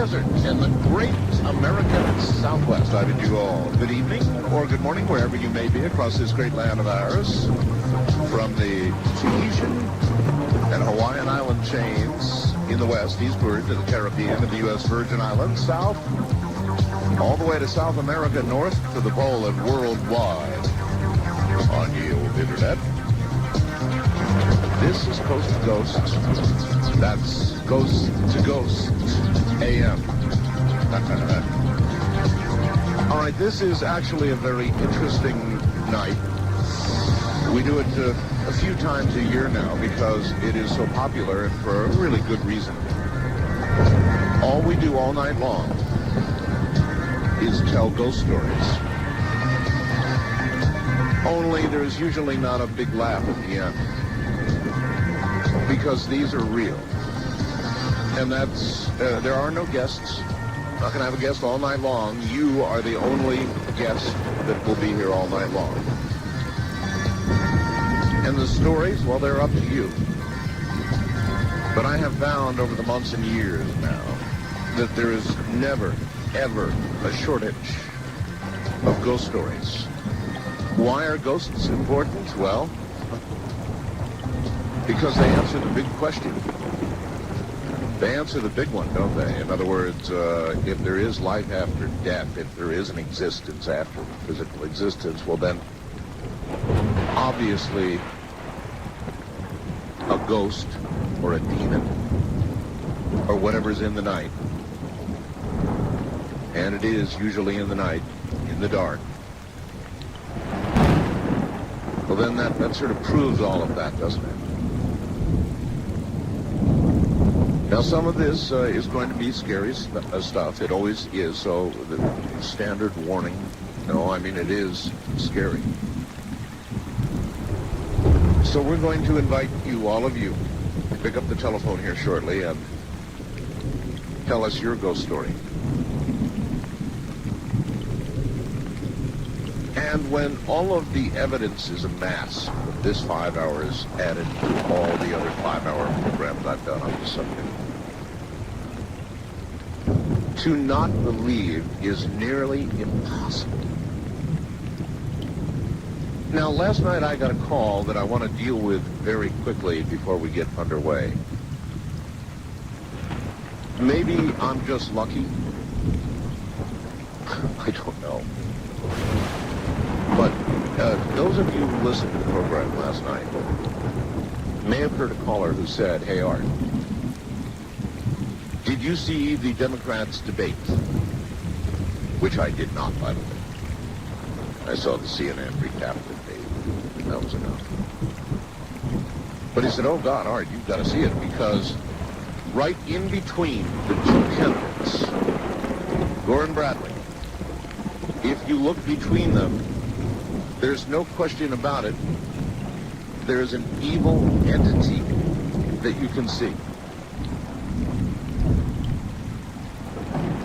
desert in the great American Southwest. I bid you all good evening or good morning, wherever you may be across this great land of ours. From the Tahitian and Hawaiian island chains in the west, eastward to the Caribbean and the U.S. Virgin Islands, south, all the way to South America, north to the pole, and worldwide on the old internet. This is Coast to Ghost. That's Coast to Ghost AM. All right, this is actually a very interesting night. We do it a few times a year now because it is so popular and for a really good reason. All we do all night long is tell ghost stories. Only there's usually not a big laugh at the end, because these are real. And that's, there are no guests. Not going to have a guest all night long. You are the only guest that will be here all night long. And the stories, well, they're up to you. But I have found over the months and years now that there is never, ever a shortage of ghost stories. Why are ghosts important? Well, because they answer the big question. They answer the big one, don't they? In other words, if there is life after death, if there is an existence after physical existence, well then, obviously, a ghost or a demon or whatever's in the night, and it is usually in the night, in the dark, well then that sort of proves all of that, doesn't it? Now, some of this is going to be scary stuff. It always is. So the standard warning, no, I mean, it is scary. So we're going to invite you, all of you, to pick up the telephone here shortly and tell us your ghost story. And when all of the evidence is amassed, this 5 hours added to all the other 5-hour programs I've done on the subject, to not believe is nearly impossible. Now, last night I got a call that I want to deal with very quickly before we get underway. Maybe I'm just lucky. I don't know. But those of you who listened to the program last night may have heard a caller who said, "Hey, Art, did you see the Democrats' debate?" Which I did not, by the way. I saw the CNN recap debate. That was enough. But he said, "Oh, God, Art, you've got to see it, because right in between the two candidates, Gore and Bradley, if you look between them, there's no question about it, there's an evil entity that you can see.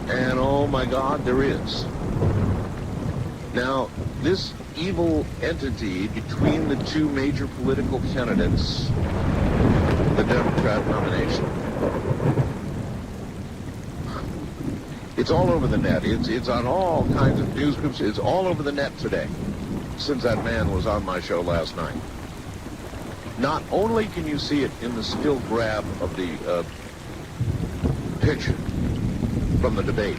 And oh my God, there is. Now, this evil entity between the two major political candidates, the Democrat nomination, it's all over the net. It's on all kinds of news groups. It's all over the net today, since that man was on my show last night. Not only can you see it in the still grab of the picture from the debate,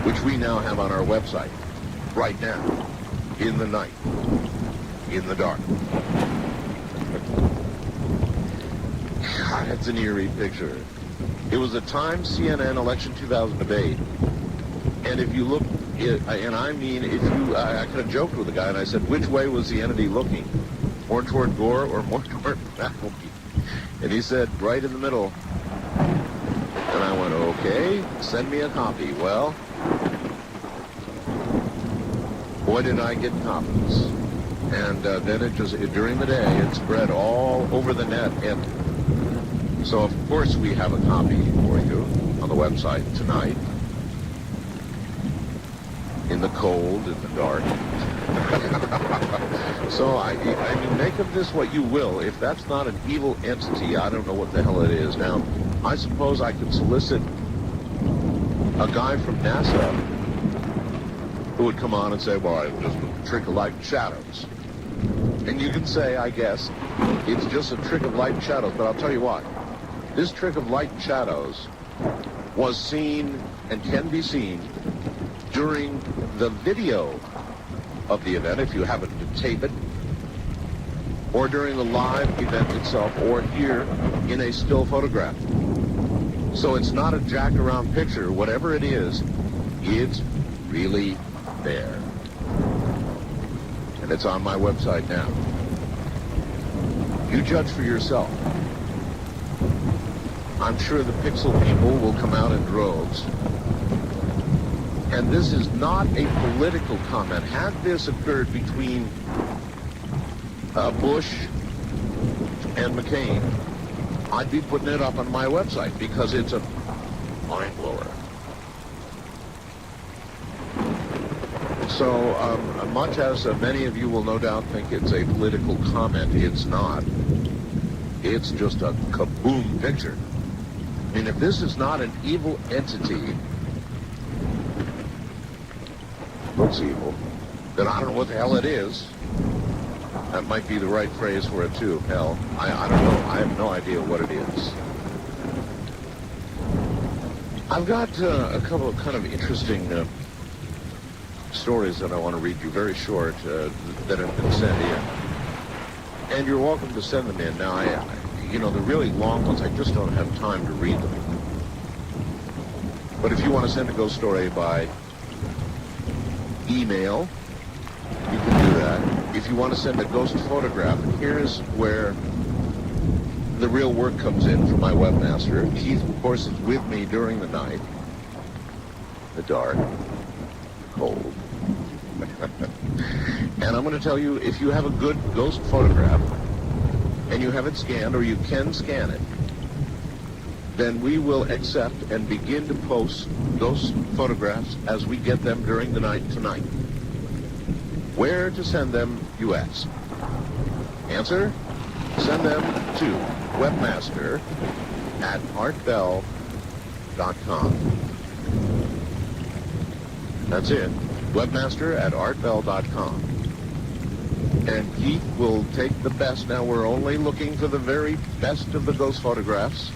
which we now have on our website, right now, in the night, in the dark. God, that's an eerie picture. It was a Times CNN election 2000 debate, and if you look, and I mean, if you, I kind of joked with the guy, and I said, which way was the entity looking? More toward Gore or more toward Bradley? And he said, right in the middle. And I went, okay, send me a copy. Well, boy, did I get copies. And then it just, during the day, it spread all over the net. And so, of course, we have a copy for you on the website tonight. In the cold, in the dark. So, I mean, make of this what you will. If that's not an evil entity, I don't know what the hell it is. Now, I suppose I could solicit a guy from NASA who would come on and say, well, it's just a trick of light and shadows. And you can say, I guess, it's just a trick of light and shadows, but I'll tell you what, this trick of light and shadows was seen and can be seen during the video of the event, if you happen to tape it, or during the live event itself, or here in a still photograph. So it's not a jack-around picture. Whatever it is, it's really there. And it's on my website now. You judge for yourself. I'm sure the pixel people will come out in droves. And this is not a political comment. Had this occurred between Bush and McCain, I'd be putting it up on my website because it's a mind blower. So much as many of you will no doubt think it's a political comment, it's not. It's just a kaboom picture. I mean, if this is not an evil entity, looks evil, then I don't know what the hell it is. That might be the right phrase for it too, hell. I don't know. I have no idea what it is. I've got a couple of kind of interesting stories that I want to read you, very short, that have been sent in. And you're welcome to send them in. Now, you know, the really long ones, I just don't have time to read them. But if you want to send a ghost story by email, you can do that. If you want to send a ghost photograph, here's where the real work comes in from my webmaster. Keith, of course, is with me during the night, the dark, cold. And I'm going to tell you, if you have a good ghost photograph and you have it scanned, or you can scan it, then we will accept and begin to post those photographs as we get them during the night tonight. Where to send them, you ask. Answer? Send them to webmaster@artbell.com. That's it. Webmaster@artbell.com. And Keith will take the best. Now, we're only looking for the very best of the ghost photographs.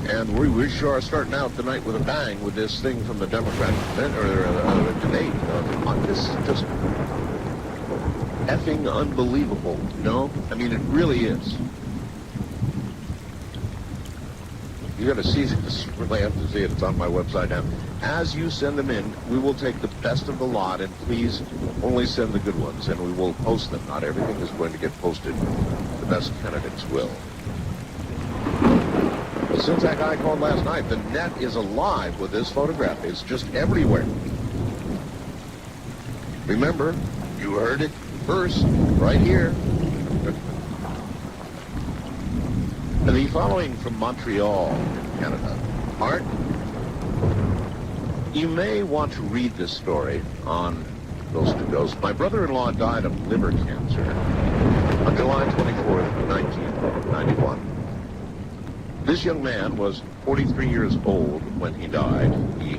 And we sure are starting out tonight with a bang with this thing from the Democratic debate. This is just effing unbelievable, you know? I mean, it really is. You got to see this. You really have to see it. It's on my website now. As you send them in, we will take the best of the lot, and please only send the good ones, and we will post them. Not everything is going to get posted. The best candidates will. But since that guy called last night, the net is alive with this photograph. It's just everywhere. Remember, you heard it first, right here. The following from Montreal, Canada. Art, you may want to read this story on Ghost to Ghost. My brother-in-law died of liver cancer on July 24th, 1991. This young man was 43 years old when he died. He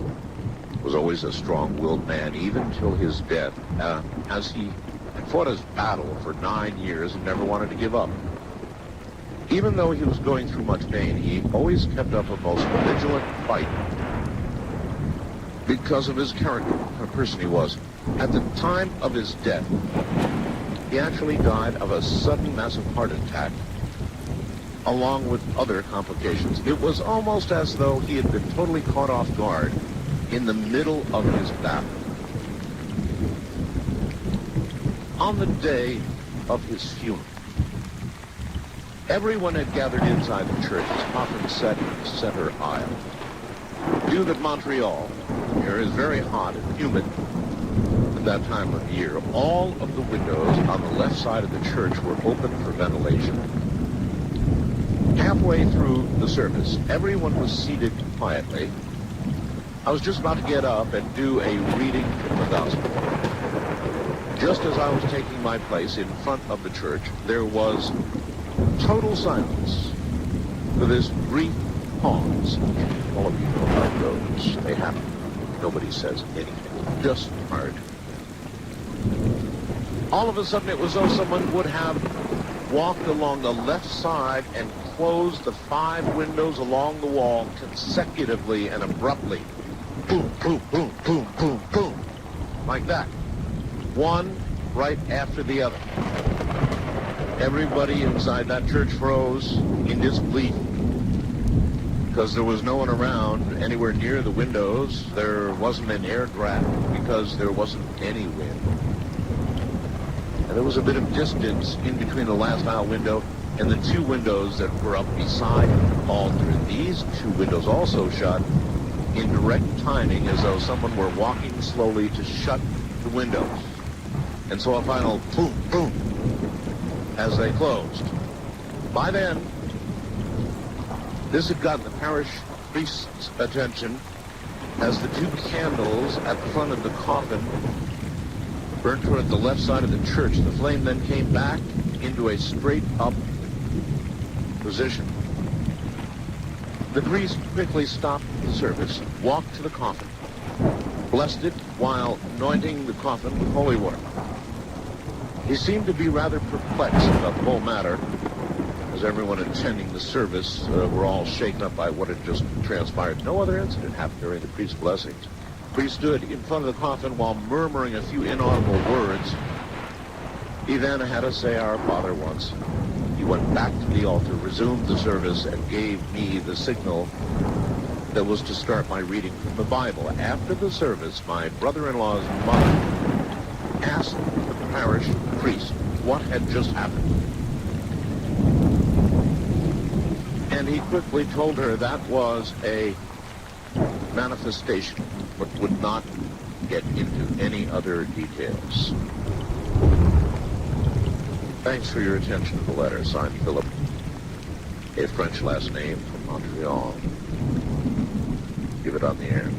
was always a strong-willed man, even till his death, as he fought his battle for 9 years and never wanted to give up. Even though he was going through much pain, he always kept up a most vigilant fight because of his character, the person he was. At the time of his death, he actually died of a sudden massive heart attack, along with other complications. It was almost as though he had been totally caught off guard in the middle of his battle. On the day of his funeral, everyone had gathered inside the church, often set in the center aisle. Knew that Montreal here is very hot and humid at that time of year. All of the windows on the left side of the church were open for ventilation. Halfway through the service, everyone was seated quietly. I was just about to get up and do a reading from the gospel. Just as I was taking my place in front of the church, there was total silence for this brief pause. All of you know about those. They happen. Nobody says anything. Just hard. All of a sudden, it was as though someone would have walked along the left side and closed the 5 windows along the wall consecutively and abruptly. Boom, boom, boom, boom, boom, boom. Like that. One right after the other. Everybody inside that church froze in disbelief because there was no one around anywhere near the windows. There wasn't an air draft because there wasn't any wind. And there was a bit of distance in between the last aisle window and the 2 windows that were up beside the altar. These 2 windows also shut in direct timing as though someone were walking slowly to shut the windows. And so a final boom, boom, as they closed. By then, this had gotten the parish priest's attention as the 2 candles at the front of the coffin burnt toward the left side of the church. The flame then came back into a straight up position. The priest quickly stopped the service, walked to the coffin, blessed it while anointing the coffin with holy water. He seemed to be rather perplexed about the whole matter, as everyone attending the service were all shaken up by what had just transpired. No other incident happened during the priest's blessings. The priest stood in front of the coffin while murmuring a few inaudible words. He then had us say our Father once. He went back to the altar, resumed the service, and gave me the signal that was to start my reading from the Bible. After the service, my brother-in-law's mother asked the parish priest what had just happened. And he quickly told her that was a manifestation, but would not get into any other details. Thanks for your attention to the letter. Signed, Philip. A French last name from Montreal. Give it on the air.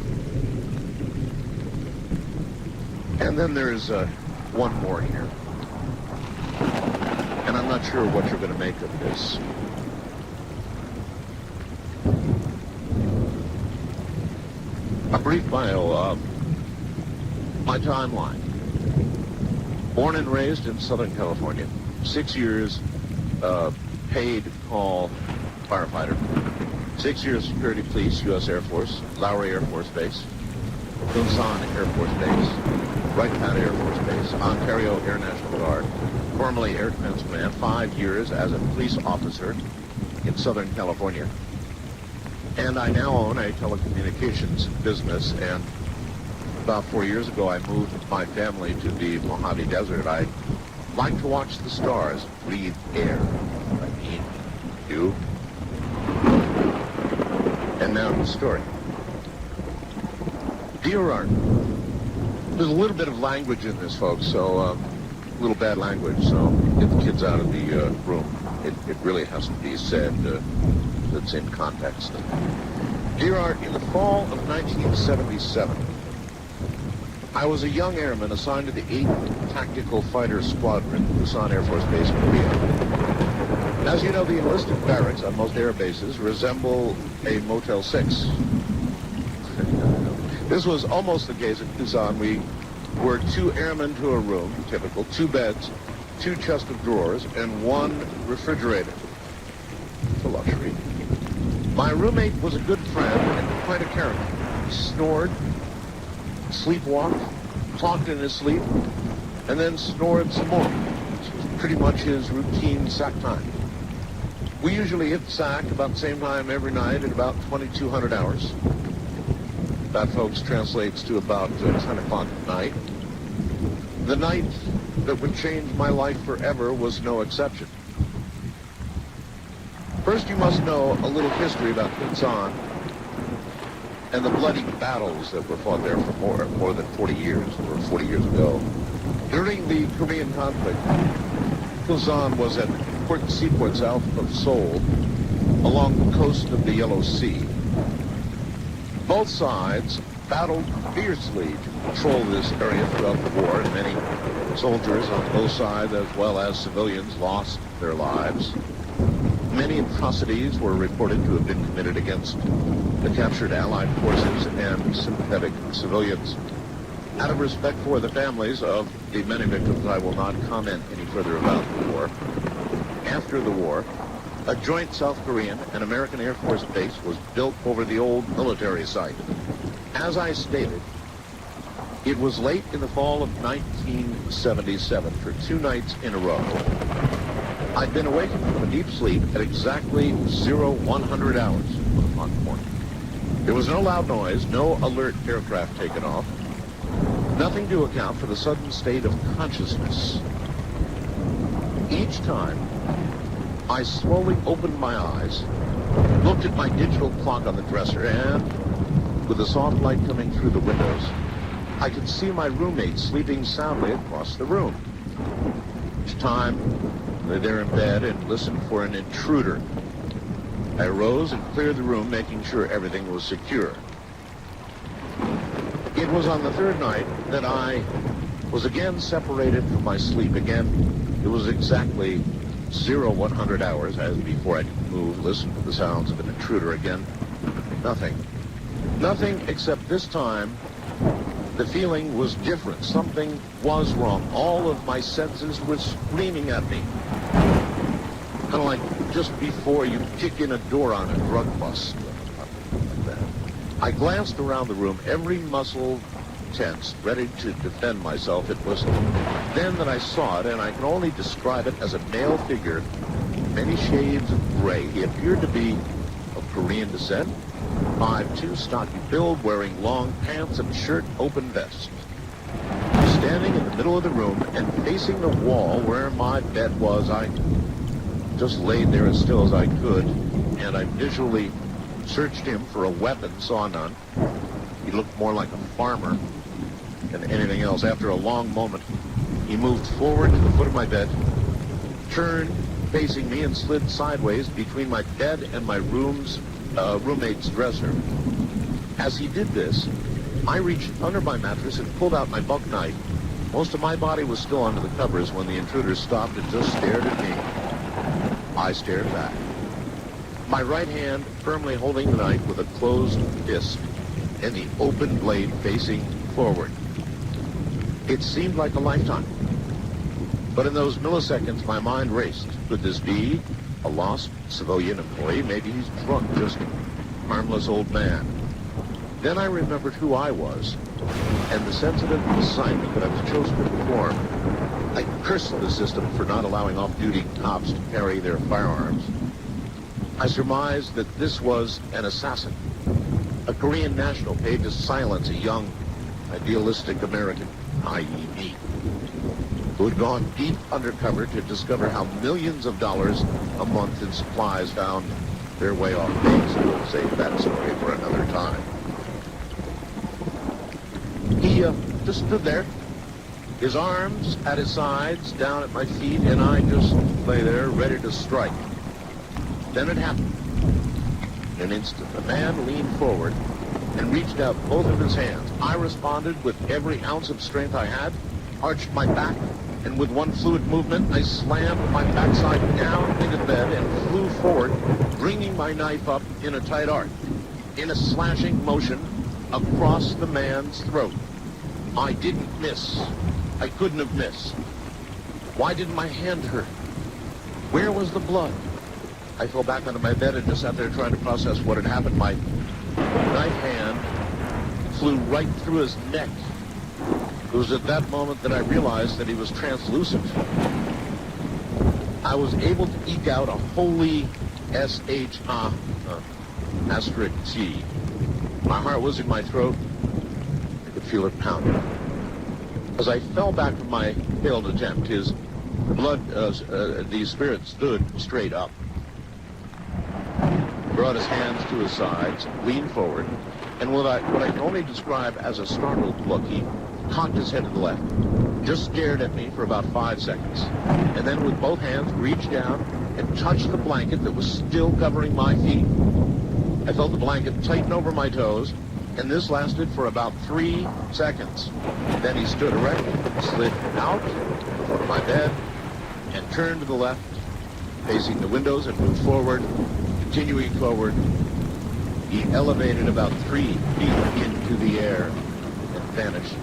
And then there's one more here. And I'm not sure what you're going to make of this. A brief bio of my timeline. Born and raised in Southern California. 6 years paid call firefighter. 6 years security police, U.S. Air Force, Lowry Air Force Base, Kunsan Air Force Base, Wright-Patt Air Force Base, Ontario Air National Guard, formerly Air Defense Command, 5 years as a police officer in Southern California. And I now own a telecommunications business, and about 4 years ago I moved with my family to the Mojave Desert. I like to watch the stars, breathe air. I mean, you. And now the story. Dear Art, there's a little bit of language in this, folks, so a little bad language, so get the kids out of the room. It really has to be said that's in context. Dear Art, in the fall of 1977, I was a young airman assigned to the 8th Tactical Fighter Squadron, Busan Air Force Base, Korea. As you know, the enlisted barracks on most air bases resemble a Motel 6. This was almost the case at Busan. We were 2 airmen to a room, typical, 2 beds, 2 chests of drawers, and 1 refrigerator. It's a luxury. My roommate was a good friend and quite a character. He snored, sleepwalked, talked in his sleep, and then snored some more. This was pretty much his routine sack time. We usually hit sack about the same time every night at about 2,200 hours. That, folks, translates to about 10 o'clock at night. The night that would change my life forever was no exception. First, you must know a little history about Kunsan and the bloody battles that were fought there for more than 40 years, or 40 years ago. During the Korean conflict, Kunsan was at important seaports south of Seoul, along the coast of the Yellow Sea. Both sides battled fiercely to control this area throughout the war, and many soldiers on both sides, as well as civilians, lost their lives. Many Many atrocities were reported to have been committed against the captured Allied forces and sympathetic civilians. Out of respect for the families of the many victims, I will not comment any further about the war. After the war, a joint South Korean and American Air Force base was built over the old military site. As I stated, it was late in the fall of 1977 for 2 nights in a row. I'd been awakened from a deep sleep at exactly 0100 hours on point. There was no loud noise, no alert aircraft taken off, nothing to account for the sudden state of consciousness. Each time, I slowly opened my eyes, looked at my digital clock on the dresser, and with the soft light coming through the windows, I could see my roommate sleeping soundly across the room. Each time, I lay there in bed and listened for an intruder. I arose and cleared the room, making sure everything was secure. It was on the 3rd night that I was again separated from my sleep. Again, it was exactly 0100 hours, as before I could move, listen to the sounds of an intruder again. Nothing. Nothing except this time, the feeling was different. Something was wrong. All of my senses were screaming at me. Kind of like just before you kick in a door on a drug bust. Like that. I glanced around the room, every muscle tense, ready to defend myself. It was then that I saw it, and I can only describe it as a male figure, many shades of gray. He appeared to be of Korean descent, 5'2", stocky build, wearing long pants and shirt, open vest. Standing in the middle of the room and facing the wall where my bed was, I just laid there as still as I could, and I visually searched him for a weapon, saw none. He looked more like a farmer than anything else. After a long moment, he moved forward to the foot of my bed, turned facing me, and slid sideways between my bed and my roommate's dresser. As he did this, I reached under my mattress and pulled out my buck knife. Most of my body was still under the covers when the intruder stopped and just stared at me. I stared back, my right hand firmly holding the knife with a closed fist and the open blade facing forward. It seemed like a lifetime. But in those milliseconds, my mind raced. Could this be a lost civilian employee? Maybe he's drunk, just a harmless old man. Then I remembered who I was and the sensitive assignment that I was chosen to perform. I cursed the system for not allowing off-duty cops to carry their firearms. I surmised that this was an assassin, a Korean national paid to silence a young, idealistic American, i.e. me, who had gone deep undercover to discover how millions of dollars a month in supplies found their way off base. We'll save that story for another time. He just stood there, his arms at his sides, down at my feet, and I just lay there ready to strike. Then it happened. In an instant, the man leaned forward and reached out both of his hands. I responded with every ounce of strength I had, arched my back, and with one fluid movement, I slammed my backside down into the bed and flew forward, bringing my knife up in a tight arc, in a slashing motion across the man's throat. I didn't miss. I couldn't have missed. Why didn't my hand hurt? Where was the blood? I fell back onto my bed and just sat there trying to process what had happened. My knife hand flew right through his neck. It was at that moment that I realized that he was translucent. I was able to eke out a holy S-H-A asterisk T. My heart was in my throat. I could feel it pounding. As I fell back from my failed attempt, his blood, the spirit stood straight up, brought his hands to his sides, leaned forward, and what I can only describe as a startled look, he cocked his head to the left, just stared at me for about 5 seconds, and then with both hands reached down and touched the blanket that was still covering my feet. I felt the blanket tighten over my toes, and this lasted for about 3 seconds. Then he stood erect, slid out the foot of my bed, and turned to the left, facing the windows and moved forward. Continuing forward, he elevated about 3 feet into the air and vanished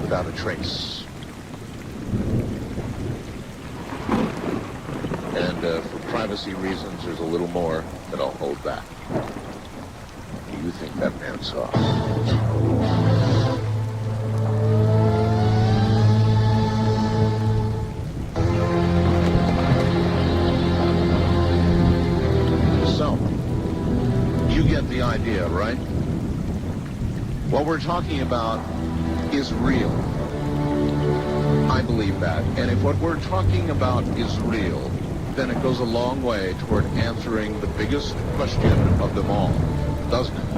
without a trace. And for privacy reasons, there's a little more that I'll hold back. What do you think that man saw? So, you get the idea, right? What we're talking about is real. I believe that. And if what we're talking about is real, then it goes a long way toward answering the biggest question of them all, doesn't it?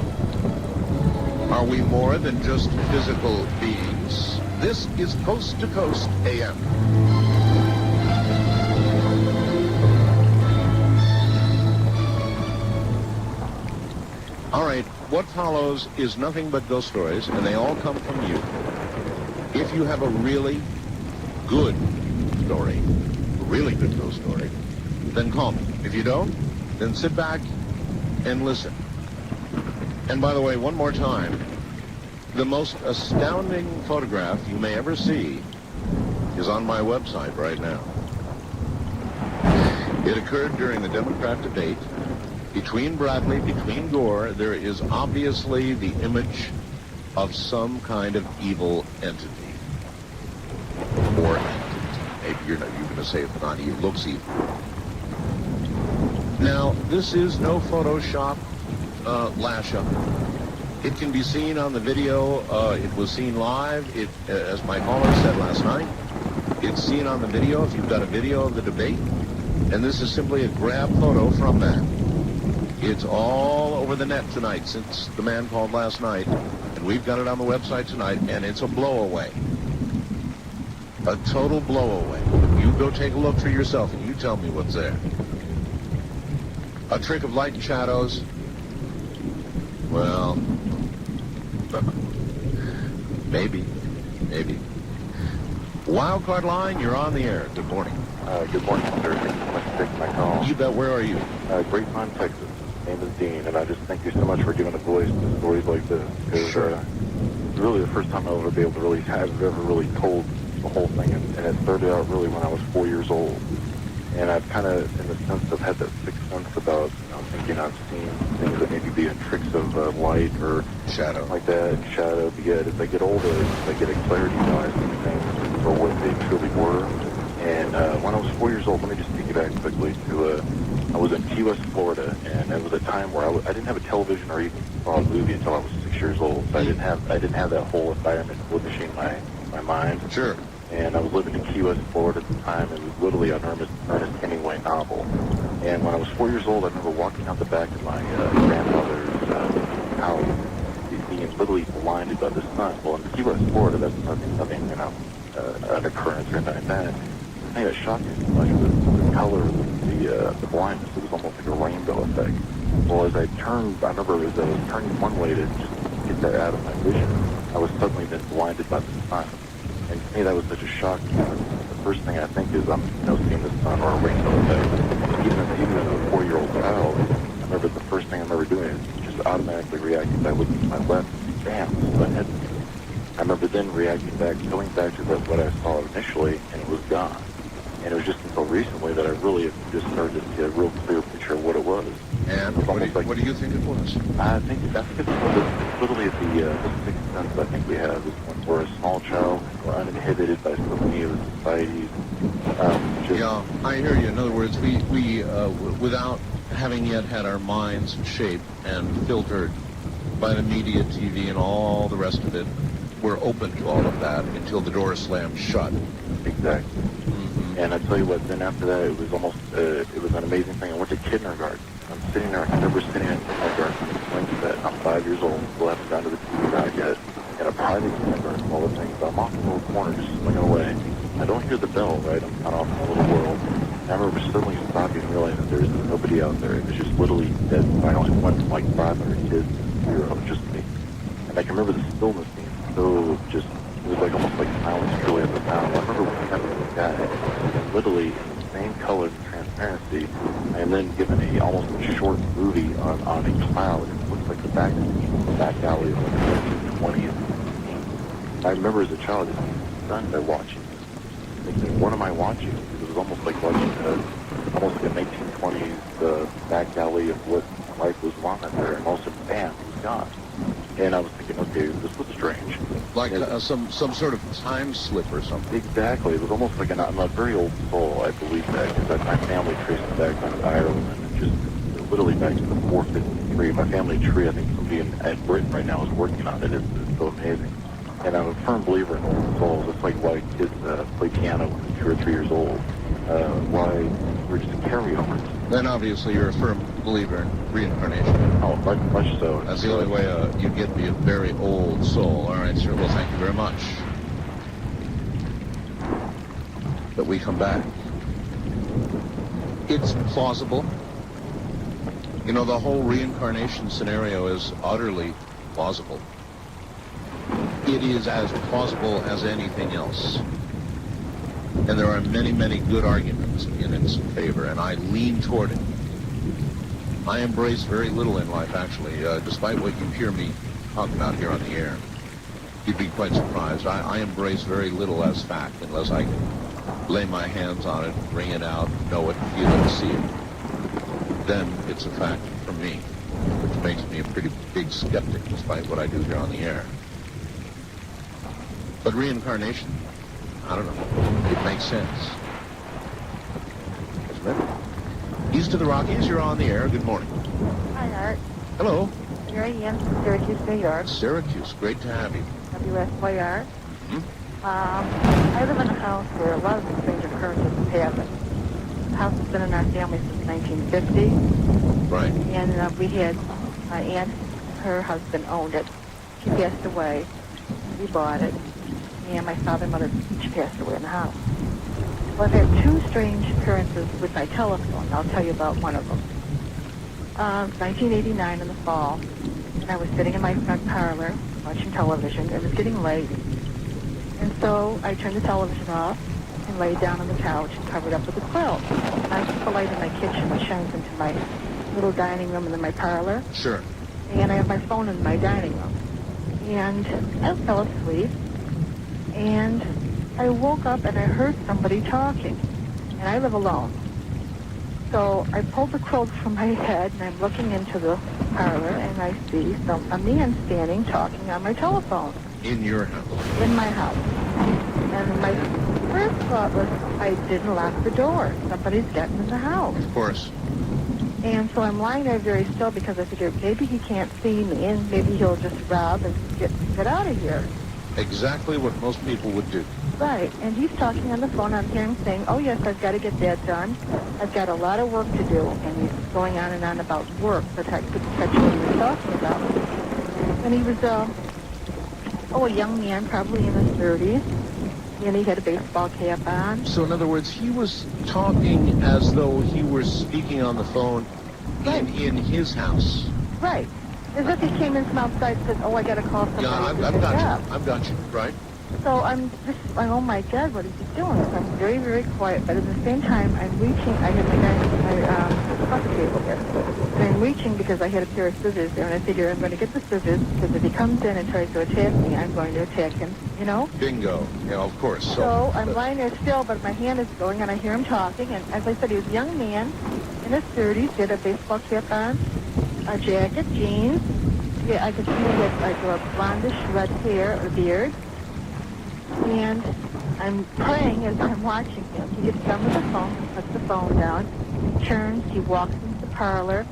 Are we more than just physical beings? This is Coast to Coast AM. All right, what follows is nothing but ghost stories, and they all come from you. If you have a really good story, a really good ghost story, then call me. If you don't, then sit back and listen. And by the way, one more time, the most astounding photograph you may ever see is on my website right now. It occurred during the Democrat debate between Bradley, between Gore. There is obviously the image of some kind of evil entity. Or entity. Maybe you're going to say it's not evil, looks evil. Now, this is no Photoshop lash-up. It can be seen on the video. It was seen live. As my caller said last night, it's seen on the video if you've got a video of the debate. And this is simply a grab photo from that. It's all over the net tonight since the man called last night. And we've got it on the website tonight, and it's a blowaway. A total blowaway. You go take a look for yourself, and you tell me what's there. A trick of light and shadows. Well, maybe. Wildcard line, you're on the air. Good morning. Good morning, sir. Thank you so much for taking my call. You bet. Where are you? Grapevine, Texas. My name is Dean, and I just thank you so much for giving a voice to stories like this. Because Sure. It's really the first time I'll ever be able to really have ever really told the whole thing, and it started out really when I was 4 years old. And I've kind of, in the sense, I've had that sixth sense about, thinking I've seen things that maybe be tricks of light or Shadow. like that, shadow. But yet, as I get older, I get a clarity, I see things for what they truly were. And when I was 4 years old, let me just take you back quickly to, I was in Key West, Florida, and it was a time where I didn't have a television or even saw a movie until I was 6 years old. So I didn't have that whole environment witnessing my mind. Sure. And I was living in Key West, Florida at the time, and it was literally an Ernest Hemingway novel. And when I was 4 years old, I remember walking out the back of my grandmother's house, being literally blinded by the sun. Well, in Key West, Florida, that's nothing, an occurrence or anything like that. The thing that shocked me so much was the color, the blindness. It was almost like a rainbow effect. Well, as I remember as I was turning one way to just get that out of my vision, I was suddenly then blinded by the sun. And to me, that was such a shock. The first thing I think is I'm seeing the sun or a rainbow effect. Even as a 4-year-old child, I remember the first thing I remember doing is just automatically reacting back with my left, bam, the sun hit me. I remember then going back to what I saw initially, and it was gone. And it was just until recently that I really just started to see a real clear picture of what it was. And what do you think it was? I think it's literally the sixth sense I think we have is when we're a small child, we're uninhibited by so many of the societies. Yeah, I hear you. In other words, we without having yet had our minds shaped and filtered by the media, TV, and all the rest of it, we're open to all of that until the door slammed shut. Exactly. Mm-hmm. And I tell you what, then after that, it was almost, it was an amazing thing. I went to kindergarten. I'm sitting there, I remember sitting in kindergarten in the swing set. I'm 5 years old, still haven't gone to the TV route yet. In a private kindergarten, all the things. I'm off in a little corner, just swinging away. I don't hear the bell, right? I'm kind of off in a little world. And I remember suddenly stopping and realizing there's nobody out there. It was just literally dead silent. It went from like 500 kids to 0, just me. And I can remember the stillness being so just, it was like almost like silence truly at the sound. I remember looking at the guy, and literally in the same color and transparency transparency. I am then given almost a short movie on a cloud. It looks like the back alley of like the 1920s. I remember as a child just being stunned by watching this. Thinking, what am I watching? It was almost like watching almost like a 1920s back alley of what life was on in there, and all of a sudden, bam, it was gone. And I was thinking, okay, this was strange. Like some sort of time slip or something. Exactly. It was almost like I'm a very old soul, I believe that, because my family traced back to Ireland, and just literally back to the 453. My family tree, I think somebody in Britain right now is working on it. It's so amazing. And I'm a firm believer in old souls. It's like why kids play piano when they're 2 or 3 years old. Why we're just carryovers. Then obviously you're a firm believer in reincarnation. Oh, much so. That's the only way you get to be a very old soul. All right, sir. Well, thank you very much. That we come back. It's plausible. You know, the whole reincarnation scenario is utterly plausible. It is as plausible as anything else. And there are many, many good arguments in its favor, and I lean toward it. I embrace very little in life, actually, despite what you hear me talk about here on the air. You'd be quite surprised. I embrace very little as fact, unless I can lay my hands on it, bring it out, know it, feel it, see it. Then it's a fact for me, which makes me a pretty big skeptic, despite what I do here on the air. But reincarnation, I don't know. It makes sense. Doesn't it? East of the Rockies, you're on the air. Good morning. Hi, Art. Hello. Here I am, Syracuse, New York. Syracuse. Great to have you. WSYR. Mm-hmm. I live in a house where a lot of strange occurrences happen. The house has been in our family since 1950. Right. And we had my aunt, her husband owned it. She passed away. We bought it. And my father and mother each passed away in the house. Well, I've had 2 strange occurrences with my telephone. I'll tell you about one of them. 1989 in the fall, and I was sitting in my front parlor watching television. It was getting late. And so I turned the television off and laid down on the couch and covered up with a quilt. And I keep a light in my kitchen which shines into my little dining room and then my parlor. Sure. And I have my phone in my dining room. And I fell asleep. And I woke up and I heard somebody talking. And I live alone. So I pulled the quilt from my head and I'm looking into the parlor and I see a man standing talking on my telephone. In your house. In my house. And my first thought was, I didn't lock the door. Somebody's getting in the house. Of course. And so I'm lying there very still because I figured maybe he can't see me and maybe he'll just rob and get out of here. Exactly what most people would do. Right. And he's talking on the phone. I'm hearing him saying, oh, yes, I've got to get that done. I've got a lot of work to do. And he's going on and on about work, but I couldn't catch what he was talking about. And he was, a young man, probably in his 30s. And he had a baseball cap on. So in other words, he was talking as though he were speaking on the phone in his house. Right. As if he came in from outside and said, oh, I got to call somebody. Yeah, I've got you. Right. So I'm just, oh my God, what is he doing? So I'm very, very quiet, but at the same time, I'm reaching. I had my coffee table there. And I'm reaching because I had a pair of scissors there, and I figure I'm going to get the scissors because if he comes in and tries to attack me, I'm going to attack him, you know? Bingo. Yeah, of course. So I'm lying there still, but my hand is going, and I hear him talking, and as I said, he was a young man in his 30s, he had a baseball cap on, a jacket, jeans. Yeah, I could see he had like a blondish red hair, a beard. And I'm praying as I'm watching him. He gets done with the phone, he puts the phone down, he turns, he walks into the parlor,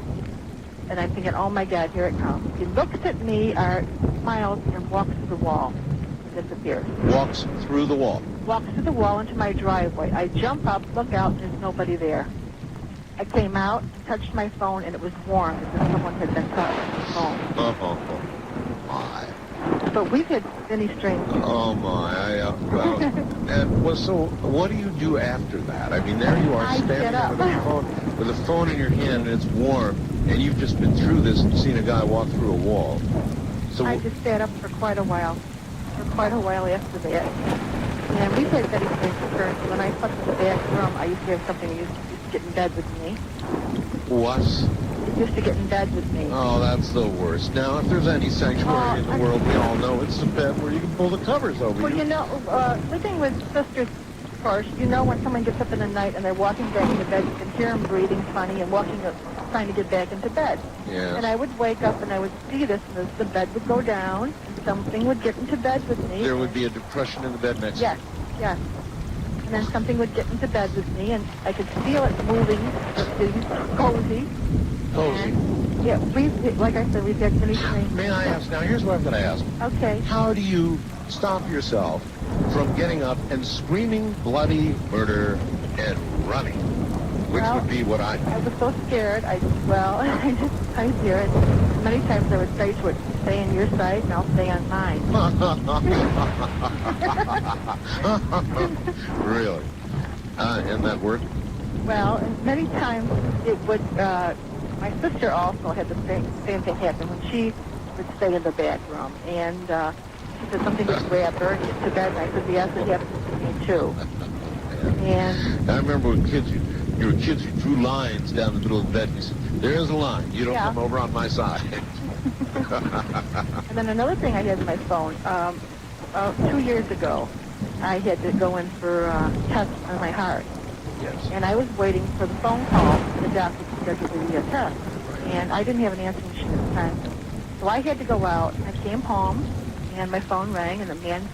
and I'm thinking, oh my God, here it comes. He looks at me, smiles, and walks through the wall. Disappears. Walks through the wall. Walks through the wall into my driveway. I jump up, look out, and there's nobody there. I came out, touched my phone, and it was warm as if someone had been touching the phone. Oh, my. But we've had many strange... Oh, my. So what do you do after that? I mean, there you are standing with a phone in your hand, and it's warm, and you've just been through this and seen a guy walk through a wall. So I just sat up for quite a while after that. And we've had many strange occurrences. When I slept in the back room, I used to have something that used to to get in bed with me. What? He used to get in bed with me. Oh, that's the worst. Now, if there's any sanctuary in the world, we all know it's a bed where you can pull the covers over Well, you. you know, living with sisters, of course, you know when someone gets up in the night and they're walking back into bed, you can hear them breathing funny and walking up, trying to get back into bed. Yes. And I would wake up and I would see this, and the bed would go down, and something would get into bed with me. There would be a depression in the bed next Yes, yes. And then something would get into bed with me, and I could feel it moving. It was cozy. Cozy. And, yeah, like I said, we've had many things. May I ask, now here's what I'm going to ask. Okay. How do you stop yourself from getting up and screaming bloody murder and running? Which Well, would be what I... I was so scared. I hear it. Many times I would say to it, stay on your side and I'll stay on mine. Really? And that worked? Well, and many times it would, my sister also had the same thing happen when she would stay in the back room. And she said something would grab her and get to bed. And I said, yes, it happens to me too. And I remember when you were kids, you drew lines down the middle of the bed and you said, there's a line. You don't come over on my side. And then another thing I had in my phone, 2 years ago, I had to go in for a test on my heart. Yes. And I was waiting for the phone call from the doctor to schedule the test. And I didn't have an answering machine at the time. So I had to go out. I came home, and my phone rang, and the man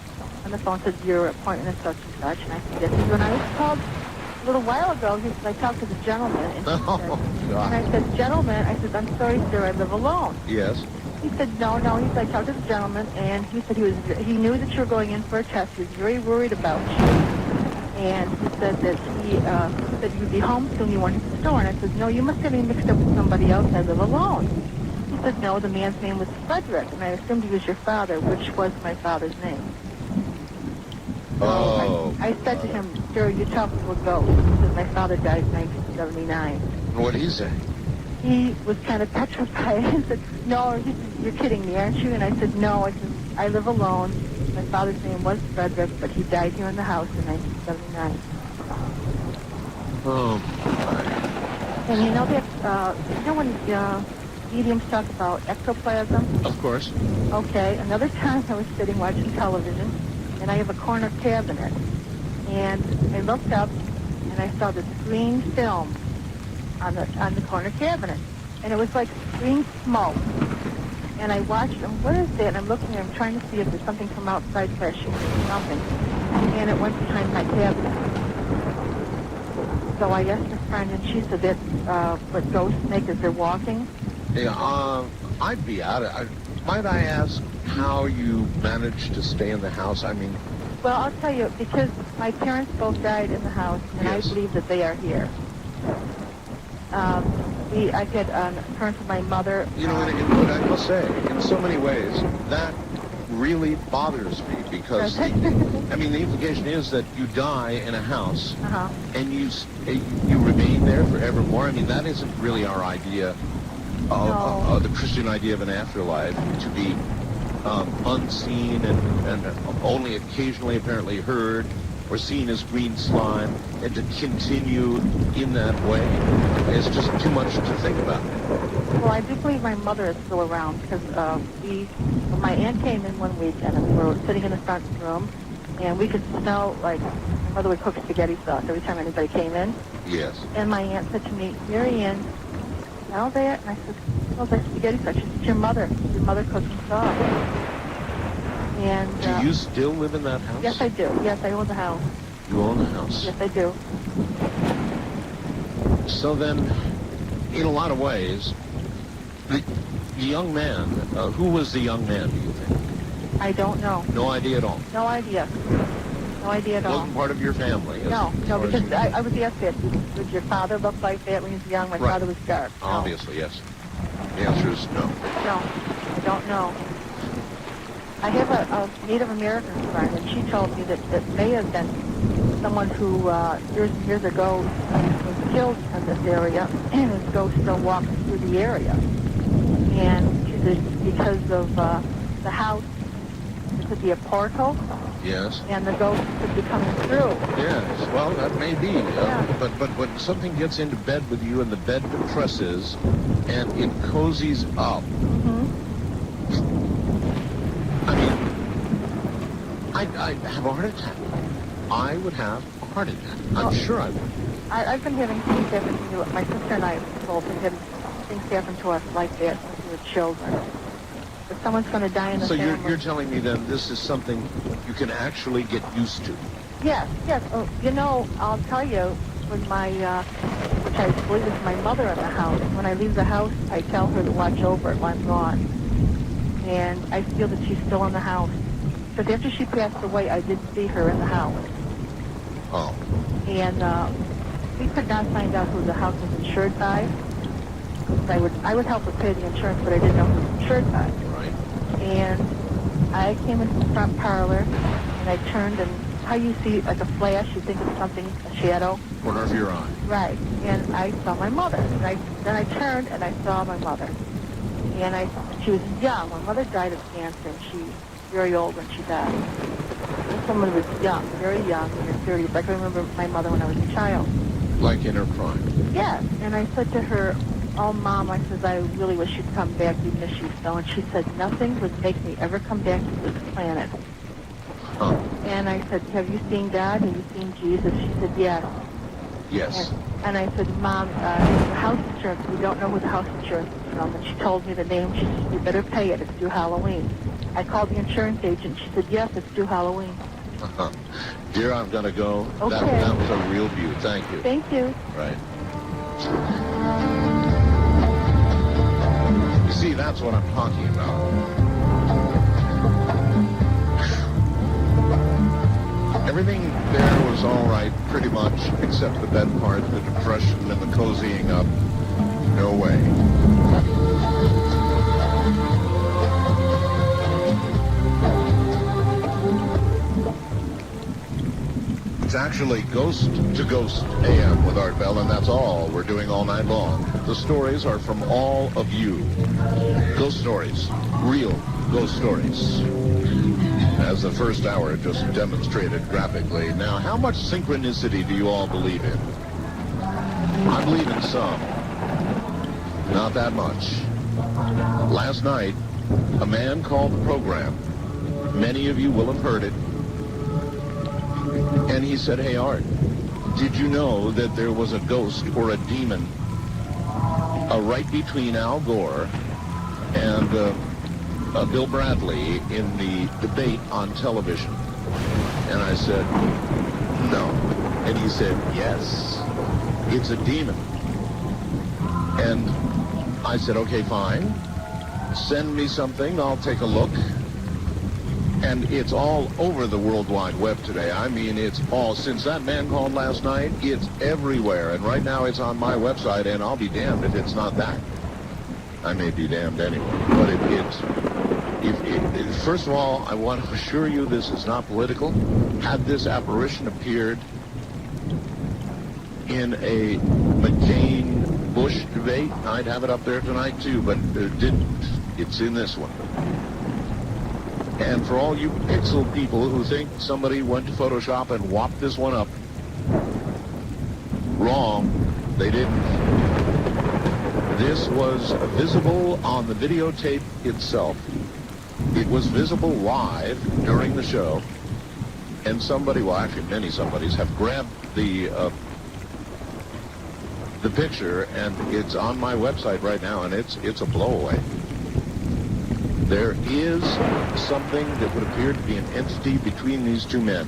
on the phone said, your appointment is such and such. And I said, yes. He said, when I was called a little while ago, he said, I talked to the gentleman. And, and I said, gentleman, I said, I'm sorry, sir, I live alone. Yes. He said, no. He said, I talked to the gentleman, and he said he knew that you were going in for a test. He was very worried about you. And he said that he said you'd be home soon, you wanted to store. And I said, no, you must have me mixed up with somebody else. I live alone. He said, no, the man's name was Frederick, and I assumed he was your father, which was my father's name. So I said to him, sir, you talked to a ghost. He said, my father died in 1979. What did he say? He was kind of petrified. He said, no, he said, you're kidding me, aren't you? And I said, no. I said, I live alone. My father's name was Frederick, but he died here in the house in 1979. Oh, And you know that, when mediums talk about ectoplasm? of course. Okay, another time I was sitting watching television, and I have a corner cabinet. And I looked up, and I saw this green film on the corner cabinet. And it was like green smoke. And I watched him, what is that? And I'm looking at him, trying to see if there's something from outside flashing or something. And it went behind my cabinet. So I asked a friend, and she said that's what ghosts make as they're walking. Yeah, I'd be out of might I ask how you managed to stay in the house? I mean... Well, I'll tell you, because my parents both died in the house, and Yes. I believe that they are here. I've had parents of my mother. You know, but I must say, in so many ways, that really bothers me because, the implication is that you die in a house and you remain there forevermore. I mean, that isn't really our idea of the Christian idea of an afterlife, to be unseen and only occasionally apparently heard or seen as green slime, and to continue in that way is just too much to think about. Well, I do believe my mother is still around because my aunt came in one weekend and we were sitting in the front room and we could smell, like, my mother would cook spaghetti sauce every time anybody came in. Yes. And my aunt said to me, Mary Ann, smell that? And I said, it smells like spaghetti sauce. She said, your mother cooking sauce. And, do you still live in that house? Yes, I do. Yes, I own the house. You own the house? Yes, I do. So then, in a lot of ways, the young man, who was the young man, do you think? I don't know. No idea at all? No idea. No idea at all. Wasn't part of your family? No, because I was asked that. Did your father look like that when he was young? My father was dark. No. Obviously, yes. The answer is no. No, I don't know. I have a Native American friend, and she told me that may have been someone who years and years ago was killed in this area, and his ghost still walks through the area. And she said because of the house, the could be a portal, Yes. and the ghost could be coming through. Yes. Well, that may be. Yeah. But when something gets into bed with you and the bed depresses and it cozies up, I mean, I'd have a heart attack. I would have a heart attack. I'm sure I would. I've been having things happen to me. My sister and I have both been having things happen to us like that since we were children. If someone's going to die in the So family... you're telling me then this is something you can actually get used to? Yes, yes. Oh, you know, I'll tell you, when my, which I believe is my mother in the house, when I leave the house, I tell her to watch over it while I'm gone. And I feel that she's still in the house. Because after she passed away, I did see her in the house. Oh. And we could not find out who the house was insured by. I would help her pay the insurance, but I didn't know who was insured by. Right. And I came into the front parlor, and I turned, and how you see like a flash, you think it's something, a shadow. Corner of your eye. Right. And I saw my mother. And then I turned, and I saw my mother. And she was young. My mother died of cancer, and she was very old when she died. This woman was young, very young, in her 30s. I can remember my mother when I was a child. Like in her prime. Yes. And I said to her, "Oh, Mom," I said, "I really wish you'd come back. We miss you so." And she said, "Nothing would make me ever come back to this planet." Huh. And I said, "Have you seen God? Have you seen Jesus?" She said, "Yes." Yes. And I said, "Mom, the house insurance, we don't know who the house insurance is from." And she told me the name. She said, "You better pay it. It's due Halloween." I called the insurance agent. She said, "Yes, it's due Halloween." Uh-huh. Dear, I'm going to go. Okay. That was a real view. Thank you. Thank you. Right. You see, that's what I'm talking about. Everything there was all right, pretty much, except the bed part, the depression, and the cozying up. No way. It's actually Ghost to Ghost AM with Art Bell, and that's all we're doing all night long. The stories are from all of you. Ghost stories. Real ghost stories. As the first hour just demonstrated graphically. Now, how much synchronicity do you all believe in? I believe in some. Not that much. Last night, a man called the program. Many of you will have heard it. And he said, "Hey, Art, did you know that there was a ghost or a demon right between Al Gore and Bill Bradley in the debate on television?" And I said, "No." And he said, "Yes, it's a demon." And I said, "Okay, fine. Send me something. I'll take a look." And it's all over the World Wide Web today. I mean, it's all, since that man called last night, it's everywhere. And right now it's on my website, and I'll be damned if it's not that. I may be damned anyway. But first of all, I want to assure you this is not political. Had this apparition appeared in a McCain-Bush debate, I'd have it up there tonight too, but it didn't. It's in this one. And for all you pixel people who think somebody went to Photoshop and whopped this one up, wrong, they didn't. This was visible on the videotape itself. It was visible live during the show, and somebody, well actually many somebodies, have grabbed the picture, and it's on my website right now, and it's a blowaway. There is something that would appear to be an entity between these two men.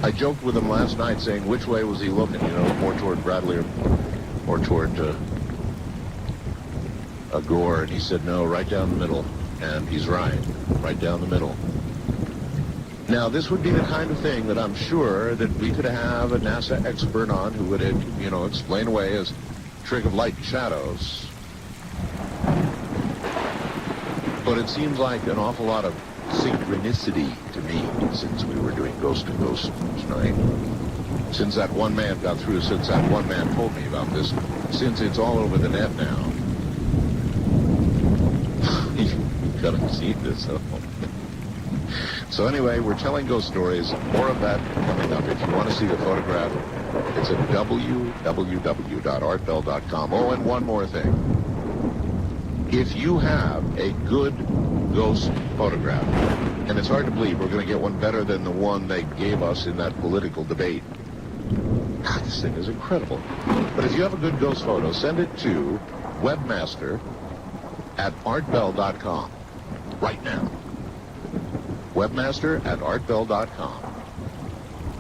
I joked with him last night saying, which way was he looking, you know, more toward Bradley or toward Gore, and he said, no, right down the middle. And he's right down the middle. Now, this would be the kind of thing that I'm sure that we could have a NASA expert on who would, you know, explain away as trick of light and shadows. But it seems like an awful lot of synchronicity to me since we were doing Ghost to Ghost tonight. Since that one man got through, since that one man told me about this, since it's all over the net now. You've got to see this. So anyway, we're telling ghost stories. More of that coming up. If you want to see the photograph, it's at www.artbell.com. Oh, and one more thing. If you have a good ghost photograph, and it's hard to believe we're going to get one better than the one they gave us in that political debate. God, this thing is incredible. But if you have a good ghost photo, send it to webmaster@artbell.com right now. Webmaster@artbell.com.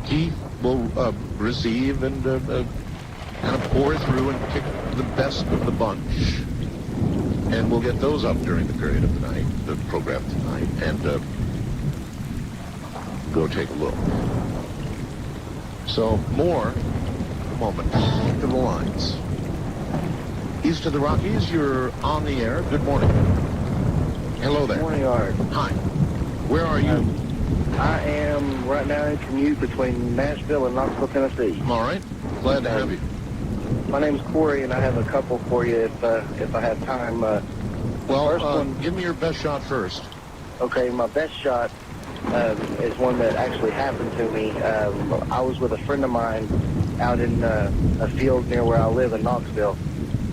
Keith will receive and kind of pour through and pick the best of the bunch. And we'll get those up during the period of the night, the program tonight, and go take a look. So, more in a moment. To the lines. East of the Rockies, you're on the air. Good morning. Hello there. Good morning, Art. Hi. Where are you? I am right now in commute between Nashville and Knoxville, Tennessee. All right. Glad to have you. My name's Corey, and I have a couple for you if I have time. Well, first one, give me your best shot first. okay, my best shot is one that actually happened to me. I was with a friend of mine out in a field near where I live in Knoxville,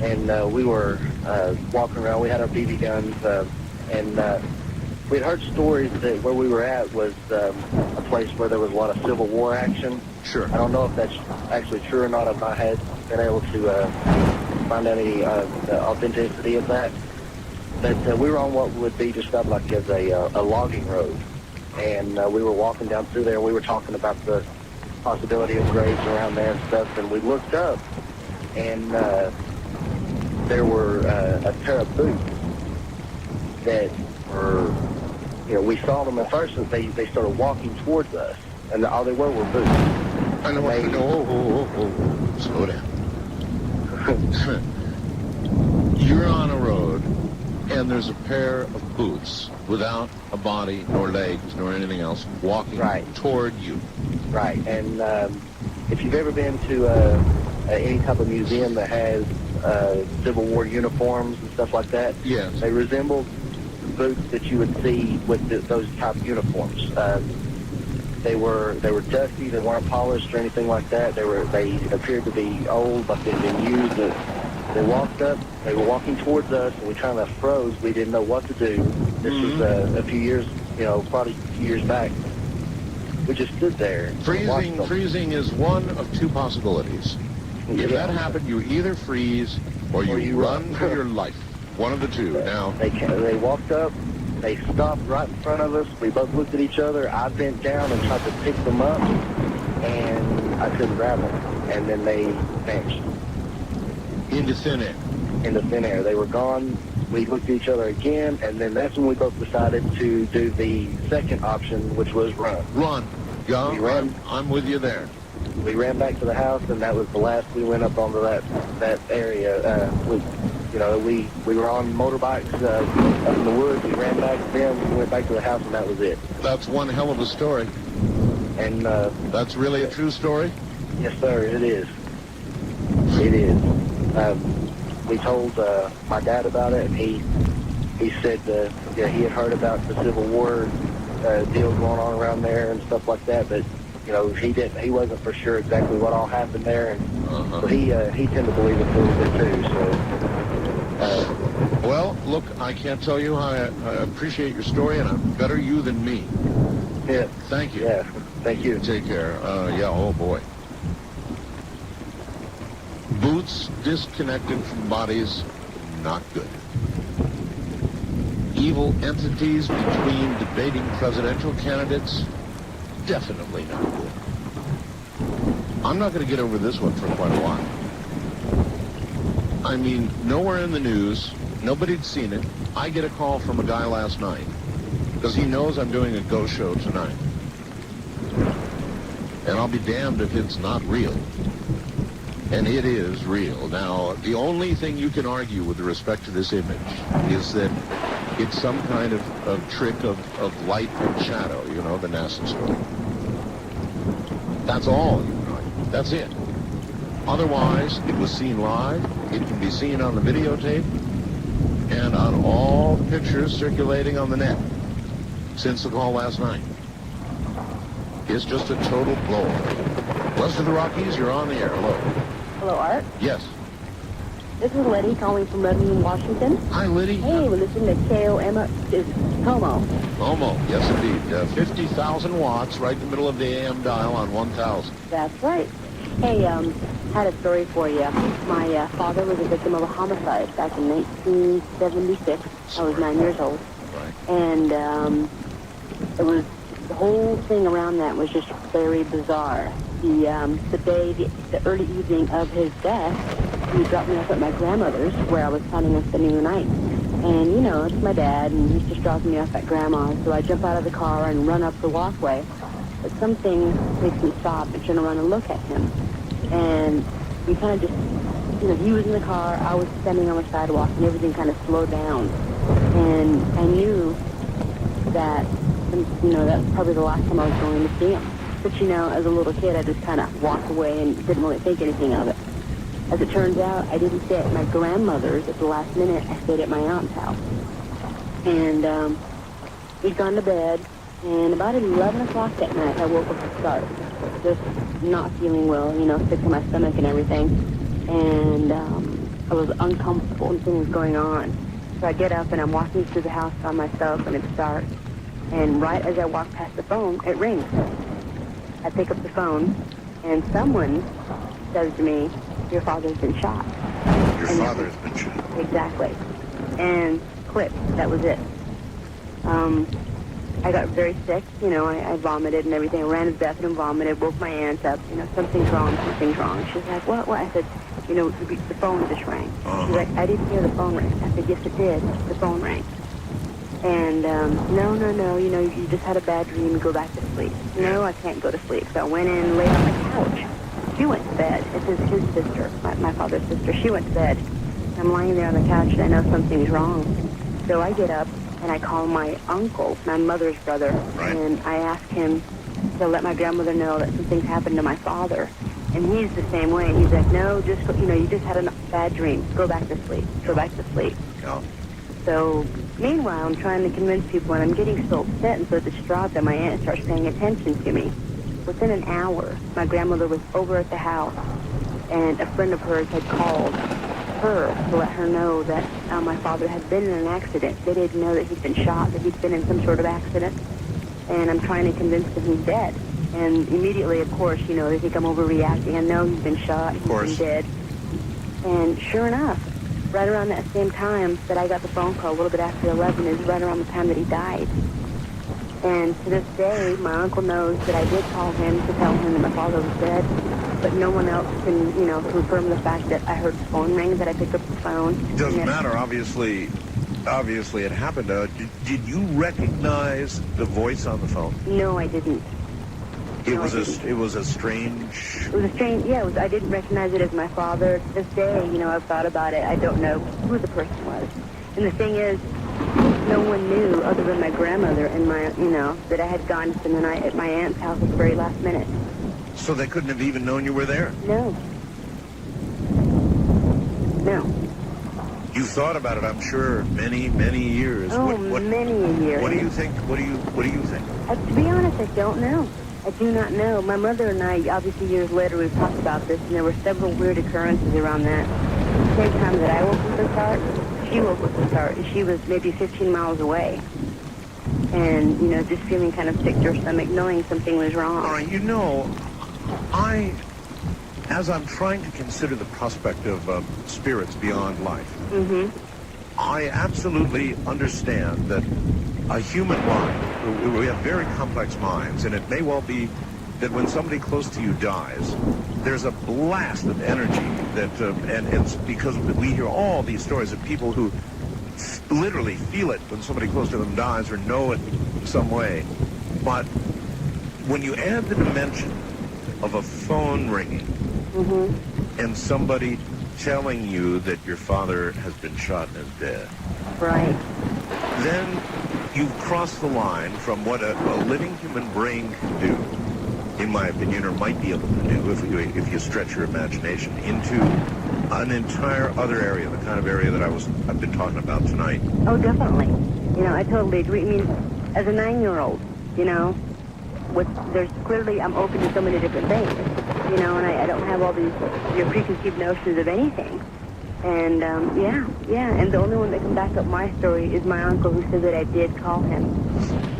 and we were walking around. We had our BB guns, and we'd heard stories that where we were at was a place where there was a lot of Civil War action. Sure. I don't know if that's actually true or not, if I had been able to find any the authenticity of that. But we were on what would be described like as a logging road. And we were walking down through there. We were talking about the possibility of graves around there and stuff. And we looked up, and there were a pair of boots that were, we saw them at first, and they started walking towards us. And all they were boots. I know what to know. Oh. Slow down. You're on a road, and there's a pair of boots without a body, nor legs, nor anything else, walking toward you. Right. And if you've ever been to any type of museum that has Civil War uniforms and stuff like that, yes, they resemble boots that you would see with those type of uniforms. They were dusty. They weren't polished or anything like that. They appeared to be old, like they'd been used. They walked up. They were walking towards us, and we kind of froze. We didn't know what to do. This was a few years, probably a few years back. We just stood there. Freezing is one of two possibilities. If that happened, you either freeze or you run for your life. One of the two. Now they walked up. They stopped right in front of us. We both looked at each other. I bent down and tried to pick them up, and I couldn't grab them. And then they vanished. Into thin air. Into thin air. They were gone. We looked at each other again, and then that's when we both decided to do the second option, which was run. Run. Yeah, we ran. I'm with you there. We ran back to the house, and that was the last we went up onto that area. We were on motorbikes up in the woods. We ran back to them. We went back to the house, and that was it. That's one hell of a story. And that's really a true story? Yes, sir. It is. It is. We told my dad about it, and he said he had heard about the Civil War deal going on around there and stuff like that, but he wasn't for sure exactly what all happened there, and so he tended to believe it a little bit too. So. Well, look, I can't tell you how I appreciate your story, and I'm better you than me. Yeah. Thank you. Yeah. Thank you. Take care. Oh boy. Boots disconnected from bodies, not good. Evil entities between debating presidential candidates, definitely not good. I'm not going to get over this one for quite a while. I mean, nowhere in the news, nobody'd seen it. I get a call from a guy last night because he knows I'm doing a ghost show tonight. And I'll be damned if it's not real. And it is real. Now, the only thing you can argue with respect to this image is that it's some kind of trick of light and shadow, the NASA story. That's all you can argue. That's it. Otherwise, it was seen live. It can be seen on the videotape and on all pictures circulating on the net since the call last night. is just a total blow. West of the Rockies, you're on the air. Hello. Hello, Art. Yes. This is Letty calling from Redmond, Washington. Hi, Liddy. Hey, we're listening to KOM. Is Como. Homo, yes indeed. 50,000 watts right in the middle of the AM dial on 1,000. That's right. Hey, had a story for you. My father was a victim of a homicide back in 1976. I was 9 years old. Right. And it was, the whole thing around that was just very bizarre. The early evening of his death, he dropped me off at my grandmother's where I was planning on spending the night. And, you know, it's my dad, and he's just dropping me off at Grandma's. So I jump out of the car and run up the walkway. But something makes me stop and turn around and look at him. And we kind of just, you know, he was in the car, I was standing on the sidewalk, and everything kind of slowed down. And I knew that, you know, that was probably the last time I was going to see him. But, you know, as a little kid, I just kind of walked away and didn't really think anything of it. As it turns out, I didn't stay at my grandmother's at the last minute. I stayed at my aunt's house. And we'd gone to bed, and about 11 o'clock that night, I woke up to start. Just not feeling well, you know, sick to my stomach and everything. And I was uncomfortable, and things going on. So I get up, and I'm walking through the house by myself, and it's dark. And right as I walk past the phone, it rings. I pick up the phone, and someone says to me, "Your father's been shot." Your father's been shot. Exactly. And click, that was it. I got very sick, you know, I vomited and everything. I ran to the bathroom, vomited, woke my aunt up, you know, something's wrong. She's like, what? I said, you know, the phone just rang. She's like, I didn't hear the phone ring. I said, yes, it did. The phone rang. And, no, you know, you just had a bad dream, go back to sleep. No, I can't go to sleep. So I went in and laid on the couch. She went to bed. It's his sister, my father's sister. She went to bed. I'm lying there on the couch, and I know something's wrong. So I get up, and I call my uncle, my mother's brother, Right. and I ask him to let my grandmother know that something's happened to my father. And he's the same way. He's like, no, just, you know, you just had a bad dream. Go back to sleep. Go back to sleep. Yeah. So, meanwhile, I'm trying to convince people, and I'm getting so upset and so distraught that my aunt starts paying attention to me. Within an hour, my grandmother was over at the house, and a friend of hers had called her to let her know that my father had been in an accident. They didn't know that he'd been shot, that he'd been in some sort of accident. And I'm trying to convince them he's dead. And immediately, of course, you know, they think I'm overreacting. I know he's been shot, he's been dead. And sure enough, right around that same time that I got the phone call, a little bit after 11, is right around the time that he died. And to this day, my uncle knows that I did call him to tell him that my father was dead, but no one else can, you know, confirm the fact that I heard the phone ring, that I picked up the phone. It doesn't matter, obviously it happened. Did you recognize the voice on the phone? No, I didn't. It was a strange... It was a strange, yeah, I didn't recognize it as my father. To this day, you know, I've thought about it. I don't know who the person was. And the thing is, no one knew other than my grandmother and my, you know, that I had gone to spend the night at my aunt's house at the very last minute. So they couldn't have even known you were there? No. You thought about it, I'm sure, many, many years. Oh, many a year. What do you think? What do you think? To be honest, I don't know. I do not know. My mother and I, obviously years later, we've talked about this, and there were several weird occurrences around that. The same time that I woke with the start, she woke with the start, and she was maybe 15 miles away. And, you know, just feeling kind of sick to her stomach, knowing something was wrong. All right, you know, as I'm trying to consider the prospect of spirits beyond life, I absolutely understand that a human mind, we have very complex minds, and it may well be that when somebody close to you dies, there's a blast of energy that, and it's because we hear all these stories of people who literally feel it when somebody close to them dies or know it in some way. But when you add the dimension of a phone ringing and somebody telling you that your father has been shot and is dead, Right. then you've crossed the line from what a living human brain can do, in my opinion, or might be able to do if you stretch your imagination, into an entire other area, the kind of area that I've been talking about tonight. Oh, definitely. You know, I totally agree. I mean, as a 9-year-old, you know, there's clearly, I'm open to so many different things, you know, and I don't have all these, your preconceived notions of anything. And, and the only one that can back up my story is my uncle, who said that I did call him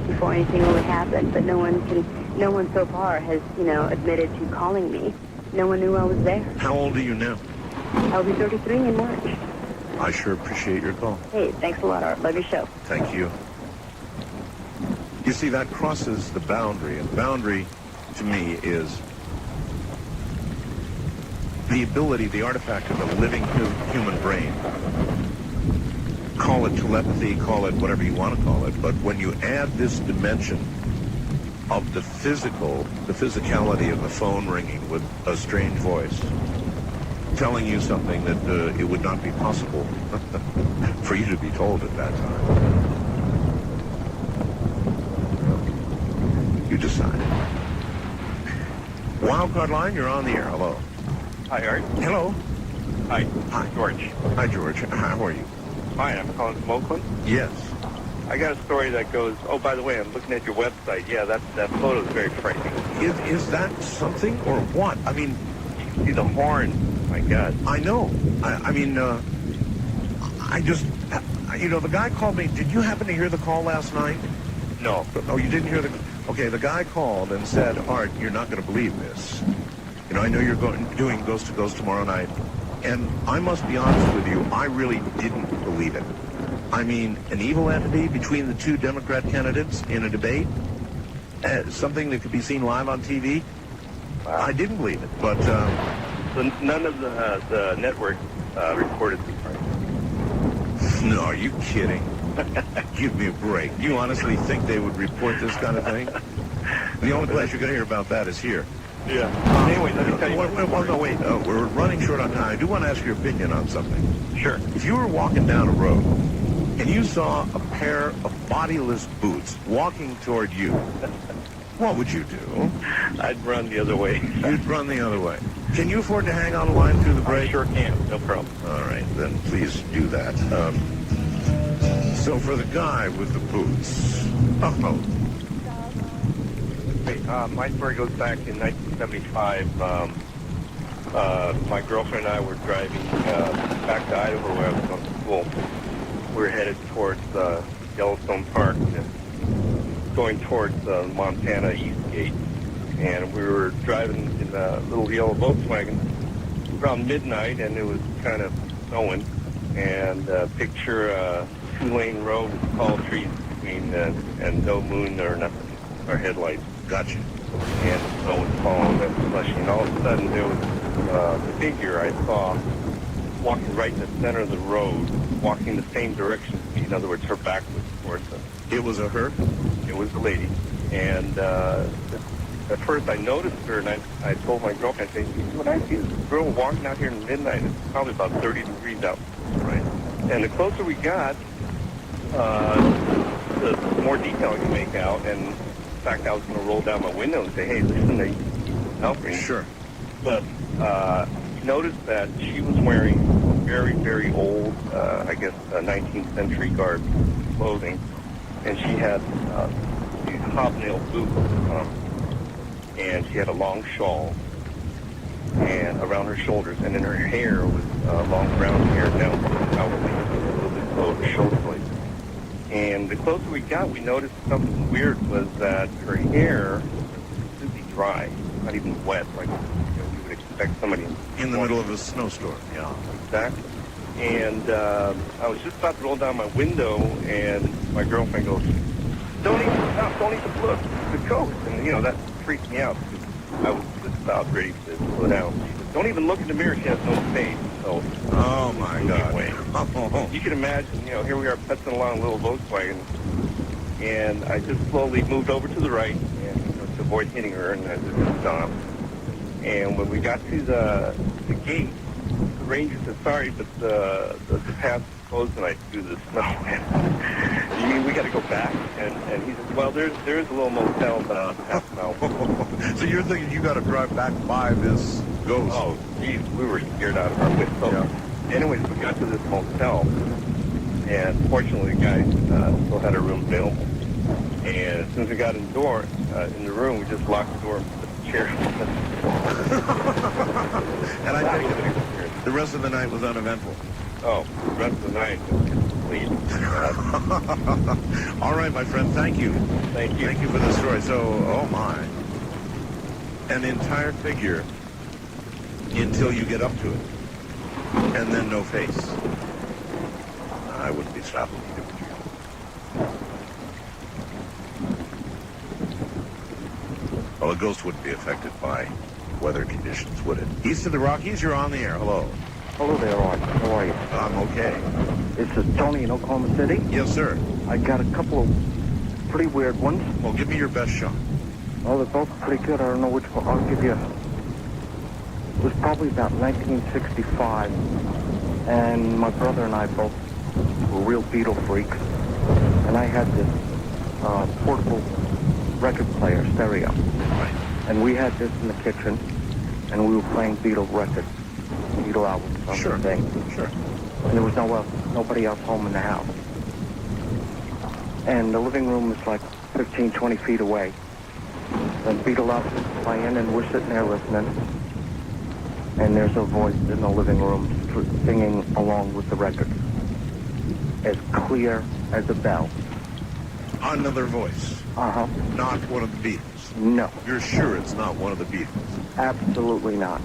before anything really happened, but no one so far has, you know, admitted to calling me. No one knew I was there. How old are you now? I'll be 33 in March. I sure appreciate your call. Hey, thanks a lot, Art. Love your show. Thank you. You see, that crosses the boundary, and the boundary, to me, is the ability, the artifact of a living human brain. Call it telepathy, call it whatever you want to call it, but when you add this dimension of the physicality of the phone ringing with a strange voice, telling you something that it would not be possible for you to be told at that time. You decide. Wildcard line, you're on the air. Hello. Hi, Art. Hello. Hi. Hi. George. Hi, George. How are you? Fine. I'm calling from Oakland. Yes. I got a story that goes, oh, by the way, I'm looking at your website. Yeah, that photo is very frightening. Is that something or what? I mean, You can see the horn. My God. I know. I just, you know, the guy called me. Did you happen to hear the call last night? No. Oh, you didn't hear the... Okay, the guy called and said, Art, you're not going to believe this. You know, I know you're doing Ghost to Ghost tomorrow night. And I must be honest with you, I really didn't believe it. I mean, an evil entity between the two Democrat candidates in a debate? Something that could be seen live on TV? Wow. I didn't believe it, but... So none of the network reported the part. No, are you kidding? Give me a break. You honestly think they would report this kind of thing? The only place you're going to hear about that is here. Yeah. Anyway, let me tell you. No, wait. We're running short on time. I do want to ask your opinion on something. Sure. If you were walking down a road and you saw a pair of bodiless boots walking toward you, what would you do? I'd run the other way. You'd run the other way. Can you afford to hang on the line through the break? I sure can. No problem. All right, then please do that. So for the guy with the boots, My story goes back in 1975. My girlfriend and I were driving back to Idaho where I was going to school. We were headed towards Yellowstone Park, going towards Montana East Gate. And we were driving in a little yellow Volkswagen around midnight, and it was kind of snowing. And picture a two-lane road with tall trees between and no moon or nothing, or headlights. Gotcha. And the snow was falling and slushing. And all of a sudden, there was a figure I saw walking right in the center of the road, walking the same direction as me. In other words, her back was towards us. It was a her? It was a lady. And at first I noticed her, and I told my girlfriend, I said, when I see this girl walking out here in midnight, it's probably about 30 degrees out. Right. And the closer we got, the more detail I could make out. And in fact, I was going to roll down my window and say, hey, listen, they help me. Sure. But noticed that she was wearing very, very old, I guess, 19th century garb clothing. And she had these hobnail boots and she had a long shawl and around her shoulders, and then her hair was long brown hair down to the probably a little bit below the shoulder blades. And the closer we got, we noticed something weird was that her hair was completely dry, not even wet, like we would expect somebody In the middle of a snowstorm, yeah. Exactly. And I was just about to roll down my window, and my girlfriend goes, don't even look, the coast. And, that freaked me out because I was just about ready to slow down. She said, don't even look in the mirror, she has no face. So, oh, my God. You can imagine, here we are putzing along a little Volkswagen, and I just slowly moved over to the right and to avoid hitting her, and I just stopped. And when we got to the gate, the ranger said, sorry, but the path is closed tonight due to the snow. You mean we got to go back? And he said, well, there is a little motel about half a mile. So you're thinking you got to drive back by this ghost? Oh, geez, we were scared out of our wits. So, anyways, we got to this motel, and fortunately, the guy still had a room available. And as soon as we got in the room, we just locked the door and put the chair. And I take it the rest of the night was uneventful. Oh, the rest of the night was complete. All right, my friend, thank you. Thank you. Thank you for the story. So, oh my. An entire figure until you get up to it. And then no face. I wouldn't be stopping either. Well, a ghost wouldn't be affected by weather conditions, would it? East of the Rockies, you're on the air. Hello. Hello there, Art. How are you? I'm okay. This is Tony in Oklahoma City. Yes, sir. I got a couple of pretty weird ones. Well, give me your best shot. Well, they're both pretty good. I don't know which one. I'll give you... It was probably about 1965, and my brother and I both were real Beatle freaks, and I had this portable record player, stereo, and we had this in the kitchen, and we were playing Beatle records, Beatle albums on Sure. the thing. Sure. And there was nobody else home in the house. And the living room is like 15, 20 feet away. The Beatle album is playing, and we're sitting there listening. And there's a voice in the living room singing along with the record, as clear as a bell. Another voice. Uh-huh. Not one of the Beatles. No, You're sure it's not one of the Beatles? absolutely not.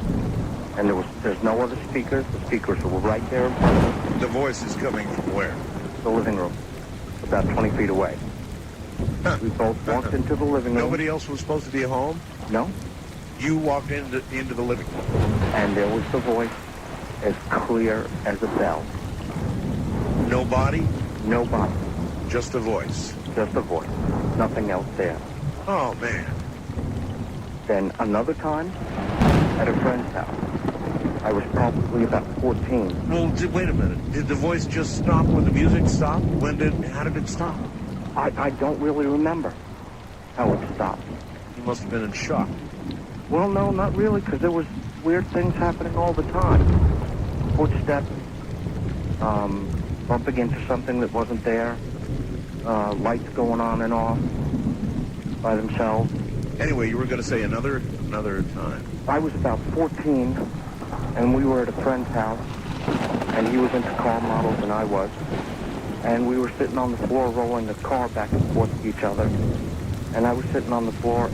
And there's no other speakers. The speakers were right there in front of us. The voice is coming from where? The living room, about 20 feet away. We both walked into the living room. Nobody else was supposed to be home? No. You walked into the living room. And there was the voice as clear as a bell. No body, Nobody, just a voice. just a voice. Nothing else there. Oh, man. Then another time, at a friend's house. I was probably about 14. Well, wait a minute. Did the voice just stop when the music stopped? How did it stop? I don't really remember how it stopped. You must have been in shock. Well, no, not really, because there was weird things happening all the time. Footsteps, bumping into something that wasn't there, lights going on and off by themselves. Anyway, you were going to say another time. I was about 14, and we were at a friend's house, and he was into car models and I was. And we were sitting on the floor rolling the car back and forth to each other. And I was sitting on the floor,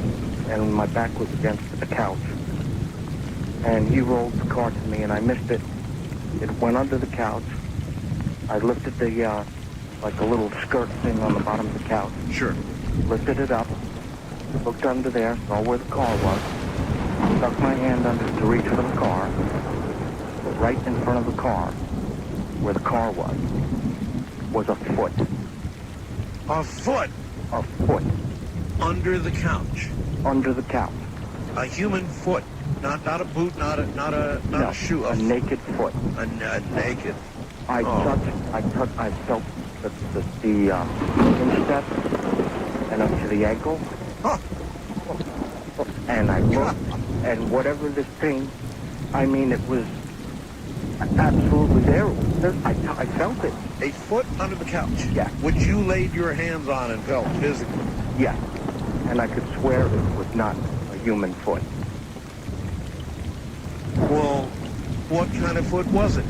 and my back was against the couch. And he rolled the car to me, and I missed it. It went under the couch. I lifted the, like a little skirt thing on the bottom of the couch. Sure. Lifted it up, looked under there, saw where the car was, stuck my hand under to reach for the car. But right in front of the car, where the car was a foot. A foot A foot under the couch. under the couch. A human foot. Not a boot, not a No, shoe. a naked foot. A naked. I felt the instep and up to the ankle. Huh. And I looked, and whatever this thing, I mean, it was absolutely there. I felt it. A foot under the couch. Yeah. Which you laid your hands on and felt physically. Yes. And I could swear it was not a human foot. Well, what kind of foot was it?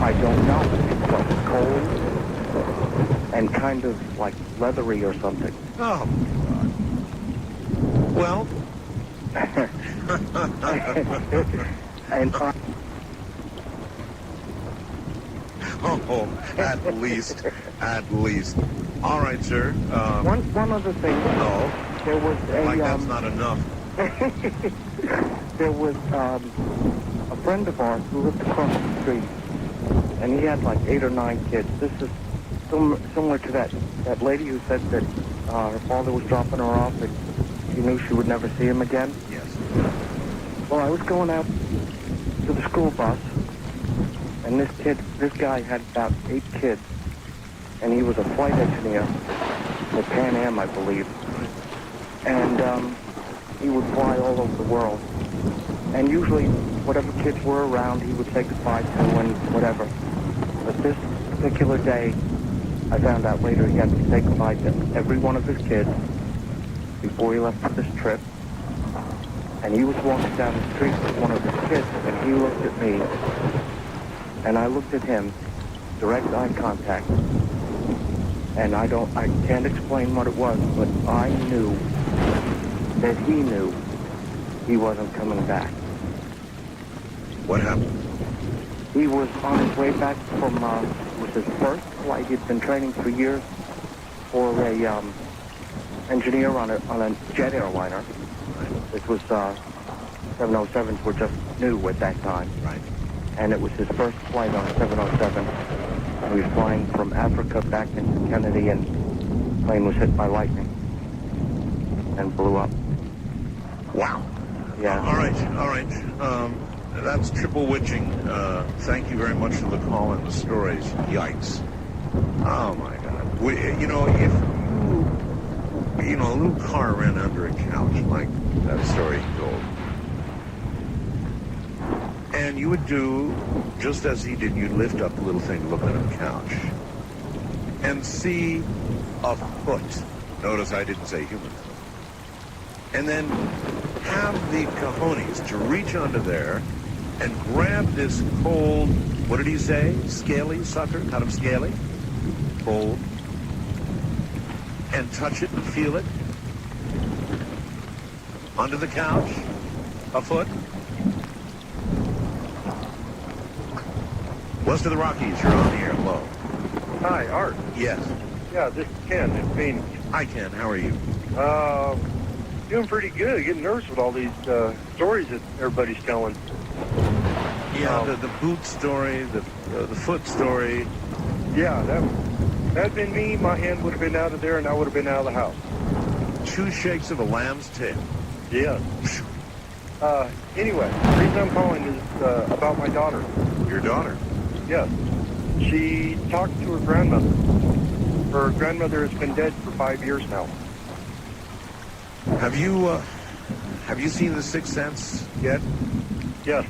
I don't know. It felt cold and kind of like leathery or something. Oh, God. Well. And Oh, at least. At least. All right, sir. one other thing. No. There was a Like that's not enough. there was a friend of ours who lived across the street, and he had like 8 or 9 kids. This is similar to that lady who said that her father was dropping her off and she knew she would never see him again. Yes. Well, I was going out to the school bus, and this guy had about 8 kids, and he was a flight engineer for Pan Am, I believe. And he would fly all over the world. And usually, whatever kids were around, he would say goodbye to and whatever. But this particular day, I found out later he had to say goodbye to every one of his kids before he left for this trip. And he was walking down the street with one of his kids, and he looked at me, and I looked at him, direct eye contact. And I can't explain what it was, but I knew that he knew he wasn't coming back. What happened? He was on his way back from, it was his first flight. He'd been training for years for a engineer on a jet airliner. This was 707s were just new at that time. Right. And it was his first flight on a 707. And he was flying from Africa back into Kennedy, and the plane was hit by lightning and blew up. Wow. Yeah. All right. That's triple witching. Thank you very much for the call and the stories. Yikes. Oh, my God. If a little car ran under a couch, like that story he told, and you would do just as he did, you'd lift up the little thing to look under the couch and see a foot. Notice I didn't say human foot. And then have the cojones to reach under there and grab this cold, what did he say? Scaly sucker, kind of scaly, cold, and touch it and feel it under the couch, a foot. West of the Rockies, you're on the air. Hello. Hi, Art. Yes. Yeah, this is Ken in Phoenix. Hi, Ken. How are you? Doing pretty good. Getting nervous with all these stories that everybody's telling. Yeah, the boot story, the foot story. Yeah, that'd been me. My hand would have been out of there, and I would have been out of the house. 2 shakes of a lamb's tail. Yeah. Anyway, the reason I'm calling is about my daughter. Your daughter? Yes. She talked to her grandmother. Her grandmother has been dead for 5 years now. Have you seen The Sixth Sense yet? Yes.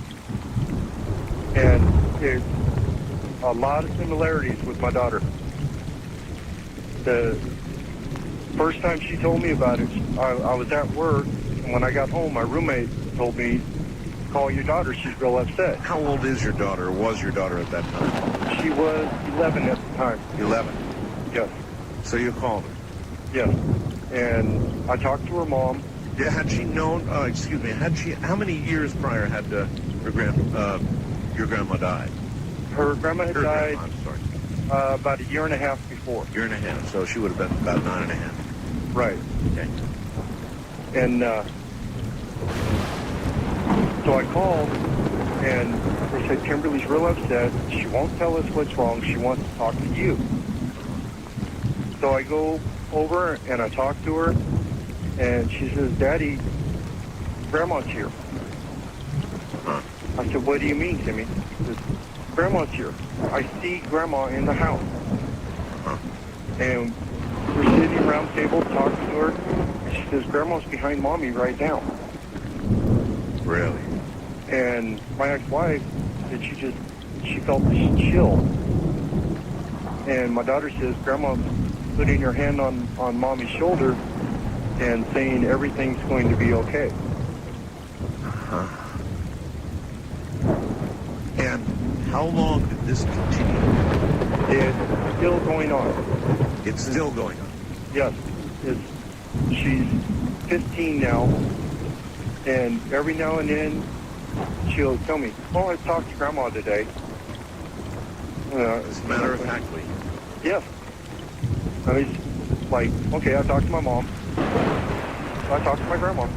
And there's a lot of similarities with my daughter. The first time she told me about it, I was at work, and when I got home, my roommate told me, call your daughter, she's real upset. How old is your daughter, or was your daughter at that time? She was 11 at the time. 11. Yes. So you called her? Yes. And I talked to her mom. Yeah, had she known, how many years prior had your grandma died? Her grandma had died I'm sorry. about a year and a half before. Year and a half, so she would have been about 9 and a half. Right. Okay. And so I called, and they said, Kimberly's real upset. She won't tell us what's wrong. She wants to talk to you. So I go over, and I talk to her, and she says, Daddy, Grandma's here. I said, what do you mean, Timmy? She says, Grandma's here. I see Grandma in the house. And we're sitting around the table talking to her, and she says, Grandma's behind Mommy right now. Really? And my ex-wife said she felt this chill. And my daughter says, Grandma putting her hand on Mommy's shoulder and saying everything's going to be okay. And how long did this continue? It's still going on. It's still going on. Yes. She's 15 now, and every now and then she'll tell me, oh, I talked to Grandma today. As a matter of factly. Yes. I mean, like, okay, I talked to my mom. I talked to my grandma.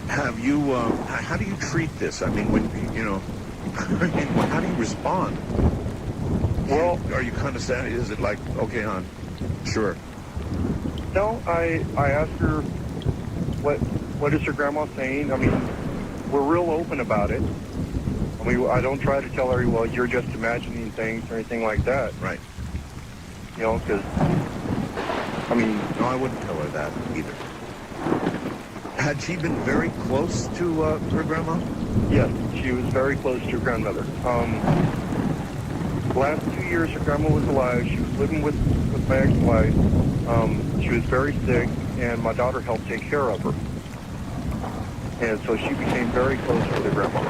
Have you, how do you treat this? I mean, when, how do you respond? Well, are you kind of sad? Is it like, okay, hon, sure. No, I asked her what is her grandma saying. I mean, we're real open about it. I mean, I don't try to tell her, well, you're just imagining things or anything like that. Right. You know, because, I mean... No, I wouldn't tell her that either. Had she been very close to her grandma? Yes, she was very close to her grandmother. The last 2 years her grandma was alive. She was living with my ex-wife. She was very sick, and my daughter helped take care of her. And so she became very close with her grandmother.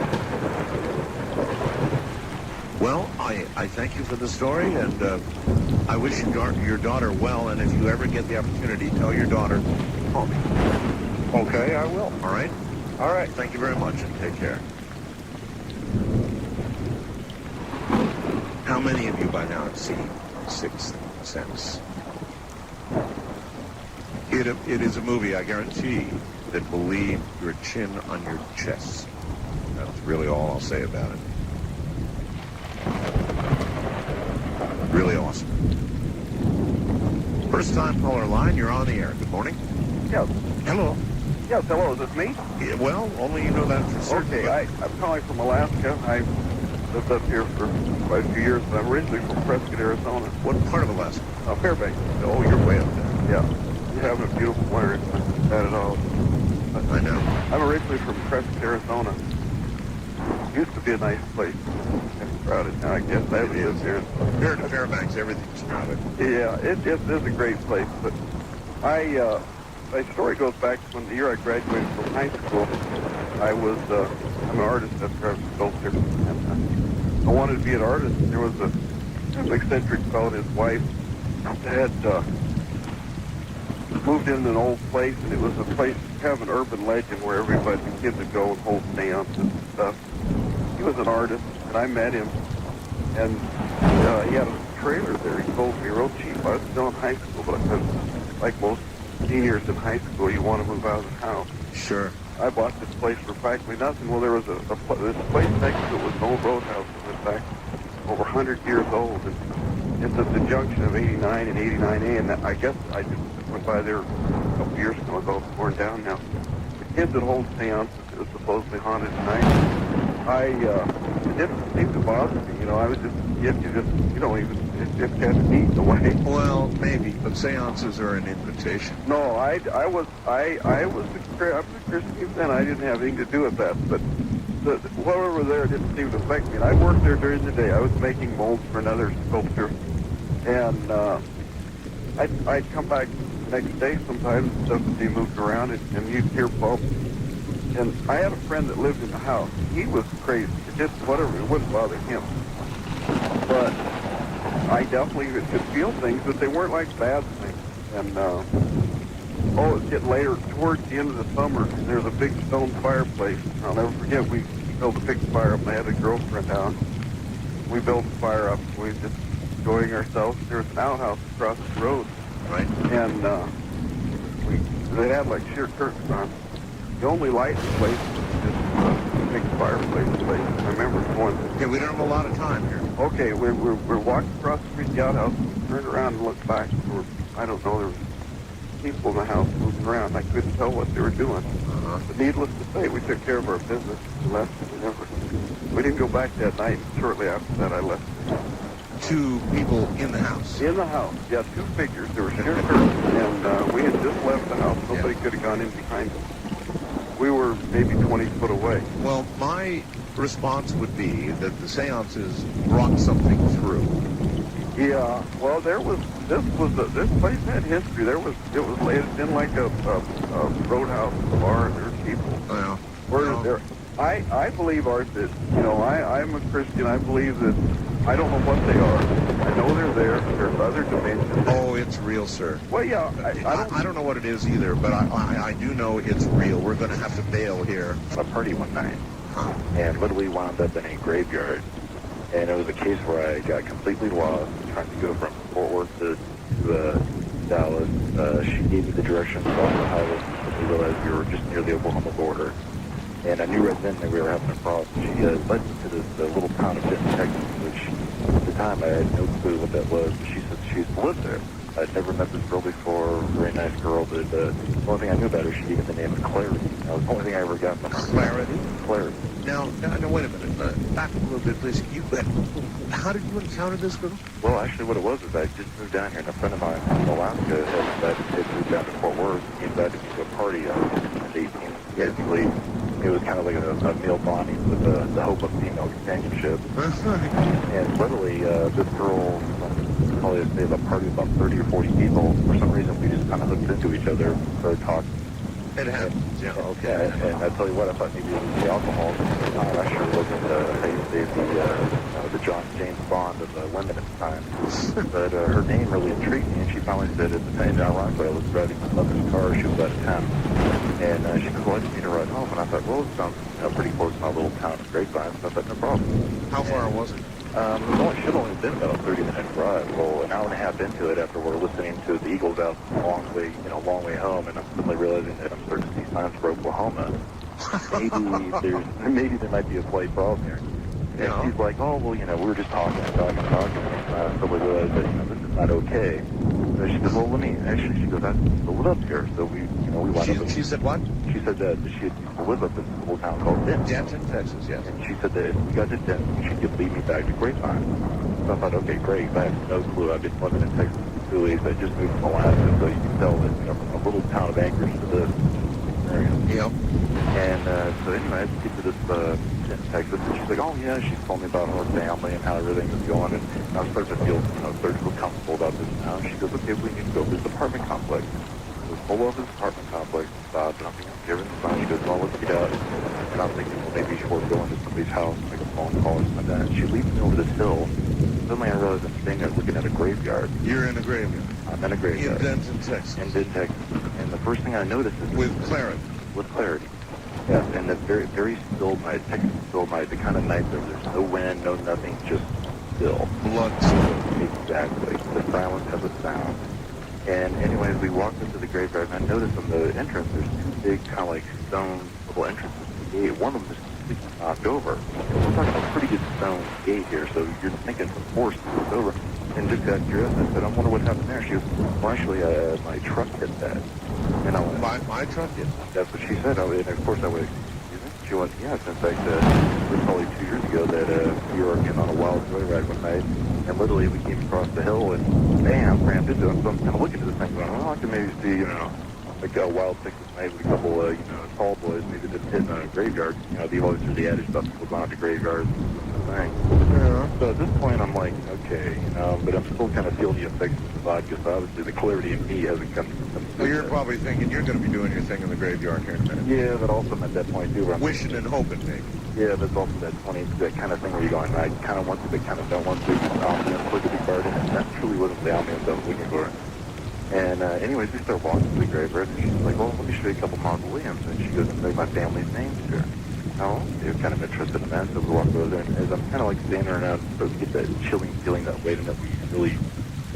Well, I thank you for the story, and I wish your daughter well, and if you ever get the opportunity, tell your daughter, call me. Okay, I will. All right? All right. Thank you very much, and take care. How many of you by now have seen Sixth Sense? It is a movie, I guarantee, that will leave your chin on your chest. That's really all I'll say about it. Really awesome. First time caller line, you're on the air. Good morning. Yes. Hello. Yes, hello. Is this me? Yeah, well, only you know that for certain. Okay, I'm calling from Alaska. I lived up here for quite a few years, but I'm originally from Prescott, Arizona. What part of Alaska? Fairbanks. Oh, you're way up there. Yeah. You're having a beautiful winter. It's not bad at all. I know. I'm originally from Prescott, Arizona. Used to be a nice place. It's crowded now, I guess. I haven't lived here. Here in Fairbanks, everything's crowded. Yeah, it is a great place. But my story goes back to when the year I graduated from high school. I'm an artist after I was a sculptor. And I wanted to be an artist. There was an eccentric fellow and his wife had moved into an old place, and it was a place, kind of an urban legend where everybody, the kids would go and hold seances and stuff. He was an artist, and I met him, and he had a trailer there. He told me real cheap. I was still in high school, but like most seniors in high school, you want to move out of the house. Sure. I bought this place for practically nothing. Well, there was this place next to it was an old roadhouse that was back over 100 years old. And it's at the junction of 89 and 89A, and I guess I just went by there a couple years ago. It's all torn down now. The kids that hold seances, it was supposedly haunted at night. It didn't seem to bother me. You know, I was just, you don't even, it's kind of neat in a way. Well, maybe, but seances are an invitation. No, I was a Christian then. I didn't have anything to do with that, but whoever was there didn't seem to affect me. And I worked there during the day. I was making molds for another sculptor, and I'd come back the next day sometimes. Stuff would be moved around, and you'd hear bumps. And I had a friend that lived in the house. He was crazy. It wouldn't bother him. But I definitely could feel things, but they weren't like bad things. And it was getting later, towards the end of the summer, there's a big stone fireplace. I'll never forget, we built a big fire up, and I had a girlfriend down. We built the fire up, we were just enjoying ourselves. There was an outhouse across the road. Right. And they had like sheer curtains on. The only light in the place was just a big fireplace place. I remember going. Okay, we don't have a lot of time here. Okay, we're walking across the street to the outhouse. We turned around and looked back. I don't know, there were people in the house moving around. I couldn't tell what they were doing. Uh-huh. But needless to say, we took care of our business and left. We didn't go back that night. Shortly after that, I left. Two people in the house. In the house, yeah, two figures. There were sheer curtains, and we had just left the house. Nobody could have gone in behind us. We were maybe 20 foot away. Well, my response would be that the seances brought something through. Yeah, well, this place had history. It was in like a roadhouse bar, and there were people. Well, I believe ours is, I'm a Christian. I believe that, I don't know what they are. I know they're there. There's other dimensions. Oh, it's real, sir. Well, yeah, I don't know what it is either, but I do know it's real. We're going to have to bail here. A party one night, and literally wound up in a graveyard. And it was a case where I got completely lost trying to go from Fort Worth to Dallas. She gave me the directions along the highway, and we realized we were just near the Oklahoma border. And I knew right then that we were having a problem. She led me to this little town of Denton, Texas, which at the time I had no clue what that was. But she said she used to live there. I'd never met this girl before, very nice girl, but the only thing I knew about her, she gave me the name of Clarity. That was the only thing I ever got from her. Clarity? Clarity. Now, wait a minute. Back a little bit, please. How did you encounter this girl? Well, actually, what it was is I just moved down here, and a friend of mine from Alaska had moved down to Fort Worth. He invited me to a party on 18th. Basically, it was kind of like a male bonding with the hope of female companionship. And literally, this girl probably I'd say a party of about 30 or 40 people. For some reason, we just kind of hooked into each other, started talking. It happens, yeah. Okay, and I tell you what, I thought maybe it was the alcohol. I sure wasn't, how you say, the John James Bond of the women at the time. But her name really intrigued me, and she finally said at the time down Rockaway, I was driving my mother's car, she was out of town. And she goes, well, I just need to ride home. And I thought, well, it sounds pretty close to my little town of Grapevine, so I thought, no problem. How far was it? It should have only been about a 30-minute drive. Well, an hour and a half into it, after we're listening to the Eagles out a long way home, and I'm suddenly realizing that I'm starting to see signs for Oklahoma. Maybe there might be a slight problem here. And she's like, oh, well, we were just talking, and I suddenly realized that, this is not okay. So she said, well, she goes, I live up here. So we went up. She said what? She said that she used to live up in a little town called Denton. Denton, Texas, yes. And she said that if we got to Denton, she could lead me back to Grapevine. So I thought, okay, great. I have no clue. I've been living in Texas for 2 weeks. I just moved from Alaska, so you can tell that, from a little town of Anchorage to this area. Yep. And so anyway, I get to this in Texas, and she's like, oh, yeah, she's told me about her family and how everything was going, and I was starting to feel, starting to feel comfortable about this now. And she goes, okay, we need to go to this apartment complex. So we pull over this apartment complex, stop, and I'm thinking, okay, everything's fine. She goes, well, let's get out. And I'm thinking, well, maybe we're going to somebody's house, make a phone call or something like that. And she leads me over this hill. Suddenly I realize I'm standing there looking at a graveyard. You're in a graveyard? I'm in a graveyard. In Denton, Texas? In Denton, Texas. And the first thing I noticed is... With clarity? With clarity. Yeah, and the very, very still night, Texas still night, the kind of night where there's no wind, no nothing, just still. Blood still. Exactly. The silence has a sound. And anyways, we walked into the graveyard, and I noticed on the entrance there's two big kind of like stone little entrances to the gate. One of them is completely knocked over. We're talking about a pretty good stone gate here, so you're thinking the force is over. And just out of curiosity, I said, I wonder what happened there. She goes, well, actually, my truck hit that. And I went, my truck hit that? That's what she said. And of course I went, excuse me? She went, yes. In fact, it was probably 2 years ago that we were on a wild joyride one night, and literally we came across the hill, and bam, rammed into it. So I'm kind of looking at this thing going, well, I can maybe see, like a wild Texas night with a couple, tall boys, maybe just hitting a graveyard. The always heard the adage about people going out to graveyards and thing. Yeah. So at this point, I'm like, okay, but I'm still kind of feeling the effects of the vodka, so obviously the clarity in me hasn't come. Well, you're probably thinking you're going to be doing your thing in the graveyard here in a minute. Yeah, but also I'm at that point, too, where I'm wishing and hoping, maybe. Yeah, that's also that kind of thing where you're going, I kind of want to, but kind of don't want to. Ambience, look at the garden, and that truly wasn't the ambience I was looking for. And anyways, we start walking to the graveyard, and she's like, well, let me show you a couple mausoleums. And she goes, and there's my family's names here. Oh, they're kind of interested in that, so we walk over there, and as I'm kind of like standing around, so we get that chilling feeling that waiting that we really,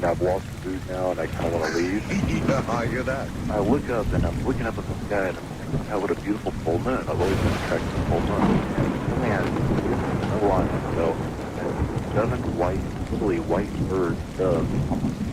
I've lost the mood now, and I kind of want to leave. Yeah, I hear that. I look up, and I'm looking up at the sky, and I'm thinking, oh, what a beautiful full moon. I've always been attracted to full moon. And suddenly I no line, so 7 literally white birds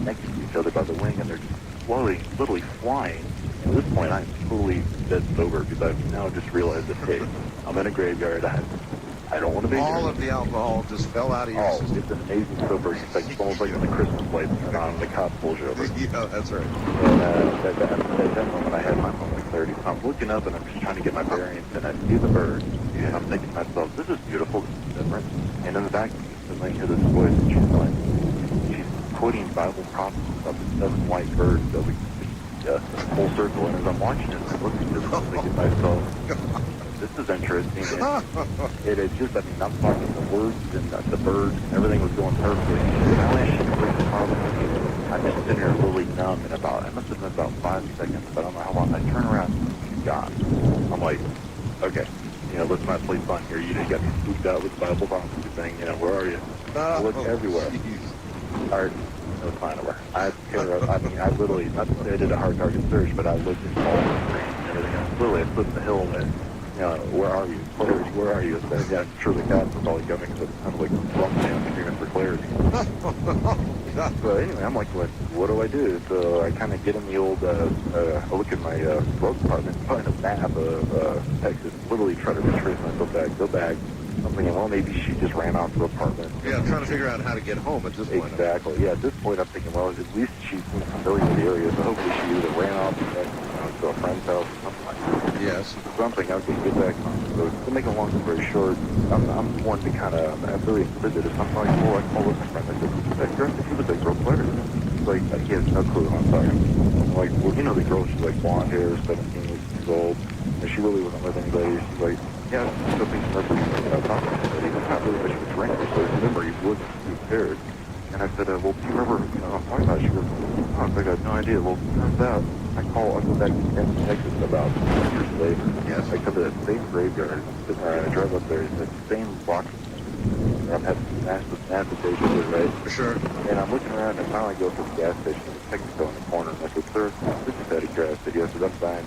next to each other by the wing, and they're just floating, literally flying. At this point, I'm totally dead sober because I've now just realized that, hey, I'm in a graveyard. I don't want to be here. All of the alcohol just fell out of your system. It's an amazing sober. It's like almost like when the Christmas lights turn on and the cop pulls you over. Yeah, that's right. And at that moment, I had my moment of clarity. So I'm looking up and I'm just trying to get my bearings, and I see the bird. And I'm thinking to myself, this is beautiful. This is different. And in the back, I hear this voice, and she's quoting Bible prophecies about the 7 white birds that we full circle. And as I'm watching it, I'm looking at this, I'm thinking to myself, this is interesting. It had just, I'm talking the words and the birds, and everything was going perfectly. I'm just sitting here literally numb in about, it must have been about 5 seconds, but I don't know how long. I turn around, she's gone. I'm like, okay, let's not play fun here. You just got me spooked out with Bible prophecy thing, where are you? I look everywhere. Art, no sign of her. I literally, not to say I did a hard target search, but I looked at all the screens and everything else. Literally, I flipped the hill and where are you? Clarity, where are you? And yeah, I'm sure the cops are probably coming, so it's kind of like rumbling and screaming for clarity. So anyway, I'm like, what do I do? So I kind of get in the old, I look at my road department, find a map of Texas, literally try to retrace myself back, go back, I'm thinking, well, maybe she just ran off to her apartment. Yeah, I'm trying to figure out how to get home at this point. Exactly. Yeah, at this point, I'm thinking, well, at least she's familiar with the area, so hopefully she either ran off to a friend's house or something like that. Yes. So I'm thinking, okay, get back home. So to make a long story short, I'm one to kind of, I'm very inquisitive. So I'm like, well, I called up my friend. I said, that girl, she was like, girl, Claire. She's like, he has no clue who I'm talking. I'm like, well, you know the girl, she's like blonde hair, 17 years old, and she really wasn't with anybody. She's like, yeah, I still think she remembers talking to somebody, but not really much of a drinker, so remember, he wasn't too prepared. And I said, well, do you remember, why not? She goes, oh, I was like, I had no idea. Well, turns out, I go back to Texas about 2 years later. Yes. I come to that same graveyard, sitting there, and I drive up there, it's that same block. I'm having massive deja vu, right? For sure. And I'm looking around, and finally I go to the gas station, and the Texaco in the corner, and I said, sir, this is out of here. I said, yes, I'm fine,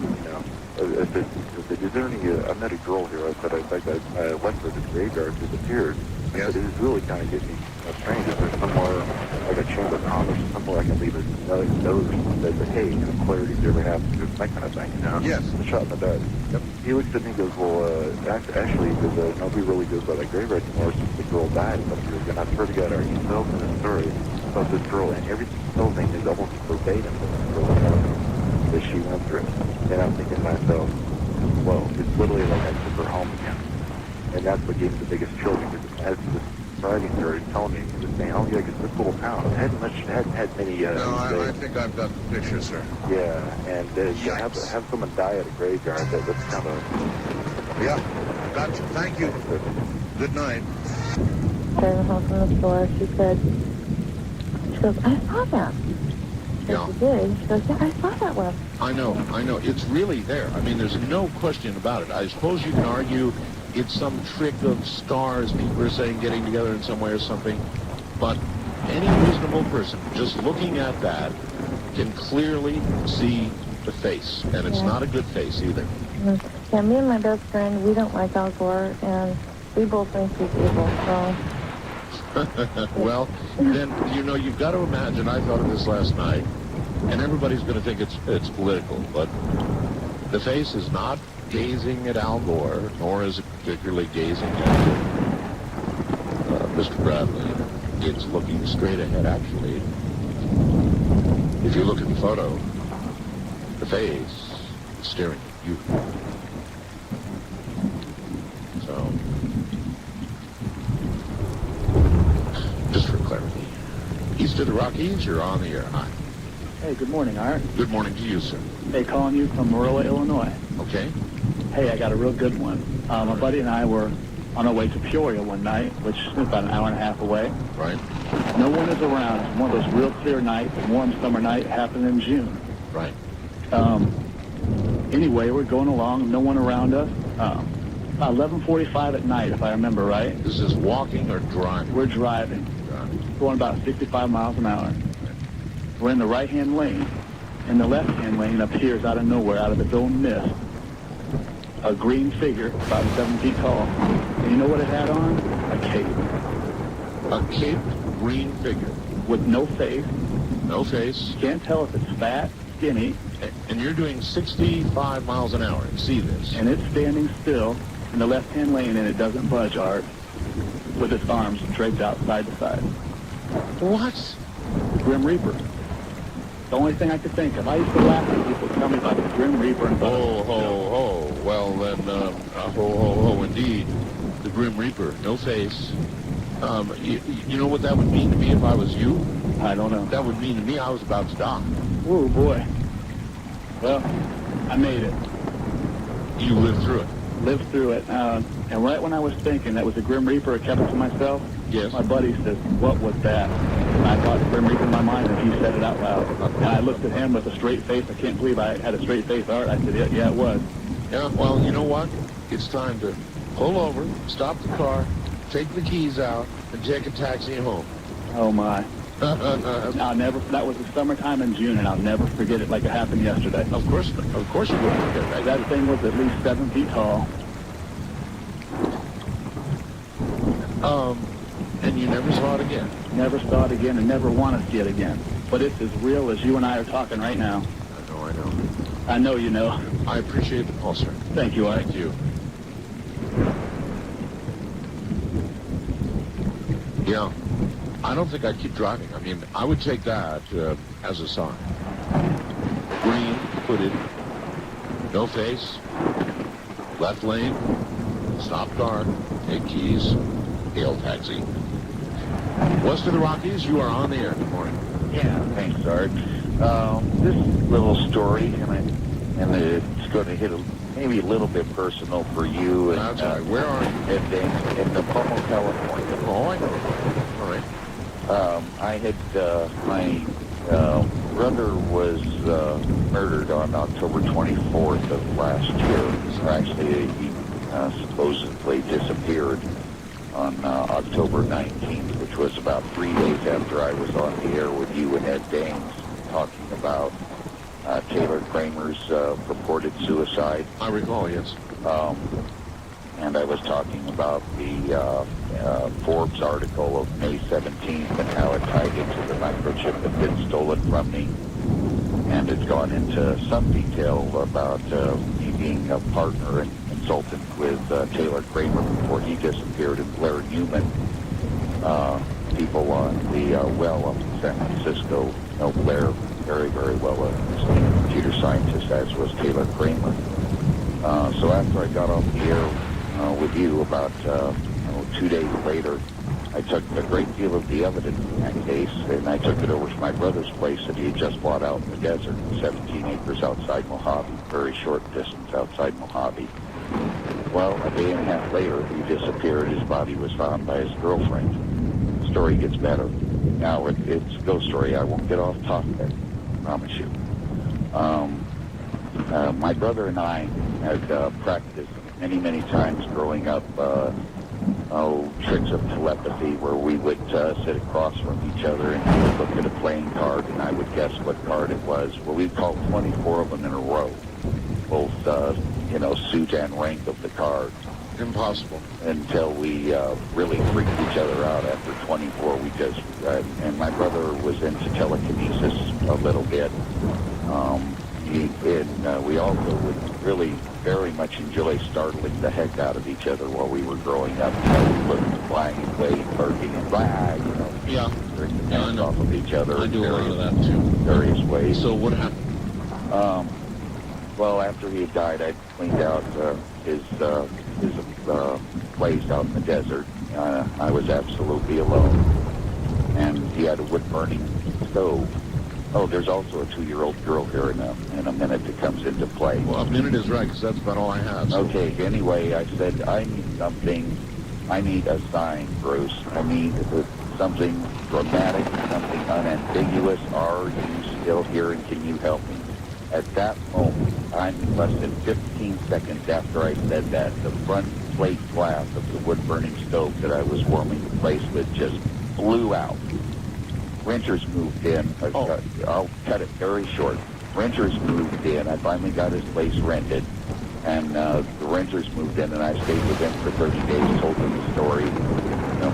I said, is there any, I met a girl here. I said, in fact, I left her at the graveyard, disappeared. I said, it is really kind of getting me strange. Is there somewhere, like a chamber of commerce, somewhere I can leave a note that says, hey, Claire, did you ever have that kind of thing, Yes. The shot in the bed. Yep. He looks at me and goes, well, actually, nobody really goes by that graveyard anymore since the girl died a couple years ago. And I swear to God, he tells me the story about this girl, and everything he tells me is almost verbatim that she went through. And I'm thinking to myself, well, it's literally like I took her home again. And that's what gave me the biggest chill, because as he was writing her and telling me, he was saying, oh yeah, because this little town hadn't had many... no, I think I've got the picture, sir. Yeah, and have someone die at a graveyard, that's kind of... Yeah, gotcha. Thank you. Good night. Driving home from the store, she goes, I saw that. Yeah. She did. She goes, yeah, I saw that one. I know. It's really there. I mean, there's no question about it. I suppose you can argue it's some trick of stars, people are saying, getting together in some way or something. But any reasonable person, just looking at that, can clearly see the face. And it's not a good face either. Yeah, me and my best friend, we don't like Al Gore, and we both think he's evil, so... Well, then, you've got to imagine, I thought of this last night, and everybody's going to think it's political, but the face is not gazing at Al Gore, nor is it particularly gazing at Mr. Bradley. It's looking straight ahead, actually. If you look at the photo, the face is staring at you. So, just for clarity, east of the Rockies, you're on the air. Hi. Hey, good morning, Art. Good morning to you, sir. Hey, calling you from Marilla, Illinois. Okay. Hey, I got a real good one. My buddy and I were on our way to Peoria one night, which is about an hour and a half away. Right. No one is around. It's one of those real clear nights, a warm summer night, happened in June. Right. Anyway, we're going along, no one around us. About 11:45 at night, if I remember right. Is this walking or driving? We're driving. Going about 65 miles an hour. We're in the right-hand lane. In the left-hand lane appears out of nowhere, out of its own mist, a green figure about 7 feet tall. And you know what it had on? A cape. A caped green figure. With no face. No face. Can't tell if it's fat, skinny. And you're doing 65 miles an hour and see this. And it's standing still in the left-hand lane, and it doesn't budge, Art, with its arms draped out side to side. What? Grim Reaper. The only thing I could think of. I used to laugh when people tell me about the Grim Reaper and Ho. Well, then, ho, indeed. The Grim Reaper. No face. You know what that would mean to me if I was you? I don't know. That would mean to me I was about to die. Oh, boy. Well, I made it. You lived through it. Lived through it. And right when I was thinking that was the Grim Reaper, I kept it to myself. Yes. My buddy says, what was that? And I thought Grim Reaper in my mind, and he said it out loud. And I looked at him with a straight face. I can't believe I had a straight face, Art. I said, yeah, it was. Yeah, well, you know what? It's time to pull over, stop the car, take the keys out, and take a taxi home. Oh, my. That was the summertime in June, and I'll never forget it like it happened yesterday. Of course you wouldn't forget that. That thing was at least 7 feet tall. And you never saw it again? Never saw it again and never want to see it again. But it's as real as you and I are talking right now. I know. I know you know. I appreciate the call, sir. Thank you, Art. Thank you. Yeah. I don't think I'd keep driving. I mean, I would take that as a sign. Green, hooded, no face, left lane, stop car, take keys, hail taxi. West of the Rockies, you are on the air. Good morning. Yeah, thanks, Art. This little story, and it's going to hit maybe a little bit personal for you. And, that's all right. Where are you? In Napomo, California. Oh, I know. All right. I had, my brother was murdered on October 24th of last year. So actually, he supposedly disappeared on October 19th, which was about 3 days after I was on the air with you and Ed Dames talking about Taylor Kramer's purported suicide. I recall, yes. And I was talking about the Forbes article of May 17th and how it tied into the microchip that had been stolen from me. And it's gone into some detail about me being a partner and consultant with Taylor Kramer before he disappeared, and Blair Newman. People on the well up in San Francisco know Blair very, very well, a computer scientist, as was Taylor Kramer. So after I got off the air with you about 2 days later, I took a great deal of the evidence in that case, and I took it over to my brother's place that he had just bought out in the desert, 17 acres outside Mojave, very short distance outside Mojave. Well, a day and a half later, he disappeared. His body was found by his girlfriend. The story gets better. Now, it's a ghost story. I won't get off topic, I promise you. My brother and I had practiced many, many times growing up tricks of telepathy where we would sit across from each other and he would look at a playing card and I would guess what card it was. Well, we'd call 24 of them in a row, both, suit and rank of the card. Impossible. Until we really freaked each other out. After 24, we just, and my brother was into telekinesis a little bit. We also would really very much enjoy startling the heck out of each other while we were growing up. We looked flying away, barking and blah, Yeah. Bring the hands off of each other. I do a lot of that too. Various ways. So what happened? Well, after he had died, I cleaned out his place out in the desert. I was absolutely alone, and he had a wood-burning stove. Oh, there's also a 2-year-old girl here in a minute that comes into play. Well, a minute is right, because that's about all I have. So. Okay, anyway, I said, I need something. I need a sign, Bruce. I need something dramatic, something unambiguous. Are you still here, and can you help me? At that moment, I'm less than 15 seconds after I said that, the front plate glass of the wood-burning stove that I was warming the place with just blew out. Renters moved in. I'll cut it very short. Renters moved in. I finally got his place rented. And the renters moved in, and I stayed with them for 30 days, told them the story.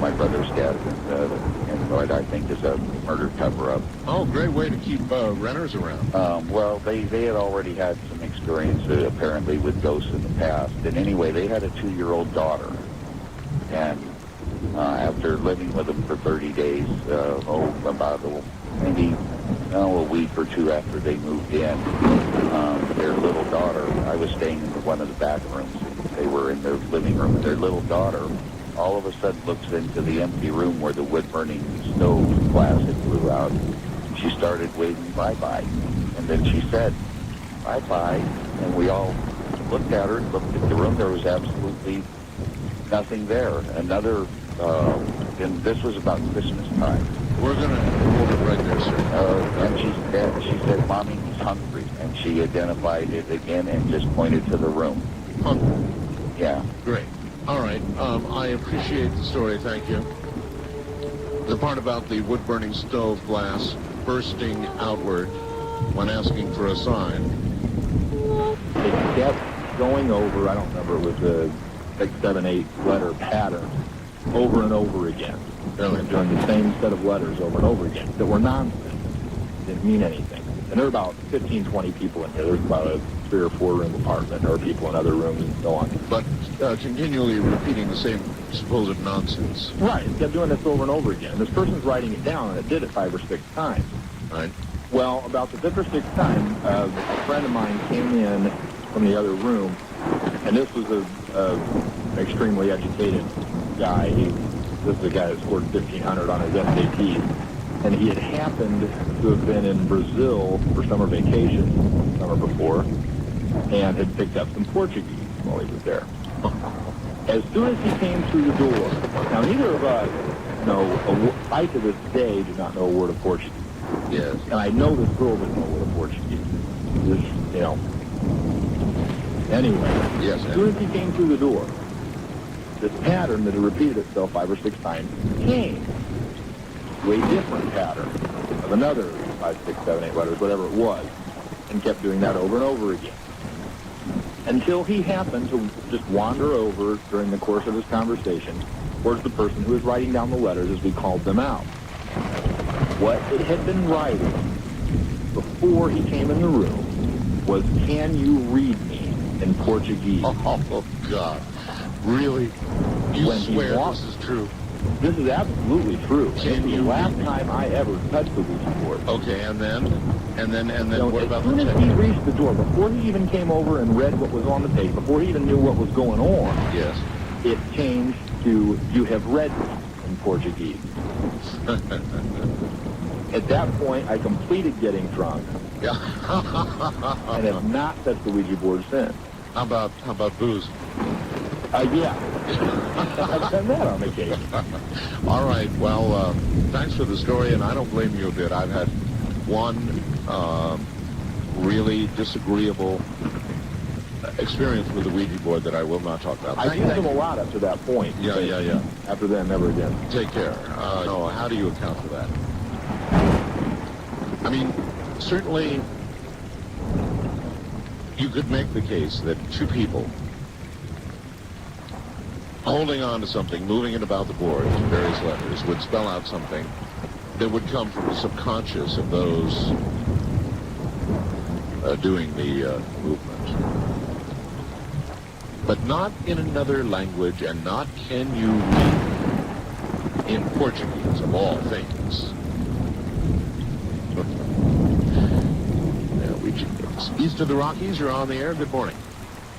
My brother's death, and what I think is a murder cover-up. Oh, great way to keep renters around. Well, they had already had some experience, apparently, with ghosts in the past. And anyway, they had a 2-year-old daughter. And after living with them for 30 days, about maybe a week or two after they moved in, their little daughter, I was staying in one of the back rooms, they were in their living room, and their little daughter all of a sudden looks into the empty room where the wood-burning stove glass had blew out. She started waving bye-bye, and then she said, bye-bye, and we all looked at her, looked at the room. There was absolutely nothing there. And this was about Christmas time. We're going to hold it right there, sir. And she said, Mommy, he's hungry. And she identified it again and just pointed to the room. Hungry. Yeah. Great. All right. I appreciate the story. Thank you. The part about the wood-burning stove glass bursting outward when asking for a sign. It kept going over, I don't remember, it was a 6, 7, 8 letter pattern over and over again. Really? Doing the same set of letters over and over again that were nonsense. didn't mean anything. And there are about 15, 20 people in here. There's about a 3 or 4 room apartment. There are people in other rooms and so on. But continually repeating the same supposed nonsense. Right. It kept doing this over and over again. And this person's writing it down, and it did it 5 or 6 times. Right. Well, about the 5th or 6th time, a friend of mine came in from the other room, and this was an extremely educated guy. This is a guy that scored 1,500 on his SATs. And he had happened to have been in Brazil for summer vacation the summer before and had picked up some Portuguese while he was there. As soon as he came through the door, now neither of us know, I to this day do not know a word of Portuguese. Yes. And I know this girl doesn't know a word of Portuguese. This, you know. Anyway, yes, as soon as he came through the door, this pattern that had repeated itself 5 or 6 times came. To a different pattern of another 5, 6, 7, 8 letters, whatever it was, and kept doing that over and over again. Until he happened to just wander over during the course of his conversation towards the person who was writing down the letters as we called them out. What it had been writing before he came in the room was, "Can you read me in Portuguese?" Oh, God. Really? You When swear this is true? This is absolutely true. Can This is you the last time I ever touched the Ouija board. Okay, and then what about as soon the as text? he reached the door, before he even came over and read what was on the page, before he even knew what was going on, Yes. it changed to, "You have read me," in Portuguese. At that point, I completed getting drunk Yeah. and have not touched the Ouija board since. How about booze? Yeah. I've done that on occasion. All right. Well, thanks for the story, and I don't blame you a bit. I've had one really disagreeable experience with the Ouija board that I will not talk about. I used them a lot up to that point. Yeah. After then, never again. Take care. No, how do you account for that? I mean, certainly you could make the case that 2 people holding on to something, moving it about the board, various letters, would spell out something that would come from the subconscious of those doing the movement. But not in another language, and not can you read in Portuguese, of all things. East of the Rockies, you're on the air. Good morning.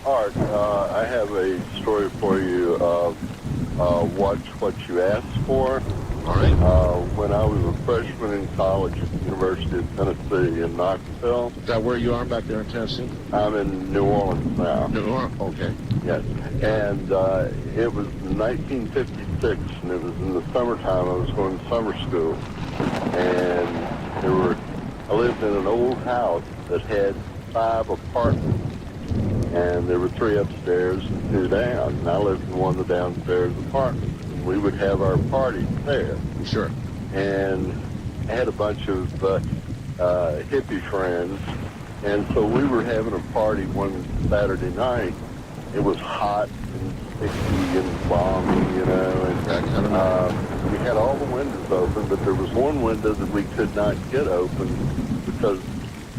Art, I have a story for you of what you asked for. All right. When I was a freshman in college at the University of Tennessee in Knoxville. Is that where you are back there in Tennessee? I'm in New Orleans now. New Orleans, okay. Yes. And it was 1956, and it was in the summertime. I was going to summer school. And I lived in an old house that had 5 apartments. And there were 3 upstairs and 2 down. And I lived in one of the downstairs apartments. And we would have our parties there. Sure. And I had a bunch of hippie friends. And so we were having a party one Saturday night. It was hot and sticky and balmy, you know. And that kind of we had all the windows open, but there was one window that we could not get open because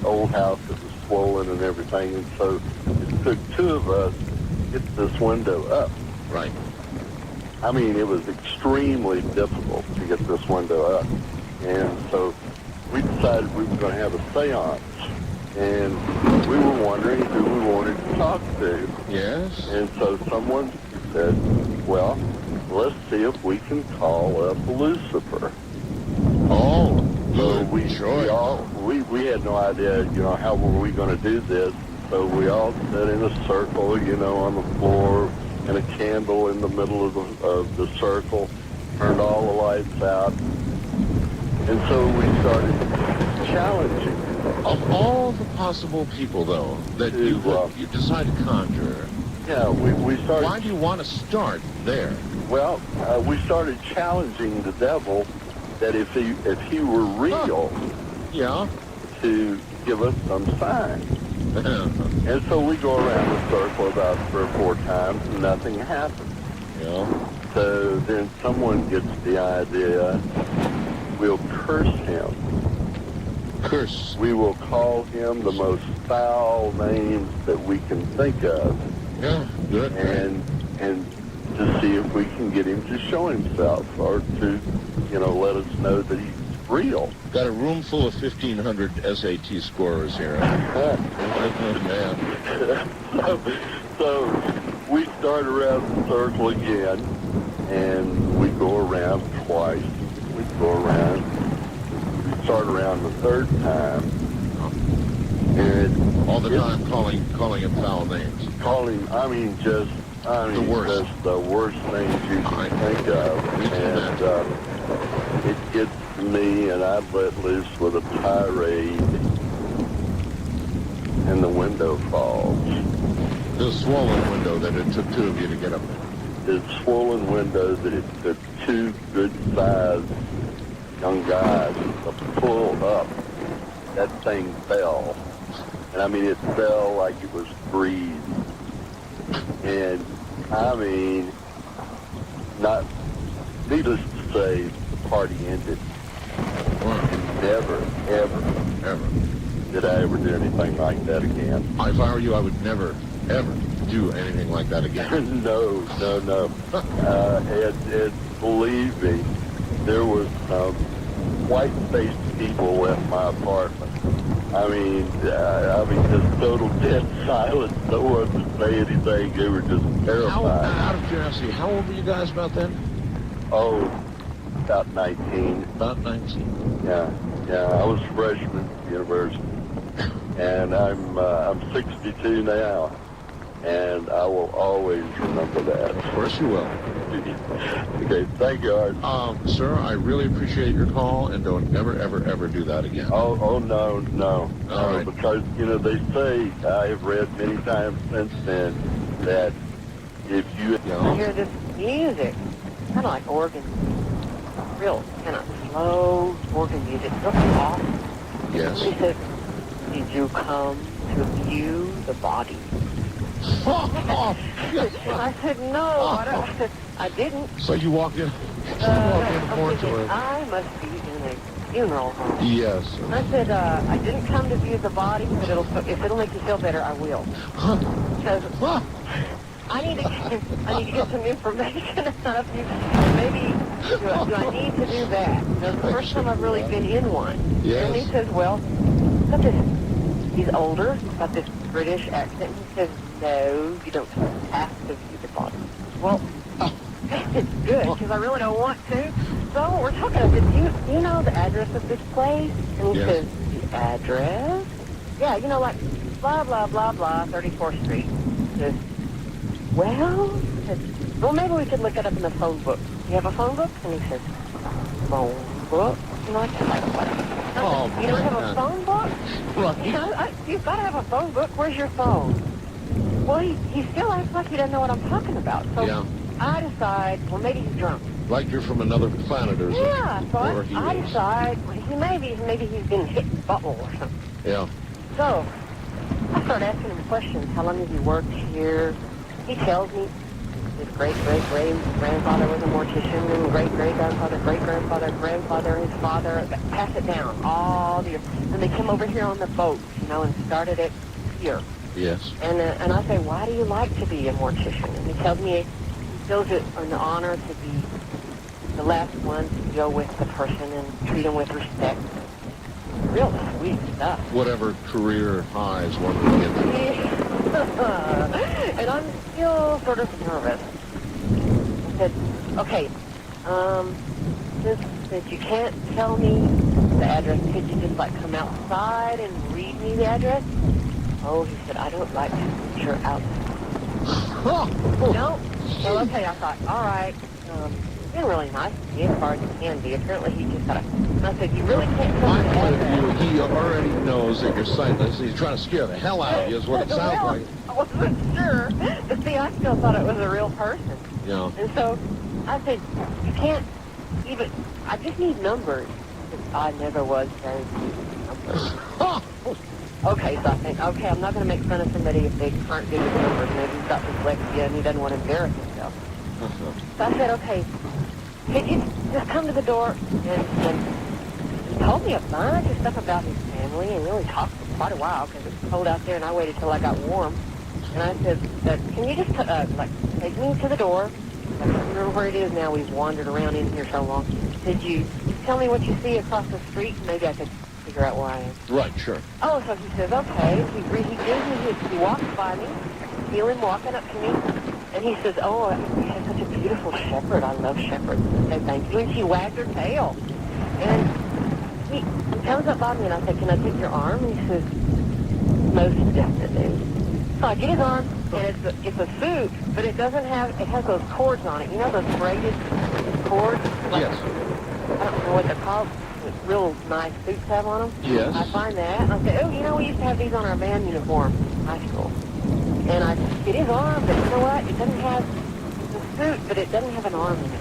the old house was swollen and everything. And so it took 2 of us to get this window up. Right. I mean, it was extremely difficult to get this window up. And so we decided we were going to have a seance. And we were wondering who we wanted to talk to. Yes. And so someone said, well, let's see if we can call up Lucifer. Oh, so good. we had no idea, you know, how were we going to do this. So we all sat in a circle, you know, on the floor, and a candle in the middle of the circle, turned all the lights out. And so we started challenging. Of all the possible people, though, that you decide to conjure, yeah, we started. Why do you want to start there? Well, we started challenging the devil that if he were real, yeah, to give us some sign. And so we go around the circle about 3 or 4 times, and nothing happens. Yeah. So then someone gets the idea, we'll curse him. Curse. We will call him the most foul names that we can think of. Yeah, good. And to see if we can get him to show himself or to, let us know that he's real. Got a room full of 1,500 SAT scorers here. Man. So we start around the circle again, and we go around twice. We go around. We start around the third time. And all the time calling him foul names. The worst. Just the worst things you can think of. And it gets to me, and I let loose with a tirade, and the window falls. The swollen window that it took two of you to get up there. The swollen window that it took two good-sized young guys to pull up. That thing fell. And it fell like it was breeze. And needless to say, the party ended. Never, ever did I ever do anything like that again. If I were you, I would never, ever do anything like that again. No. And believe me, there was some white-faced people at my apartment. Just total dead silence. No one would say anything. They were just terrified. Out of curiosity, how old were you guys about then? Oh, about 19. About 19. Yeah. I was a freshman at university, and I'm 62 now, and I will always remember that. Of course you will. Okay, thank you, Art. Sir, I really appreciate your call, and don't ever do that again. Oh, no. All right. Because, they say, I have read many times since then, that if you... I hear this music, kind of like organ, real kind of slow organ music, real soft. Yes. He says, did you come to view the body? I said, no, I didn't. So you walked in? I must be in a funeral home. Yes. I said, I didn't come to view the body, but if it'll make you feel better, I will. Because I need to get some information out of you. Maybe do I need to do that? The first time I've really been in one. Yes. And he says, well, got this. He's older, got this British accent. He says, no, you don't have to view the body. Well, it's good, because I really don't want to. So we're talking, I said, do you know the address of this place? And he says, the address? Yeah, like, blah, blah, blah, blah, 34th Street. He says, well, maybe we could look it up in the phone book. You have a phone book? And he says, phone book? I said, like, what? You don't have a phone book? Right. You've got to have a phone book. Where's your phone? Well, he still acts like he doesn't know what I'm talking about. So I decide, well, maybe he's drunk. Like you're from another planet or something. Yeah, so I decide, well, maybe he's been hit in the butthole or something. Yeah. So I start asking him questions. How long has he worked here? He tells me his great-great-great-grandfather was a mortician, and great-great-grandfather, great-grandfather, his father. Pass it down. And they came over here on the boat, and started it here. Yes. And I say, why do you like to be a mortician? And he tells me he feels it an honor to be the last one to go with the person and treat him with respect. Real sweet stuff. Whatever career highs one would get to. And I'm still sort of nervous. I said, okay, since you can't tell me the address, could you just come outside and read me the address? Oh, he said, I don't like to venture out. No? Well, okay, I thought, all right. He's been really nice to me as far as he can be. Apparently, he just got a... I said, you really can't tell me the address. He already knows that you're sightless. He's trying to scare the hell out of you is what it sounds like. I wasn't sure. But see, I still thought it was a real person. Yeah. And so I said, you can't even... I just need numbers. I never was very good with numbers. Okay, so I think, okay, I'm not going to make fun of somebody if they aren't good with numbers. Maybe he's got dyslexia and he doesn't want to embarrass himself. So I said, okay, could you just come to the door and told me a bunch of stuff about his family, and really talked for quite a while because it was cold out there, and I waited till I got warm. And I said, can you just, take me to the door? I can't remember where it is now. We've wandered around in here so long. Did you tell me what you see across the street? Maybe I could figure out where I am. Right, sure. Oh, so he says, okay. He walks by me. I can feel him walking up to me. And he says, oh, you have such a beautiful shepherd. I love shepherds. I say, thank you. And she wagged her tail. And he comes up by me, and I say, can I take your arm? And he says, most definitely. So I get his arm, and it's a suit, but it has those cords on it. You know those braided cords? Yes. I don't know what they're called. Real nice suits have on them. Yes. I find that, and I say, oh, we used to have these on our band uniform in high school. And I get his arm, but you know what? It doesn't have the suit, but it doesn't have an arm in it.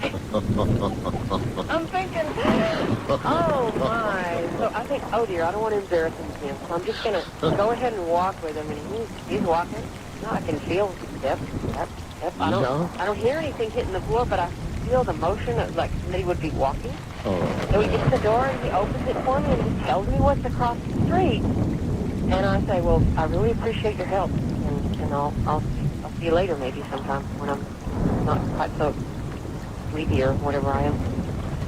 I'm thinking, oh my. So I think, oh dear, I don't want to embarrass him again. So I'm just going to go ahead and walk with him. And he's walking. No, I can feel step. I don't hear anything hitting the floor, but I feel the motion of like somebody would be walking. Oh. So he gets to the door and he opens it for me and he tells me what's across the street. And I say, well, I really appreciate your help. And I'll see you later maybe sometime when I'm not quite so sleepy or whatever I am.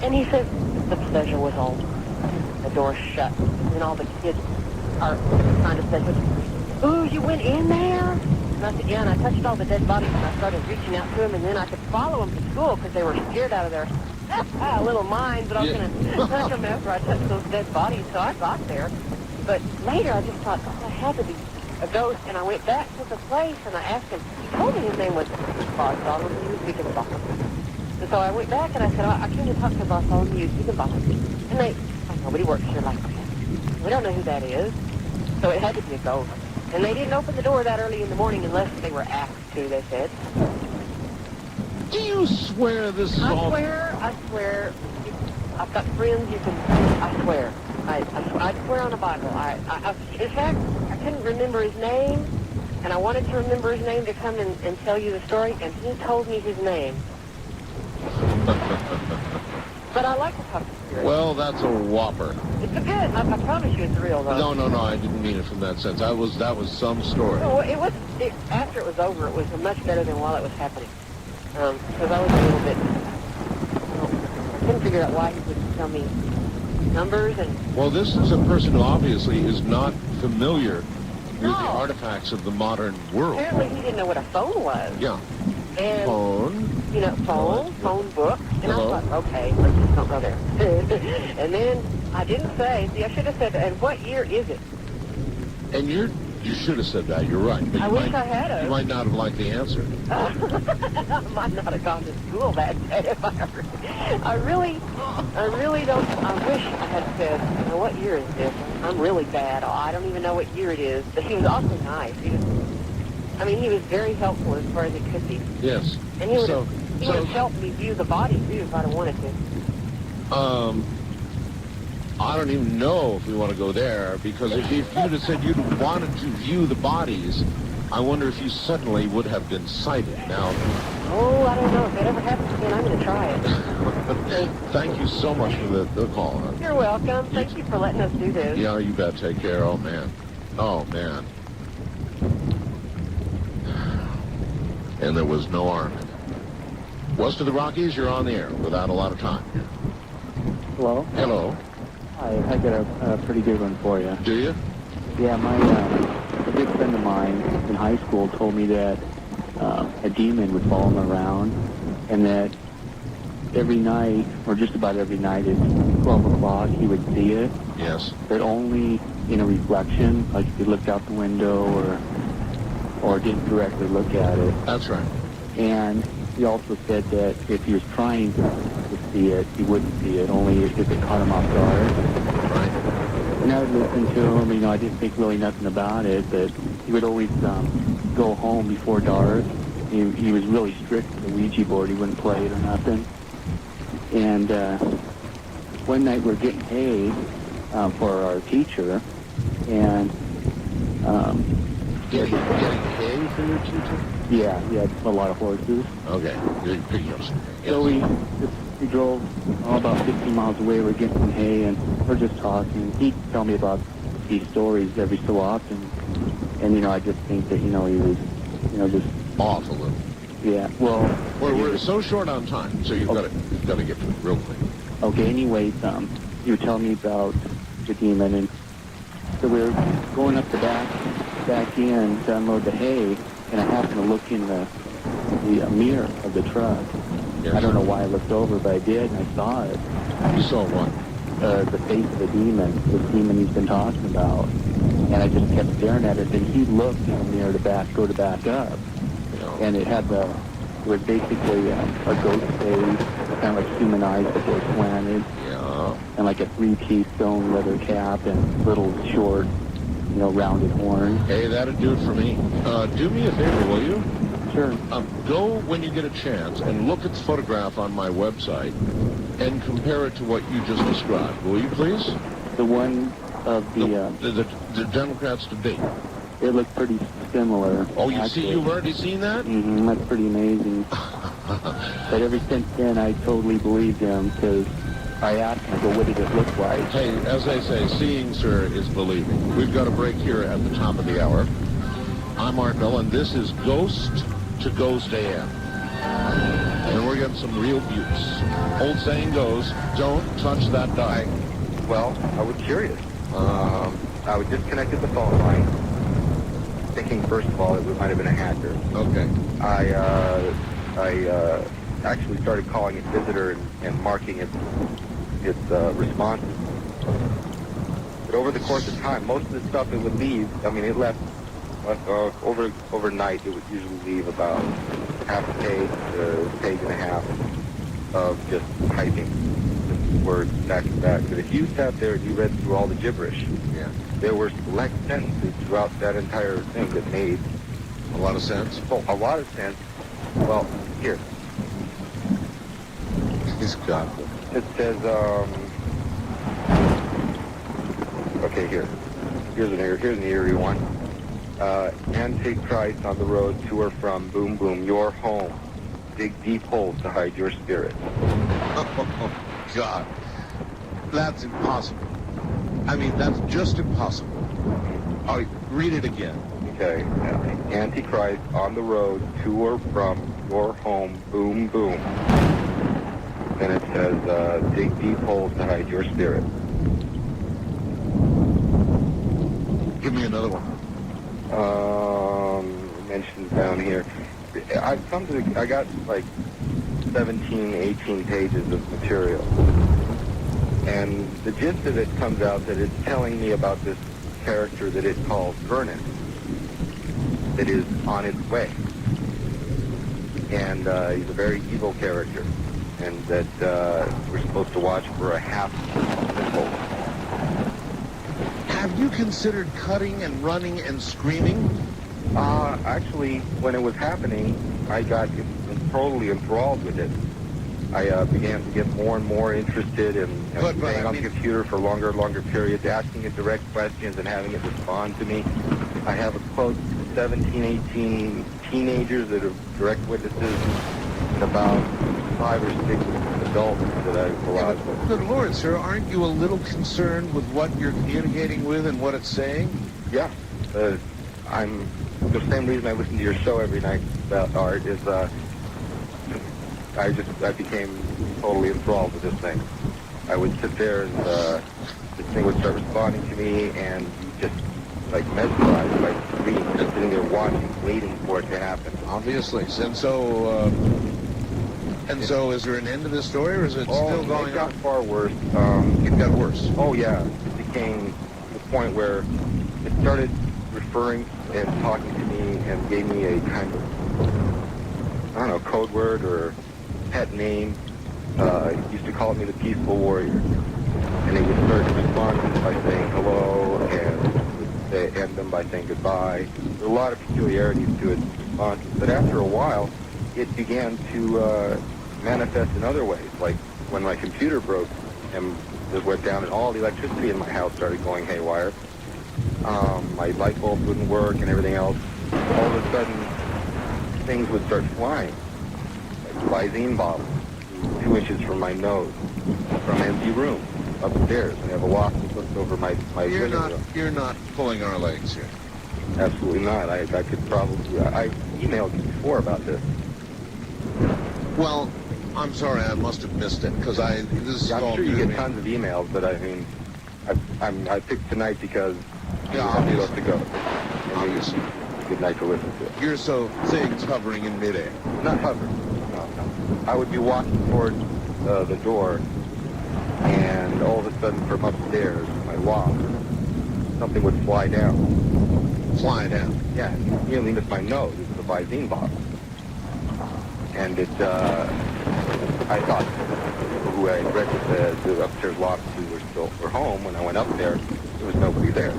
And he says, the pleasure was all. The door shut. And all the kids are trying to say, ooh, you went in there? And I said, yeah, and I touched all the dead bodies and I started reaching out to them, and then I could follow them to school because they were scared out of their little minds that I was going to touch them after I touched those dead bodies. So I got there. But later I just thought, oh, that had to be a ghost. And I went back to the place and I asked him. He told me his name was Bartholomew Higginbotham. And so I went back and I said, I came to talk to Bartholomew Higginbotham. And nobody works here like that. We don't know who that is. So it had to be a ghost. And they didn't open the door that early in the morning unless they were asked to, they said. Do you swear this is all... I swear. I've got friends you can... I swear. I swear on the Bible. In fact, I couldn't remember his name, and I wanted to remember his name to come and tell you the story, and he told me his name. But I like to talk to spirits. Well, that's a whopper. It's a good. I promise you it's real, though. No, I didn't mean it from that sense. That was some story. No, after it was over, it was much better than while it was happening. Because I was a little bit... I couldn't figure out why he wouldn't tell me numbers and... Well, this is a person who obviously is not familiar with the artifacts of the modern world. Apparently he didn't know what a phone was. Yeah. And, phone. You know, phone book. And Hello? I thought, okay, let's just don't go there. And then I didn't say, I should have said, and what year is it? And you should have said that, you're right. But I wish I had. You might not have liked the answer. I might not have gone to school that day if I heard it. I really don't, I wish I had said, what year is this? I'm really bad. I don't even know what year it is. But he was awfully nice. He was very helpful as far as it could be. Yes. And he would have helped me view the body, too, if I'd have wanted to. I don't even know if we want to go there, because if you'd have said you'd wanted to view the bodies, I wonder if you suddenly would have been sighted. Now... Oh, I don't know. If that ever happens again, I'm going to try it. Thank you so much for the call. You're welcome. Thank you for letting us do this. Yeah, you bet. Take care. Oh, man. And there was no arm in it. West of the Rockies, you're on the air without a lot of time. Hello? Hello. Hi, I got a pretty good one for you. Do you? Yeah, a good friend of mine in high school told me that a demon would follow him around, and that every night, or just about every night at 12 o'clock, he would see it. Yes. But only in a reflection, like if he looked out the window or didn't directly look at it. That's right. And he also said that if he was trying to see it, he wouldn't see it, only if it caught him off guard. Right. And I would listen to him, I didn't think really nothing about it, but he would always go home before dark. He was really strict with the Ouija board. He wouldn't play it or nothing. And one night we're getting hay for our teacher, and... Getting hay for your teacher? Yeah, he had a lot of horses. Okay. So We drove about 15 miles away. We're getting some hay, and we're just talking. He'd tell me about these stories every so often. And, you know, I just think that, you know, he was, you know, just... Off a little. Yeah, well... We're so short on time, so you've got to get to it real quick. Okay, anyways, you were telling me about the demon, and so we were going up the back end to unload the hay, and I happened to look in the mirror of the truck. Yes. I don't know why I looked over, but I did, and I saw it. You saw what? The face of the demon he's been talking about. And I just kept staring at it, and he looked in the mirror to back up. And it was basically a ghost face, kind of like human eyes, but they're slanted. Yeah. And like a 3-piece stone leather cap and little short, you know, rounded horn. Hey, that'd do it for me. Do me a favor, will you? Sure. Go when you get a chance and look at the photograph on my website and compare it to what you just described. Will you, please? The one of the Democrats debate. It looked pretty similar. Oh, you've already seen that? Mm-hmm. That's pretty amazing. But ever since then, I totally believed him because I asked him, I go, what did it look like? Hey, as they say, seeing, sir, is believing. We've got a break here at the top of the hour. I'm Art Bell, and this is Ghost to Ghost AM. And we're getting some real buttes. Old saying goes, don't touch that die. Well, I was curious. I was disconnected the phone line, thinking first of all it might have been a hacker. Okay. I actually started calling it visitor and marking its responses. But over the course of time, most of the stuff it would leave, I mean, it left overnight. It would usually leave about half a page to a page and a half of just typing words back to back. But if you sat there and you read through all the gibberish, there were select sentences throughout that entire thing that made a lot of sense. Oh, a lot of sense. Well, here. He's got it. It says, okay, here's an eerie one. Antichrist on the road to or from, boom, boom, your home. Dig deep holes to hide your spirit. Oh, God. That's impossible. I mean, that's just impossible. All right, read it again. Okay. Antichrist on the road to or from your home, boom, boom. Then it says, dig deep holes to hide your spirit. Give me another one. Mentioned down here. I got like 17, 18 pages of material. And the gist of it comes out that it's telling me about this character that it calls Vernon that is on its way. And he's a very evil character. And that we're supposed to watch for a half symbol. Have you considered cutting and running and screaming? Actually, when it was happening, I got totally enthralled with it. I began to get more and more interested in staying on the computer for longer and longer periods, asking it direct questions and having it respond to me. I have a quote, 17, 18 teenagers that are direct witnesses and about 5 or 6 adults that I've allowed. Good Lord, sir, aren't you a little concerned with what you're communicating with and what it's saying? Yeah. I'm the same reason I listen to your show every night about art is I became totally enthralled with this thing. I would sit there and this thing would start responding to me and just like mesmerized by the screen, just sitting there watching, waiting for it to happen. Obviously. And so is there an end to this story, or is it still going on? It got far worse. It got worse? Oh, yeah. It became the point where it started referring and talking to me and gave me a kind of, I don't know, code word or pet name. It used to call me the Peaceful Warrior. And it would start responding by saying hello and would end them by saying goodbye. There were a lot of peculiarities to its response. But after a while, it began to manifest in other ways, like when my computer broke and it went down and all the electricity in my house started going haywire. My light bulb wouldn't work and everything else. All of a sudden, things would start flying, like lysine bottles, 2 inches from my nose, from an empty room, upstairs. And I have a loft that looks over my window. You're not pulling our legs here. Absolutely not. I could probably... I emailed you before about this. Well, I'm sorry, I must have missed it, because this is I'm all sure new you to get me. tons of emails, but I mean, I picked tonight because you Yeah, wanted us to go. Obviously. Good night to listen to it. You're so things hovering in midair. Not hovering. No. I would be walking toward the door, and all of a sudden from upstairs, my loft, something would fly down. Fly down? Yeah, nearly missed my nose. It was a Visine bottle. And it, I thought people who I rented the upstairs loft to were home. When I went up there was nobody there.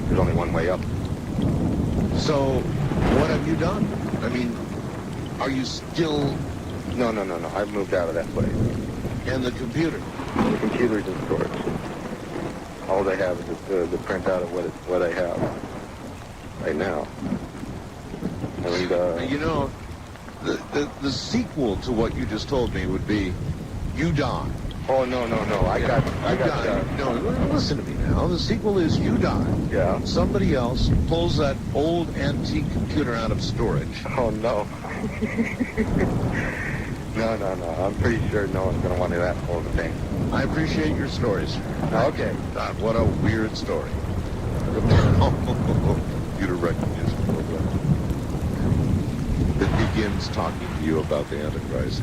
There's only one way up. So, what have you done? I mean, are you still... No. I've moved out of that place. And the computer? The computer's in storage. All they have is the printout of what I have right now. And, you know, the sequel to what you just told me would be, you die. Oh, no. I got. No, listen to me now. The sequel is you die. Yeah. Somebody else pulls that old antique computer out of storage. Oh, no. No. I'm pretty sure no one's going to want that whole thing. I appreciate your stories. Okay. God, what a weird story. Computer recognition program. It begins talking to you about the Antichrist.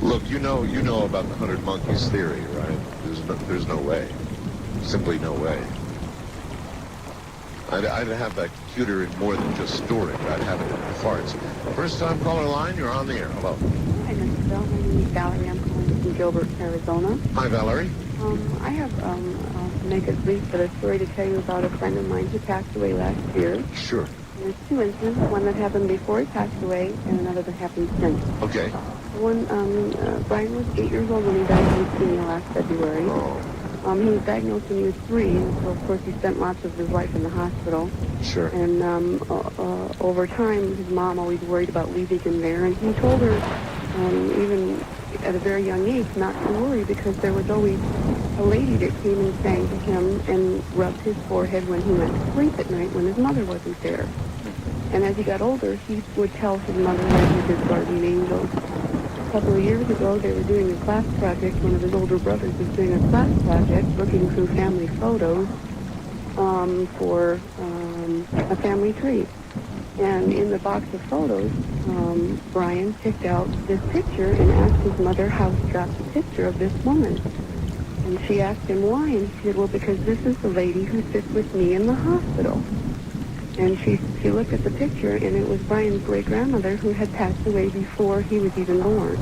Look, you know about the 100 monkeys theory, right? There's no way. Simply no way. I'd have that computer in more than just storage. I'd have it in parts. First time caller line, you're on the air. Hello. Hi, Mr. Bell. My name is Valerie. I'm calling from Gilbert, Arizona. Hi, Valerie. I have, to make it brief, but a story to tell you about a friend of mine who passed away last year. Sure. There's 2 incidents, one that happened before he passed away and another that happened since. Okay. One, Brian was 8 years old when he died of leukemia last February. Oh. He was diagnosed when he was 3, and so of course he spent lots of his life in the hospital. Sure. And over time, his mom always worried about leaving him there, and he told her, even at a very young age, not to worry because there was always a lady that came and sang to him and rubbed his forehead when he went to sleep at night when his mother wasn't there. And as he got older, he would tell his mother that he was his guardian angel. A couple of years ago, they were doing a class project. One of his older brothers was doing a class project looking through family photos for a family tree. And in the box of photos, Brian picked out this picture and asked his mother how he got the picture of this woman. And she asked him why, and he said, well, because this is the lady who sits with me in the hospital. And she looked at the picture, and it was Brian's great-grandmother who had passed away before he was even born.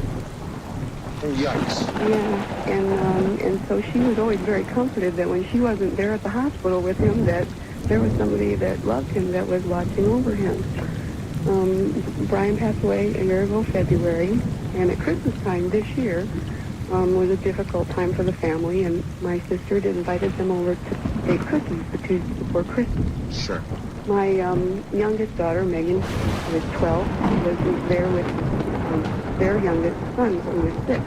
Yikes. Yeah, and so she was always very comforted that when she wasn't there at the hospital with him, that there was somebody that loved him that was watching over him. Brian passed away a year ago, February, and at Christmas time this year was a difficult time for the family, and my sister had invited them over to bake cookies the Tuesday before Christmas. Sure. My youngest daughter, Megan, who was 12, was there with their youngest son, who was 6.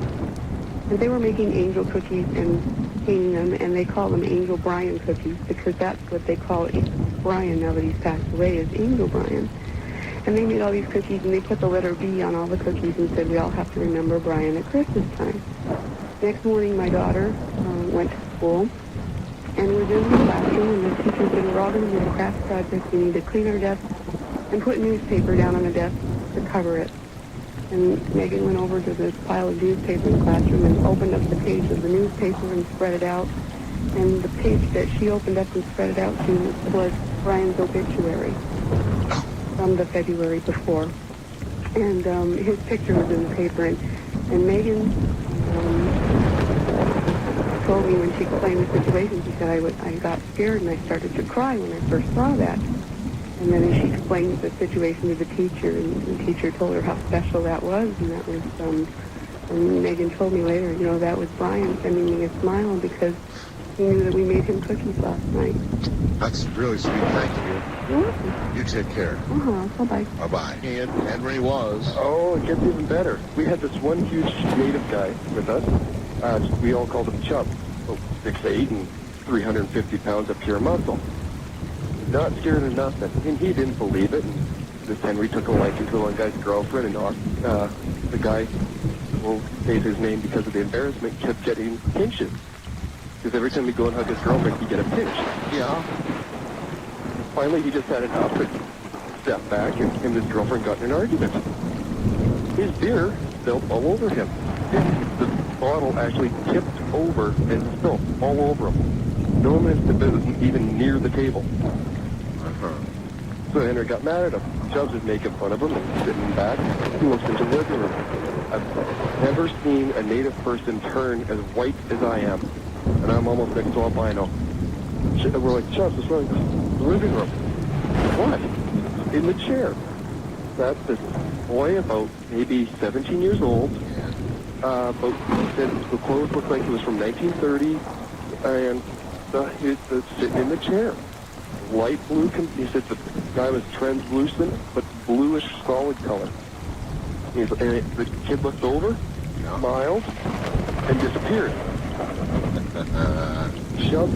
And they were making angel cookies and painting them, and they call them Angel Brian cookies because that's what they call Brian now that he's passed away, is Angel Brian. And they made all these cookies, and they put the letter B on all the cookies and said, we all have to remember Brian at Christmas time. Next morning, my daughter went to school, and was in the classroom, and the teacher said, we're all going to do a craft project. We need to clean our desks and put newspaper down on the desk to cover it. And Megan went over to this pile of newspaper in the classroom and opened up the page of the newspaper and spread it out. And the page that she opened up and spread it out to was Brian's obituary from the February before. And his picture was in the paper. And Megan told me when she explained the situation, she said, I got scared and I started to cry when I first saw that. And then she explained the situation to the teacher, and the teacher told her how special that was, and that was, and Megan told me later, that was Brian sending me a smile because he knew that we made him cookies last night. That's really sweet. Thank you. You're welcome. You take care. Bye-bye. Bye-bye. And Henry was. Oh, it gets even better. We had this one huge native guy with us. We all called him Chub. 6'8" and 350 pounds of pure muscle. Not scared of nothing. And he didn't believe it. And this Henry took a liking to one guy's girlfriend, and the guy, won't say his name because of the embarrassment, kept getting pinches. Because every time he'd go and hug his girlfriend, he'd get a pinch. Yeah. Finally, he just had enough and stepped back, and him and his girlfriend got in an argument. His beer spilled all over him. The bottle actually tipped over and spilled all over him. No one was even near the table. So Henry got mad at him. Chubbs is making fun of him and sitting back. He looks into the living room. I've never seen a native person turn as white as I am. And I'm almost next to albino. We're like, Chubbs, what's wrong? The living room. What? In the chair. That's this boy about maybe 17 years old. The clothes looked like it was from 1930. And he was sitting in the chair. Light blue, he said the guy was translucent, but bluish solid color. And the kid looked over, smiled, and disappeared. Chubb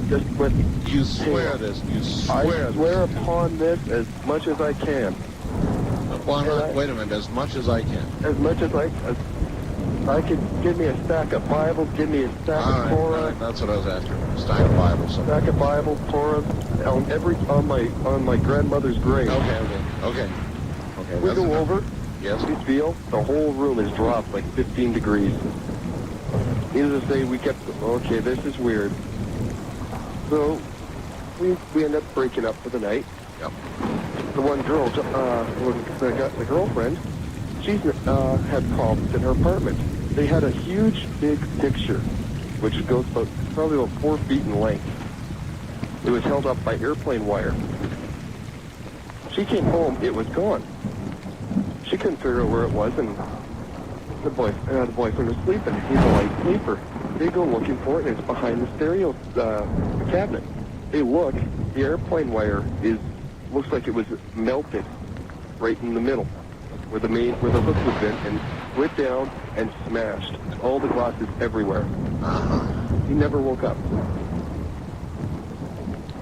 just went... You swear this. You swear I swear upon this as much as I can. Well, wait a minute. As much as I can. As much as I could. Give me a stack of Bibles, give me a stack of Torah. All right, that's what I was after. A stack of Bibles. Stack of Bibles, Torah, on my grandmother's grave. Okay. We go over. Yes. We feel the whole room is dropped like 15 degrees. Needless to say, we kept, okay, this is weird. So we end up breaking up for the night. Yep. The one girl, the girlfriend, she had problems in her apartment. They had a huge, big picture, which goes probably about 4 feet in length. It was held up by airplane wire. She came home, it was gone. She couldn't figure out where it was, and the boyfriend was sleeping. He's a light sleeper. They go looking for it, and it's behind the stereo cabinet. They look, the airplane wire looks like it was melted right in the middle, where the hook was in, and went down and smashed. All the glasses everywhere. He never woke up.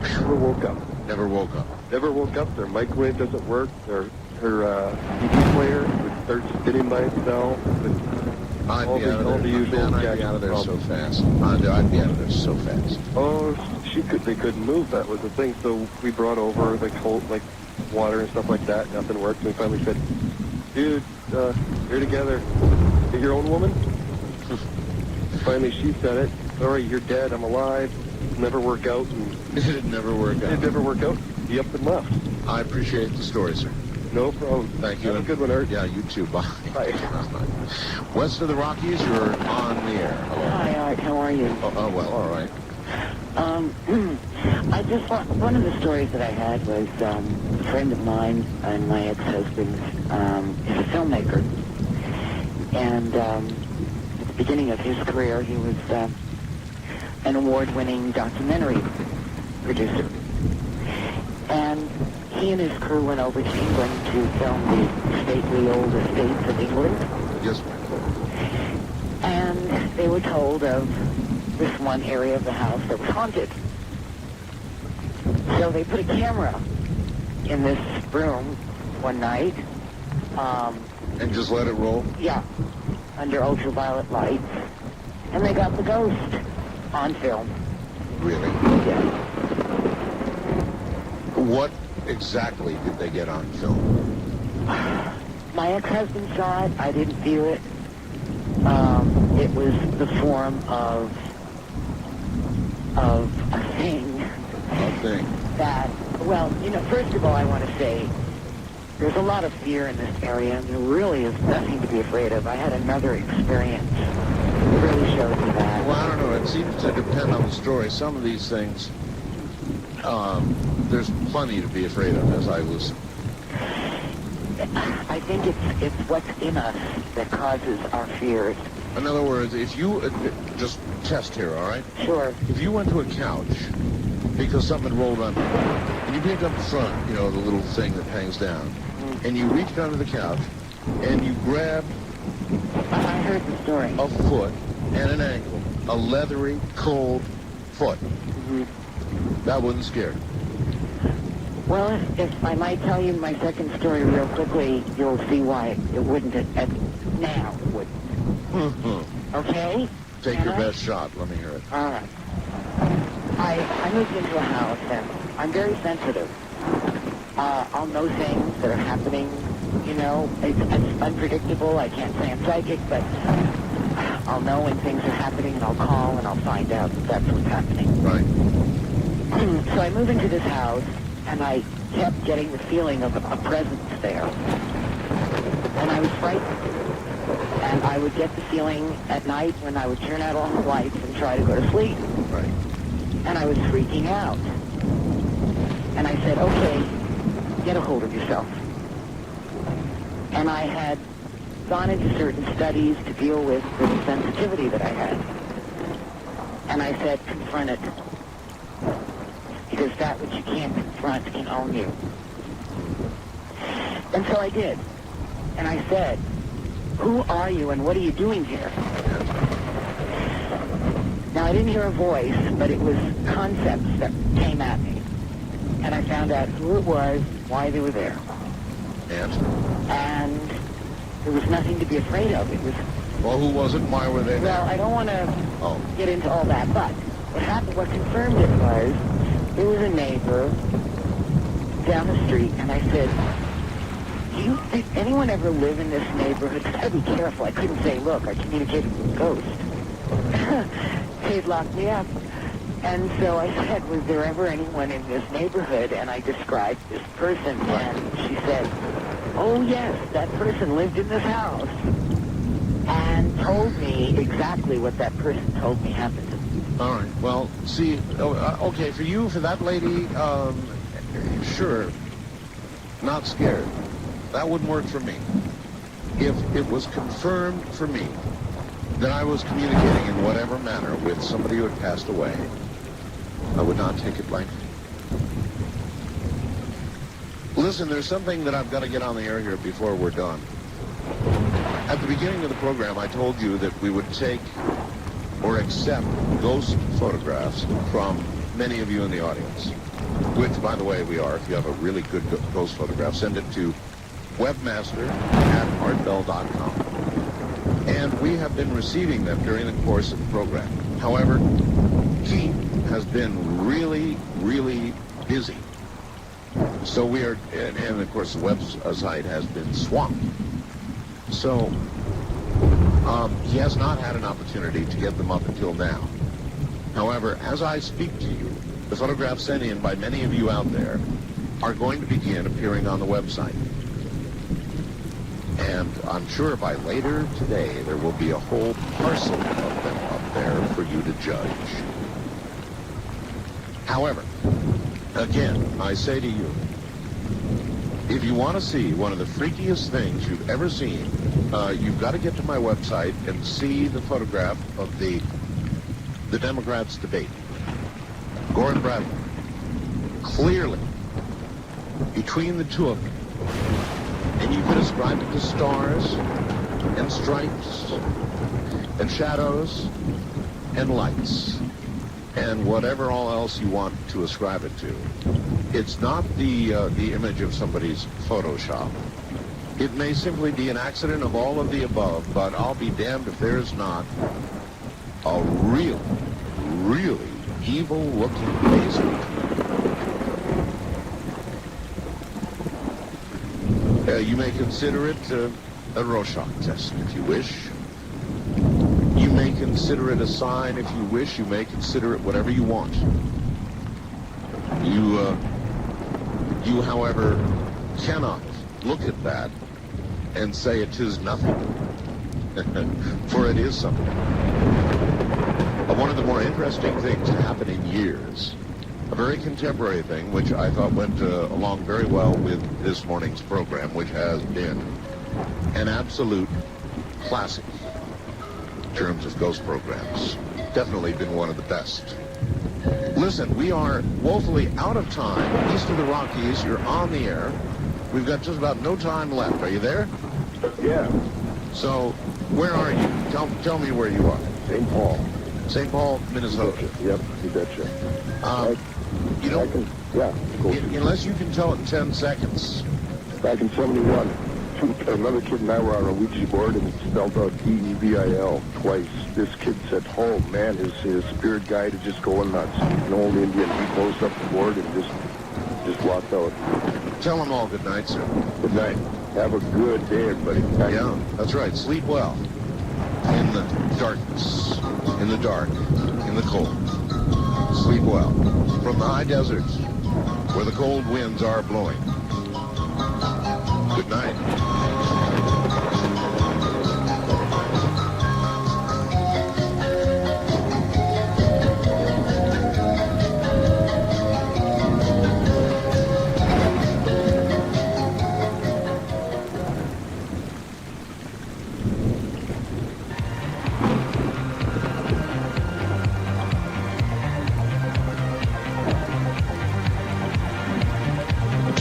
Never woke up. Never woke up. Never woke up. Their microwave doesn't work. Her TV player would start spinning by itself. I'd be out of there so fast. I'd be out of there so fast. Oh, they couldn't move. That was the thing. So we brought over cold water and stuff like that. Nothing worked. And we finally said, dude, you're together. You're your own woman? Finally, she said it. All right, you're dead. I'm alive. It'll never work out. And it never worked out. It never worked out. He up and left. I appreciate the story, sir. No problem. Thank you. Have a good one, Art. Yeah, you too. Bye. Bye. West of the Rockies, you're on the air. Hello. Hi, Art. How are you? Oh, well, all right. One of the stories that I had was a friend of mine and my ex-husband is a filmmaker. And at the beginning of his career, he was an award-winning documentary producer. And he and his crew went over to England to film the stately old estates of England. Yes, and they were told of this one area of the house that was haunted. So they put a camera in this room one night. And just let it roll? Yeah, under ultraviolet lights. And they got the ghost on film. Really? Yeah. What exactly did they get on film? My ex-husband saw it. I didn't feel it. It was the form of a thing. A thing. That, well, first of all, I want to say there's a lot of fear in this area, and there really is nothing to be afraid of. I had another experience that really showed me that. Well, I don't know. It seems to depend on the story. Some of these things, there's plenty to be afraid of as I listen. I think it's what's in us that causes our fears. In other words, if you just test here, all right? Sure. If you went to a couch because something rolled under, and you picked up the front, you know, the little thing that hangs down, and you reached under the couch, and you grabbed I heard the story. a foot and an ankle, a leathery, cold foot, that wouldn't scare you. Well, if I might tell you my second story real quickly, you'll see why it wouldn't. Now it wouldn't. Okay? Take Can your I? best shot. Let me hear it. All right. I moved into a house, and I'm very sensitive. I'll know things that are happening, you know. It's unpredictable. I can't say I'm psychic, but I'll know when things are happening, and I'll call, and I'll find out that that's what's happening. Right. So I move into this house, and I kept getting the feeling of a presence there. And I was frightened. And I would get the feeling at night when I would turn out all the lights and try to go to sleep. Right. And I was freaking out. And I said, okay, get a hold of yourself. And I had gone into certain studies to deal with the sensitivity that I had. And I said, confront it. Because that which you can't confront can own you. And so I did. And I said, who are you and what are you doing here? Now, I didn't hear a voice, but it was concepts that came at me. And I found out who it was, why they were there. And there was nothing to be afraid of. It was... Well, who was it and why were they there? Well, I don't want to get into all that, but what happened, what confirmed it was, there was a neighbor down the street, and I said, did anyone ever live in this neighborhood? I had to be careful. I couldn't say, look, I communicated with a ghost. They'd lock me up. And so I said, was there ever anyone in this neighborhood? And I described this person, and she said, oh, yes, that person lived in this house. And told me exactly what that person told me happened to me. All right. Well, see, okay, for you, for that lady, sure, not scared. That wouldn't work for me. If it was confirmed for me that I was communicating in whatever manner with somebody who had passed away, I would not take it lightly. Listen, there's something that I've got to get on the air here before we're done. At the beginning of the program, I told you that we would take or accept ghost photographs from many of you in the audience, which, by the way, we are. If you have a really good ghost photograph, send it to webmaster@artbell.com. And we have been receiving them during the course of the program. However, Keith has been really, really busy. So we are, and of course the website has been swamped. So he has not had an opportunity to get them up until now. However, as I speak to you, the photographs sent in by many of you out there are going to begin appearing on the website. And I'm sure by later today, there will be a whole parcel of them up there for you to judge. However, again, I say to you, if you want to see one of the freakiest things you've ever seen, you've got to get to my website and see the photograph of the Democrats' debate. Gore and Bradley. Clearly, between the two of them, and you could ascribe it to stars and stripes and shadows and lights and whatever all else you want to ascribe it to. It's not the image of somebody's Photoshop. It may simply be an accident of all of the above, but I'll be damned if there's not a really, really evil-looking face. You may consider it a Rorschach test, if you wish. You may consider it a sign, if you wish. You may consider it whatever you want. You, however, cannot look at that and say it is nothing, for it is something. One of the more interesting things to happen in years, a very contemporary thing, which I thought went along very well with this morning's program, which has been an absolute classic. terms of ghost programs. Definitely been one of the best. Listen, we are woefully out of time. East of the Rockies, you're on the air. We've got just about no time left. Are you there? Yeah. So, where are you? Tell me where you are. St. Paul. St. Paul, Minnesota. Yep, you betcha. You know, cool. Unless you can tell it in 10 seconds. Back in 71, another kid and I were on a Ouija board and it spelled out E-E-V-I-L twice. This kid said, oh man, his spirit guide is just going nuts. An old Indian, he closed up the board and just walked out. Tell them all good night, sir. Good night. Have a good day, everybody. Yeah, that's right. Sleep well. In the darkness, in the dark, in the cold. Sleep well. From the high deserts, where the cold winds are blowing. Good night.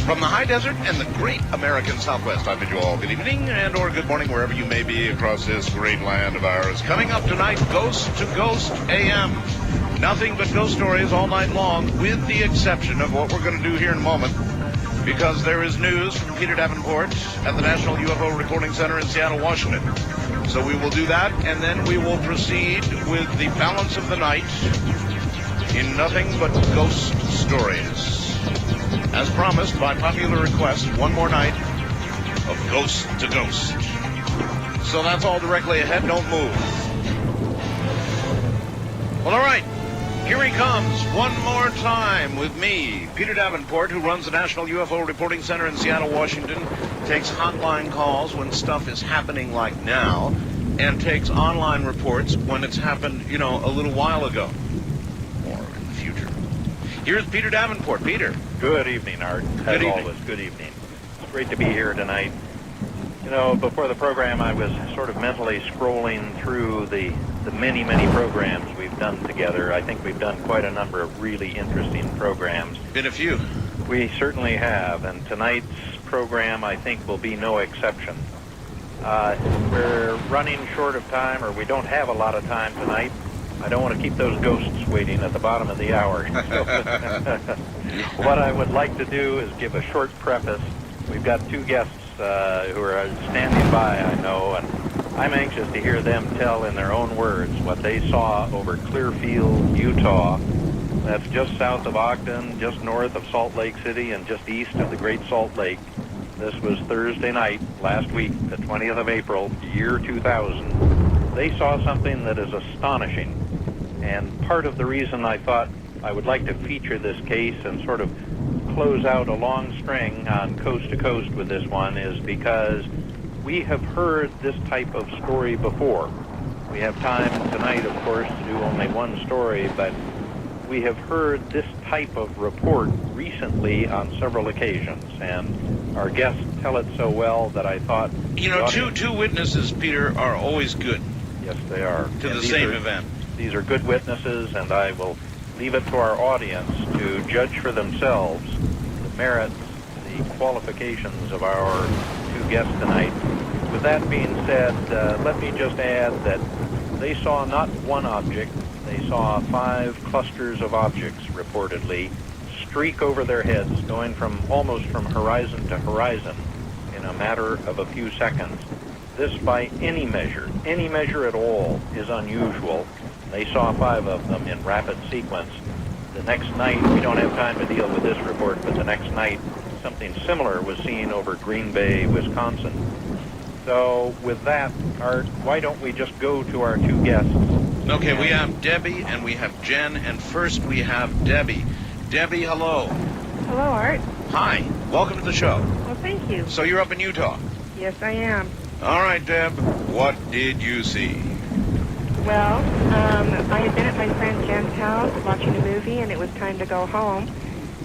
From the high desert and the great American Southwest, I bid you all good evening and or good morning wherever you may be across this great land of ours. Coming up tonight, Ghost to Ghost AM. Nothing but ghost stories all night long, with the exception of what we're going to do here in a moment, because there is news from Peter Davenport at the National UFO Recording Center in Seattle, Washington. So we will do that, and then we will proceed with the balance of the night in Nothing But Ghost Stories. As promised, by popular request, one more night of Ghost to Ghost. So that's all directly ahead. Don't move. Well, all right. Here he comes one more time with me, Peter Davenport, who runs the National UFO Reporting Center in Seattle, Washington, takes hotline calls when stuff is happening like now, and takes online reports when it's happened, a little while ago, or in the future. Here's Peter Davenport. Peter. Good evening, Art. As always, good evening. It's great to be here tonight. Before the program, I was sort of mentally scrolling through the many, many programs we've done together. I think we've done quite a number of really interesting programs. Been a few. We certainly have, and tonight's program, I think, will be no exception. We're running short of time, or we don't have a lot of time tonight. I don't want to keep those ghosts waiting at the bottom of the hour. What I would like to do is give a short preface. We've got two guests who are standing by, I know, and I'm anxious to hear them tell in their own words what they saw over Clearfield, Utah. That's just south of Ogden, just north of Salt Lake City, and just east of the Great Salt Lake. This was Thursday night, last week, the 20th of April, year 2000. They saw something that is astonishing. And part of the reason I thought I would like to feature this case and sort of close out a long string on Coast to Coast with this one is because we have heard this type of story before. We have time tonight, of course, to do only one story, but we have heard this type of report recently on several occasions, and our guests tell it so well that I thought... two witnesses, Peter, are always good. Yes, they are. To the same event. These are good witnesses, and I will leave it to our audience to judge for themselves the merits, the qualifications of our two guests tonight. With that being said, let me just add that they saw not one object, they saw 5 clusters of objects, reportedly, streak over their heads, going almost from horizon to horizon in a matter of a few seconds. This, by any measure at all, is unusual. They saw 5 of them in rapid sequence. The next night, we don't have time to deal with this report, but the next night, something similar was seen over Green Bay, Wisconsin. So, with that, Art, why don't we just go to our two guests? Okay, we have Debbie and we have Jen, and first we have Debbie. Debbie, hello. Hello, Art. Hi. Welcome to the show. Well, thank you. So you're up in Utah? Yes, I am. All right, Deb. What did you see? Well, I had been at my friend Jen's house watching a movie, and it was time to go home.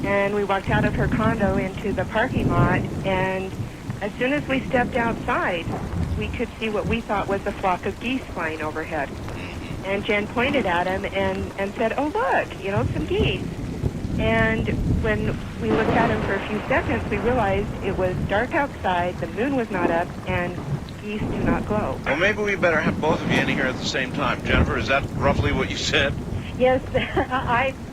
And we walked out of her condo into the parking lot, and as soon as we stepped outside, we could see what we thought was a flock of geese flying overhead. And Jen pointed at them and said, "Oh, look, you know, some geese." And when we looked at them for a few seconds, we realized it was dark outside, the moon was not up, and geese do not glow. Well, maybe we better have both of you in here at the same time. Jennifer, is that roughly what you said? Yes,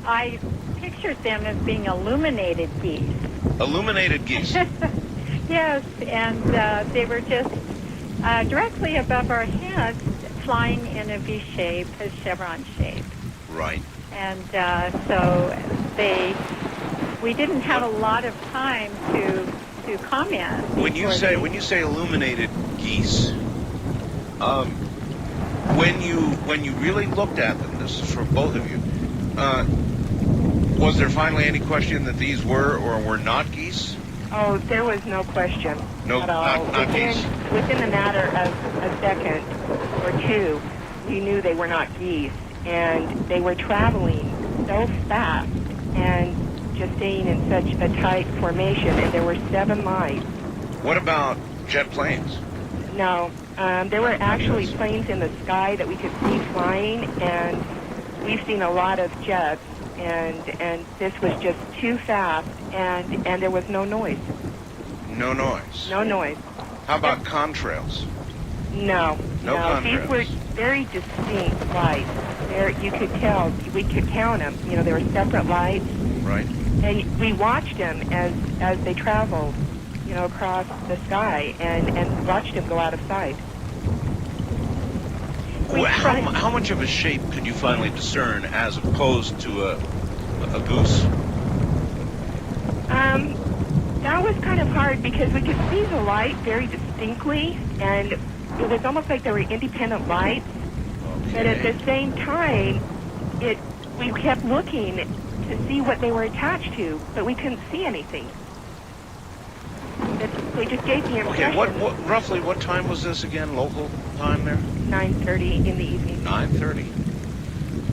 I pictured them as being illuminated geese. Illuminated geese. Yes, and they were just directly above our heads, flying in a V shape, a chevron shape. Right. And so we didn't have a lot of time to comment. When you say illuminated geese, when you really looked at them, this is for both of you, was there finally any question that these were or were not geese? Oh, there was no question No, at all. not geese. Within the matter of a second or two, we knew they were not geese, and they were traveling so fast and just staying in such a tight formation, and there were 7 lights. What about jet planes? No, there were actually planes in the sky that we could see flying, and we've seen a lot of jets, and this was just too fast, and there was no noise. No noise. No noise. How about contrails? No. No These contrails. were very distinct lights. You could tell, we could count them. You know, there were separate lights. Right. And we watched them as they traveled, you know, across the sky, and watched them go out of sight. Well, how much of a shape could you finally discern as opposed to a goose? That was kind of hard because we could see the light very distinctly, and it was almost like there were independent lights. Okay. But at the same time, we kept looking to see what they were attached to, but we couldn't see anything. They just gave the impression. Okay, roughly what time was this again, local time there? 9:30 in the evening. 9:30.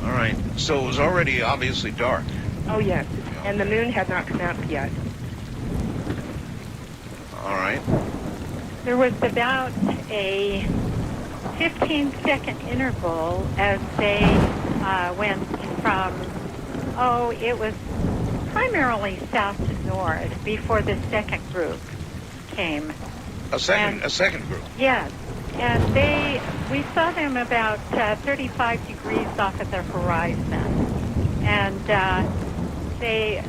All right. So it was already obviously dark. Oh, yes. And the moon had not come out yet. All right. There was about a 15-second interval as they went from, it was primarily south to north before the second group came. A second group. Yes, and we saw them about 35 degrees off at the horizon, and they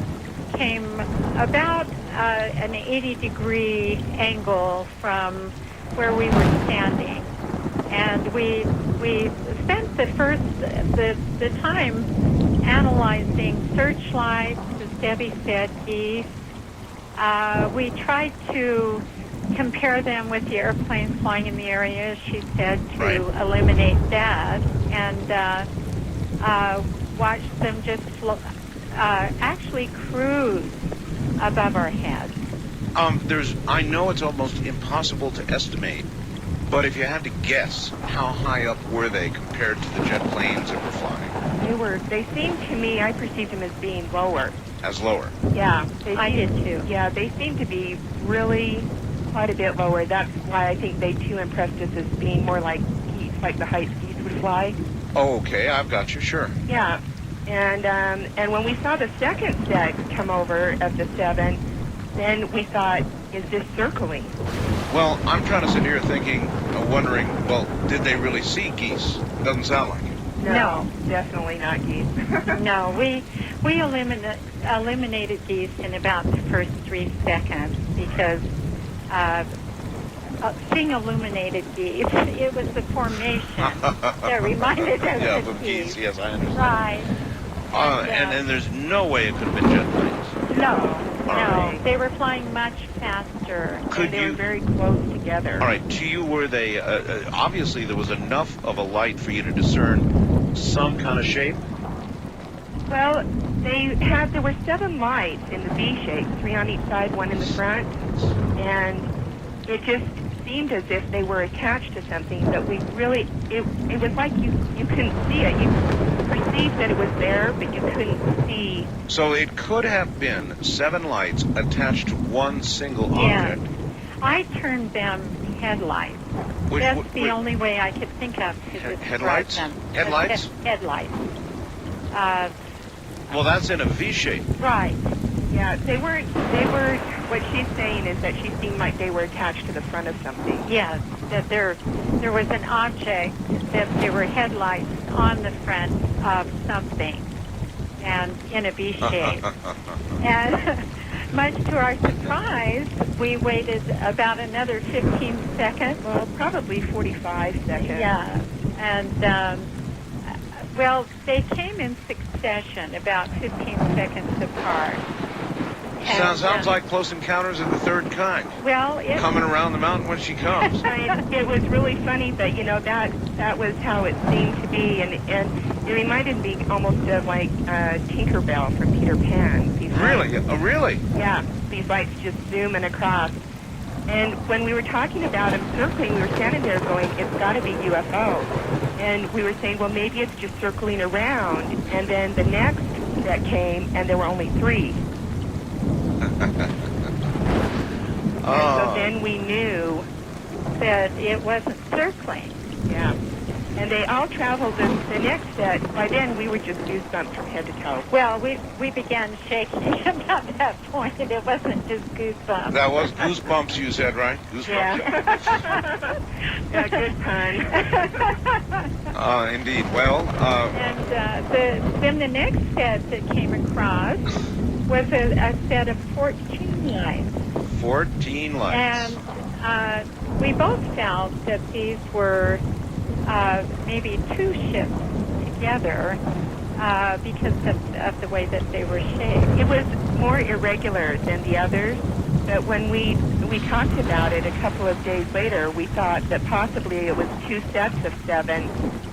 came about an 80-degree angle from where we were standing, and we spent the time analyzing searchlights, as Debbie said, geese. We tried to compare them with the airplanes flying in the area, she said, to eliminate that, and watch them just actually cruise above our heads. I know it's almost impossible to estimate, but if you had to guess, how high up were they compared to the jet planes that were flying? They seemed to me, I perceived them as being lower. As lower? Yeah. I did too. Yeah, they seemed to be really quite a bit lower. That's why I think they too impressed us as being more like geese, like the heights geese would fly. Oh, okay, I've got you, sure. Yeah. And when we saw the second set come over of the 7, then we thought, is this circling? Well, I'm trying to sit here thinking, wondering, well, did they really see geese? Doesn't sound like it. No, definitely not geese. No, we eliminated geese in about the first 3 seconds because seeing illuminated geese, it was the formation that reminded us of geese. Yes, I understand. Right. And there's no way it could have been jet planes. No, they were flying much faster. They were very close together. All right, to you, were they, obviously there was enough of a light for you to discern some kind of shape? Well, there were 7 lights in the V shape, 3 on each side, 1 in the front, and it just seemed as if they were attached to something, but we really, it was like you couldn't see it. You perceived that it was there, but you couldn't see. So it could have been 7 lights attached to one single object. I turned them headlights. That's the only way I could think of to describe headlights? them. Headlights? Headlights. Well, that's in a V shape. Right. Yeah, they were, what she's saying is that she seemed like they were attached to the front of something. Yes, that there was an object, that there were headlights on the front of something, and in a V shape. And much to our surprise, we waited about another 15 seconds. Well, probably 45 seconds. Yeah, and well, they came in succession, about 15 seconds apart. Sounds like Close Encounters of the Third Kind. Well, coming around the mountain when she comes. It was really funny, but that was how it seemed to be, and it reminded me almost of like Tinkerbell from Peter Pan. Really? Really? Yeah, these lights just zooming across. And when we were talking about them circling, we were standing there going, "It's got to be UFO." And we were saying, well, maybe it's just circling around. And then the next that came, and there were only 3. And so then we knew that it wasn't circling. Yeah. And they all traveled the next set. By then, we were just goosebumps from head to toe. Well, we began shaking about that point. It wasn't just goosebumps. That was goosebumps, you said, right? Goosebumps. Yeah. Yeah, good pun. Indeed. Well, and then the next set that came across was a set of 14 lights. 14 lights. And we both felt that these were maybe 2 ships together because of the way that they were shaped. It was more irregular than the others, but when we talked about it a couple of days later, we thought that possibly it was 2 sets of 7,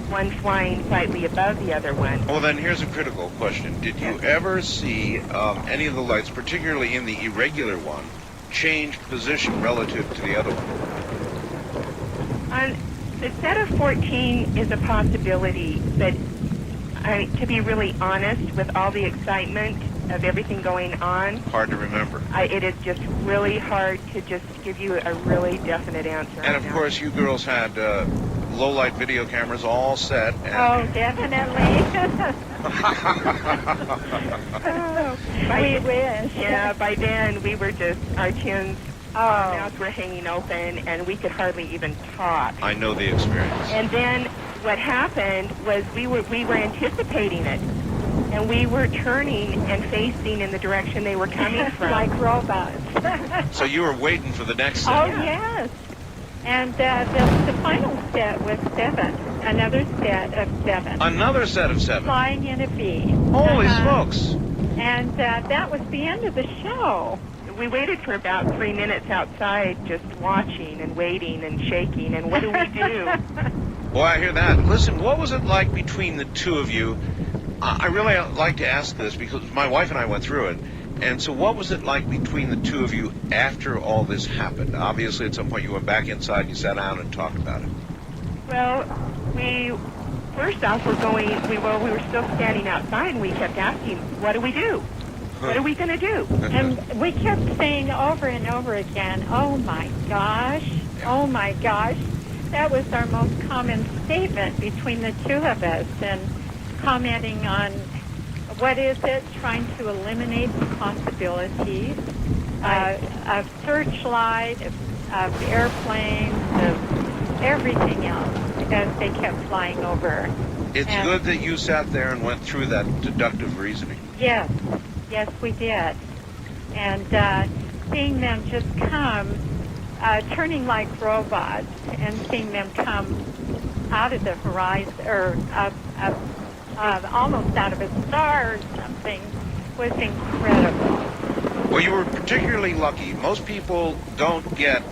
one flying slightly above the other one. Well, then here's a critical question. Did you ever see any of the lights, particularly in the irregular one, change position relative to the other one? The set of 14 is a possibility, but to be really honest, with all the excitement of everything going on, hard to remember. It is just really hard to just give you a really definite answer. And of course, you girls had low-light video cameras all set. And oh, definitely. We wish. Yeah, by then we were just, our chins, our mouths were hanging open, and we could hardly even talk. I know the experience. And then what happened was we were anticipating it, and we were turning and facing in the direction they were coming from. Like robots. So you were waiting for the next set. Oh, yes. And the final set was 7. Another set of 7. Another set of 7. Flying in a V. Holy smokes. And that was the end of the show. We waited for about 3 minutes outside just watching and waiting and shaking, and what do we do? Well, I hear that. Listen, what was it like between the two of you? I really like to ask this because my wife and I went through it. And so what was it like between the two of you after all this happened? Obviously, at some point you went back inside and you sat down and talked about it. Well, first off, we were still standing outside, and we kept asking, what do we do? What are we going to do? And we kept saying over and over again, oh my gosh, oh my gosh. That was our most common statement between the two of us, and commenting on what is it, trying to eliminate the possibilities of searchlight, of airplanes, of everything else as they kept flying over. It's good that you sat there and went through that deductive reasoning. Yes, yes, we did. And seeing them just come, turning like robots, and seeing them come out of the horizon, or almost out of a star or something, was incredible. Well, you were particularly lucky. Most people don't get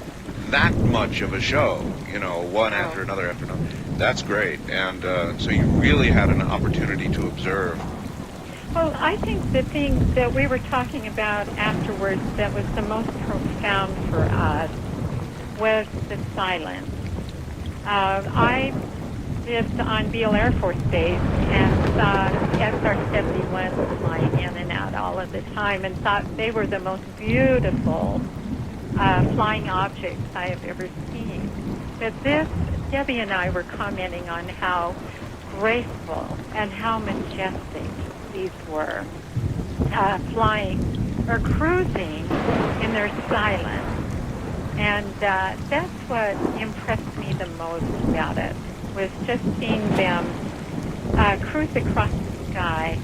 that much of a show, one after another after another. That's great. And so you really had an opportunity to observe. Well, I think the thing that we were talking about afterwards that was the most profound for us was the silence. I lived on Beale Air Force Base and saw SR-71s flying in and out all of the time, and thought they were the most beautiful flying objects I have ever seen. But this, Debbie and I were commenting on how graceful and how majestic these were, flying or cruising in their silence. And that's what impressed me the most about it, was just seeing them cruise across the sky,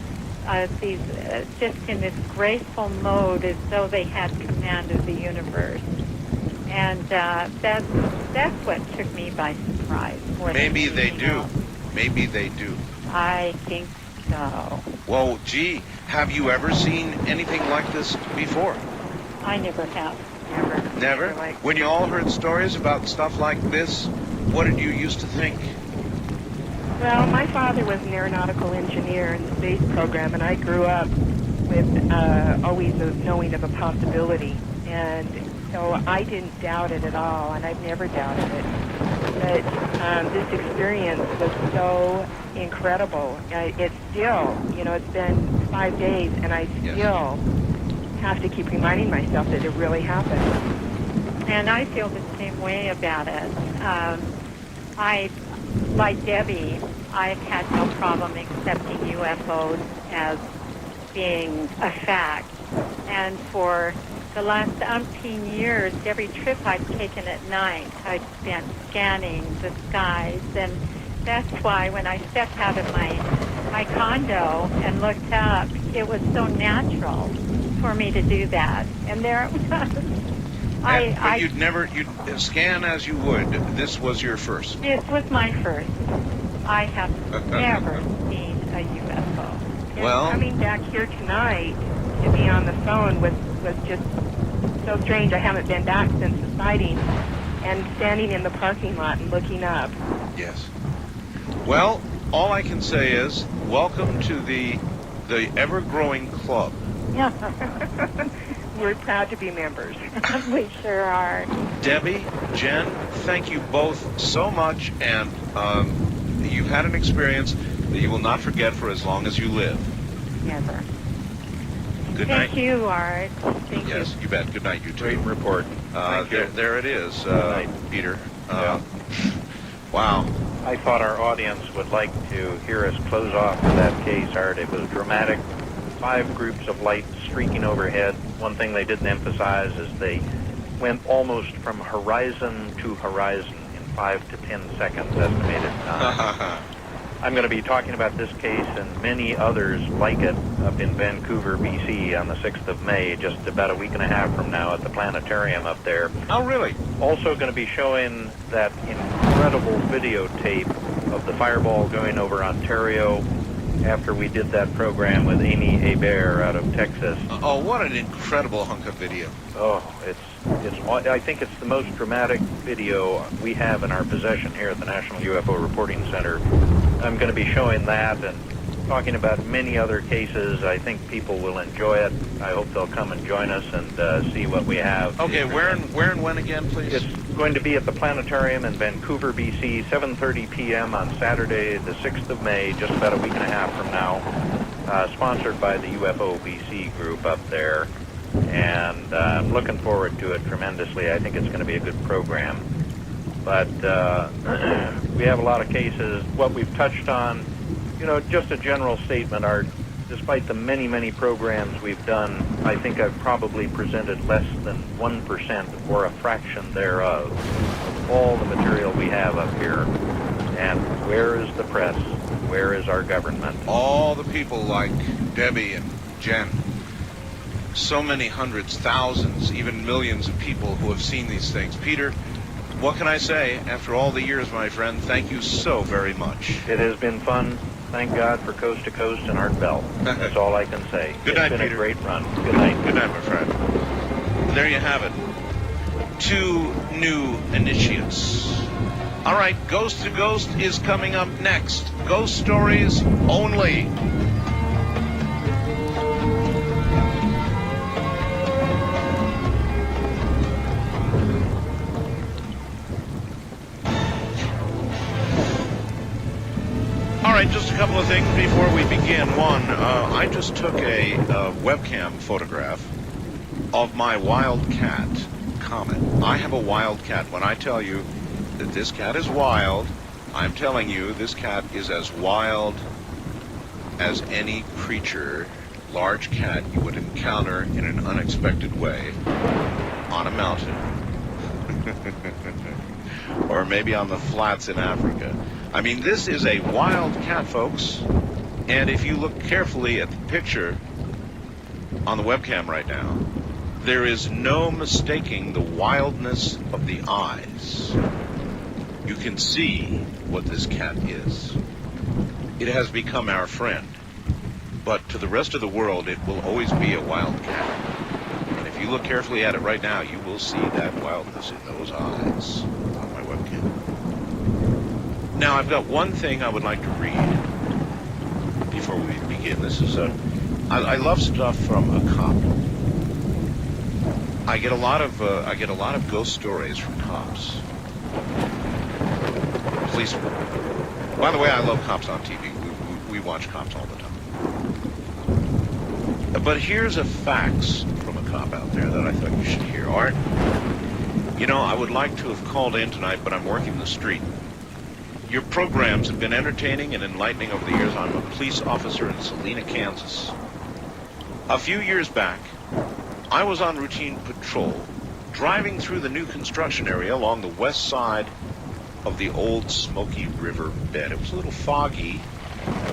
just in this graceful mode, as though they had command of the universe. And that's what took me by surprise. Maybe they do. Maybe they do. I think so. Well, gee, have you ever seen anything like this before? I never have. Never? When you all heard stories about stuff like this, what did you used to think? Well, my father was an aeronautical engineer in the space program, and I grew up with always knowing of a possibility. And so I didn't doubt it at all, and I've never doubted it. But this experience was so incredible. It's still, it's been 5 days, and I still have to keep reminding myself that it really happened. And I feel the same way about it. Like Debbie, I've had no problem accepting UFOs as being a fact. And for the last umpteen years, every trip I've taken at night, I've spent scanning the skies. And that's why when I stepped out of my condo and looked up, it was so natural for me to do that. And there it was. But you'd scan as you would. This was your first. This was my first. I have never seen a UFO. Well, coming back here tonight to be on the phone was just so strange. I haven't been back since the sighting, and standing in the parking lot and looking up. Yes. Well, all I can say is welcome to the ever-growing club. Yeah. We're proud to be members. We sure are. Debbie, Jen, thank you both so much, and you've had an experience that you will not forget for as long as you live. Never. Good night. Thank you, Art. Thank you. Yes, you bet. Good night, you two. Great report. Thank you. There it is, Peter. Wow. I thought our audience would like to hear us close off with that case, Art. It was dramatic. 5 groups of light streaking overhead. One thing they didn't emphasize is they went almost from horizon to horizon in 5 to 10 seconds estimated time. I'm going to be talking about this case and many others like it up in Vancouver, BC on the 6th of May, just about a week and a half from now at the planetarium up there. Oh, really? Also going to be showing that incredible videotape of the fireball going over Ontario after we did that program with Amy Hebert out of Texas. Oh, what an incredible hunk of video. Oh, I think it's the most dramatic video we have in our possession here at the National UFO Reporting Center. I'm going to be showing that and talking about many other cases. I think people will enjoy it. I hope they'll come and join us and see what we have. Okay, where and when again, please? It's going to be at the planetarium in Vancouver, BC, 7:30 p.m. on Saturday, the 6th of May, just about a week and a half from now, sponsored by the UFO BC group up there. And I'm looking forward to it tremendously. I think it's going to be a good program. But we have a lot of cases. What we've touched on, just a general statement, Art. Despite the many, many programs we've done, I think I've probably presented less than 1% or a fraction thereof of all the material we have up here. And where is the press? Where is our government? All the people like Debbie and Jen. So many hundreds, thousands, even millions of people who have seen these things. Peter, what can I say? After all the years, my friend, thank you so very much. It has been fun. Thank God for Coast to Coast and Art Bell. That's all I can say. Good night, It's been Peter. a great run. Good night. Good night, my friend. There you have it. 2 new initiates. All right, Ghost to Ghost is coming up next. Ghost stories only. All right, just a couple of things before we begin. One, I just took a webcam photograph of my wild cat comment. I have a wild cat. When I tell you that this cat is wild, I'm telling you this cat is as wild as any creature, large cat, you would encounter in an unexpected way on a mountain. Or maybe on the flats in Africa. I mean, this is a wild cat, folks. And if you look carefully at the picture on the webcam right now, there is no mistaking the wildness of the eyes. You can see what this cat is. It has become our friend. But to the rest of the world, it will always be a wild cat. And if you look carefully at it right now, you will see that wildness in those eyes on my webcam. Now, I've got one thing I would like to read before we begin. This is I love stuff from a cop. I get a lot of ghost stories from cops. Police. By the way, I love cops on TV. We watch cops all the time. But here's a fax from a cop out there that I thought you should hear. Art, you know, I would like to have called in tonight, but I'm working the street. Your programs have been entertaining and enlightening over the years. I'm a police officer in Salina, Kansas. A few years back, I was on routine patrol, driving through the new construction area along the west side of the old Smoky River bed. It was a little foggy,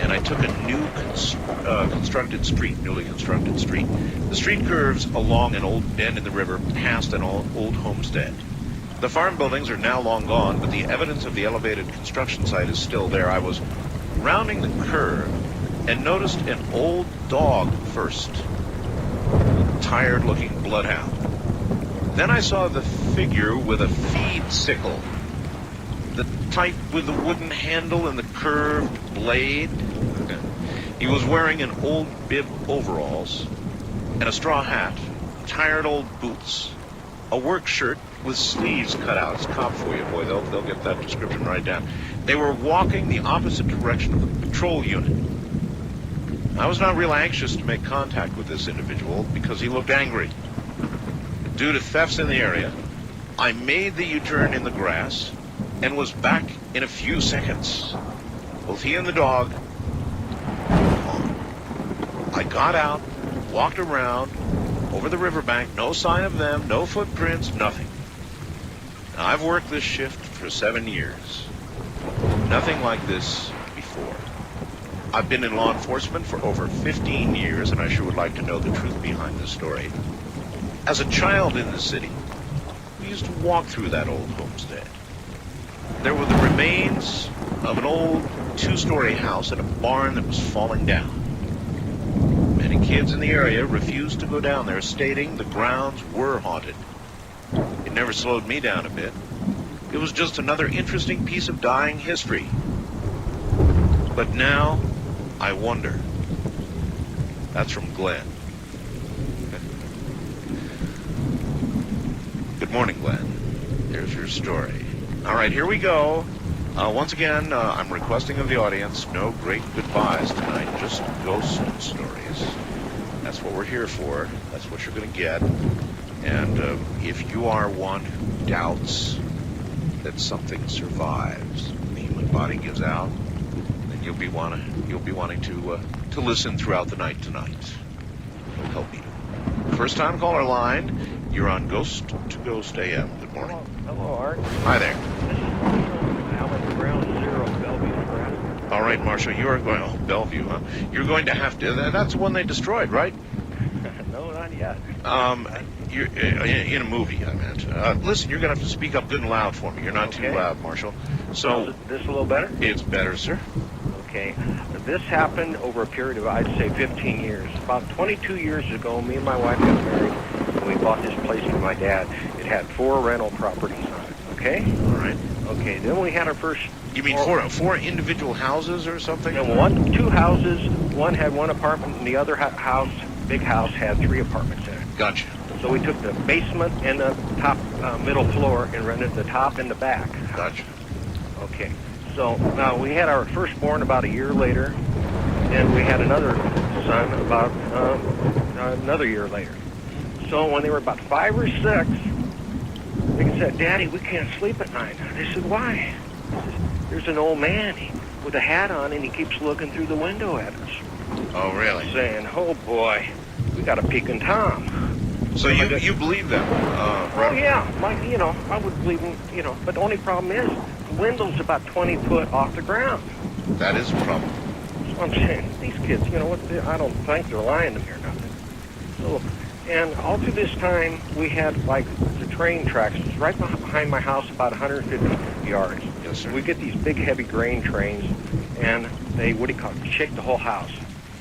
and I took a newly constructed street. The street curves along an old bend in the river past an old homestead. The farm buildings are now long gone, but the evidence of the elevated construction site is still there. I was rounding the curve and noticed an old dog first, tired-looking bloodhound. Then I saw the figure with a feed sickle, the type with the wooden handle and the curved blade. He was wearing an old bib overalls and a straw hat, tired old boots, a work shirt with sleeves cut out. It's cop for you, boy. They'll get that description right down. They were walking the opposite direction of the patrol unit. I was not real anxious to make contact with this individual because he looked angry. Due to thefts in the area, I made the U-turn in the grass and was back in a few seconds. Both he and the dog were gone. I got out, walked around, over the riverbank, no sign of them, no footprints, nothing. Now, I've worked this shift for 7 years. Nothing like this before. I've been in law enforcement for over 15 years, and I sure would like to know the truth behind this story. As a child in the city, we used to walk through that old homestead. There were the remains of an old 2-story house and a barn that was falling down. Many kids in the area refused to go down there, stating the grounds were haunted. It never slowed me down a bit. It was just another interesting piece of dying history. But now, I wonder. That's from Glenn. Good morning, Glenn. There's your story. All right, here we go. Once again, I'm requesting of the audience no great goodbyes tonight, just ghost stories. That's what we're here for. That's what you're going to get. And if you are one who doubts that something survives, the human body gives out, then you'll be wanting to listen throughout the night tonight. It'll help you. First time caller line, you're on Ghost to Ghost AM. Good morning. Hello, Art. Hi there. Ground Zero, Bellevue, Nebraska. All right, Marshall, you are going, Bellevue, huh? You're going to have to, that's the one they destroyed, right? No, not yet. You're in a movie, I meant. Listen, you're going to have to speak up good and loud for me. You're not too loud, Marshall. So, is this a little better? It's better, sir. Okay. This happened over a period of, I'd say, 15 years. About 22 years ago, me and my wife got married, and we bought this place for my dad. It had 4 rental properties on it, okay? All right. Okay, then we had our first... You mean four individual houses or something? And 2 houses. One had 1 apartment, and the other house, big house, had 3 apartments in it. Gotcha. So we took the basement and the top middle floor and rented the top and the back. Gotcha. Okay. So now we had our firstborn about a year later, and we had another son about another year later. So when they were about 5 or 6, said, Daddy, we can't sleep at night. I said, why? He says, there's an old man with a hat on, and he keeps looking through the window at us. Oh, really? Saying, oh, boy, we got a peeking Tom. So you believe them? Oh, yeah. I would believe them, But the only problem is, the window's about 20 foot off the ground. That is a problem. So I'm saying, these kids, I don't think they're lying to me or nothing. So, and all through this time, we had, the train tracks. It was right behind my house, about 150 yards. Yes, sir. We get these big, heavy grain trains, and they, shake the whole house.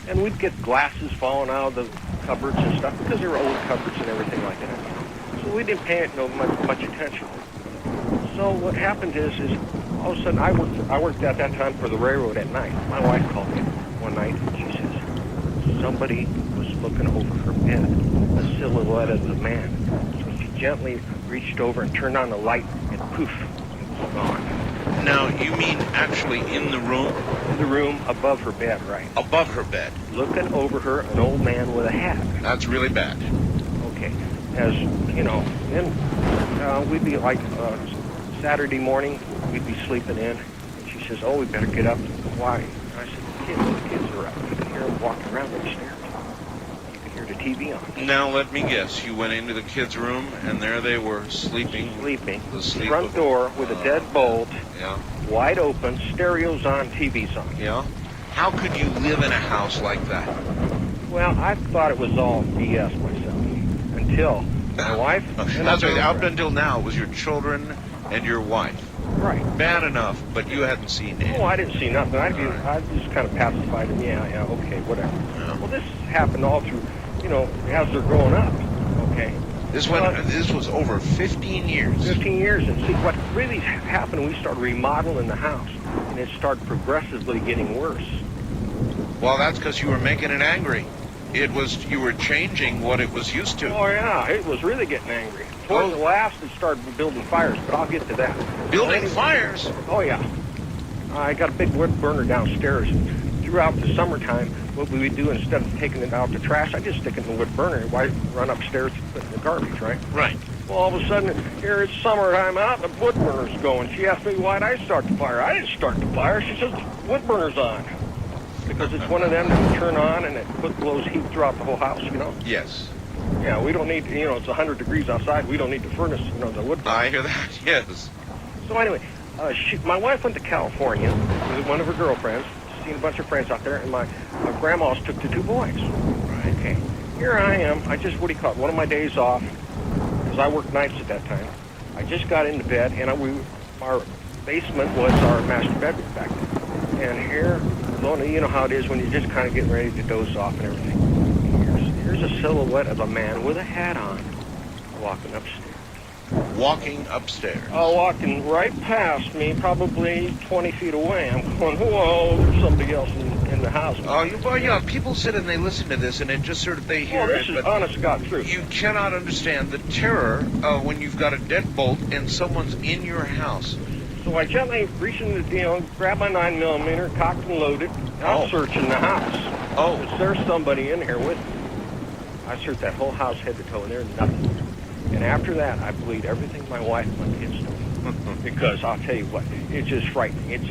And we'd get glasses falling out of the cupboards and stuff, because they were old cupboards and everything like that. So we didn't pay it much attention. So what happened is all of a sudden I worked at that time for the railroad at night. My wife called me one night, and she says, somebody was looking over her bed, a silhouette of the man. So she gently reached over and turned on the light, and poof, it was gone. Now, you mean actually in the room? In the room above her bed, right. Above her bed? Looking over her, an old man with a hat. That's really bad. Okay. As, then we'd be Saturday morning, we'd be sleeping in, and she says, oh, we better get up. Why? And I said, the kids are up. You can hear them walking around upstairs. You can hear the TV on. Now, let me guess. You went into the kids' room, and there they were, sleeping. The front door with a dead bolt. Yeah. Wide open, stereos on, TVs on. Yeah. How could you live in a house like that? Well, I thought it was all BS myself until my wife. That's right. Up until now, it was your children and your wife. Right. Bad enough, but you hadn't seen it. Oh, I didn't see nothing. I just kind of pacified them. Yeah, okay, whatever. Yeah. Well, this happened all through, as they're growing up. Okay. This was over 15 years. 15 years, and see what really happened. We started remodeling the house, and it started progressively getting worse. Well, that's because you were making it angry. You were changing what it was used to. Oh yeah, it was really getting angry. Towards the last, it started building fires, but I'll get to that. Building fires? Oh yeah. I got a big wood burner downstairs. Throughout the summertime, what we would do, instead of taking it out to trash, I just stick it in the wood burner and run upstairs and put it in the garbage, right? Right. Well, all of a sudden, here it's summertime out, the wood burner's going. She asked me why'd I start the fire. I didn't start the fire. She says, the wood burner's on. Because it's one of them that you turn on and it blows heat throughout the whole house, Yes. Yeah, we don't need, it's 100 degrees outside. We don't need the furnace, the wood burner. I hear that, yes. So anyway, my wife went to California with one of her girlfriends, seen a bunch of friends out there, and my grandma's took the two boys. Right. Okay. Here I am. I just, one of my days off, because I worked nights at that time. I just got into bed, and our basement was our master bedroom back then. And here, you know how it is when you're just kind of getting ready to doze off and everything. Here's a silhouette of a man with a hat on, walking upstairs. Walking upstairs? Oh, walking right past me, probably 20 feet away. I'm going, whoa, there's somebody else in the house. Oh, people sit and they listen to this, and it just sort of, they hear it. This is honest to God truth. You cannot understand the terror when you've got a deadbolt and someone's in your house. So I gently reach in the grab my 9mm, cocked and loaded. I'm searching the house. Oh. Is there somebody in here with me? I searched that whole house head to toe, and there's nothing. And after that, I believed everything my wife and my kids told me. Because I'll tell you what, it's just frightening. It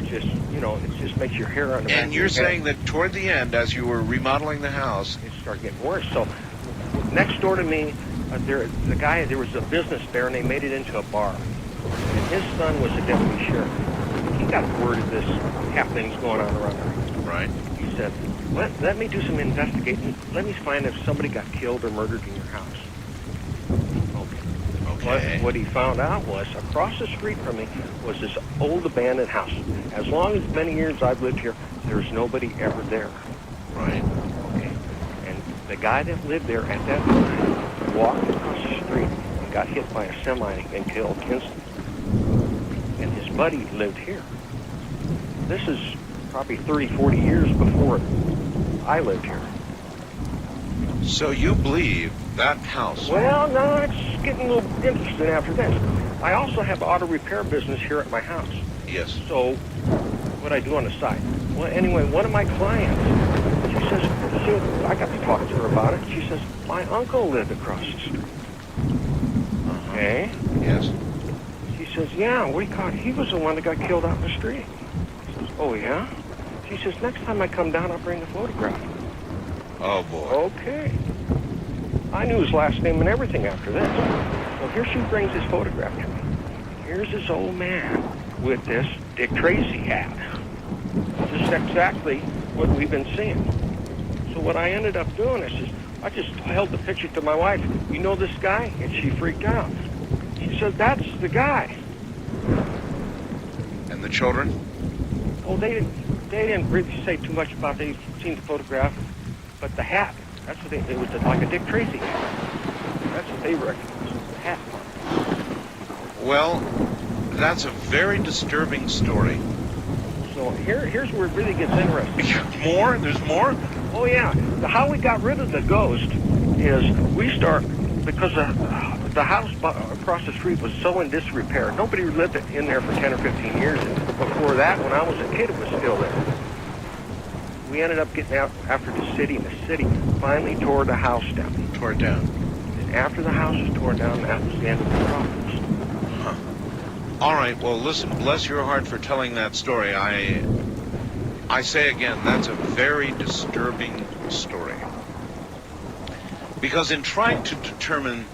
just makes your hair on the back. And you're saying that toward the end, as you were remodeling the house, it started getting worse. So next door to me, there was a business there, and they made it into a bar. And his son was a deputy sheriff. He got word of this happenings going on around there. Right. He said, let me do some investigating. Let me find if somebody got killed or murdered in your house. Okay. What he found out was, across the street from me was this old abandoned house. As long as many years I've lived here, there's nobody ever there. Right. Okay. And the guy that lived there at that time walked across the street and got hit by a semi and killed instantly. And his buddy lived here. This is probably 30, 40 years before I lived here. So you believe that house? Well, no, it's getting a little interesting after this. I also have an auto repair business here at my house. Yes. So what I do on the side. Well, anyway, one of my clients, she says, I got to talk to her about it. She says, my uncle lived across the street. Okay. Yes. She says, yeah, we caught. He was the one that got killed out in the street. Says, oh, yeah? She says, next time I come down, I'll bring the photograph. Oh, boy. Okay. I knew his last name and everything after this. So here she brings his photograph to me. Here's this old man with this Dick Tracy hat. Just exactly what we've been seeing. So what I ended up doing is I just held the picture to my wife. You know this guy? And she freaked out. She said, that's the guy. And the children? Oh, they didn't really say too much about they've seen the photograph, but the hat, that's what it was like a Dick Tracy hat. That's what they recognized, was the hat part. Well, that's a very disturbing story. So here's where it really gets interesting. More? There's more? Oh, yeah. How we got rid of the ghost is because the house across the street was so in disrepair. Nobody lived in there for 10 or 15 years. And before that, when I was a kid, it was still there. We ended up getting out after the city, and the city finally tore the house down. Tore it down. And after the house was torn down, that was the end of the problems. Huh. All right, well, listen, bless your heart for telling that story. I say again, that's a very disturbing story. Because in trying to determine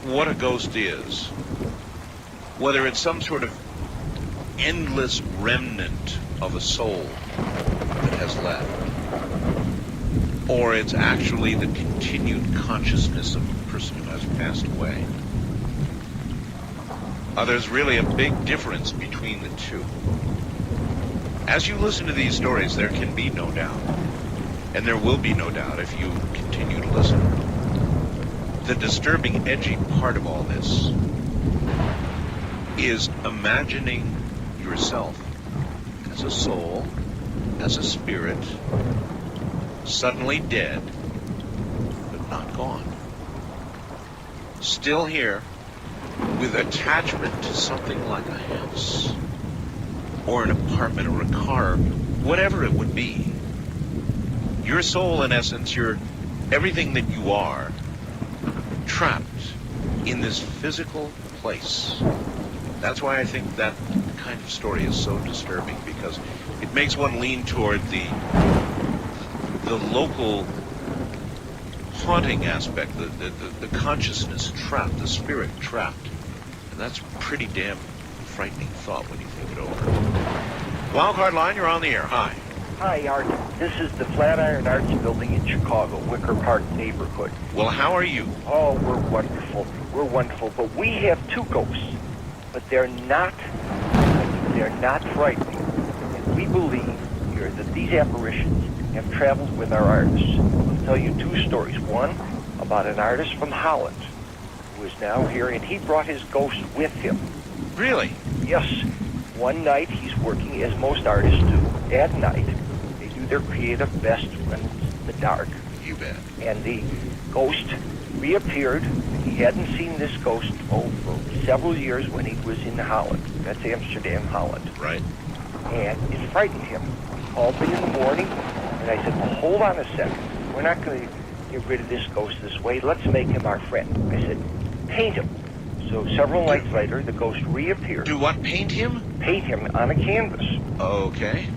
what a ghost is, whether it's some sort of endless remnant of a soul that has left, or it's actually the continued consciousness of a person who has passed away, there's really a big difference between the two. As you listen to these stories, there can be no doubt, and there will be no doubt if you continue to listen. The disturbing, edgy part of all this is imagining yourself as a soul, as a spirit, suddenly dead, but not gone. Still here, with attachment to something like a house, or an apartment, or a car, whatever it would be. Your soul, in essence, your everything that you are, trapped in this physical place. That's why I think that kind of story is so disturbing, because it makes one lean toward the local haunting aspect, the consciousness trapped, the spirit trapped. And that's a pretty damn frightening thought when you think it over. Wildcard Line, you're on the air. Hi. Hi, Art. This is the Flatiron Arts Building in Chicago, Wicker Park neighborhood. Well, how are you? Oh, we're wonderful. We're wonderful. But we have two ghosts. But they're not frightening. And we believe here that these apparitions have traveled with our artists. I'll tell you two stories. One about an artist from Holland who is now here, and he brought his ghost with him. Really? Yes. One night he's working, as most artists do, at night. They do their creative best when it's in the dark. You bet. And the ghost reappeared. He hadn't seen this ghost for several years when he was in Holland. That's Amsterdam, Holland. Right. And it frightened him. He called me in the morning, and I said, well, hold on a second. We're not going to get rid of this ghost this way. Let's make him our friend. I said, paint him. So several nights later, the ghost reappeared. Do what? Paint him? Paint him on a canvas. Okay.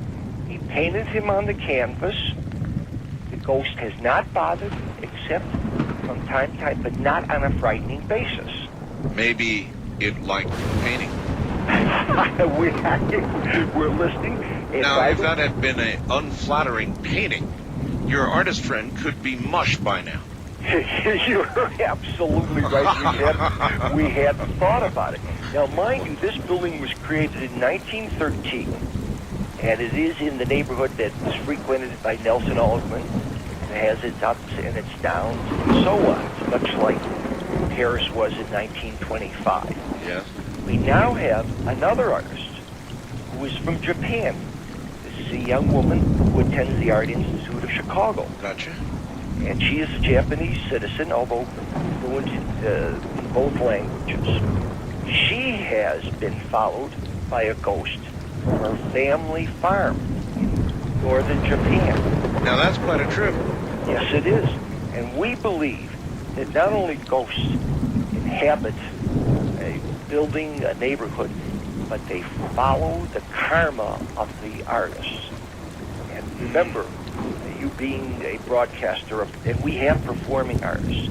He painted him on the canvas. The ghost has not bothered, except from time to time, but not on a frightening basis. Maybe it liked painting. We're listening. Now, if that had been an unflattering painting, your artist friend could be mush by now. You're absolutely right. We had thought about it. Now, mind you, this building was created in 1913, and it is in the neighborhood that was frequented by Nelson Aldman. It has its ups and its downs, and so on. It's much like Paris was in 1925. Yes. We now have another artist who is from Japan. This is a young woman who attends the Art Institute of Chicago. Gotcha. And she is a Japanese citizen, although fluent in both languages. She has been followed by a ghost from her family farm in northern Japan. Now that's quite a trip. Yes, it is. And we believe that not only ghosts can inhabit a building, a neighborhood, but they follow the karma of the artists. And remember, you being a broadcaster, and we have performing artists,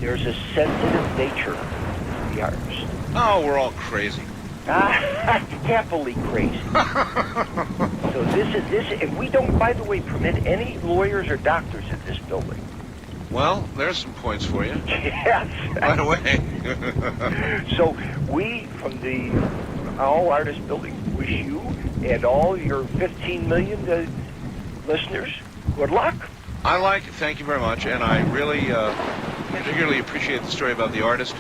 there's a sensitive nature to the artist. Oh, we're all crazy. Happily crazy. So this, and we don't, by the way, permit any lawyers or doctors in this building. Well, there's some points for you. Yes. By the way. So we, from the All Artist Building, wish you and all your 15 million listeners good luck. Thank you very much, and I really particularly appreciate the story about the artist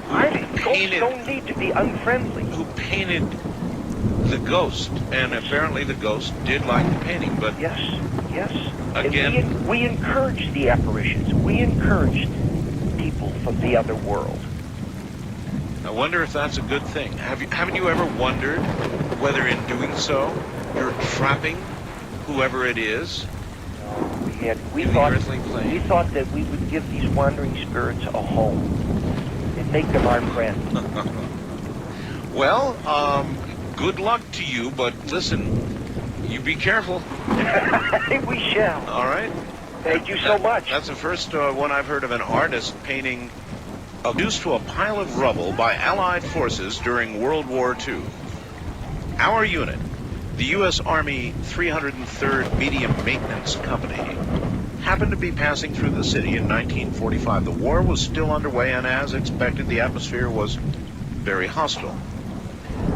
Don't need to be unfriendly. Who painted the ghost, and apparently the ghost did like the painting, but... Yes. Again... And we encourage the apparitions. We encourage people from the other world. I wonder if that's a good thing. Haven't you ever wondered whether in doing so you're trapping whoever it is? We thought that we would give these wandering spirits a home and make them our friends. Well, good luck to you, but listen, you be careful. We shall. All right? Thank you so much. That's the first one I've heard of an artist painting reduced to a pile of rubble by Allied forces during World War II. Our unit, the U.S. Army 303rd Medium Maintenance Company, happened to be passing through the city in 1945. The war was still underway, and as expected, the atmosphere was very hostile.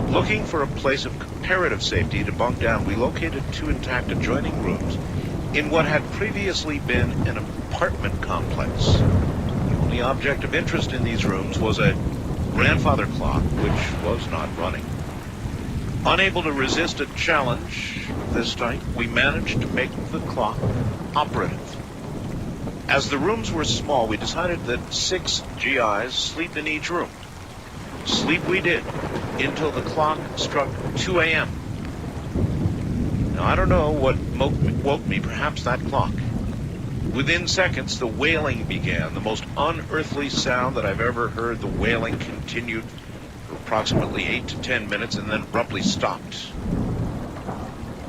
Looking for a place of comparative safety to bunk down, we located 2 intact adjoining rooms in what had previously been an apartment complex. The only object of interest in these rooms was a grandfather clock, which was not running. Unable to resist a challenge this night, we managed to make the clock operative. As the rooms were small, we decided that 6 GIs sleep in each room. Sleep we did until the clock struck 2 a.m. Now, I don't know what woke me, perhaps that clock. Within seconds, the wailing began, the most unearthly sound that I've ever heard. The wailing continued for approximately 8 to 10 minutes and then abruptly stopped.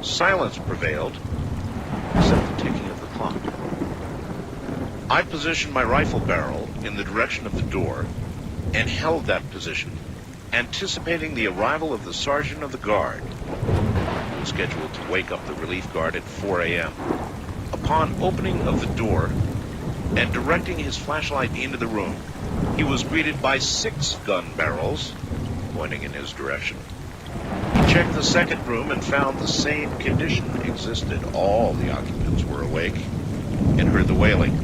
Silence prevailed, except the ticking of the clock. I positioned my rifle barrel in the direction of the door and held that position, anticipating the arrival of the sergeant of the guard, who was scheduled to wake up the relief guard at 4 a.m. Upon opening of the door and directing his flashlight into the room, he was greeted by 6 gun barrels pointing in his direction. He checked the second room and found the same condition existed. All the occupants were awake and heard the wailing.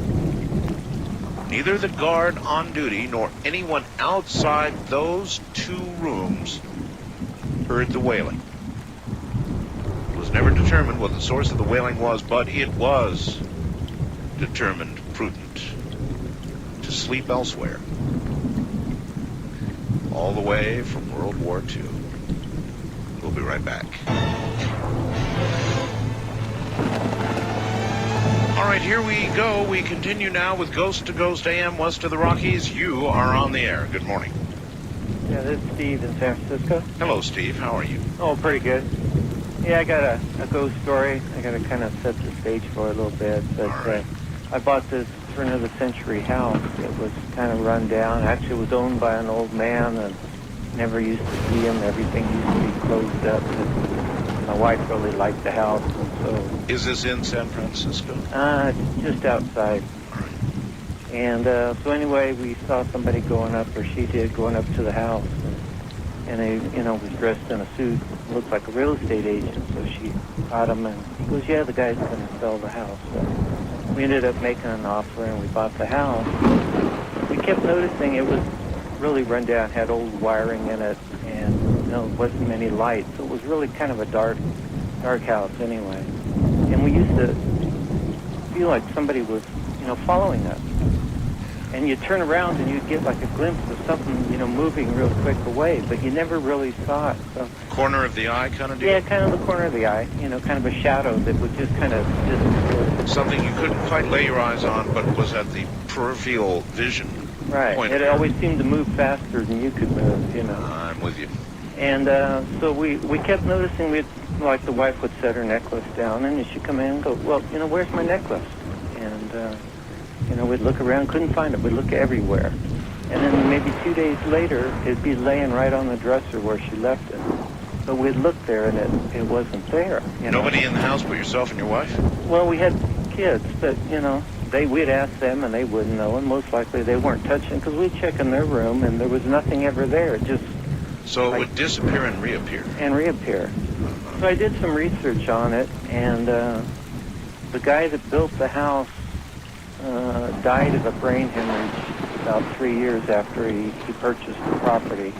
Neither the guard on duty nor anyone outside those 2 rooms heard the wailing. It was never determined what the source of the wailing was, but it was determined prudent to sleep elsewhere. All the way from World War II. We'll be right back. All right, here we go. We continue now with Ghost to Ghost AM west of the Rockies. You are on the air. Good morning. Yeah, this is Steve in San Francisco. Hello, Steve. How are you? Oh, pretty good. Yeah, I got a ghost story. I got to kind of set the stage for it a little bit. But I bought this turn-of-the-century house. It was kind of run down. Actually, it was owned by an old man and never used to see him. Everything used to be closed up. My wife really liked the house, and so... Is this in San Francisco? Just outside. And so anyway, we saw somebody going up, or she did, going up to the house. And they, was dressed in a suit. Looked like a real estate agent. So she caught him, and he goes, yeah, the guy's going to sell the house. So we ended up making an offer, and we bought the house. We kept noticing it was really run down, had old wiring in it, and wasn't many lights. So it was really kind of a dark house anyway. And we used to feel like somebody was, following us. And you'd turn around and you'd get like a glimpse of something, moving real quick away, but you never really saw it. So, corner of the eye kind of deal? Yeah, kind of the corner of the eye, kind of a shadow that would just kind of disappear. Something you couldn't quite lay your eyes on, but was at the peripheral vision. Right. point It of view. always seemed to move faster than you could move, you know. I'm with you. And so we kept noticing, like the wife would set her necklace down, and she'd come in and go, well, you know, where's my necklace? And, you know, we'd look around, couldn't find it. We'd look everywhere. And then maybe 2 days later, it'd be laying right on the dresser where she left it. So we'd look there, and it wasn't there. You know? Nobody in the house but yourself and your wife? Well, we had kids, but, you know, we'd ask them, and they wouldn't know, and most likely they weren't touching, because we'd check in their room, and there was nothing ever there. It just... So it would disappear and reappear? And reappear. So I did some research on it, and the guy that built the house died of a brain hemorrhage about 3 years after he purchased the property.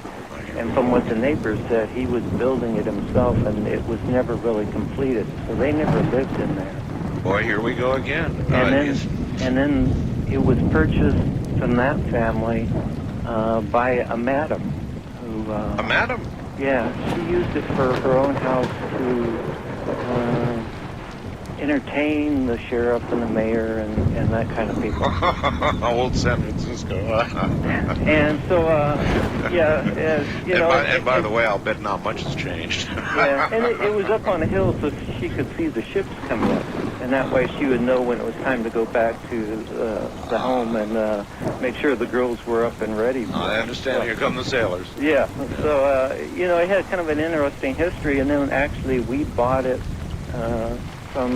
And from what the neighbors said, he was building it himself, and it was never really completed. So they never lived in there. Boy, here we go again. And then it was purchased from that family by a madam. Who, a madam? Yeah, she used it for her own house to entertain the sheriff and the mayor and that kind of people. Old San Francisco. And so, you know... And by the way, I'll bet not much has changed. Yeah, and it was up on a hill so she could see the ships coming up. And that way she would know when it was time to go back to the home and make sure the girls were up and ready. I understand. Here come the sailors. Yeah. So, you know, it had kind of an interesting history. And then actually we bought it from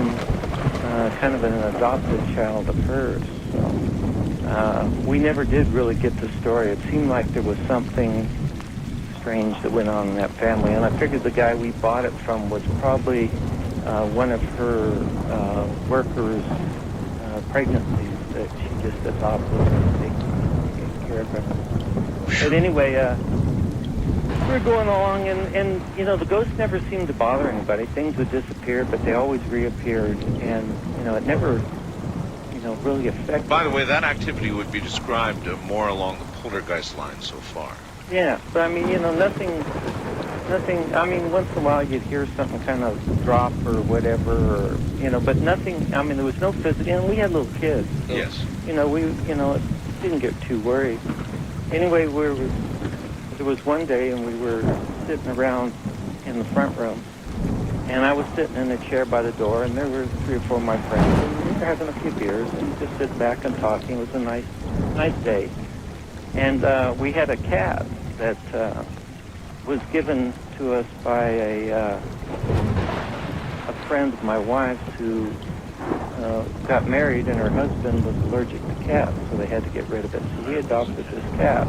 kind of an adopted child of hers. So, we never did really get the story. It seemed like there was something strange that went on in that family. And I figured the guy we bought it from was probably one of her workers' pregnancies that she just adopted and taken care of her. But anyway, we were going along, and you know, the ghosts never seemed to bother anybody. Things would disappear, but they always reappeared, and you know, it never, you know, really affected. By the way, that activity would be described more along the poltergeist line so far. Yeah, but I mean, you know, nothing. I mean, once in a while you'd hear something kind of drop or whatever, or you know, but nothing. I mean, there was no physical. And we had little kids. So, yes. You know, we didn't get too worried. Anyway, there was one day, and we were sitting around in the front room, and I was sitting in a chair by the door, and there were 3 or 4 of my friends, and we were having a few beers and just sitting back and talking. It was a nice day, and we had a cat that was given to us by a friend of my wife's who got married, and her husband was allergic to cats, so they had to get rid of it. So we adopted this cat.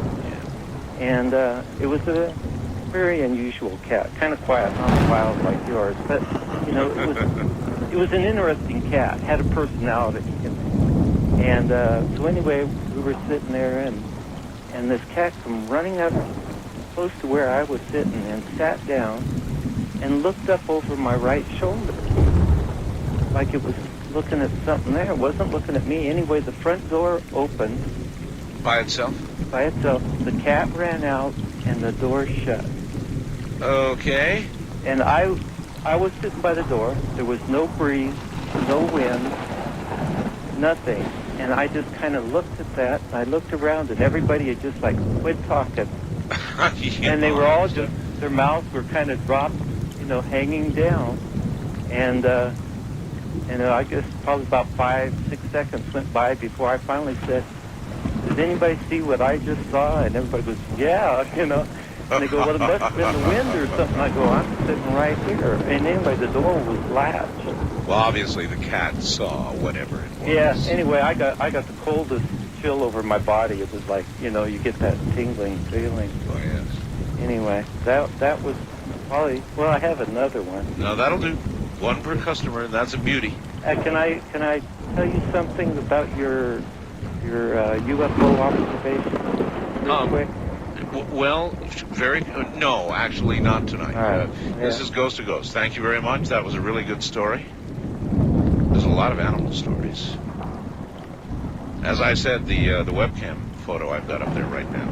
And it was a very unusual cat, kind of quiet, not wild like yours, but you know, it was an interesting cat, had a personality. And so anyway, we were sitting there, and this cat came running up close to where I was sitting and sat down and looked up over my right shoulder, like it was looking at something there. It wasn't looking at me. Anyway, the front door opened. By itself? By itself. The cat ran out, and the door shut. Okay. And I was sitting by the door. There was no breeze, no wind, nothing. And I just kind of looked at that, and I looked around, and everybody had just, like, quit talking. And they were all just, their mouths were kind of dropped, you know, hanging down. And I guess probably about 5-6 seconds went by before I finally said, did anybody see what I just saw? And everybody goes, yeah, you know. And they go, well, it must have been the wind or something. I go, I'm sitting right here. And anyway, the door was latched. Well, obviously the cat saw whatever it was. Yeah, anyway, I got the coldest chill over my body. It was like, you know, you get that tingling feeling. Oh, yes. Anyway, that was probably, well, I have another one. No, that'll do. One per customer, that's a beauty. Can I tell you something about your UFO observation real quick? Well, no, actually not tonight. All right. This is Ghost to Ghost. Thank you very much. That was a really good story. There's a lot of animal stories. As I said, the webcam photo I've got up there right now.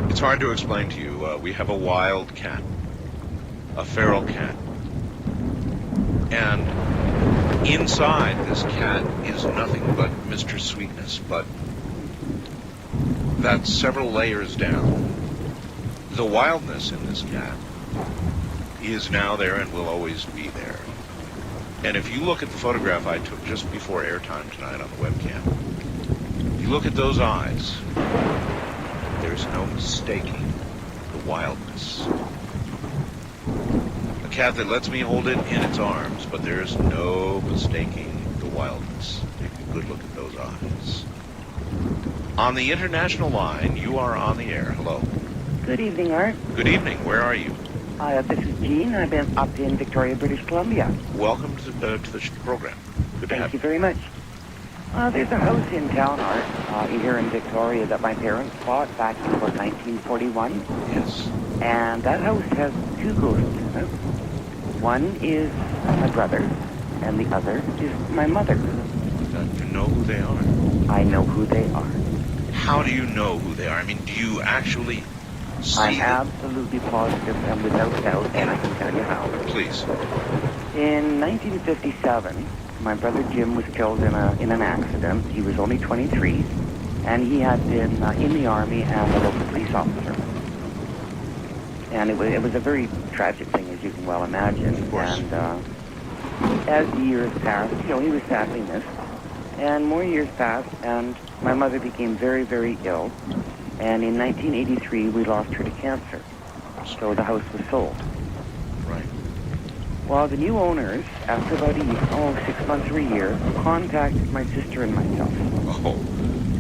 It's hard to explain to you. We have a wild cat, a feral cat. And inside this cat is nothing but Mr. Sweetness, but that's several layers down. The wildness in this cat is now there and will always be there. And if you look at the photograph I took just before airtime tonight on the webcam, you look at those eyes, there's no mistaking the wildness. A cat that lets me hold it in its arms, but there's no mistaking the wildness. Take a good look at those eyes. On the international line, you are on the air. Hello. Good evening, Art. Good evening. Where are you? This is Jean. I've been up in Victoria, British Columbia. Welcome to the program. Good to have Thank you very much. There's a house in town, Art, here in Victoria that my parents bought back in about 1941. Yes. And that house has two ghosts in it. One is my brother, and the other is my mother. You know who they are? I know who they are. How do you know who they are? I mean, do you actually see I'm them? absolutely positive and without doubt, and I can tell you how. Please. In 1957, my brother Jim was killed in an accident. He was only 23, and he had been in the Army and a local police officer. And it was a very tragic thing, as you can well imagine. Of course. And as the years passed, he was sadly missed. And more years passed, and my mother became very, very ill. And in 1983, we lost her to cancer. So the house was sold. Right. Well, the new owners, after about 6 months or a year, contacted my sister and myself. Oh.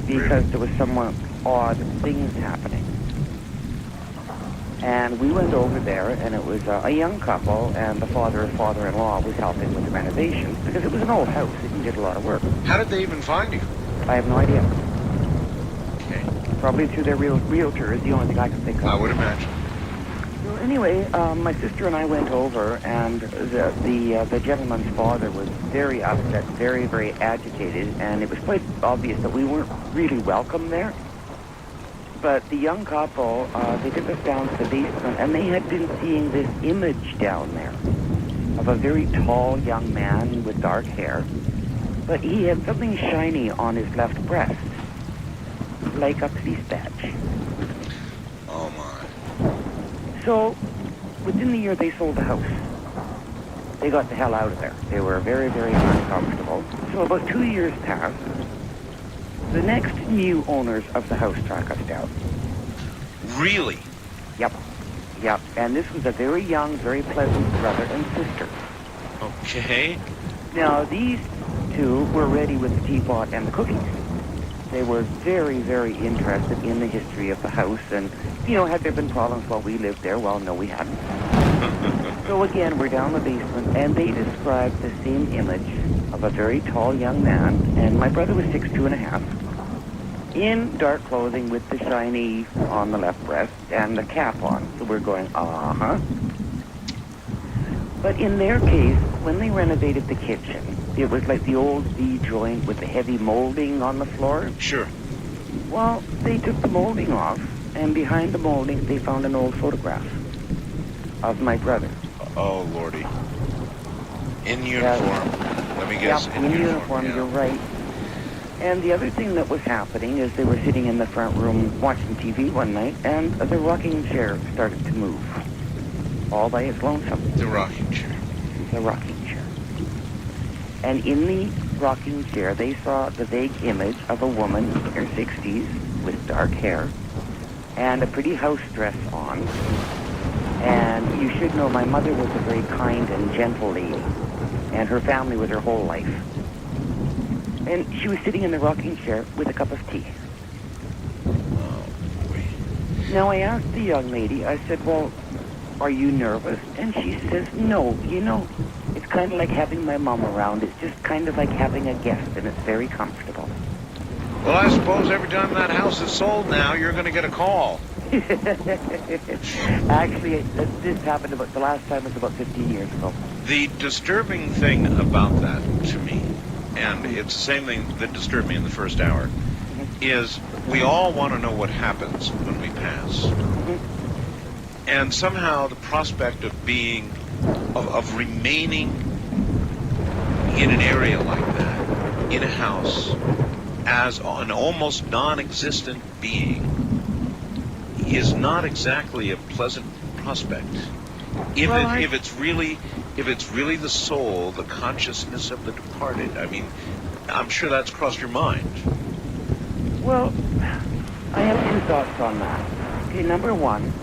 Because there was somewhat odd things happening. And we went over there, and it was a young couple, and the father-in-law was helping with the renovations, because it was an old house, and he did a lot of work. How did they even find you? I have no idea. Okay. Probably through their realtor is the only thing I can think of. I would imagine. Well, anyway, my sister and I went over, and the gentleman's father was very upset, very, very agitated, and it was quite obvious that we weren't really welcome there. But the young couple, they took us down to the basement, and they had been seeing this image down there of a very tall young man with dark hair. But he had something shiny on his left breast, like a police badge. Oh, my. So, within the year, they sold the house. They got the hell out of there. They were very, very uncomfortable. So about 2 years passed. The next new owners of the house tracked us down. Really? Yep. And this was a very young, very pleasant brother and sister. Okay. Now, these two were ready with the teapot and the cookies. They were very, very interested in the history of the house, and, had there been problems while we lived there? Well, no, we hadn't. So again, we're down the basement, and they described the same image of a very tall young man, and my brother was 6'2½", in dark clothing with the shiny on the left breast and the cap on. So we're going, uh-huh. But in their case, when they renovated the kitchen, it was like the old V-joint with the heavy molding on the floor. Sure. Well, they took the molding off, and behind the molding, they found an old photograph of my brother. Oh, Lordy. In uniform. Let me guess. Yep, in uniform, yeah. You're right. And the other thing that was happening is they were sitting in the front room watching TV one night, and the rocking chair started to move. All by its lonesome. The rocking chair. The rocking chair. And in the rocking chair, they saw the vague image of a woman in her 60s with dark hair and a pretty house dress on. And you should know my mother was a very kind and gentle lady, and her family was her whole life. And she was sitting in the rocking chair with a cup of tea. Oh, boy. Now, I asked the young lady, I said, well, are you nervous? And she says, no, it's kind of like having my mom around. It's just kind of like having a guest, and it's very comfortable. Well, I suppose every time that house is sold now, you're going to get a call. Actually, this happened the last time was about 15 years ago. The disturbing thing about that to me, and it's the same thing that disturbed me in the first hour, is we all want to know what happens when we pass. And somehow the prospect of of remaining in an area like that, in a house, as an almost non-existent being is not exactly a pleasant prospect. If it's really the soul, the consciousness of the departed, I mean, I'm sure that's crossed your mind. Well, I have two thoughts on that. Okay, number one,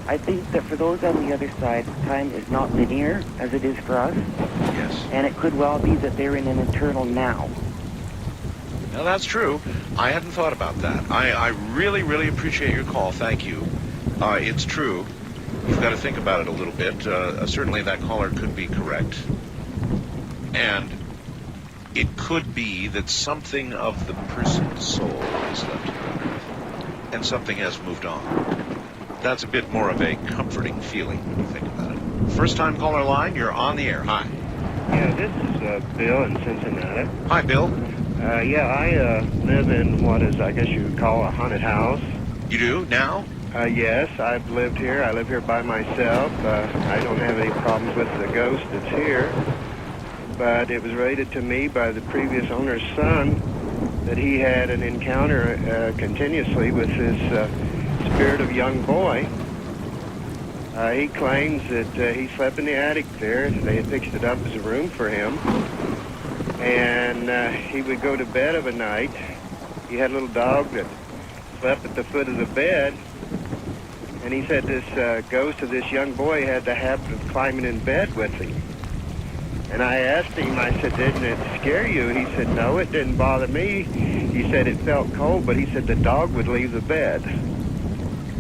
I think that for those on the other side, time is not linear as it is for us. Yes. And it could well be that they're in an eternal now. Now, that's true. I hadn't thought about that. I really, really appreciate your call. Thank you. It's true. You've got to think about it a little bit. Certainly that caller could be correct. And it could be that something of the person's soul is left here, and something has moved on. That's a bit more of a comforting feeling when you think about it. First-time caller line, you're on the air. Hi. Yeah, this is Bill in Cincinnati. Hi, Bill. I live in what is, I guess you would call a haunted house. You do, now? Yes, I've lived here. I live here by myself. I don't have any problems with the ghost that's here. But it was rated to me by the previous owner's son that he had an encounter continuously with this spirit of young boy. He claims that he slept in the attic there. They had fixed it up as a room for him. And he would go to bed of a night. He had a little dog that slept at the foot of the bed. And he said this ghost of this young boy had the habit of climbing in bed with him. And I asked him, I said, didn't it scare you? He said, no, it didn't bother me. He said it felt cold, but he said the dog would leave the bed.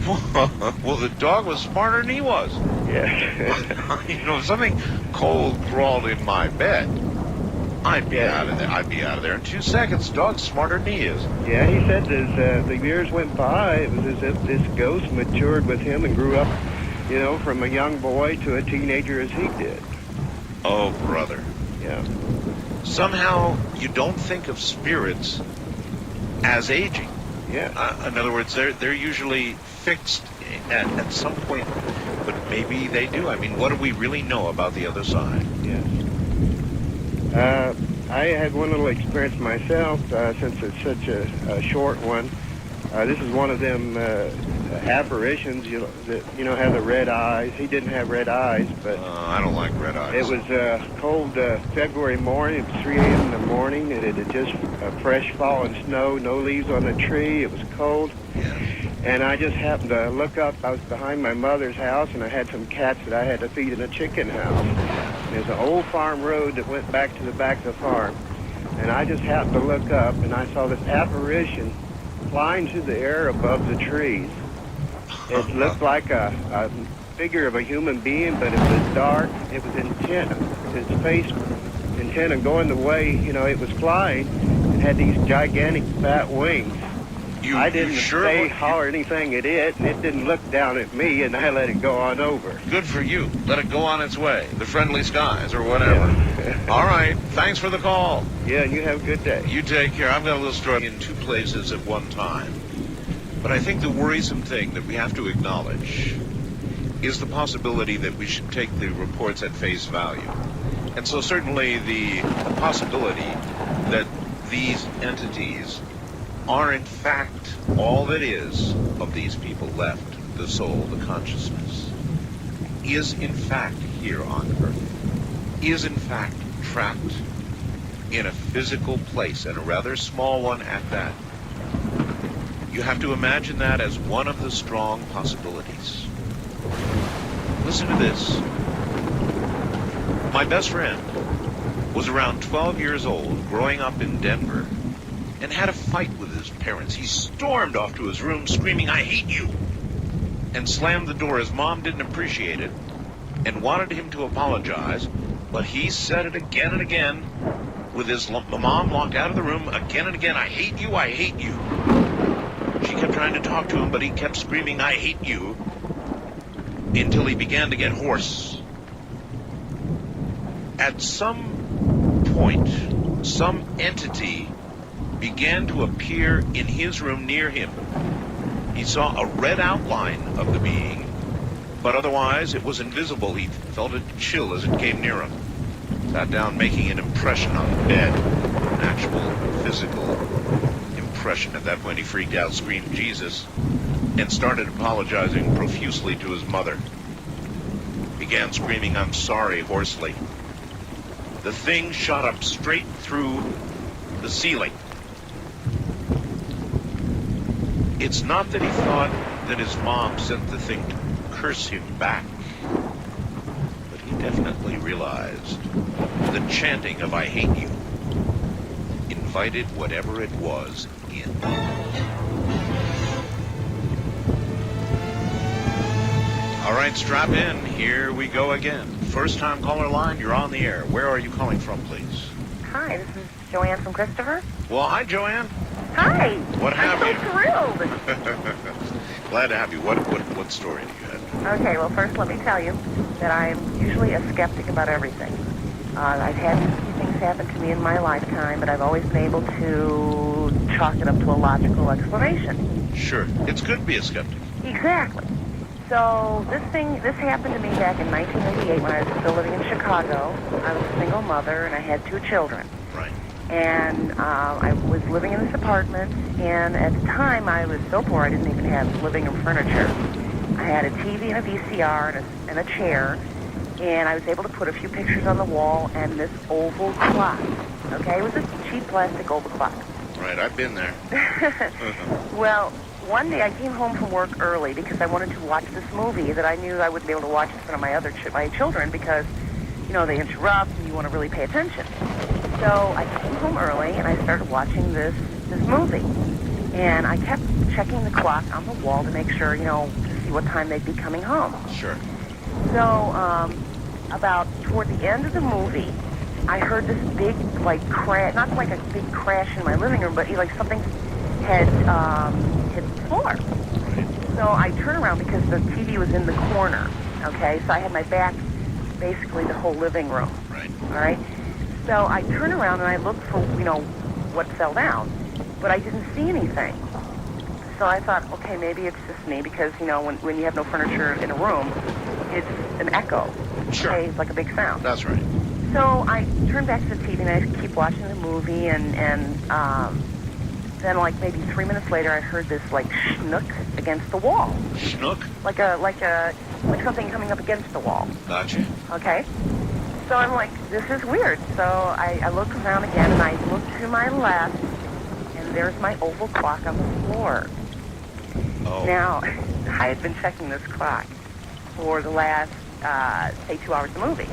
Well, the dog was smarter than he was. Yeah. You know, if something cold crawled in my bed, I'd be out of there. I'd be out of there in 2 seconds. The dog's smarter than he is. Yeah, he said as the years went by, it was as if this ghost matured with him and grew up, you know, from a young boy to a teenager as he did. Oh, brother. Yeah. Somehow you don't think of spirits as aging. Yeah. In other words, they're usually fixed at some point, but maybe they do. I mean, what do we really know about the other side? Yes. I had one little experience myself, since it's such a short one. This is one of them apparitions, that have the red eyes. He didn't have red eyes, but I don't like red eyes. It was cold February morning. It was 3 a.m. in the morning. It had just fresh fallen snow, no leaves on the tree. It was cold. And I just happened to look up. I was behind my mother's house, and I had some cats that I had to feed in a chicken house. There's an old farm road that went back to the back of the farm. And I just happened to look up, and I saw this apparition flying through the air above the trees. It looked like a figure of a human being, but it was dark. It was intent. His face intent on going the way, it was flying. It had these gigantic fat wings. I didn't say holler anything at it, and it didn't look down at me, and I let it go on over. Good for you. Let it go on its way. The friendly skies or whatever. Yeah. All right. Thanks for the call. Yeah, and you have a good day. You take care. I've got a little story in 2 places at one time. But I think the worrisome thing that we have to acknowledge is the possibility that we should take the reports at face value. And so certainly the possibility that these entities are in fact all that is of these people left, the soul, the consciousness, is in fact here on Earth, is in fact trapped in a physical place, and a rather small one at that. You have to imagine that as one of the strong possibilities. Listen to this. My best friend was around 12 years old, growing up in Denver, and had a fight with his parents. He stormed off to his room screaming, "I hate you!" and slammed the door. His mom didn't appreciate it and wanted him to apologize, but he said it again and again with his mom locked out of the room again and again. "I hate you, I hate you." She kept trying to talk to him, but he kept screaming, "I hate you," until he began to get hoarse. At some point, some entity began to appear in his room near him. He saw a red outline of the being, but otherwise it was invisible. He felt a chill as it came near him. Sat down, making an impression on the bed, an actual physical expression. At that point, he freaked out, screamed Jesus, and started apologizing profusely to his mother. Began screaming, "I'm sorry," hoarsely. The thing shot up straight through the ceiling. It's not that he thought that his mom sent the thing to curse him back, but he definitely realized the chanting of "I hate you" invited whatever it was in. All right, strap in. Here we go again. First time caller line, you're on the air. Where are you calling from, please? Hi, this is Joanne from Christopher. Well, hi, Joanne. Hi. What have I'm you? so thrilled. Glad to have you. What story do you have? Okay, well, first let me tell you that I'm usually a skeptic about everything. I've had a few things happen to me in my lifetime, but I've always been able to chalk it up to a logical explanation. Sure. It's good to be a skeptic. Exactly. So this happened to me back in 1988 when I was still living in Chicago. I was a single mother and I had 2 children. Right. And I was living in this apartment, and at the time I was so poor I didn't even have living room furniture. I had a TV and a VCR and a chair, and I was able to put a few pictures on the wall and this oval clock. Okay, it was this cheap plastic oval clock. Right, I've been there. Well, one day I came home from work early because I wanted to watch this movie that I knew I wouldn't be able to watch in front of my children because, you know, they interrupt and you want to really pay attention. So I came home early and I started watching this movie. And I kept checking the clock on the wall to make sure, you know, to see what time they'd be coming home. Sure. So about toward the end of the movie, I heard this big, like, crash, not like a big crash in my living room, but like something had hit the floor. So I turned around because the TV was in the corner, okay? So I had my back basically the whole living room. Right. All right? So I turned around and I looked for, you know, what fell down, but I didn't see anything. So I thought, okay, maybe it's just me because, you know, when you have no furniture in a room, it's an echo. Sure. Okay? It's like a big sound. That's right. So I turned back to the TV and I keep watching the movie and then like maybe 3 minutes later I heard this like schnook against the wall. Schnook? Like something coming up against the wall. Gotcha. Okay? So I'm like, this is weird. So I look around again and I look to my left and there's my oval clock on the floor. Oh. Now, I had been checking this clock for the last, say 2 hours of the movie.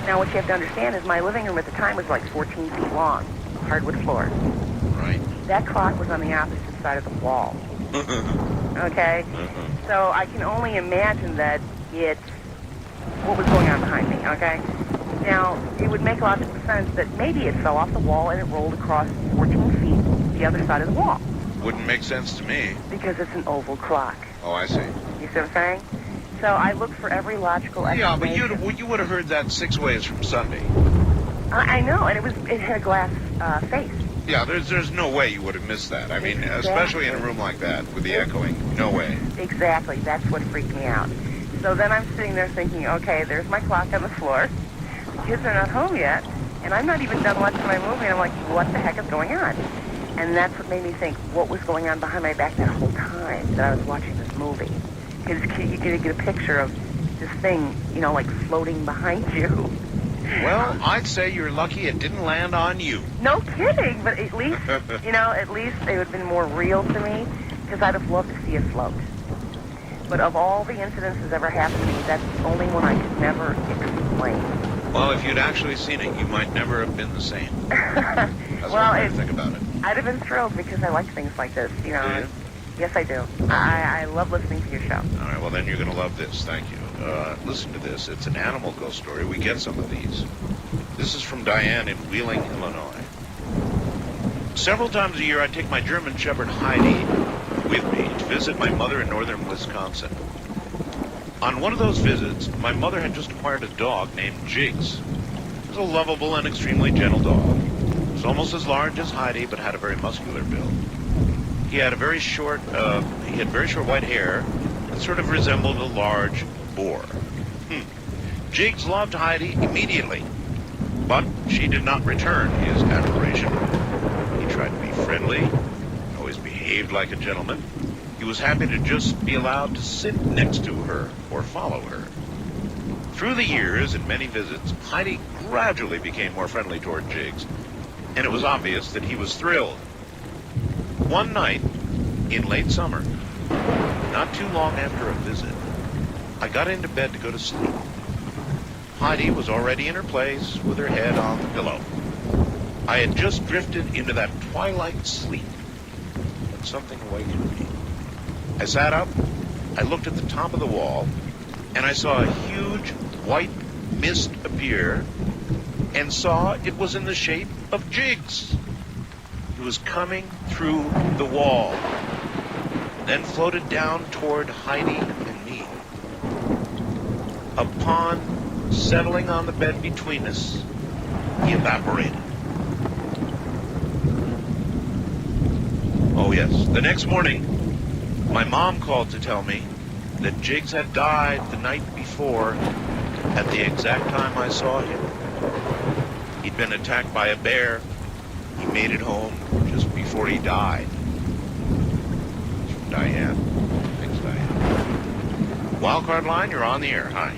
Now, what you have to understand is my living room at the time was like 14 feet long, hardwood floor. Right. That clock was on the opposite side of the wall. Okay? So I can only imagine that it's what was going on behind me, okay? Now, it would make logical sense that maybe it fell off the wall and it rolled across 14 feet the other side of the wall. Wouldn't make sense to me. Because it's an oval clock. Oh, I see. You see what I'm saying? So I looked for every logical explanation. Yeah, but you would have heard that 6 ways from Sunday. I know, and it had a glass face. Yeah, there's no way you would have missed that. I mean, especially in a room like that with the echoing. No way. Exactly. That's what freaked me out. So then I'm sitting there thinking, okay, there's my clock on the floor. The kids are not home yet, and I'm not even done watching my movie, and I'm like, what the heck is going on? And that's what made me think, what was going on behind my back that whole time that I was watching this movie? Because you get a picture of this thing, you know, like floating behind you. Well, I'd say you're lucky it didn't land on you. No kidding, but at least, you know, at least it would have been more real to me, because I'd have loved to see it float. But of all the incidents that's ever happened to me, that's the only one I could never explain. Well, if you'd actually seen it, you might never have been the same. That's Well, one way to think about it. I'd have been thrilled because I like things like this, you know. Do you? Yes, I do. I love listening to your show. All right, well, then you're going to love this. Thank you. Listen to this. It's an animal ghost story. We get some of these. This is from Diane in Wheeling, Illinois. Several times a year, I take my German Shepherd Heidi with me to visit my mother in northern Wisconsin. On one of those visits, my mother had just acquired a dog named Jigs. It was a lovable and extremely gentle dog. It was almost as large as Heidi, but had a very muscular build. He had very short white hair and sort of resembled a large boar. Jigs loved Heidi immediately, but she did not return his admiration. He tried to be friendly, behaved like a gentleman. He was happy to just be allowed to sit next to her or follow her. Through the years and many visits, Heidi gradually became more friendly toward Jiggs, and it was obvious that he was thrilled. One night in late summer, not too long after a visit, I got into bed to go to sleep. Heidi was already in her place with her head on the pillow. I had just drifted into that twilight sleep when something awakened me. I sat up, I looked at the top of the wall, and I saw a huge white mist appear, and saw it was in the shape of Jiggs. It was coming through the wall, then floated down toward Heidi and me. Upon settling on the bed between us, he evaporated. Oh yes, the next morning, my mom called to tell me that Jiggs had died the night before at the exact time I saw him. He'd been attacked by a bear. He made it home just before he died. It's from Diane. Thanks, Diane. Wildcard line, you're on the air. Hi.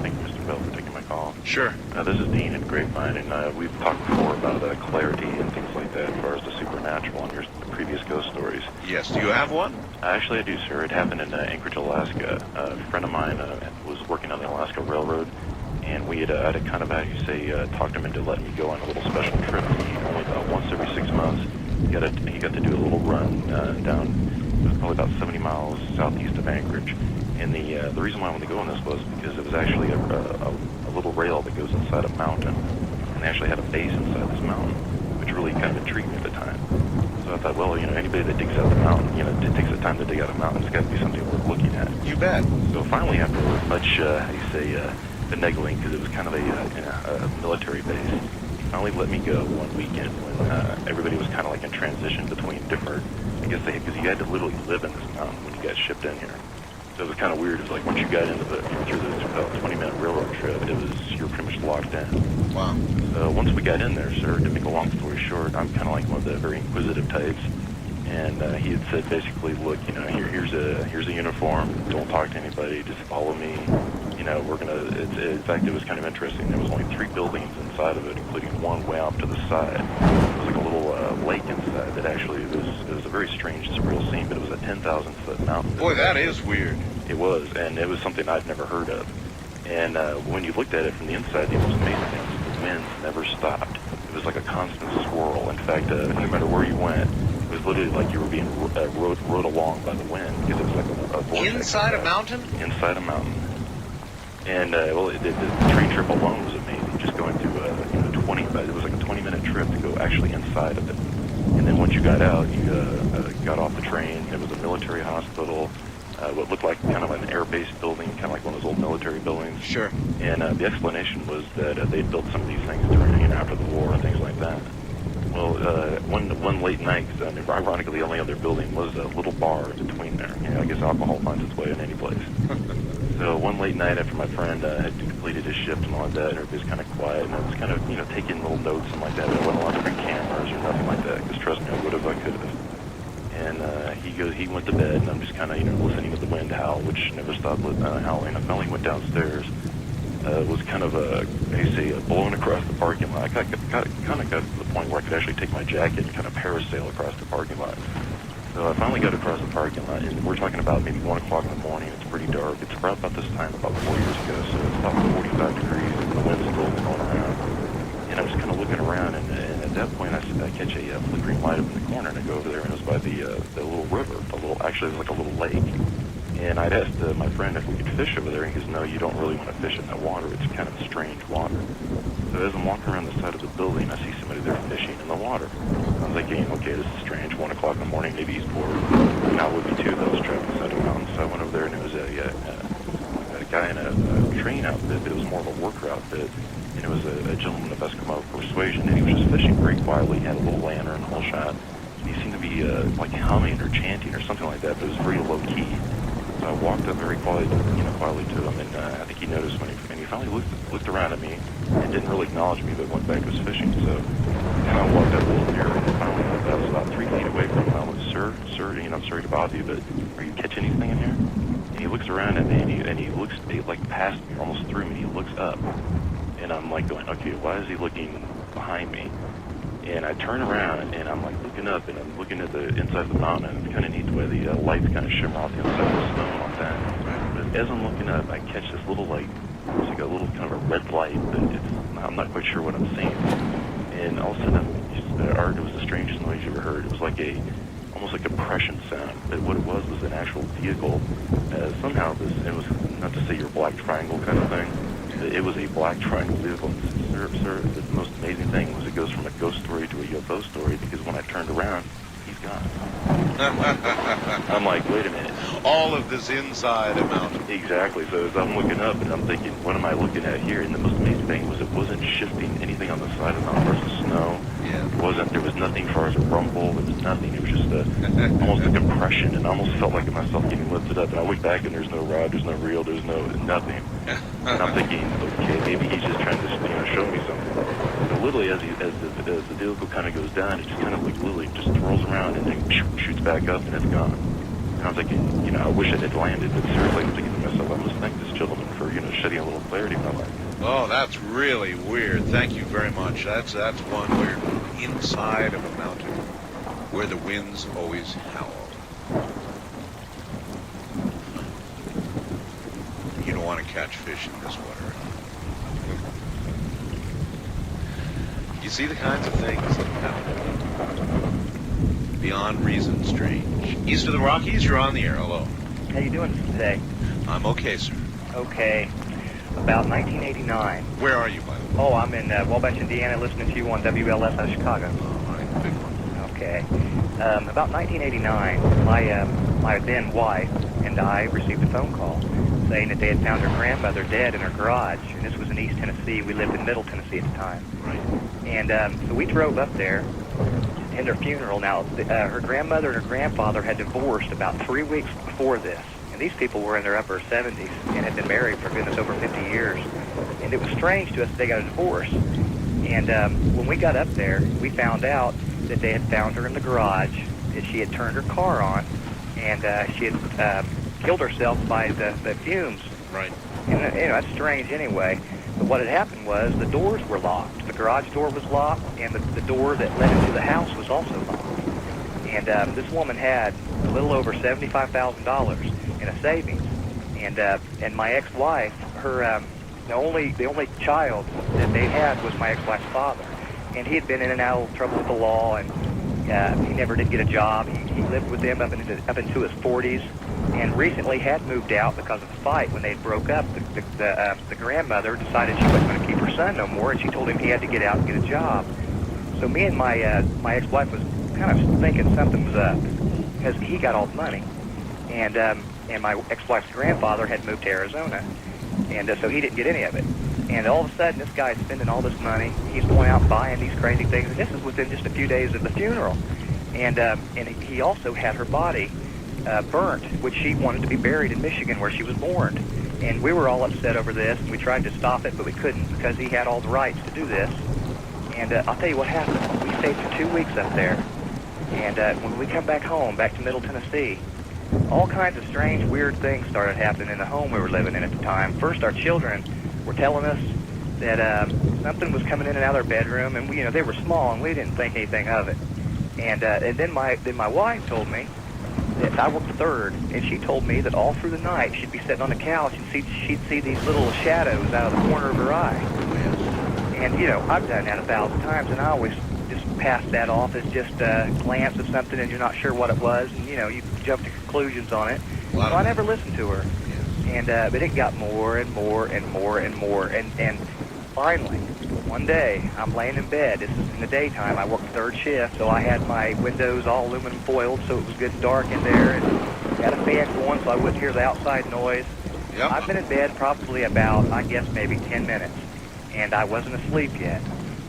Thank you, Mr. Bell, for taking my call. Sure. This is Dean at Grapevine, and we've talked before about clarity and things like that as far as the supernatural and your previous ghost stories. Yes. Do you have one? Actually, I do, sir. It happened in Anchorage, Alaska. A friend of mine was working on the Alaska Railroad, and we had, I had kind of, how you say, talked him into letting me go on a little special trip. Only about once every 6 months, he got to do a little run down, it was probably about 70 miles southeast of Anchorage. And the reason why I wanted to go on this was because it was actually a little rail that goes inside a mountain, and they actually had a base inside this mountain, which really kind of intrigued me at the time. So I thought, well, anybody that digs out the mountain, it takes the time to dig out a mountain, it's got to be something worth looking at. You bet. So finally, after much, finagling, because it was kind of a military base, he finally let me go one weekend when everybody was kind of like in transition between different, because you had to literally live in this mountain when you got shipped in here. So it was kind of weird. It was like once you got into through this 20-minute railroad trip, you were pretty much locked in. Wow. So once we got in there, sir, to make a long story short, I'm kind of like one of the very inquisitive types, and he had said basically, look, here's a uniform. Don't talk to anybody. Just follow me. We're gonna. In fact, it was kind of interesting. There was only 3 buildings inside of it, including one way off to the side. It was like a little lake inside that actually it was a very strange, surreal scene. But it was a 10,000-foot mountain. Boy, that is weird. It was, and it was something I'd never heard of. And when you looked at it from the inside, the most amazing thing was the wind never stopped. It was like a constant swirl. In fact, no matter where you went, it was literally like you were being rode along by the wind, because it was like a vortex. Inside a mountain? Inside a mountain. And the train trip alone was amazing. Just going through it was like a 20-minute trip to go actually inside of it. And then once you got out, you got off the train. There was a military hospital, what looked like kind of an air base building, kind of like one of those old military buildings. Sure. And the explanation was that they'd built some of these things during and after the war and things like that. Well, one late night, ironically, the only other building was a little bar in between there. I guess alcohol finds its way in any place. So one late night after my friend had completed his shift and all like that, everybody's kind of quiet, and I was kind of taking little notes and like that, but I wasn't allowed to bring cameras or nothing like that, because trust me, I would have, I could have. And he went to bed, and I'm just kind of, listening to the wind howl, which never stopped howling. I finally went downstairs. Was kind of blown across the parking lot. I kind of got to the point where I could actually take my jacket and kind of parasail across the parking lot. So I finally got across the parking lot, and we're talking about maybe 1 o'clock in the morning. It's pretty dark. It's about this time, about 4 years ago, so it's about 45 degrees, and the wind's still going around. And I'm just kind of looking around, and at that point, I catch a flickering light up in the corner, and I go over there, and it was by the little river. Actually, it was like a little lake. And I'd asked my friend if we could fish over there, and he goes, no, you don't really want to fish in that water. It's kind of strange water. So as I'm walking around the side of the building, I see somebody there fishing in the water. I'm thinking, okay, this is strange. 1 o'clock in the morning, maybe he's bored. And I would be too, though. I was trapped inside a mountain. So I went over there, and it was a guy in a train outfit, but it was more of a worker outfit. And it was a gentleman of Eskimo persuasion, and he was just fishing very quietly. He had a little lantern, a whole shot. He seemed to be like humming or chanting or something like that, but it was very low key. So I walked up very quietly to him, and I think he noticed when he finally looked around at me and didn't really acknowledge me, but went back to his fishing. So I kind of walked up a little nearer, and finally I was about 3 feet away from him. I went, sir, and sorry to bother you, but are you catching anything in here? And he looks around at me, and he looks like past me, almost through me. He looks up, and I'm like going, okay, why is he looking behind me? And I turn around, and I'm like looking up, and I'm looking at the inside of the mountain, and it's kind of neat the way the lights kind of shimmer off the inside of the snow and all that. But as I'm looking up, I catch this little light. It's like a little kind of a red light, but I'm not quite sure what I'm seeing. And all of a sudden, Art, it was the strangest noise you ever heard. It was like almost like a compression sound. But what it was an actual vehicle. Somehow it was, not to say your black triangle kind of thing, it was a black triangle vehicle. Sir, the most amazing thing was it goes from a ghost story to a UFO story, because when I turned around, he's gone. I'm like, wait a minute. All of this inside amount. Exactly. So as I'm looking up, and I'm thinking, what am I looking at here? And the most amazing thing was it wasn't shifting anything on the side of the mountain versus snow. Yeah. There was nothing as far as a rumble. There was nothing. It was just almost a compression, and I almost felt like myself getting lifted up. And I look back, and there's no rod, there's no reel, there's nothing. And I'm thinking, okay, maybe he's just trying to show me something. So literally, as the vehicle kind of goes down, it just kind of like literally just twirls around and then shoots back up, and it's gone. And I was thinking, I wish it had landed, but seriously, I'm thinking to myself, I must thank this gentleman for, shedding a little clarity in my life. Oh, that's really weird. Thank you very much. That's one where inside of a mountain where the winds always howl. You don't want to catch fish in this water. You see the kinds of things that happen beyond reason strange. East of the Rockies, you're on the air. Hello. How you doing today? I'm okay, sir. Okay. About 1989. Where are you, by the way? Oh, I'm in Wabash, Indiana, listening to you on WLS out of Chicago. All right, big one. Okay. About 1989, my then wife and I received a phone call saying that they had found her grandmother dead in her garage, and this was in East Tennessee. We lived in Middle Tennessee at the time. Right. And so we drove up there in their funeral. Now, her grandmother and her grandfather had divorced about 3 weeks before this. And these people were in their upper 70s and had been married for goodness over 50 years. And it was strange to us that they got a divorce. And when we got up there, we found out that they had found her in the garage, that she had turned her car on, and she had killed herself by the fumes. Right. And that's strange anyway. But what had happened was the doors were locked. The garage door was locked, and the door that led into the house was also locked. And this woman had a little over $75,000 in a savings. And my ex-wife, her the only child that they had was my ex-wife's father. And he had been in and out of trouble with the law, and he never did get a job. He lived with them up into his 40s, and recently had moved out because of a fight. When they broke up, the grandmother decided she wasn't going to keep her son no more, and she told him he had to get out and get a job. So me and my ex-wife was kind of thinking something was up, because he got all the money, and my ex-wife's grandfather had moved to Arizona, and so he didn't get any of it. And all of a sudden, this guy's spending all this money. He's going out and buying these crazy things, and this is within just a few days of the funeral. And he also had her body burnt, which she wanted to be buried in Michigan, where she was born. And we were all upset over this, and we tried to stop it, but we couldn't, because he had all the rights to do this. And I'll tell you what happened. We stayed for 2 weeks up there, and when we come back home, back to Middle Tennessee, all kinds of strange, weird things started happening in the home we were living in at the time. First, our children were telling us that something was coming in and out of their bedroom, and we, they were small, and we didn't think anything of it. And then my wife told me that I worked third, and she told me that all through the night she'd be sitting on the couch and she'd see these little shadows out of the corner of her eye. And I've done that 1,000 times, and I always just pass that off as just a glance of something, and you're not sure what it was, and you jump to conclusions on it. So I never listened to her. And but it got more and more and more and more, and finally, one day, I'm laying in bed. This is in the daytime. I worked third shift, so I had my windows all aluminum foiled, so it was good and dark in there, and had a fan going so I wouldn't hear the outside noise. Yep. I've been in bed probably about, I guess, maybe 10 minutes, and I wasn't asleep yet.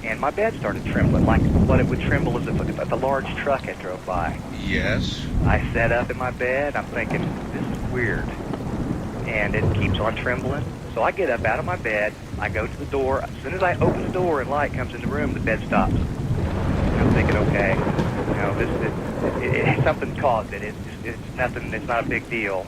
And my bed started trembling, like what it would tremble as if a large truck had drove by. Yes. I sat up in my bed. I'm thinking, this is weird. And it keeps on trembling. So I get up out of my bed, I go to the door. As soon as I open the door and light comes in the room, the bed stops. And I'm thinking, okay, something caused it. It's nothing. It's not a big deal.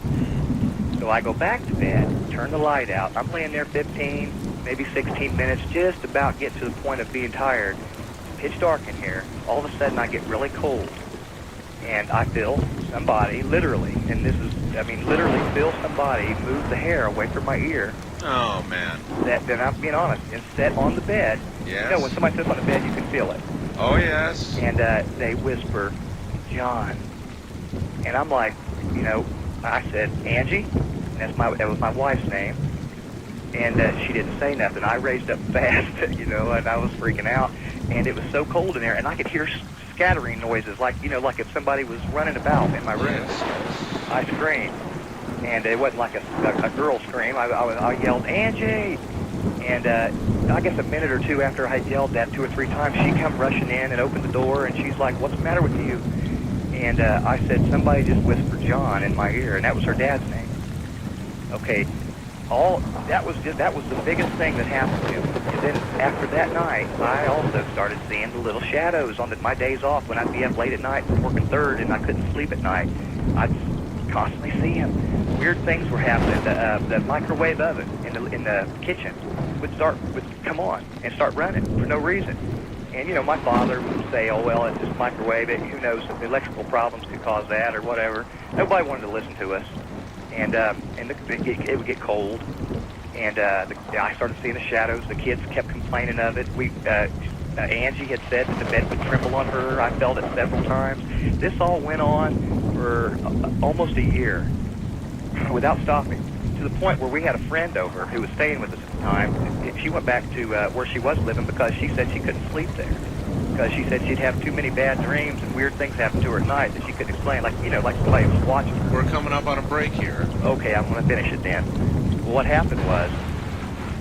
So I go back to bed, turn the light out. I'm laying there 15, maybe 16 minutes, just about get to the point of being tired. It's pitch dark in here. All of a sudden, I get really cold, and I feel somebody, literally, and this is, I mean, literally feel somebody move the hair away from my ear. Oh, man. Then I'm being honest, and set on the bed. Yes. You know, when somebody sits on the bed, you can feel it. Oh, yes. And they whisper, John. And I'm like, you know, I said, Angie? And that was my wife's name. And she didn't say nothing. I raised up fast, you know, and I was freaking out. And it was so cold in there, and I could hear scattering noises, like, you know, like if somebody was running about in my room. Yes. I screamed. And it wasn't like a girl scream. I yelled, Angie! And I guess a minute or two after I had yelled that 2 or 3 times, she come rushing in and opened the door, and she's like, what's the matter with you? And I said, somebody just whispered John in my ear, and that was her dad's name. Okay, that was the biggest thing that happened to me. And then after that night, I also started seeing the little shadows on my days off when I'd be up late at night working third and I couldn't sleep at night. I'd constantly see him. Weird things were happening. The microwave oven in the kitchen would come on and start running for no reason. And you know, my father would say, "Oh well, it's just microwave. Who knows? If electrical problems could cause that or whatever." Nobody wanted to listen to us. And it would get cold. And I started seeing the shadows. The kids kept complaining of it. Angie had said that the bed would tremble on her. I felt it several times. This all went on for almost a year without stopping, to the point where we had a friend over who was staying with us at the time. She went back to where she was living because she said she couldn't sleep there. Because she said she'd have too many bad dreams and weird things happen to her at night that she couldn't explain, like, you know, like somebody was watching her. We're coming up on a break here. Okay, I'm going to finish it then. Well, what happened was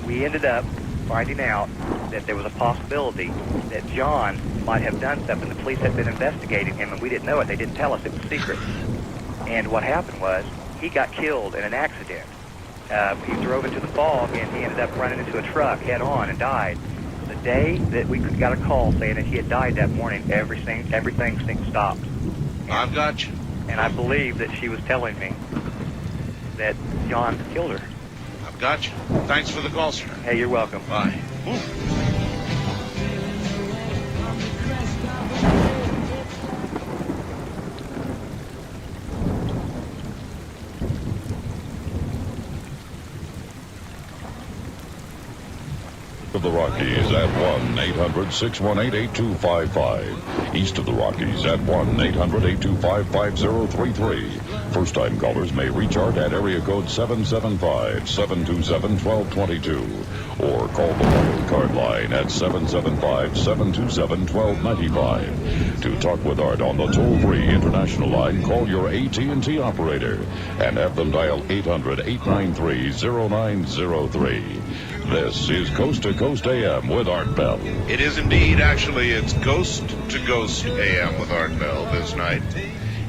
we ended up finding out that there was a possibility that John might have done something. The police had been investigating him, and we didn't know it. They didn't tell us. It was secret. And what happened was he got killed in an accident. He drove into the fog, and he ended up running into a truck head-on and died. The day that we got a call saying that he had died that morning, everything stopped. I've got you. And I believe that she was telling me that John killed her. I've got you. Thanks for the call, sir. Hey, you're welcome. Bye. Of the Rockies at 1-800-618-8255. East of the Rockies at 1-800-825-5033. First-time callers may reach Art at area code 775-727-1222 or call the wild card line at 775-727-1295. To talk with Art on the toll-free international line, call your AT&T operator and have them dial 800-893-0903. This is Coast to Coast AM with Art Bell. It is indeed. Actually, it's Ghost to Ghost AM with Art Bell this night.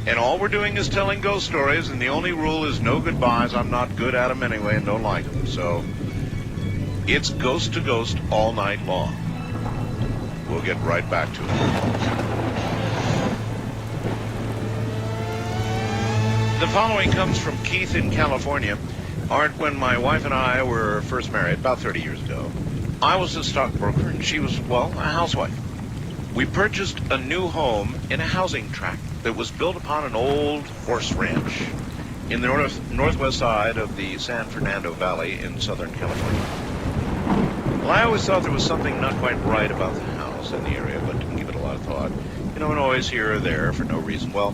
And all we're doing is telling ghost stories, and the only rule is no goodbyes. I'm not good at them anyway and don't like them. So it's Ghost to Ghost all night long. We'll get right back to it. The following comes from Keith in California. Art, when my wife and I were first married, about 30 years ago, I was a stockbroker and she was, well, a housewife. We purchased a new home in a housing tract that was built upon an old horse ranch in the northwest side of the San Fernando Valley in Southern California. Well, I always thought there was something not quite right about the house in the area, but didn't give it a lot of thought. You know, noise here or there for no reason. Well,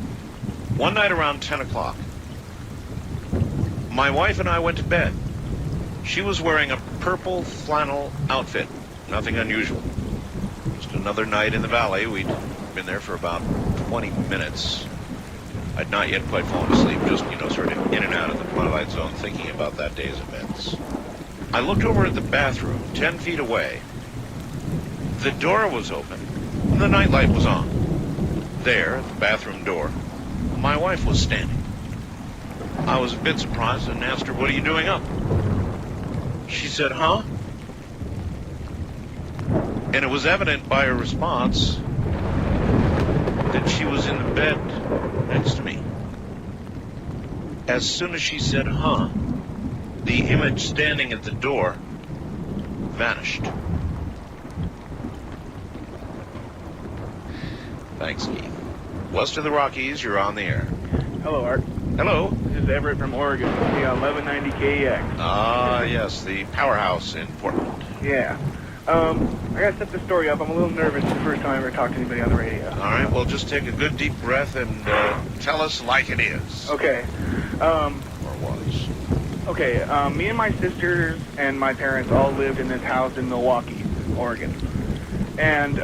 one night around 10 o'clock, my wife and I went to bed. She was wearing a purple flannel outfit, nothing unusual. Just another night in the valley. We'd been there for about 20 minutes. I'd not yet quite fallen asleep, just, you know, sort of in and out of the twilight zone, thinking about that day's events. I looked over at the bathroom, 10 feet away. The door was open, and the nightlight was on. There, at the bathroom door, my wife was standing. I was a bit surprised and asked her, "What are you doing up?" She said, "Huh?" And it was evident by her response that she was in the bed as soon as she said, huh, the image standing at the door vanished. Thanks, Keith. West of the Rockies, you're on the air. Hello, Art. Hello. This is Everett from Oregon. Yeah, 1190 KX. Ah, yes, the powerhouse in Portland. Yeah. I gotta set the story up. I'm a little nervous. It's the first time I ever talked to anybody on the radio. All right, well, just take a good deep breath and tell us like it is. Okay. Or was. Okay, me and my sisters and my parents all lived in this house in Milwaukee, Oregon. And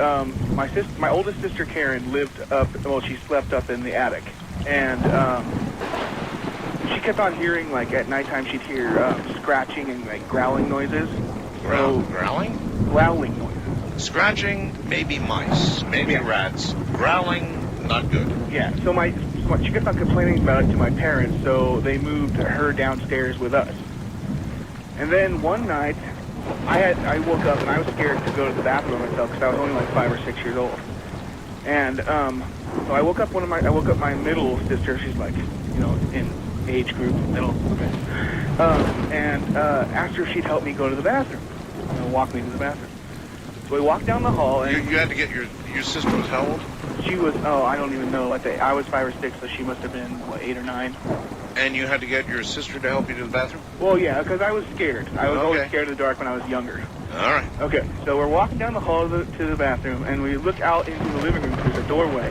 my oldest sister Karen lived up, well, she slept up in the attic. And she kept on hearing, like, at nighttime she'd hear scratching and, like, growling noises. Growling? Growling noises. Scratching, maybe mice, maybe rats. Growling, not good. Yeah, so she kept on complaining about it to my parents, so they moved her downstairs with us. And then one night, I woke up and I was scared to go to the bathroom myself because I was only like 5 or 6 years old. And so I woke up my middle sister. She's like, you know, in age group, middle. Okay. And asked her if she'd help me go to the bathroom. You know, walk me to the bathroom. So we walked down the hall. And you had to get your sister was how old? She was, I don't even know. I was 5 or 6, so she must have been, 8 or 9. And you had to get your sister to help you to the bathroom? Well, yeah, because I was scared. I was always scared of the dark when I was younger. All right. Okay, so we're walking down the hall to the bathroom, and we look out into the living room through the doorway.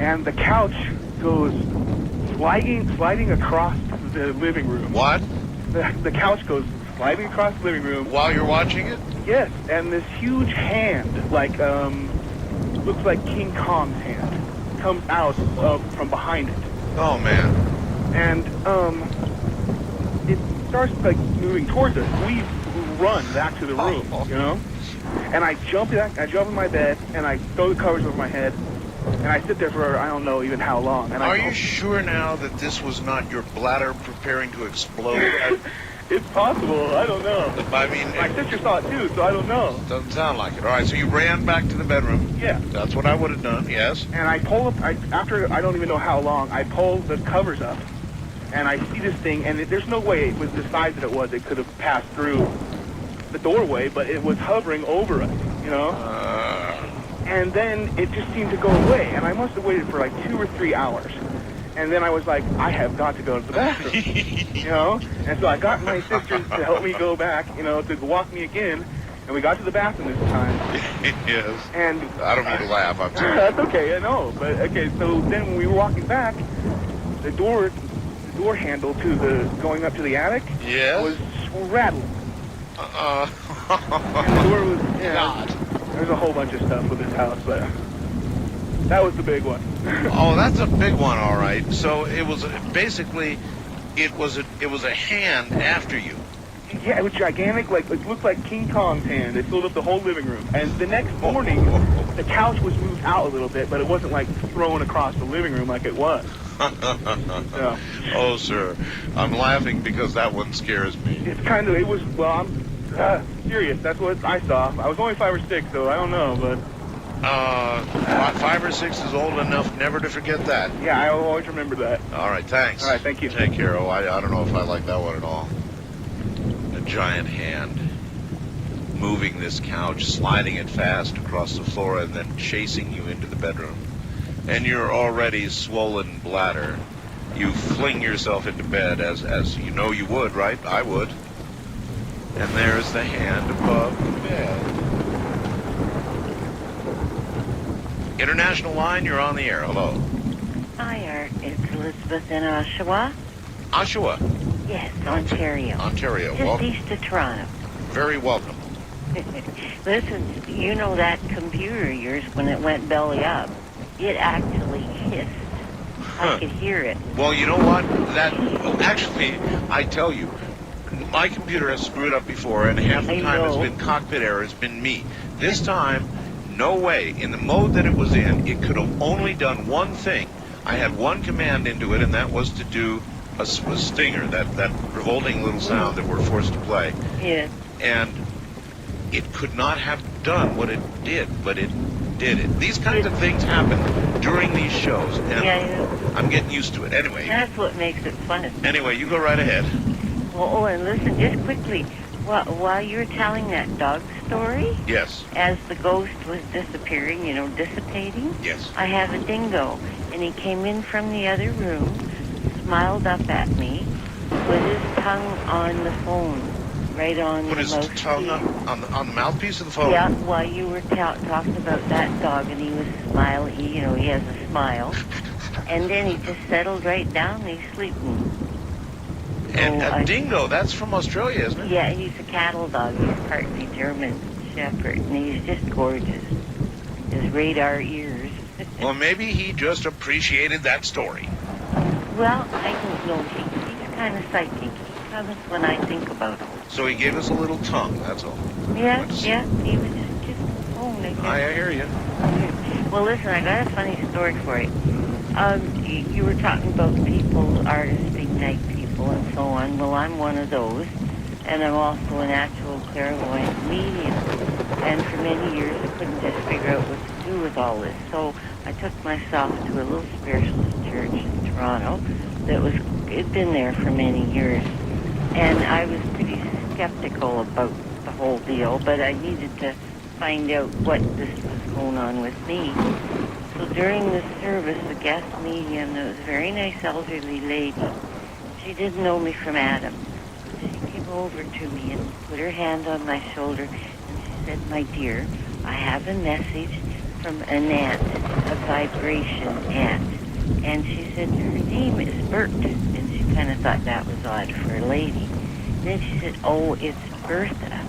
And the couch goes sliding across the living room. What? The couch goes sliding across the living room. While you're watching it? Yes, and this huge hand, looks like King Kong's hand, comes out from behind it. Oh, man. And it starts like moving towards us. We run back to the room, you know. And I jump in my bed and I throw the covers over my head, and I sit there for I don't know even how long. And Are you sure now that this was not your bladder preparing to explode? It's possible. I don't know. I mean, my sister saw it too, so I don't know. Doesn't sound like it. All right, so you ran back to the bedroom. Yeah. That's what I would have done. Yes. And I pull up. After I don't even know how long, I pull the covers up, and I see this thing, and there's no way it was the size that it was. It could have passed through the doorway, but it was hovering over us, you know. And then it just seemed to go away, and I must have waited for like 2 or 3 hours. And then I was like, I have got to go to the bathroom, you know? And so I got my sisters to help me go back, you know, to walk me again. And we got to the bathroom this time. Yes. And I don't mean to laugh. I'm sorry. That's okay, I know. But, okay, so then when we were walking back, the door handle to going up to the attic was rattling. And the door was, God. There's a whole bunch of stuff with this house, but that was the big one. Oh, that's a big one, all right. So it was basically, it was a hand after you. Yeah, it was gigantic. Like it looked like King Kong's hand. It filled up the whole living room. And the next morning, the couch was moved out a little bit, but it wasn't like thrown across the living room like it was. Yeah. Oh, sir, I'm laughing because that one scares me. It's kind of. It was. Well, I'm serious. That's what I saw. I was only 5 or 6, so I don't know, but. 5 or 6 is old enough never to forget that. Yeah, I always remember that. All right, thanks. All right, thank you. Take care. Oh, I don't know if I like that one at all. A giant hand moving this couch, sliding it fast across the floor, and then chasing you into the bedroom. And your already swollen bladder, you fling yourself into bed as you know you would, right? I would. And there's the hand above the bed. International line, you're on the air. Hello. Hi, Art. It's Elizabeth in Oshawa. Oshawa? Yes, Ontario. Ontario. Just Welcome. east of Toronto. Very welcome. Listen, you know that computer of yours, when it went belly up, it actually hissed. I could hear it. Well, you know what? Actually, I tell you, my computer has screwed up before, and half the time it's been cockpit error. It's been me. This time, no way. In the mode that it was in, it could have only done one thing. I had one command into it, and that was to do a stinger, that revolting little sound that we're forced to play. Yeah. And it could not have done what it did, but it did it. These kinds of things happen during these shows, and I'm getting used to it. Anyway. That's what makes it fun. Anyway, you go right ahead. Oh, and listen, just quickly, while you were telling that dog story, Yes. as the ghost was disappearing, dissipating, Yes. I have a dingo, and he came in from the other room, smiled up at me, with his tongue on the phone, right on Put the his mouthpiece. tongue on the mouthpiece of the phone. Yeah, while you were talking about that dog, and he was smiling, he has a smile, and then he just settled right down, and he's sleeping. And a dingo, that's from Australia, isn't it? Yeah, he's a cattle dog. He's partly German Shepherd, and he's just gorgeous. His radar ears. Well, maybe he just appreciated that story. Well, I don't know. He's kind of psychic. He comes when I think about him. So he gave us a little tongue, that's all. Yeah, he was just phone. I hear you. Well, listen, I got a funny story for you. You were talking about people, artists being night people and so on. Well, I'm one of those, and I'm also a natural clairvoyant medium. And for many years, I couldn't just figure out what to do with all this. So I took myself to a little spiritualist church in Toronto it'd been there for many years. And I was pretty skeptical about the whole deal, but I needed to find out what this was going on with me. So during the service, the guest medium, there was a very nice elderly lady. She didn't know me from Adam. She came over to me and put her hand on my shoulder, and she said, "My dear, I have a message from an aunt, a vibration aunt." And she said, "Her name is Bert." And she kind of thought that was odd for a lady. Then she said, "Oh, it's Bertha.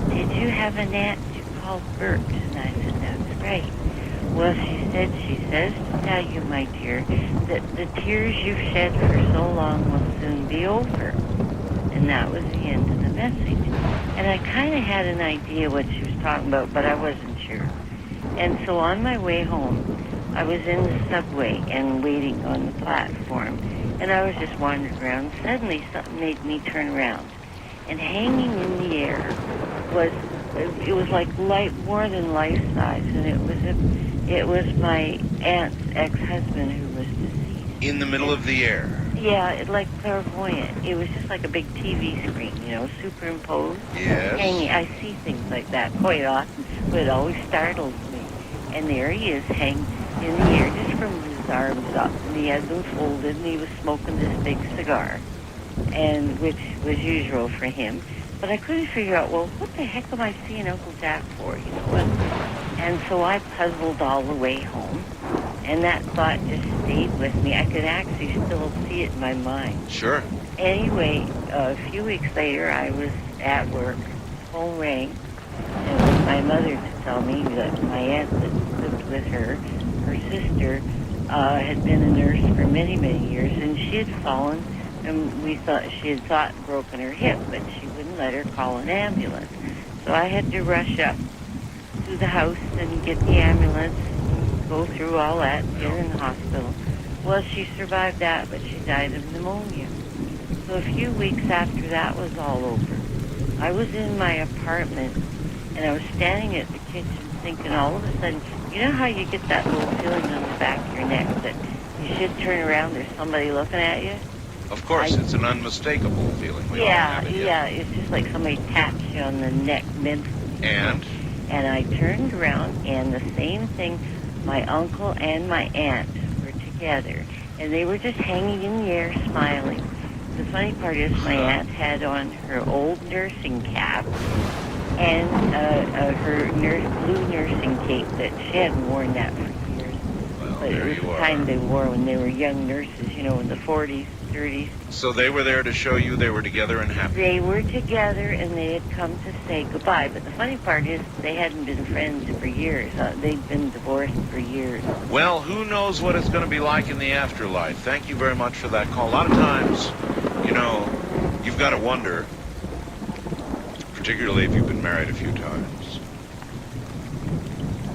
Did you have an aunt you called Bert?" And I said, "That's right." Well, she says to tell you, my dear, that the tears you've shed for so long will soon be over. And that was the end of the message. And I kind of had an idea what she was talking about, but I wasn't sure. And so on my way home, I was in the subway and waiting on the platform. And I was just wandering around. Suddenly, something made me turn around. And hanging in the air was like more than life size, and it was my aunt's ex-husband who was deceased. In the middle of the air. Yeah, like clairvoyant. It was just like a big TV screen, superimposed. Yes. Hanging. I see things like that quite often, but it always startles me. And there he is, hanging in the air, just from his arms up, and he had them folded, and he was smoking this big cigar, and which was usual for him. But I couldn't figure out, well, what the heck am I seeing Uncle Jack for, And so I puzzled all the way home, and that thought just stayed with me. I could actually still see it in my mind. Sure. Anyway, a few weeks later, I was at work, phone rang, and it was my mother to tell me that my aunt that lived with her sister, had been a nurse for many, many years, and she had fallen, and we thought she had broken her hip, but she wouldn't let her call an ambulance. So I had to rush up to the house and get the ambulance, and go through all that, get her in the hospital. Well, she survived that, but she died of pneumonia. So a few weeks after that was all over, I was in my apartment, and I was standing at the kitchen thinking all of a sudden, you know how you get that little feeling on the back of your neck that you should turn around, there's somebody looking at you? Of course, it's an unmistakable feeling. We all have it, Yeah, it's just like somebody taps you on the neck mentally. And I turned around, and the same thing, my uncle and my aunt were together, and they were just hanging in the air, smiling. The funny part is my aunt had on her old nursing cap and her blue nursing cape that she hadn't worn that for years. Well, but it was the kind they wore when they were young nurses, in the 40s, 30s. So they were there to show you they were together and happy. They were together, and they had come to say goodbye. But the funny part is they hadn't been friends for years. They'd been divorced for years. Well, who knows what it's going to be like in the afterlife. Thank you very much for that call. A lot of times, you've got to wonder, particularly if you've been married a few times.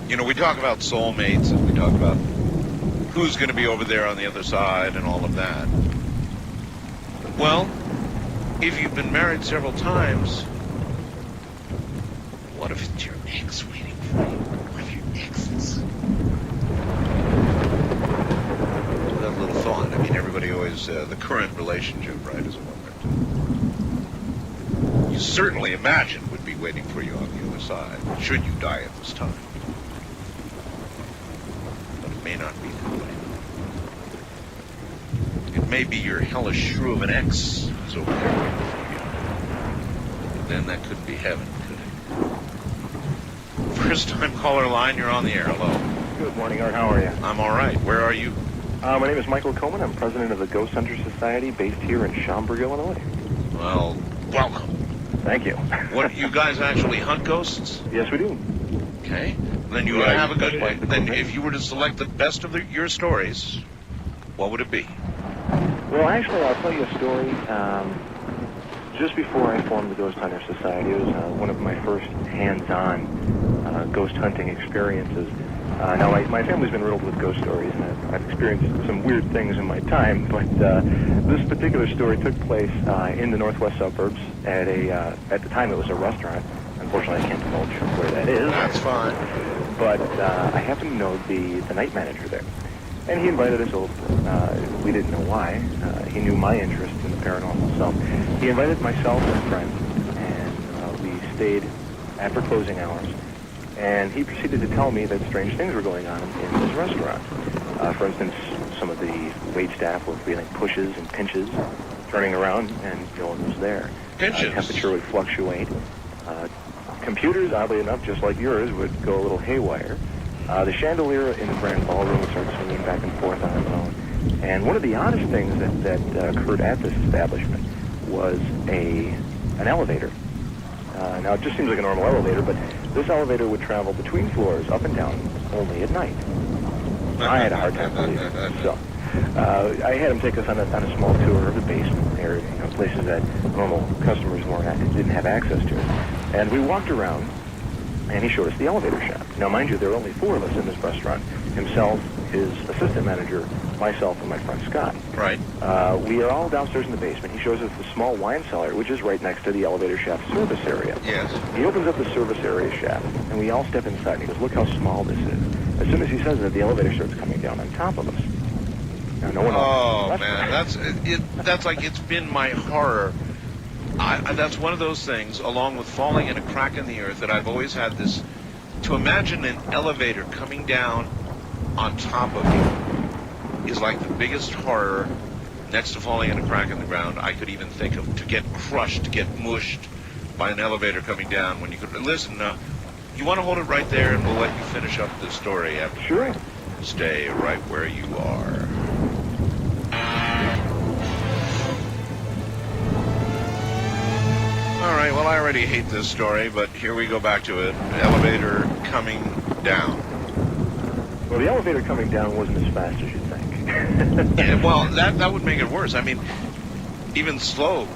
We talk about soulmates, and we talk about who's going to be over there on the other side and all of that. Well, if you've been married several times, what if it's your ex waiting for you? What if your exes. That little thought. I mean, everybody always, the current relationship, right, is a moment you certainly imagine would be waiting for you on the other side, should you die at this time. But it may not be that way. It may be your hellish shrew of an ex who's over there waiting for you. But then that couldn't be heaven, could it? First time caller line, you're on the air. Hello. Good morning, Art. How are you? I'm all right. Where are you? My name is Michael Coleman. I'm president of the Ghost Hunter Society based here in Schaumburg, Illinois. Well, welcome. Thank you. What, you guys actually hunt ghosts? Yes, we do. Okay. Then you have a good one. Then if you were to select the best of your stories, what would it be? Well, actually, I'll tell you a story. Just before I formed the Ghost Hunter Society, it was one of my first hands-on ghost hunting experiences. Now, my family's been riddled with ghost stories, and I've experienced some weird things in my time, but this particular story took place in the northwest suburbs at the time it was a restaurant. Unfortunately, I can't divulge where that is. That's fine. But I happen to know the night manager there. And he invited us over. We didn't know why. He knew my interest in the paranormal, so he invited myself and a friend, and we stayed after closing hours. And he proceeded to tell me that strange things were going on in this restaurant. For instance, some of the waitstaff were feeling pushes and pinches, turning around, and no one was there. Pinches? Temperature would fluctuate. Computers, oddly enough, just like yours, would go a little haywire. The chandelier in the grand ballroom would start swinging back and forth on its own. And one of the oddest things that occurred at this establishment was an elevator. Now, it just seems like a normal elevator, but this elevator would travel between floors, up and down, only at night. I had a hard time believing it. So, I had him take us on a small tour of the basement area, places that normal customers didn't have access to. And we walked around, and he showed us the elevator shaft. Now, mind you, there are only 4 of us in this restaurant. Himself, his assistant manager, myself, and my friend Scott. Right. We are all downstairs in the basement. He shows us the small wine cellar, which is right next to the elevator shaft service area. Yes. He opens up the service area shaft, and we all step inside. And he goes, look how small this is. As soon as he says that, the elevator starts coming down on top of us. Now, no one else. Man, that's like, it's been my horror. That's one of those things, along with falling in a crack in the earth, that I've always had this, to imagine an elevator coming down on top of you is like the biggest horror, next to falling in a crack in the ground, I could even think of. To get crushed, to get mushed by an elevator coming down when you could... Listen, you want to hold it right there, and we'll let you finish up the story after. Sure. Stay right where you are. All right, well, I already hate this story, but here we go back to it. Elevator coming down. Well, the elevator coming down wasn't as fast as you'd think. Yeah, well, that would make it worse. I mean, even slow.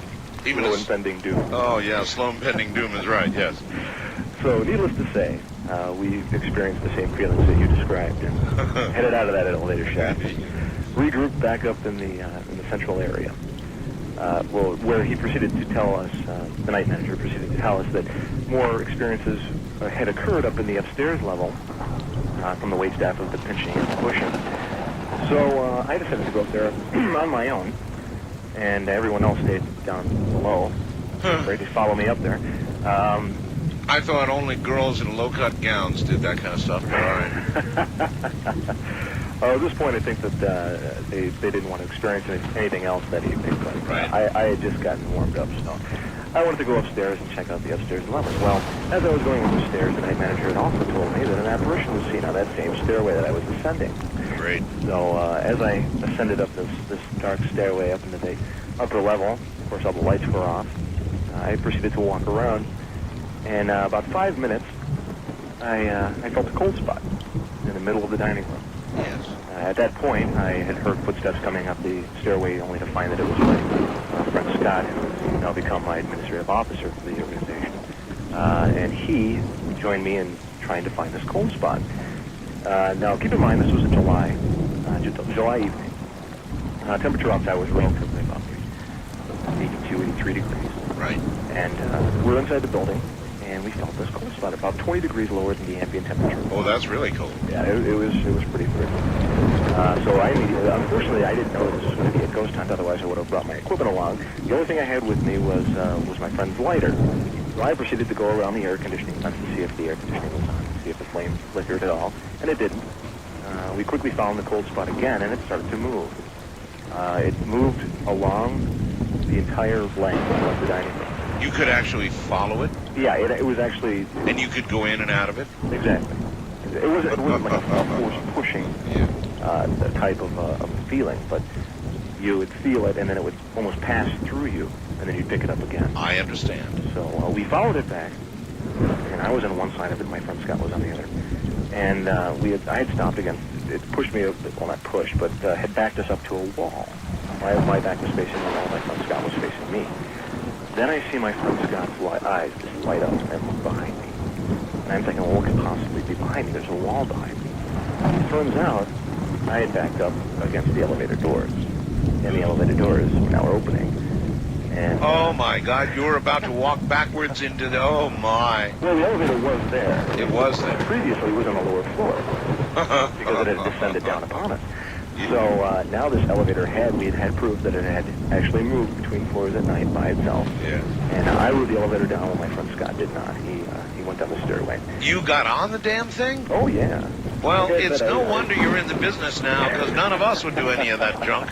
Slow impending doom. Oh, yeah, slow impending doom is right, yes. So, needless to say, we experienced the same feelings that you described and headed out of that elevator shaft. Regrouped back up in the central area. Where he proceeded to tell us, the night manager proceeded to tell us that more experiences had occurred up in the upstairs level from the waitstaff of the pinching and pushing. So I decided to go up there on my own, and everyone else stayed down below, ready to follow me up there. I thought only girls in low-cut gowns did that kind of stuff, but all right. At this point, I think that they didn't want to experience anything else that evening, but I had just gotten warmed up, so I wanted to go upstairs and check out the upstairs level. Well, as I was going up the stairs, the night manager had also told me that an apparition was seen on that same stairway that I was ascending. Great. So as I ascended up this dark stairway up into the upper level, of course all the lights were off, I proceeded to walk around, and about 5 minutes, I felt a cold spot in the middle of the dining room. Yes. At that point, I had heard footsteps coming up the stairway, only to find that it was my friend Scott, who has now become my administrative officer for the organization. And he joined me in trying to find this cold spot. Now, keep in mind, this was in July evening. Temperature outside was relatively about 82, 83 degrees. Right. And we're inside the building, and we felt this cold spot about 20 degrees lower than the ambient temperature. Oh, that's really cold. Yeah, it was pretty frigid. So I immediately, unfortunately, I didn't know this was going to be a ghost hunt. Otherwise, I would have brought my equipment along. The only thing I had with me was my friend's lighter. So I proceeded to go around the air conditioning vents to see if the air conditioning was on, to see if the flame flickered at all, and it didn't. We quickly found the cold spot again, and it started to move. It moved along the entire length of the dining room. You could actually follow it? Yeah, it was actually... And you could go in and out of it? Exactly. It wasn't like a force pushing type of feeling, but you would feel it, and then it would almost pass through you, and then you'd pick it up again. I understand. So we followed it back, and I was on one side of it, my friend Scott was on the other. And I had stopped again. It pushed me, well, not pushed, but had backed us up to a wall. My back was facing the wall, my friend Scott was facing me. Then I see my friend Scott's eyes just light up and look behind me. And I'm thinking, well, what could possibly be behind me? There's a wall behind me. It turns out I had backed up against the elevator doors. And the elevator doors now are opening. And, oh, my God, you were about to walk backwards into the... Oh, my. Well, the elevator was there. It was there. Previously, it was on the lower floor. Because it had descended down upon us. So now this elevator we had proof that it had actually moved between floors at night by itself. Yeah. And I rode the elevator down while my friend Scott did not. He went down the stairway. You got on the damn thing? Oh, yeah. Well, it's no wonder you're in the business now, because none of us would do any of that junk.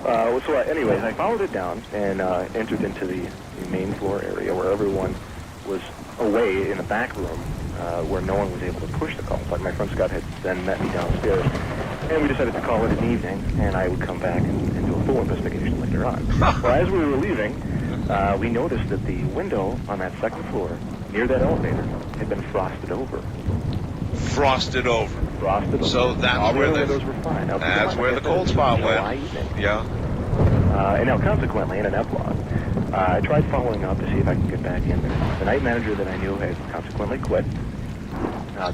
Anyways, I followed it down and entered into the main floor area where everyone was away in the back room, where no one was able to push the call. But my friend Scott had then met me downstairs, and we decided to call it an evening, and I would come back and do a full investigation later on. Well, as we were leaving, we noticed that the window on that second floor, near that elevator, had been frosted over. Frosted over. Frosted over. So that's all where the windows were fine. Now, that's where the cold spot went. Yeah. And now, consequently, in an epilogue, I tried following up to see if I could get back in there. The night manager that I knew had consequently quit,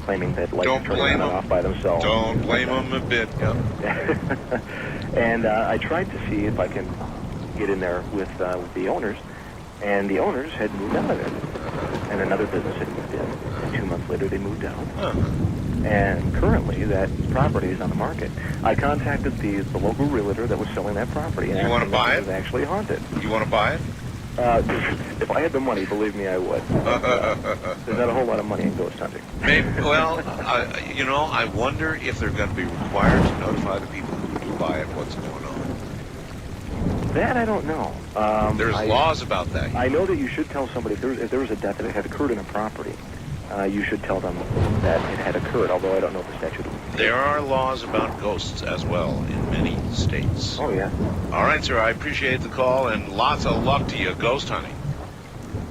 claiming that lights turned on and off by themselves. Don't blame them a bit. Yeah. And I tried to see if I can get in there with the owners, and the owners had moved out of it, and another business had moved in. And 2 months later, they moved out. And currently, that property is on the market. I contacted the local realtor that was selling that property. You want to buy it? It was actually haunted. You want to buy it? If I had the money, believe me, I would. There's not a whole lot of money in ghost hunting. Maybe. Well, I wonder if they're going to be required to notify the people who do buy it what's going on. That I don't know. There's laws about that. I know that you should tell somebody if there was a death that had occurred in a property. You should tell them that it had occurred, although I don't know the statute. There are laws about ghosts as well in many states. Oh, yeah. All right, sir, I appreciate the call, and lots of luck to you ghost hunting.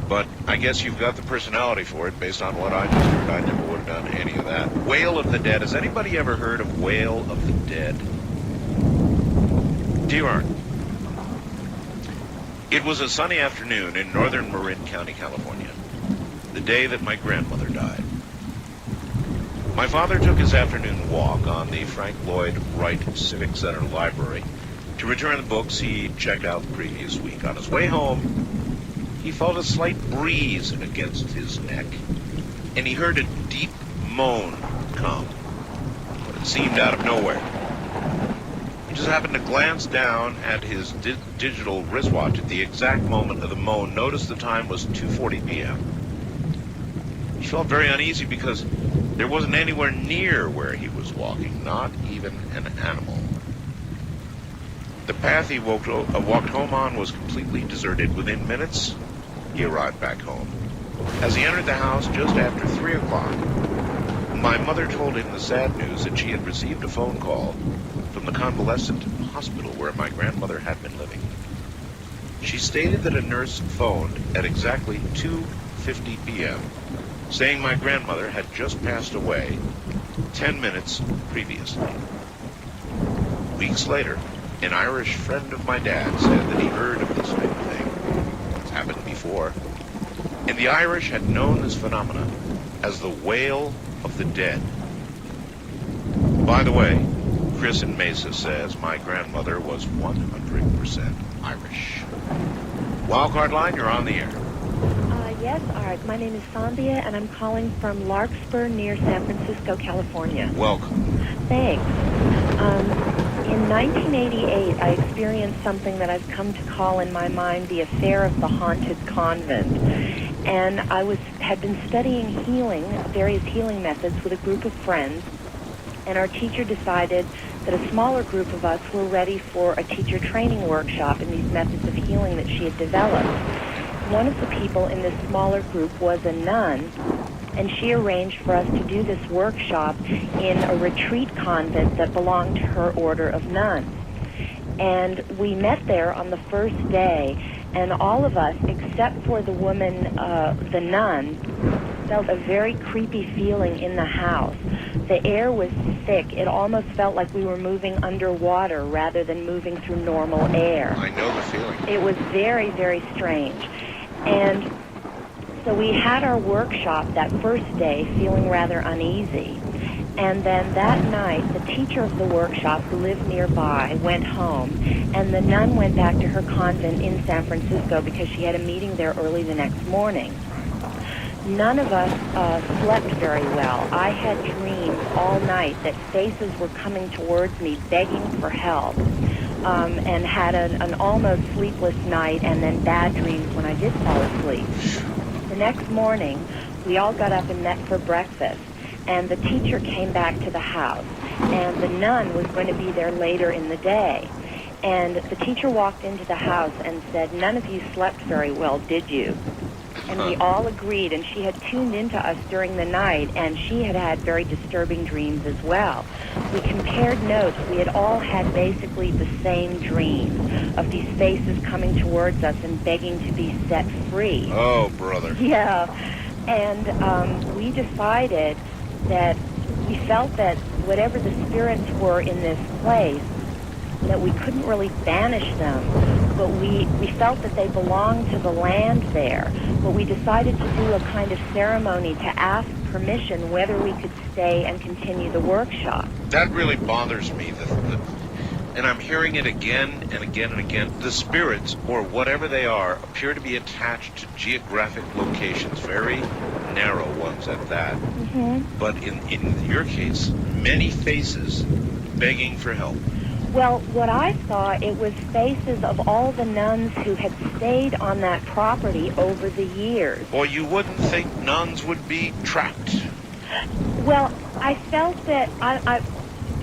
But I guess you've got the personality for it based on what I just heard. I never would have done any of that. Wail of the Dead. Has anybody ever heard of Wail of the Dead? Dear Art, it was a sunny afternoon in northern Marin County, California, the day that my grandmother died. My father took his afternoon walk on the Frank Lloyd Wright Civic Center Library to return the books he checked out the previous week. On his way home, he felt a slight breeze against his neck, and he heard a deep moan come, but it seemed out of nowhere. He just happened to glance down at his digital wristwatch at the exact moment of the moan, noticed the time was 2:40 p.m. He felt very uneasy because there wasn't anywhere near where he was walking, not even an animal. The path he walked home on was completely deserted. Within minutes, he arrived back home. As he entered the house just after 3 o'clock, my mother told him the sad news that she had received a phone call from the convalescent hospital where my grandmother had been living. She stated that a nurse phoned at exactly 2:50 p.m., saying my grandmother had just passed away 10 minutes previously. Weeks later, an Irish friend of my dad said that he heard of this type of thing. It's happened before. And the Irish had known this phenomenon as the Wail of the Dead. By the way, Chris in Mesa says my grandmother was 100% Irish. Wildcard line, you're on the air. Yeah, Yes, Art. My name is Sandhya, and I'm calling from Larkspur near San Francisco, California. Welcome. Thanks. In 1988, I experienced something that I've come to call in my mind the affair of the haunted convent. And I had been studying healing, various healing methods with a group of friends, and our teacher decided that a smaller group of us were ready for a teacher training workshop in these methods of healing that she had developed. One of the people in this smaller group was a nun, and she arranged for us to do this workshop in a retreat convent that belonged to her order of nuns. And we met there on the first day, and all of us, except for the woman, the nun, felt a very creepy feeling in the house. The air was thick. It almost felt like we were moving underwater rather than moving through normal air. I know the feeling. It was very, very strange. And so we had our workshop that first day feeling rather uneasy. And then that night, the teacher of the workshop, who lived nearby, went home, and the nun went back to her convent in San Francisco because she had a meeting there early the next morning. None of us slept very well. I had dreams all night that faces were coming towards me begging for help, and had an almost sleepless night and then bad dreams when I did fall asleep. The next morning, we all got up and met for breakfast, and the teacher came back to the house, and the nun was going to be there later in the day. And the teacher walked into the house and said, "None of you slept very well, did you?" And we all agreed, and she had tuned into us during the night, and she had had very disturbing dreams as well. We compared notes. We had all had basically the same dreams of these faces coming towards us and begging to be set free. Oh, brother. Yeah. And we decided that we felt that whatever the spirits were in this place, that we couldn't really banish them, but we felt that they belonged to the land there. But we decided to do a kind of ceremony to ask permission whether we could stay and continue the workshop. That really bothers me. And I'm hearing it again and again and again. The spirits, or whatever they are, appear to be attached to geographic locations, very narrow ones at that. Mm-hmm. But in your case, many faces begging for help. Well, what I saw, it was faces of all the nuns who had stayed on that property over the years. Or you wouldn't think nuns would be trapped. Well, I felt that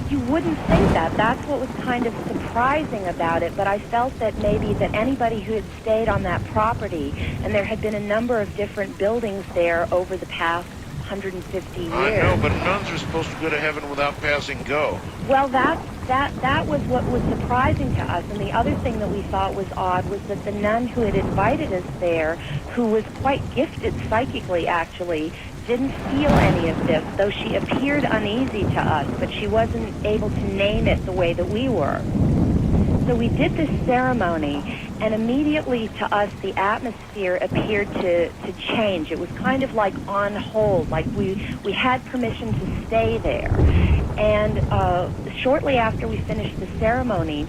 you wouldn't think that. That's what was kind of surprising about it. But I felt that maybe that anybody who had stayed on that property, and there had been a number of different buildings there over the past 150 years. I know, but nuns are supposed to go to heaven without passing go. Well, that was what was surprising to us. And the other thing that we thought was odd was that the nun who had invited us there, who was quite gifted psychically, actually, didn't feel any of this, though she appeared uneasy to us, but she wasn't able to name it the way that we were. So we did this ceremony, and immediately to us the atmosphere appeared to change. It was kind of like on hold, like we had permission to stay there. And shortly after we finished the ceremony,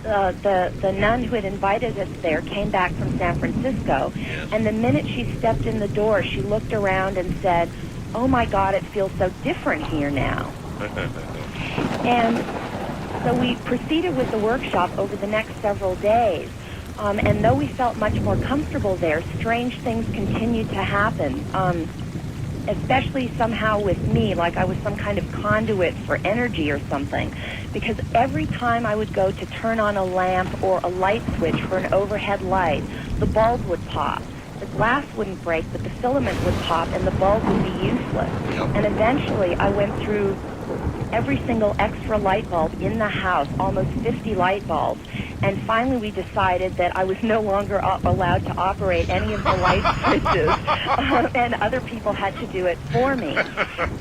the nun who had invited us there came back from San Francisco, and the minute she stepped in the door, she looked around and said, "Oh my God, it feels so different here now." And so we proceeded with the workshop over the next several days. And though we felt much more comfortable there, strange things continued to happen, especially somehow with me, like I was some kind of conduit for energy or something. Because every time I would go to turn on a lamp or a light switch for an overhead light, the bulb would pop. The glass wouldn't break, but the filament would pop and the bulb would be useless. And eventually I went through every single extra light bulb in the house, almost 50 light bulbs. And finally we decided that I was no longer allowed to operate any of the light switches, and other people had to do it for me.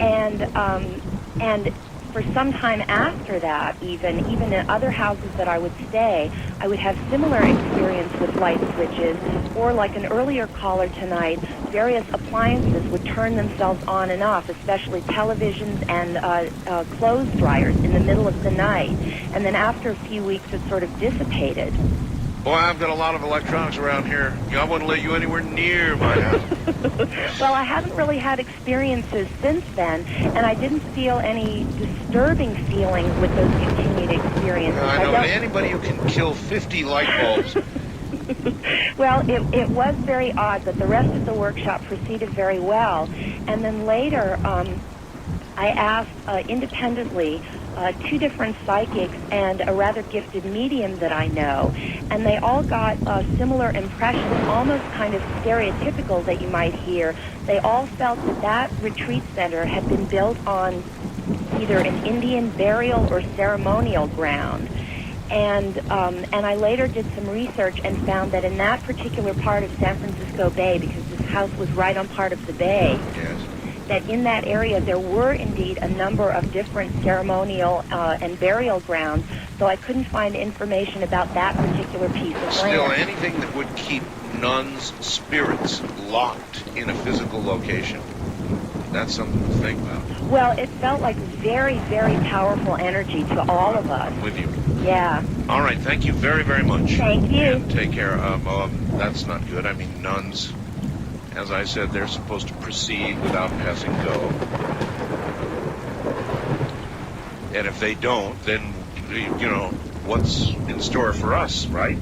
And for some time after that, even in other houses that I would stay, I would have similar experience with light switches, or like an earlier caller tonight, various appliances would turn themselves on and off, especially televisions and clothes dryers in the middle of the night. And then after a few weeks, it sort of dissipated. Boy, I've got a lot of electronics around here. I wouldn't let you anywhere near my house. Well, I haven't really had experiences since then, and I didn't feel any disturbing feelings with those continued experiences. I know anybody who can kill 50 light bulbs. Well, it was very odd, but the rest of the workshop proceeded very well. And then later, I asked independently 2 different psychics and a rather gifted medium that I know, and they all got similar impressions, almost kind of stereotypical that you might hear. They all felt that that retreat center had been built on either an Indian burial or ceremonial ground. And I later did some research and found that in that particular part of San Francisco Bay, because this house was right on part of the bay, that in that area there were indeed a number of different ceremonial and burial grounds, so I couldn't find information about that particular piece of Still, land. anything that would keep nuns' spirits locked in a physical location, that's something to think about. Well, it felt like very, very powerful energy to all of us. I'm with you. Yeah. All right, thank you very, very much. Thank you. And take care. That's not good. I mean, nuns, as I said, they're supposed to proceed without passing go. And if they don't, then, you know, what's in store for us, right?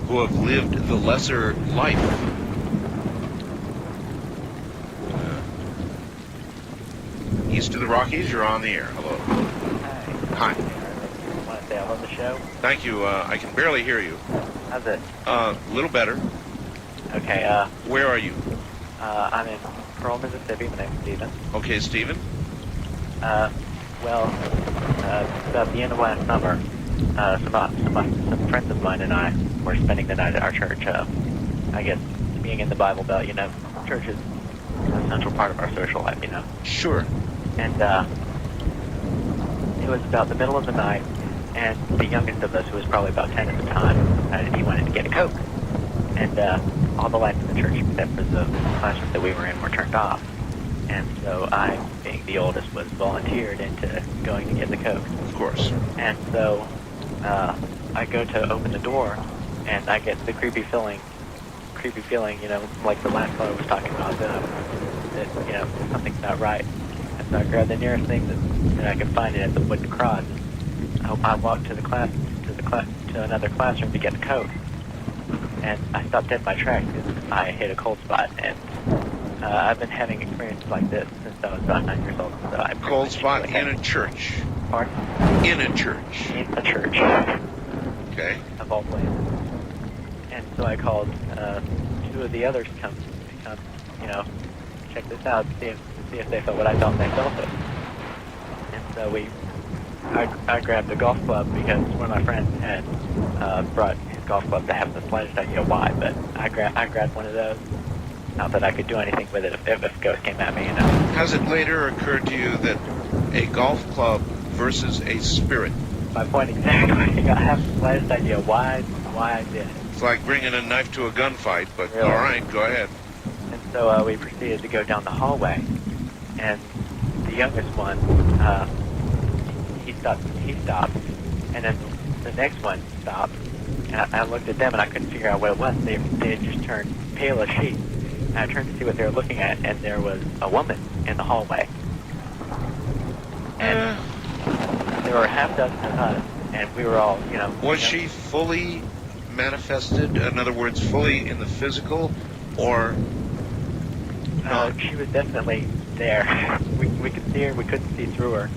Who have lived the lesser life. East of the Rockies, you're on the air. Hello. Hi. Want to say I love the show? Thank you. I can barely hear you. How's it? A little better. Okay, Where are you? I'm in Pearl, Mississippi. My name's Steven. Okay, Stephen. Well, about the end of last summer, some friends of mine and I were spending the night at our church. I guess, being in the Bible Belt, you know, church is an essential part of our social life, you know. Sure. And it was about the middle of the night, and the youngest of us, who was probably about 10 at the time, decided he wanted to get a Coke. And all the lights in the church, except for the classroom that we were in, were turned off. And so I, being the oldest, was volunteered into going to get the Coke. Of course. And so I go to open the door, and I get the creepy feeling, you know, like the last one I was talking about, that you know, something's not right. And so I grab the nearest thing that I can find, it at the wooden cross. I walk to another classroom to get the Coke, and I stopped dead in my tracks because I hit a cold spot. And I've been having experiences like this since I was about 9 years old. So I cold spot in a church. Pardon? In a church. In a church. Okay. Of all places. And so I called 2 of the others to come, you know, check this out, see if they felt what I felt, and they felt it. And so I grabbed a golf club because one of my friends had brought his golf club to have the slightest idea why, but I grabbed one of those. Not that I could do anything with it if a ghost came at me, you know. Has it later occurred to you that a golf club versus a spirit? My point exactly. I have the slightest idea why I did it. It's like bringing a knife to a gunfight, but Really? all right, go ahead. And so we proceeded to go down the hallway, and the youngest one, he stopped, and then the next one stopped, and I looked at them and I couldn't figure out what it was. They had just turned pale as sheet, and I turned to see what they were looking at, and there was a woman in the hallway. And there were a half dozen of us, and we were all, you know... Was she fully manifested? In other words, fully in the physical, or not? She was definitely there. We could see her, we couldn't see through her,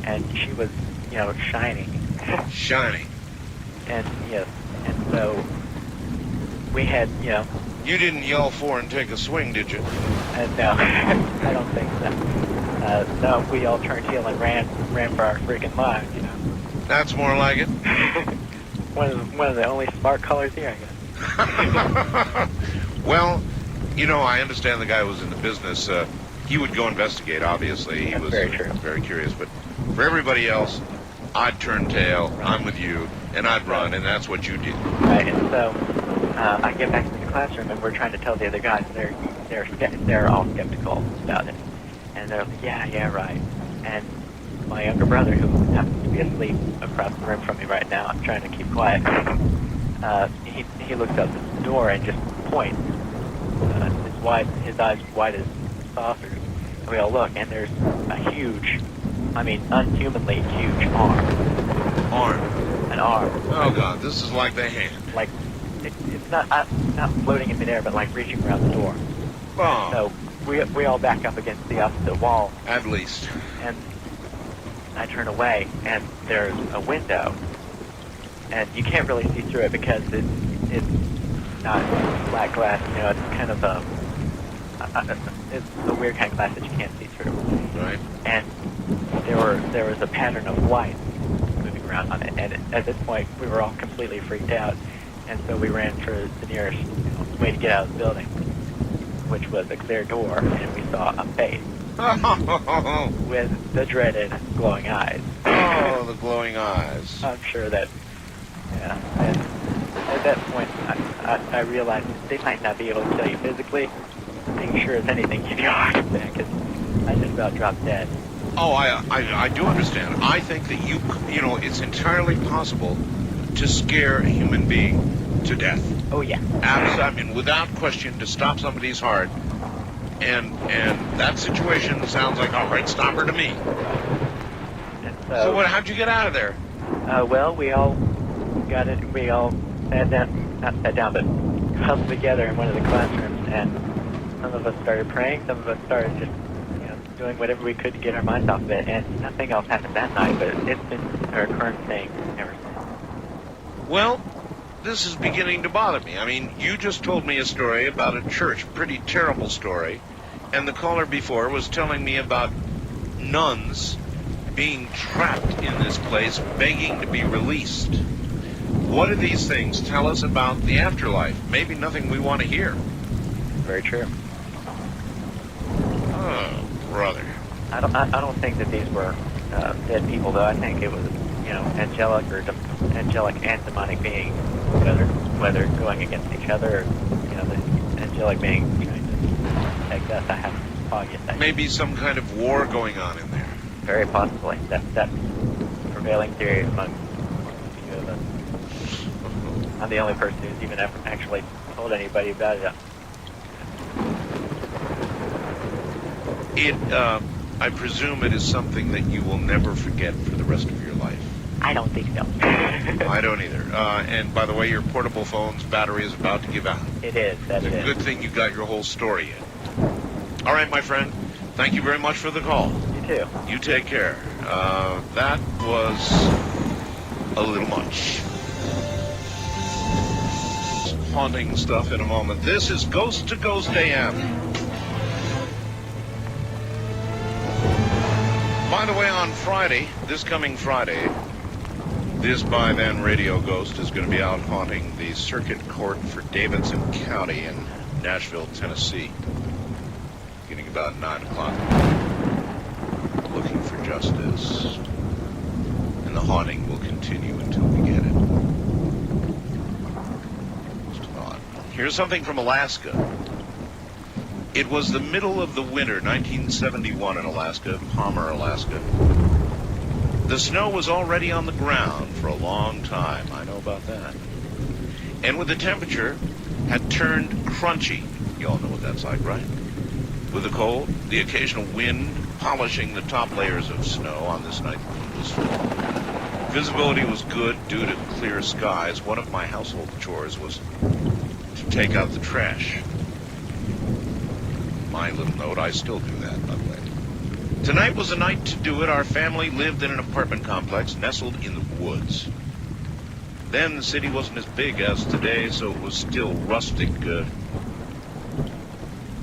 and she was, you know, shining. Shining. And, yes, and so we had, you know... You didn't yell for and take a swing, did you? No, I don't think so. No, we all turned heel and ran for our freaking lives, you know. That's more like it. One of the only smart colors here, I guess. Well, you know, I understand the guy was in the business. He would go investigate, obviously. He was very true. Very curious. But for everybody else, I'd turn tail, I'm with you, and I'd run, and that's what you did. Right, and so I get back to the classroom, and we're trying to tell the other guys they're all skeptical about it. And they're like, yeah, right. And my younger brother, who happens to be asleep across the room from me right now, I'm trying to keep quiet, he looks out the door and just points. His eyes wide as saucers. And we all look, and there's a huge, I mean, unhumanly huge arm. Arm? An arm. Oh, God, this is like the hand. Like, it's not floating in midair, but like reaching around the door. Oh. So we all back up against the opposite wall. At least. And I turn away, and there's a window. And you can't really see through it because it's not flat glass. You know, it's kind of it's a weird kind of glass that you can't see through. Right. And there was a pattern of light moving around on it. And at this point, we were all completely freaked out. And so we ran for the nearest way to get out of the building, which was a clear door, and we saw a face with the dreaded glowing eyes. Oh, the glowing eyes. I'm sure that, yeah. And at that point, I realized they might not be able to kill you physically. I'm sure as anything, you know, because I just about dropped dead. Oh, I do understand. I think that you know, it's entirely possible to scare a human being to death. Oh, yeah. I mean, without question, to stop somebody's heart. And that situation sounds like a heart stopper to me. So how'd you get out of there? Well, we all got it. We all sat down, not sat down, but huddled together in one of the classrooms, and some of us started praying, some of us started just, you know, doing whatever we could to get our minds off of it, and nothing else happened that night, but it's been a recurrent thing ever since. Well, this is beginning to bother me. I mean, you just told me a story about a church, pretty terrible story, and the caller before was telling me about nuns being trapped in this place, begging to be released. What do these things tell us about the afterlife? Maybe nothing we want to hear. Very true. Oh, brother. I don't think that these were dead people, though. I think it was, you know, angelic and demonic beings, whether going against each other, or, you know, the angelic being trying to protect us. I haven't foggiest idea. Maybe some kind of war going on in there. Very possibly. That's prevailing theory among a few of us. I'm the only person who's even ever actually told anybody about it. I presume it is something that you will never forget for the rest of your life. I don't think so. I don't either. And by the way, your portable phone's battery is about to give out. It is. That's it's a good thing you got your whole story in. All right, my friend. Thank you very much for the call. You too. You take care. That was a little much. Haunting stuff in a moment. This is Ghost to Ghost AM. By the way, on Friday, this coming Friday, this by then Radio Ghost is going to be out haunting the circuit court for Davidson County in Nashville, Tennessee, beginning about 9 o'clock. Looking for justice. And the haunting will continue until we get it. Just odd. Here's something from Alaska. It was the middle of the winter, 1971 in Alaska, Palmer, Alaska. The snow was already on the ground for a long time. I know about that. And with the temperature had turned crunchy. You all know what that's like, right? With the cold, the occasional wind polishing the top layers of snow on this night was full. Visibility was good due to clear skies. One of my household chores was to take out the trash. My little note, I still do that, by the way. Tonight was the night to do it. Our family lived in an apartment complex nestled in the woods. Then the city wasn't as big as today, so it was still rustic.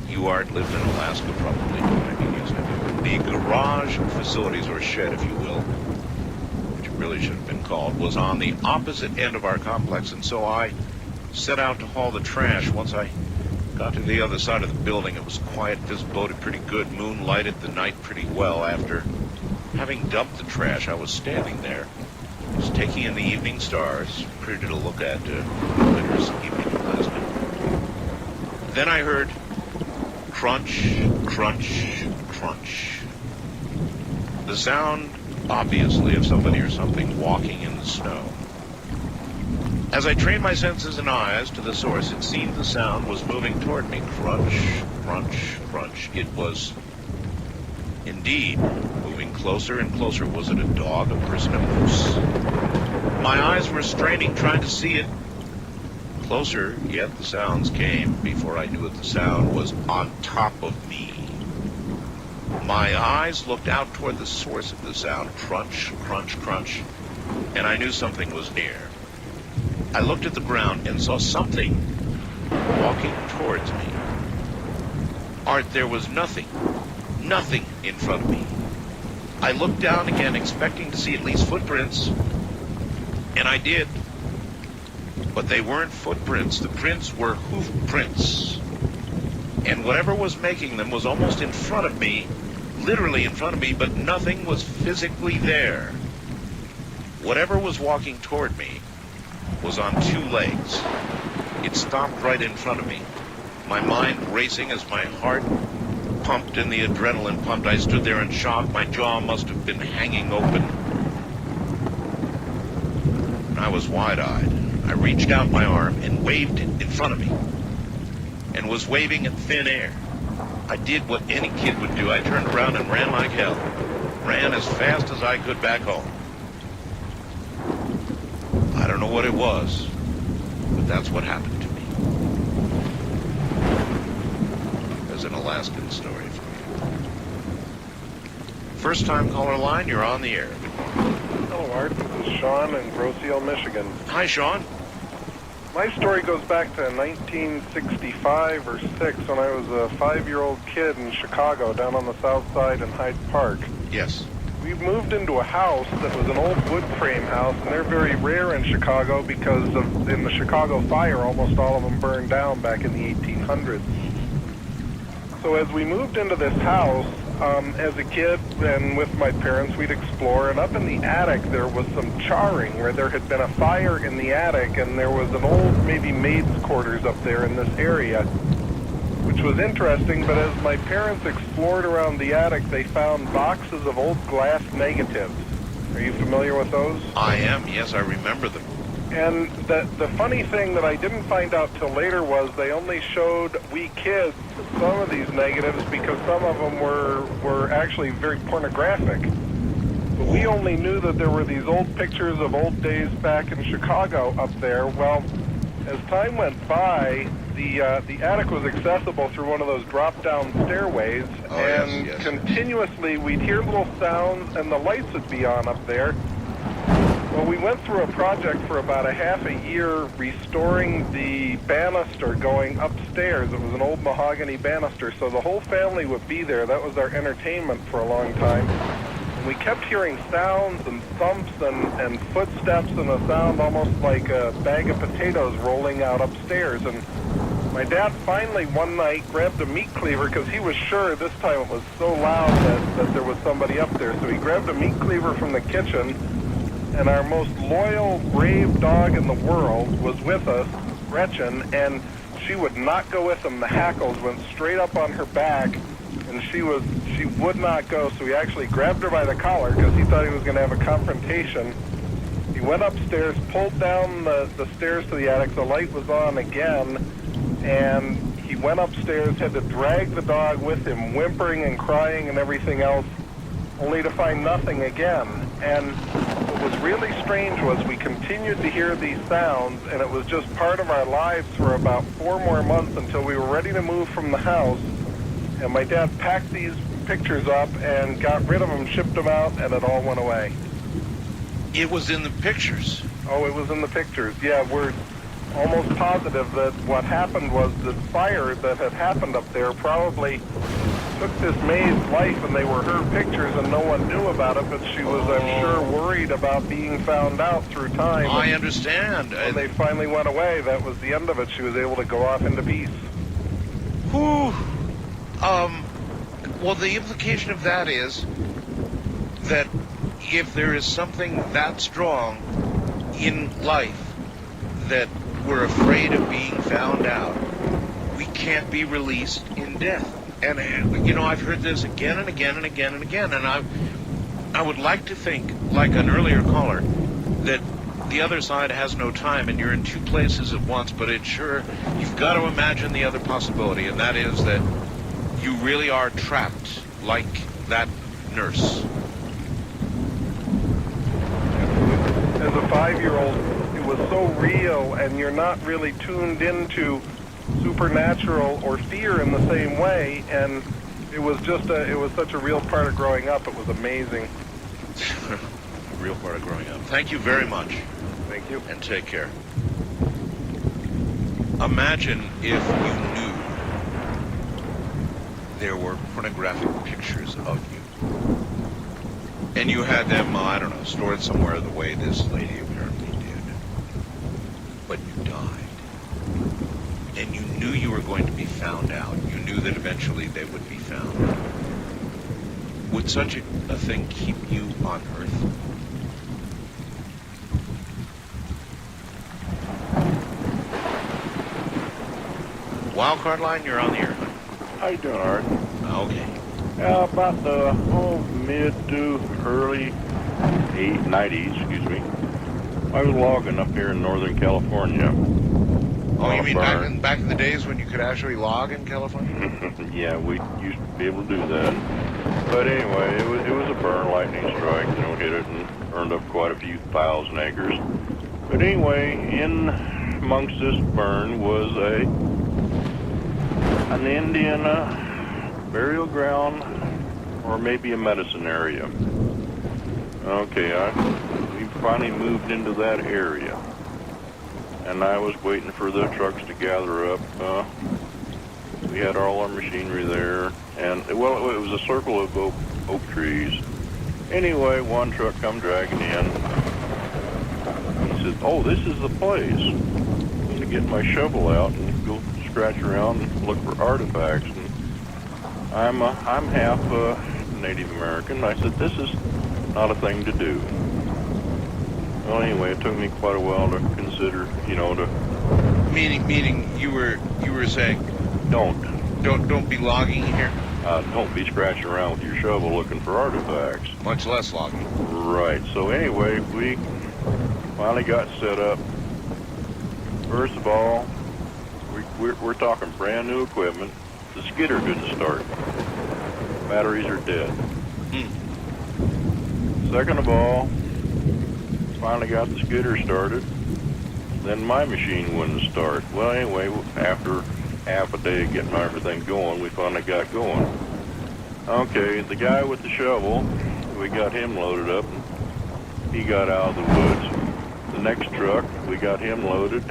You lived in Alaska, probably. I mean, yes, I do. The garage facilities, or shed, if you will, which it really should have been called, was on the opposite end of our complex, and so I set out to haul the trash. Once I got to the other side of the building, it was quiet, visibility pretty good, moonlighted the night pretty well. After having dumped the trash, I was standing there, just taking in the evening stars, pretty to look at winter's evening in Alaska. Then I heard crunch, crunch, crunch. The sound, obviously, of somebody or something walking in the snow. As I trained my senses and eyes to the source, it seemed the sound was moving toward me. Crunch, crunch, crunch. It was indeed moving closer and closer. Was it a dog, a person, a moose? My eyes were straining, trying to see it. Closer, yet the sounds came. Before I knew it, the sound was on top of me. My eyes looked out toward the source of the sound. Crunch, crunch, crunch. And I knew something was near. I looked at the ground and saw something walking towards me. Art, there was nothing in front of me. I looked down again, expecting to see at least footprints, and I did. But they weren't footprints. The prints were hoof prints. And whatever was making them was almost in front of me, literally in front of me, but nothing was physically there. Whatever was walking toward me was on two legs. It stopped right in front of me. My mind racing as my heart pumped and the adrenaline pumped. I stood there in shock. My jaw must have been hanging open. I was wide-eyed. I reached out my arm and waved it in front of me, and was waving in thin air. I did what any kid would do. I turned around and ran like hell. Ran as fast as I could back home. I don't know what it was, but that's what happened to me. There's an Alaskan story for you. First time caller line, you're on the air. Hello, Art. This is Sean in Groseal, Michigan. Hi, Sean. My story goes back to 1965 or 6 when I was a 5-year-old kid in Chicago down on the south side in Hyde Park. Yes. We moved into a house that was an old wood frame house, and they're very rare in Chicago because in the Chicago fire, almost all of them burned down back in the 1800s. So as we moved into this house, as a kid and with my parents, we'd explore, and up in the attic there was some charring where there had been a fire in the attic, and there was an old, maybe maid's quarters up there in this area, which was interesting. But as my parents explored around the attic, they found boxes of old glass negatives. Are you familiar with those? I am, yes, I remember them. And the funny thing that I didn't find out till later was they only showed we kids some of these negatives because some of them were actually very pornographic. But we only knew that there were these old pictures of old days back in Chicago up there. Well, as time went by, the attic was accessible through one of those drop-down stairways, and yes. Continuously we'd hear little sounds and the lights would be on up there. Well, we went through a project for about a half a year restoring the banister going upstairs. It was an old mahogany banister, so the whole family would be there. That was our entertainment for a long time. And we kept hearing sounds and thumps and footsteps and a sound almost like a bag of potatoes rolling out upstairs. And my dad finally one night grabbed a meat cleaver because he was sure this time it was so loud that there was somebody up there. So he grabbed a meat cleaver from the kitchen, and our most loyal, brave dog in the world was with us, Gretchen, and she would not go with him. The hackles went straight up on her back, and she would not go. So he actually grabbed her by the collar because he thought he was going to have a confrontation. He went upstairs, pulled down the stairs to the attic. The light was on again, and he went upstairs, had to drag the dog with him, whimpering and crying and everything else, only to find nothing again. And what was really strange was we continued to hear these sounds, and it was just part of our lives for about 4 more months until we were ready to move from the house. And my dad packed these pictures up and got rid of them, shipped them out, and it all went away. It was in the pictures. Oh, it was in the pictures. Yeah, we're almost positive that what happened was this fire that had happened up there probably took this maid's life, and they were her pictures and no one knew about it, but she was, I'm sure, worried about being found out through time. I understand. When they finally went away, that was the end of it. She was able to go off into peace. Whew. Well, the implication of that is that if there is something that strong in life that we're afraid of being found out, we can't be released in death. And, you know, I've heard this again and again and again and again, and I would like to think, like an earlier caller, that the other side has no time, and you're in two places at once, but you've got to imagine the other possibility, and that is that you really are trapped like that nurse. As a 5-year-old, it was so real, and you're not really tuned into supernatural or fear in the same way, and it was such a real part of growing up. It was amazing. A real part of growing up. Thank you very much. Thank you. And take care. Imagine if you knew there were pornographic pictures of you. And you had them, I don't know, stored somewhere the way this lady apparently did. But you died. And you knew you were going to be found out. You knew that eventually they would be found. Would such a thing keep you on Earth? Wildcard line, you're on the air. How you doing, Art? Okay. About the mid to early 90s, excuse me. I was logging up here in Northern California. Oh, you mean back in the days when you could actually log in California? Yeah, we used to be able to do that. But anyway, it was a burn, lightning strike, hit it and earned up quite a few thousand acres. But anyway, in amongst this burn was an Indian burial ground, or maybe a medicine area. Okay, we finally moved into that area, and I was waiting for the trucks to gather up. We had all our machinery there, and it was a circle of oak trees. Anyway, one truck come dragging in. He said, "Oh, this is the place." I'm going to get my shovel out and go scratch around and look for artifacts. And I'm half Native American. I said, "This is not a thing to do." Well, anyway, it took me quite a while to consider, to... Meaning you were saying... Don't be logging here? Don't be scratching around with your shovel looking for artifacts. Much less logging. Right. So anyway, we finally got set up. First of all, we're talking brand new equipment. The skidder couldn't start. Batteries are dead. Second of all, finally got the skidder started. Then my machine wouldn't start. Well, anyway, after half a day of getting everything going, we finally got going. Okay, the guy with the shovel, we got him loaded up. He got out of the woods. The next truck, we got him loaded.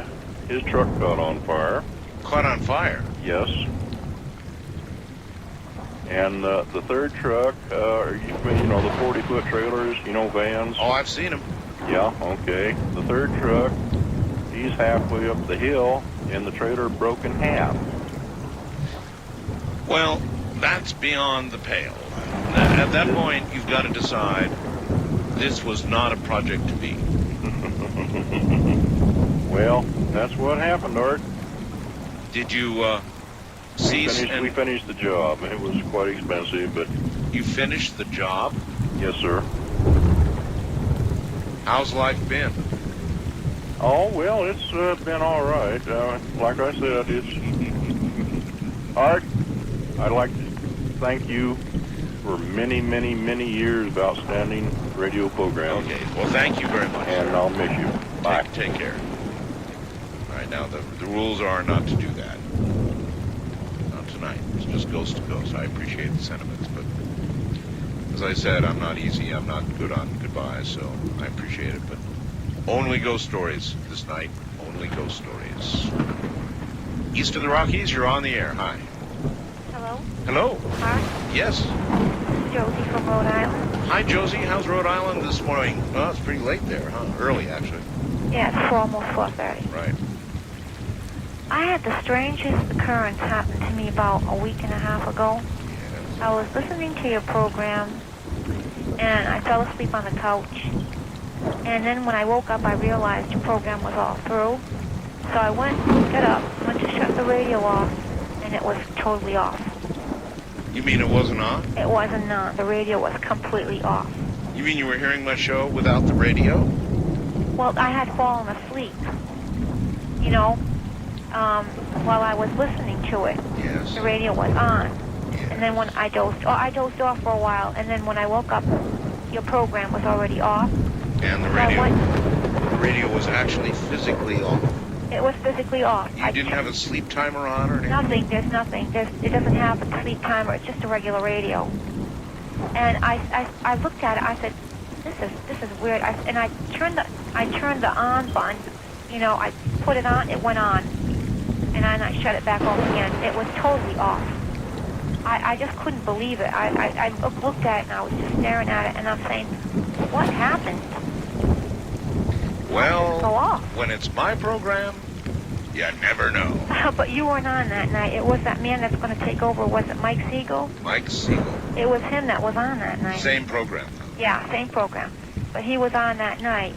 His truck caught on fire. Caught on fire? Yes. And the third truck, the 40-foot trailers, vans. Oh, I've seen them. Yeah, okay. The third truck, he's halfway up the hill, and the trailer broke in half. Well, that's beyond the pale. At that point, you've got to decide this was not a project to be. Well, that's what happened, Art. Did you cease? We finished the job. It was quite expensive, but... You finished the job? Yes, sir. How's life been? Oh, well, it's been all right. Like I said, it's... Art, I'd like to thank you for many, many, many years of outstanding radio programs. Okay, well, thank you very much. And I'll miss you. Bye. Take care. All right, now, the rules are not to do that. Not tonight. It's just ghost to ghost. I appreciate the sentiments, but as I said, I'm not easy. I'm not good on goodbyes, so I appreciate it, but only ghost stories this night. Only ghost stories. East of the Rockies, you're on the air. Hi. Hello? Hello. Hi. Yes. Josie from Rhode Island. Hi, Josie. How's Rhode Island this morning? Well, it's pretty late there, huh? Early, actually. Yeah, it's almost 4:30. Right. I had the strangest occurrence happen to me about a week and a half ago. I was listening to your program, and I fell asleep on the couch. And then when I woke up, I realized your program was all through. So I went to shut the radio off, and it was totally off. You mean it wasn't on? It wasn't on. The radio was completely off. You mean you were hearing my show without the radio? Well, I had fallen asleep, you know, while I was listening to it. Yes. The radio was on. Yes. And then when I dozed off for a while, and then when I woke up, your program was already off. And the radio was actually physically off. It was physically off. You didn't have a sleep timer on or anything? Nothing. There's nothing. It doesn't have a sleep timer. It's just a regular radio. And I looked at it. I said, this is weird. And I turned the on button. You know, I put it on. It went on. And then I shut it back off again. It was totally off. I just couldn't believe it. I looked at it and I was just staring at it. And I'm saying, what happened? Well, when it's my program, you never know. But you weren't on that night. It was that man that's going to take over. Was it Mike Siegel? Mike Siegel. It was him that was on that night. Same program. Yeah, same program. But he was on that night.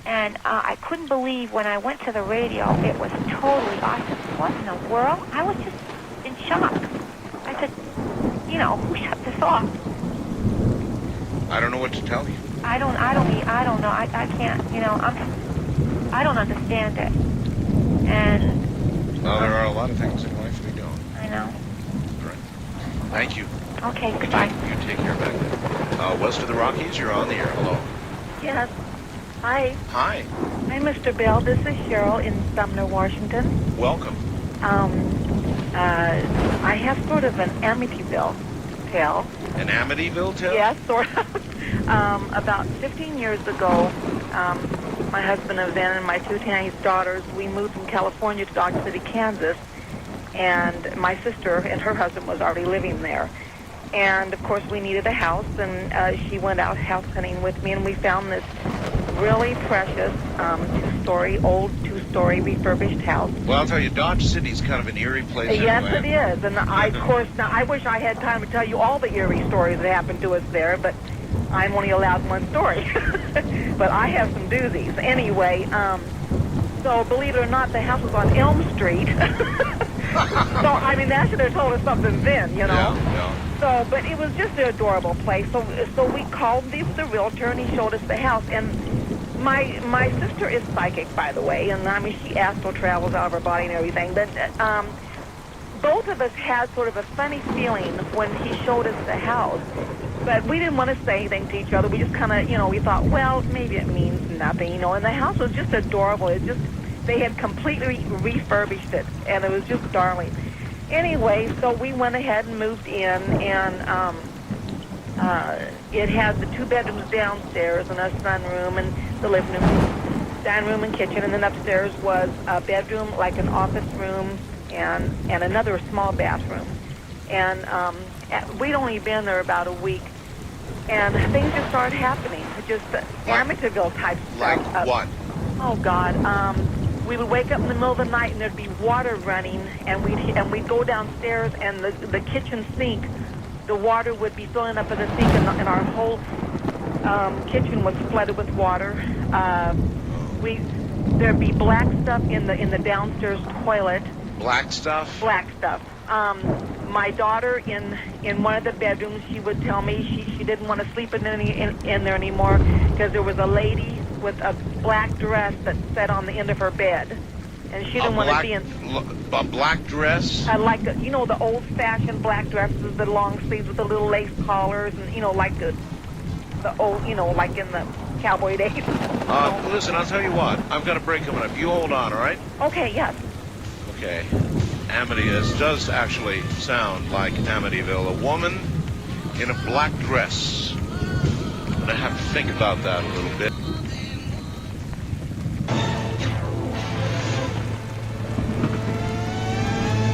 And I couldn't believe when I went to the radio, it was totally awesome. What in the world? I was just in shock. I said, you know, who shut this off? I don't know what to tell you. I don't know. I can't, you know, I don't understand it. And... Well, there are a lot of things in life we don't. I know. All right. Thank you. Okay, goodbye. You take care back there. West of the Rockies, you're on the air. Hello. Yes. Hi. Hi. Hi, Mr. Bell. This is Cheryl in Sumner, Washington. Welcome. I have sort of an Amityville tale. An Amityville tale? Yes, sort of. About 15 years ago, my husband and then and my two teenage daughters, we moved from California to Dodge City, Kansas, and my sister and her husband was already living there. And, of course, we needed a house, and she went out house hunting with me, and we found this really precious old two-story refurbished house. Well, I'll tell you, Dodge City's kind of an eerie place Yes, anyway. it is. And I wish I had time to tell you all the eerie stories that happened to us there, but I'm only allowed one story. But I have some doozies. Anyway, so believe it or not, the house was on Elm Street. So, I mean, that should have told us something then, you know. Yeah. So, but it was just an adorable place. So we called the realtor, and he showed us the house. And my sister is psychic, by the way, and I mean, she astral travels out of her body and everything. But both of us had sort of a funny feeling when he showed us the house. But we didn't want to say anything to each other. We just kind of, you know, we thought, well, maybe it means nothing, you know. And the house was just adorable. They had completely refurbished it, and it was just darling. Anyway, so we went ahead and moved in, and it had the 2 bedrooms downstairs and a sunroom and the living room, dining room and kitchen, and then upstairs was a bedroom, like an office room, and another small bathroom. And we'd only been there about a week, and things just started happening. Just Amityville type stuff. Like what? Oh God. We would wake up in the middle of the night and there'd be water running, and we'd go downstairs, and the kitchen sink, the water would be filling up in the sink, and our whole kitchen was flooded with water. There'd be black stuff in the downstairs toilet. Black stuff? Black stuff. My daughter in one of the bedrooms, she would tell me she didn't want to sleep in there anymore because there was a lady with a black dress that sat on the end of her bed, and she didn't want to be in a black dress. Like you know, the old-fashioned black dresses, the long sleeves with the little lace collars, and you know, like the old, you know, like in the cowboy days. Listen, I'll tell you what. I've got a break coming up. You hold on, all right? Okay. Yes. Okay. Amityville does actually sound like Amityville. A woman in a black dress. I'm gonna have to think about that a little bit.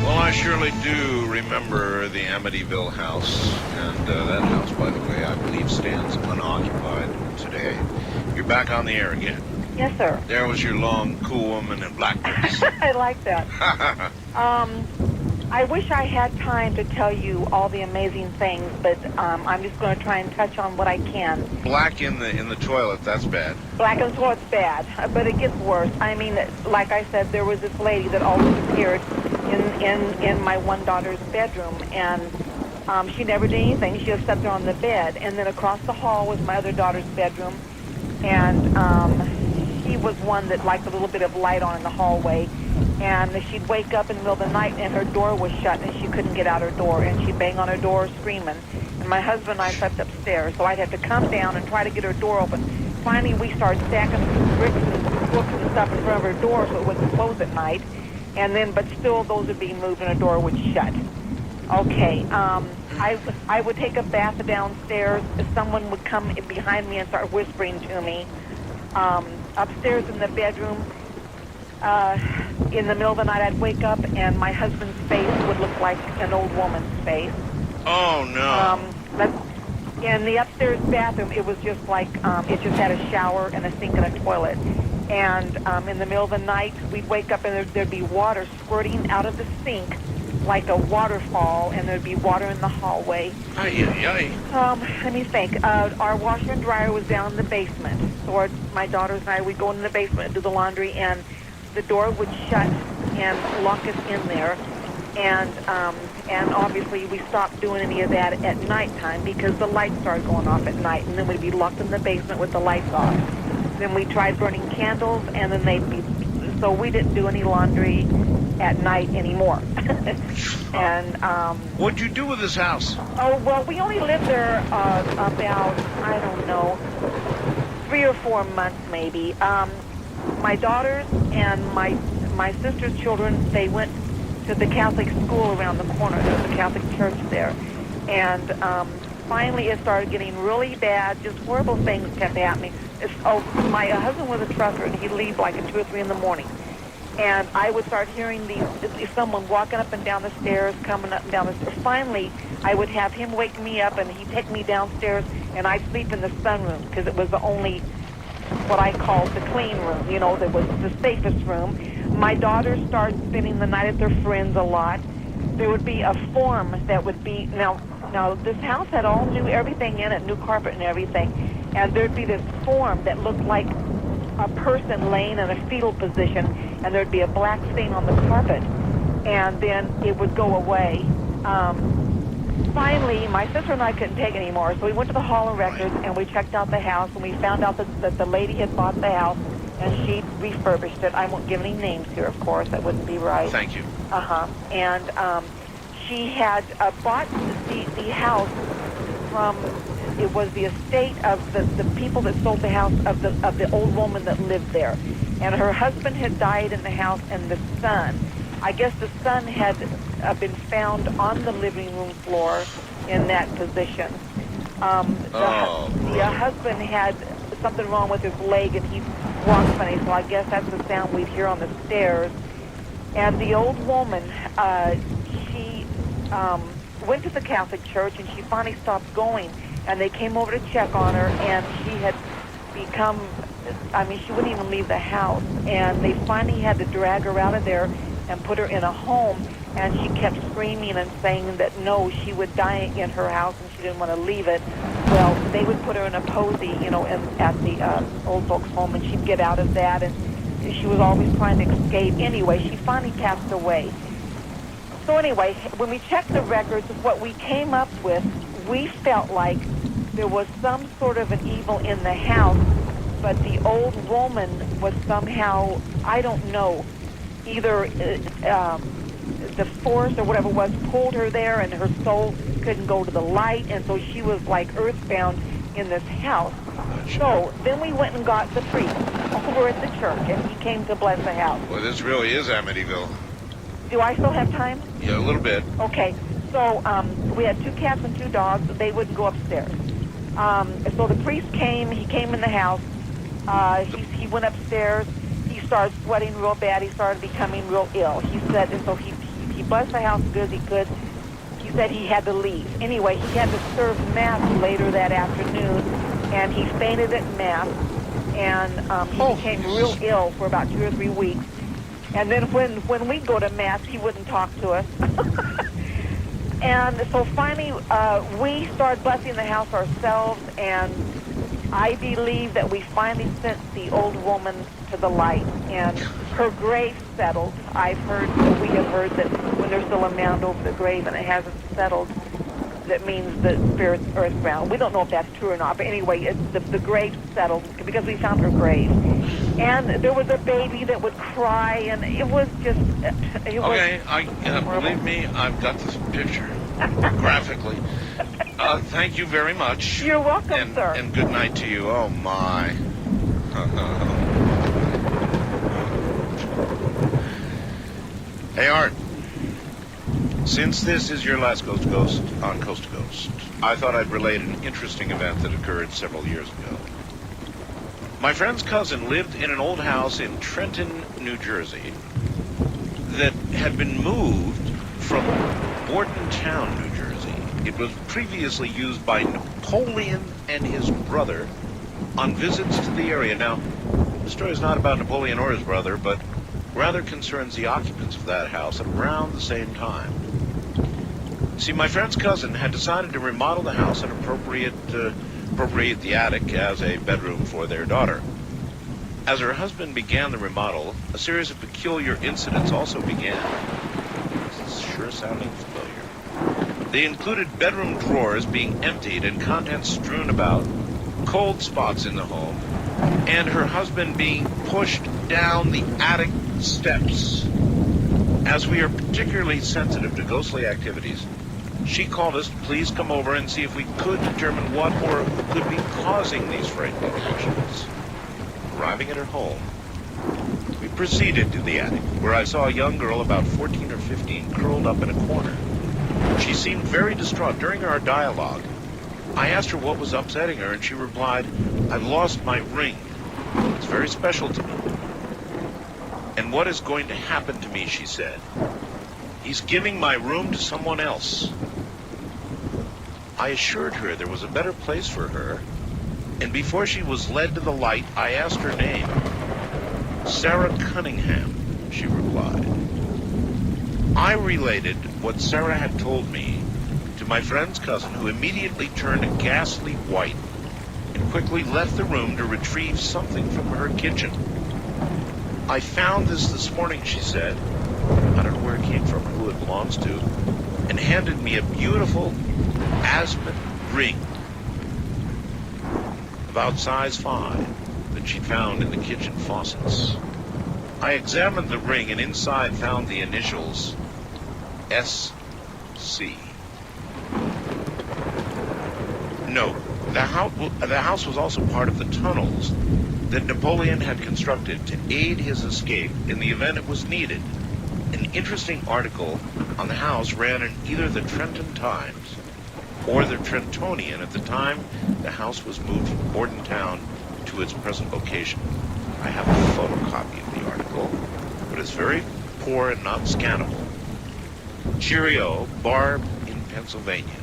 Well, I surely do remember the Amityville house, and that house, by the way, I believe stands unoccupied today. You're back on the air again. Yes, sir. There was your long, cool woman in black dress. I like that. I wish I had time to tell you all the amazing things, but I'm just going to try and touch on what I can. Black in the toilet, that's bad. Black in the toilet's bad, but it gets worse. I mean, like I said, there was this lady that always appeared in my one daughter's bedroom, and she never did anything. She just sat there on the bed, and then across the hall was my other daughter's bedroom, and she was one that liked a little bit of light on in the hallway. And she'd wake up in the middle of the night and her door was shut and she couldn't get out her door. And she'd bang on her door screaming. And my husband and I slept upstairs, so I'd have to come down and try to get her door open. Finally, we started stacking bricks and books and stuff in front of her door so it wouldn't close at night. And then, but still, those would be moved and her door would shut. Okay, I would take a bath downstairs. Someone would come in behind me and start whispering to me. Upstairs in the bedroom, in the middle of the night, I'd wake up and my husband's face would look like an old woman's face. Oh, no. In the upstairs bathroom, it was just like, it just had a shower and a sink and a toilet. And in the middle of the night, we'd wake up and there'd be water squirting out of the sink like a waterfall, and there'd be water in the hallway. Let me think. Our washer and dryer was down in the basement. So my daughters and I, we'd go into the basement and do the laundry, and the door would shut and lock us in there. And obviously we stopped doing any of that at nighttime because the lights started going off at night, and then we'd be locked in the basement with the lights off. Then we tried burning candles, and then they'd be... So we didn't do any laundry at night anymore. And what'd you do with this house? Oh, well, we only lived there about, I don't know, 3 or 4 months maybe. My daughters and my sister's children, they went to the Catholic school around the corner. There was a Catholic church there. And finally it started getting really bad. Just horrible things kept happening. My husband was a trusser, and he'd leave like at 2 or 3 in the morning. And I would start hearing someone walking up and down the stairs, coming up and down the stairs. Finally, I would have him wake me up, and he'd take me downstairs, and I'd sleep in the sunroom because it was the only, what I called the clean room, you know, that was the safest room. My daughters started spending the night at their friends a lot. There would be a form that would be, now this house had all new everything in it, new carpet and everything, and there'd be this form that looked like a person laying in a fetal position, and there'd be a black stain on the carpet, and then it would go away. Finally, my sister and I couldn't take it anymore, so we went to the Hall of Records, and we checked out the house, and we found out that the lady had bought the house, and she refurbished it. I won't give any names here, of course. That wouldn't be right. Thank you. And she had bought the house from... It was the estate of the people that sold the house of the old woman that lived there. And her husband had died in the house, and the son, I guess the son had been found on the living room floor in that position. The husband had something wrong with his leg, and he walked funny, so I guess that's the sound we'd hear on the stairs. And the old woman, she went to the Catholic church, and she finally stopped going. And they came over to check on her, and she had become, she wouldn't even leave the house. And they finally had to drag her out of there and put her in a home. And she kept screaming and saying that, no, she would die in her house, and she didn't want to leave it. Well, they would put her in a posy, at the old folks' home, and she'd get out of that. And she was always trying to escape. Anyway, she finally passed away. So anyway, when we checked the records, what we came up with, we felt like there was some sort of an evil in the house, but the old woman was somehow, I don't know, either the force or whatever it was pulled her there, and her soul couldn't go to the light, and so she was like earthbound in this house. So then we went and got the priest over at the church, and he came to bless the house. Well, this really is Amityville. Do I still have time? Yeah, a little bit. Okay. So we had 2 cats and 2 dogs. They wouldn't go upstairs. So the priest came. He came in the house. He went upstairs. He started sweating real bad. He started becoming real ill. He said, and so he blessed the house as good as he could. He said he had to leave. Anyway, he had to serve Mass later that afternoon, and he fainted at Mass, and he became real ill for about 2 or 3 weeks. And then when we go to Mass, he wouldn't talk to us. And so finally, we started blessing the house ourselves, and I believe that we finally sent the old woman to the light, and her grave settled. We have heard that when there's still a mound over the grave and it hasn't settled, that means the spirit's earthbound. We don't know if that's true or not, but anyway, the grave settled because we found her grave. And there was a baby that would cry, and it was just... Okay, believe me, I've got this picture graphically. Thank you very much. You're welcome, sir. And good night to you. Oh, my. Hey, Art. Since this is your last Coast to Coast on Coast to Coast, I thought I'd relate an interesting event that occurred several years ago. My friend's cousin lived in an old house in Trenton, New Jersey, that had been moved from Bordentown, New Jersey. It was previously used by Napoleon and his brother on visits to the area. Now, the story is not about Napoleon or his brother, but rather concerns the occupants of that house at around the same time. See, my friend's cousin had decided to remodel the house and appropriate the attic as a bedroom for their daughter. As her husband began the remodel, a series of peculiar incidents also began. This is sure sounding familiar. They included bedroom drawers being emptied and contents strewn about, cold spots in the home, and her husband being pushed down the attic steps. As we are particularly sensitive to ghostly activities, she called us to please come over and see if we could determine what or who could be causing these frightening actions. Arriving at her home, we proceeded to the attic, where I saw a young girl about 14 or 15 curled up in a corner. She seemed very distraught. During our dialogue, I asked her what was upsetting her, and she replied, "I've lost my ring. It's very special to me. And what is going to happen to me," she said. "He's giving my room to someone else." I assured her there was a better place for her, and before she was led to the light, I asked her name. "Sarah Cunningham," she replied. I related what Sarah had told me to my friend's cousin, who immediately turned a ghastly white and quickly left the room to retrieve something from her kitchen. "I found this morning," she said. I don't know where it came from or who it belongs to, and handed me a beautiful aspen ring about size 5 that she found in the kitchen faucets. I examined the ring and inside found the initials S.C. Note, the house was also part of the tunnels that Napoleon had constructed to aid his escape in the event it was needed. An interesting article on the house ran in either the Trenton Times or the Trentonian at the time the house was moved from Bordentown to its present location. I have a photocopy of the article, but it's very poor and not scannable. Cheerio, Barb in Pennsylvania.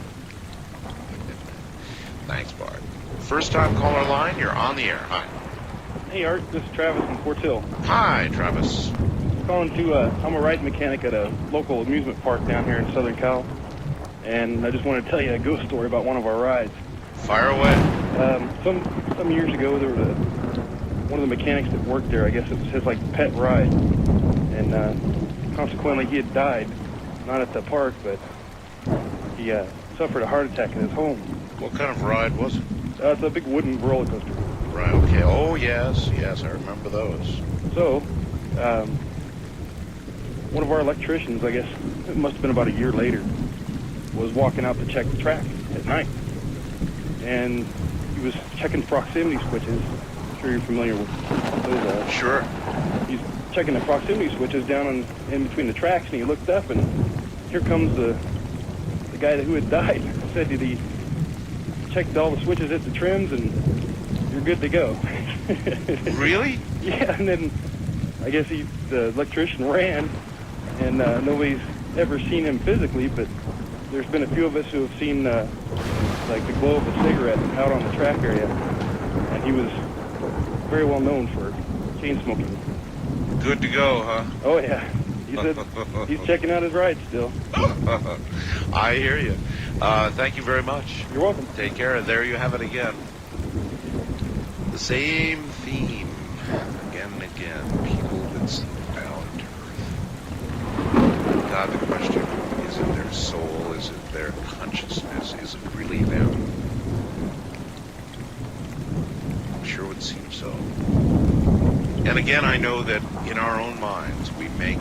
Thanks, Barb. First time caller line, you're on the air. Hi. Hey, Art, this is Travis in Fort Hill. Hi, Travis. I'm a ride mechanic at a local amusement park down here in Southern Cal, and I just want to tell you a ghost story about one of our rides. Fire away. Some years ago, there was one of the mechanics that worked there. I guess it was his pet ride, and consequently, he had died, not at the park, but he suffered a heart attack in his home. What kind of ride was it? It's a big wooden roller coaster. Right. Okay. Oh yes, I remember those. So, one of our electricians, I guess it must have been about a year later, was walking out to check the track at night. And he was checking proximity switches. I'm sure you're familiar with those. Sure. He's checking the proximity switches down in between the tracks, and he looked up, and here comes the guy who had died. Said that he checked all the switches, hit the trims, and you're good to go. Really? Yeah, and then I guess the electrician ran, and nobody's ever seen him physically, but there's been a few of us who have seen the glow of a cigarette out on the track area, and he was very well known for chain smoking. Good to go, huh? Oh yeah, he said he's checking out his ride still. I hear you. Thank you very much. You're welcome. Take care. There you have it again. The same theme again and again. People that seem bound to Earth. God, the question, is it their soul? Is it their consciousness? And again, I know that in our own minds we make,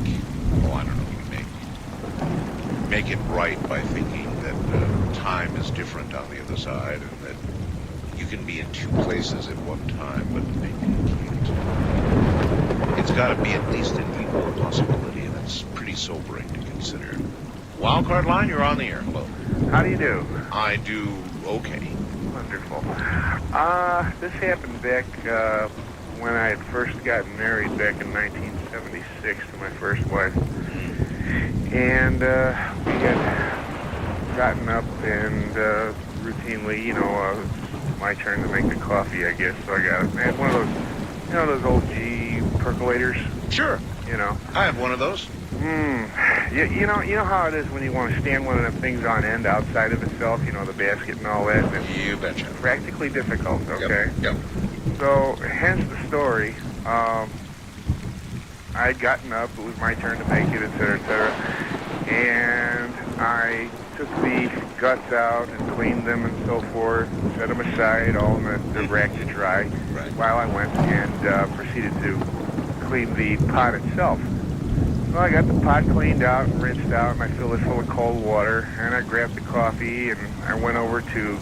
make it right by thinking that time is different on the other side, and that you can be in two places at one time, but maybe you can't. It's got to be at least an equal possibility, and it's pretty sobering to consider. Wildcard Line, you're on the air. Hello. How do you do? I do okay. Wonderful. This happened back when I had first gotten married back in 1976 to my first wife. And we had gotten up and routinely, my turn to make the coffee, I guess. So I had one of those, those old G percolators. Sure. I have one of those. You know how it is when you want to stand one of them things on end outside of itself, the basket and all that? And you betcha. Practically difficult, okay? Yep. So, hence the story. I'd gotten up, it was my turn to make it, et cetera, and I took the guts out and cleaned them and so forth, set them aside, all in the rack to dry, while I went and proceeded to clean the pot itself. Well, I got the pot cleaned out and rinsed out, and I filled it full of cold water, and I grabbed the coffee, and I went over to,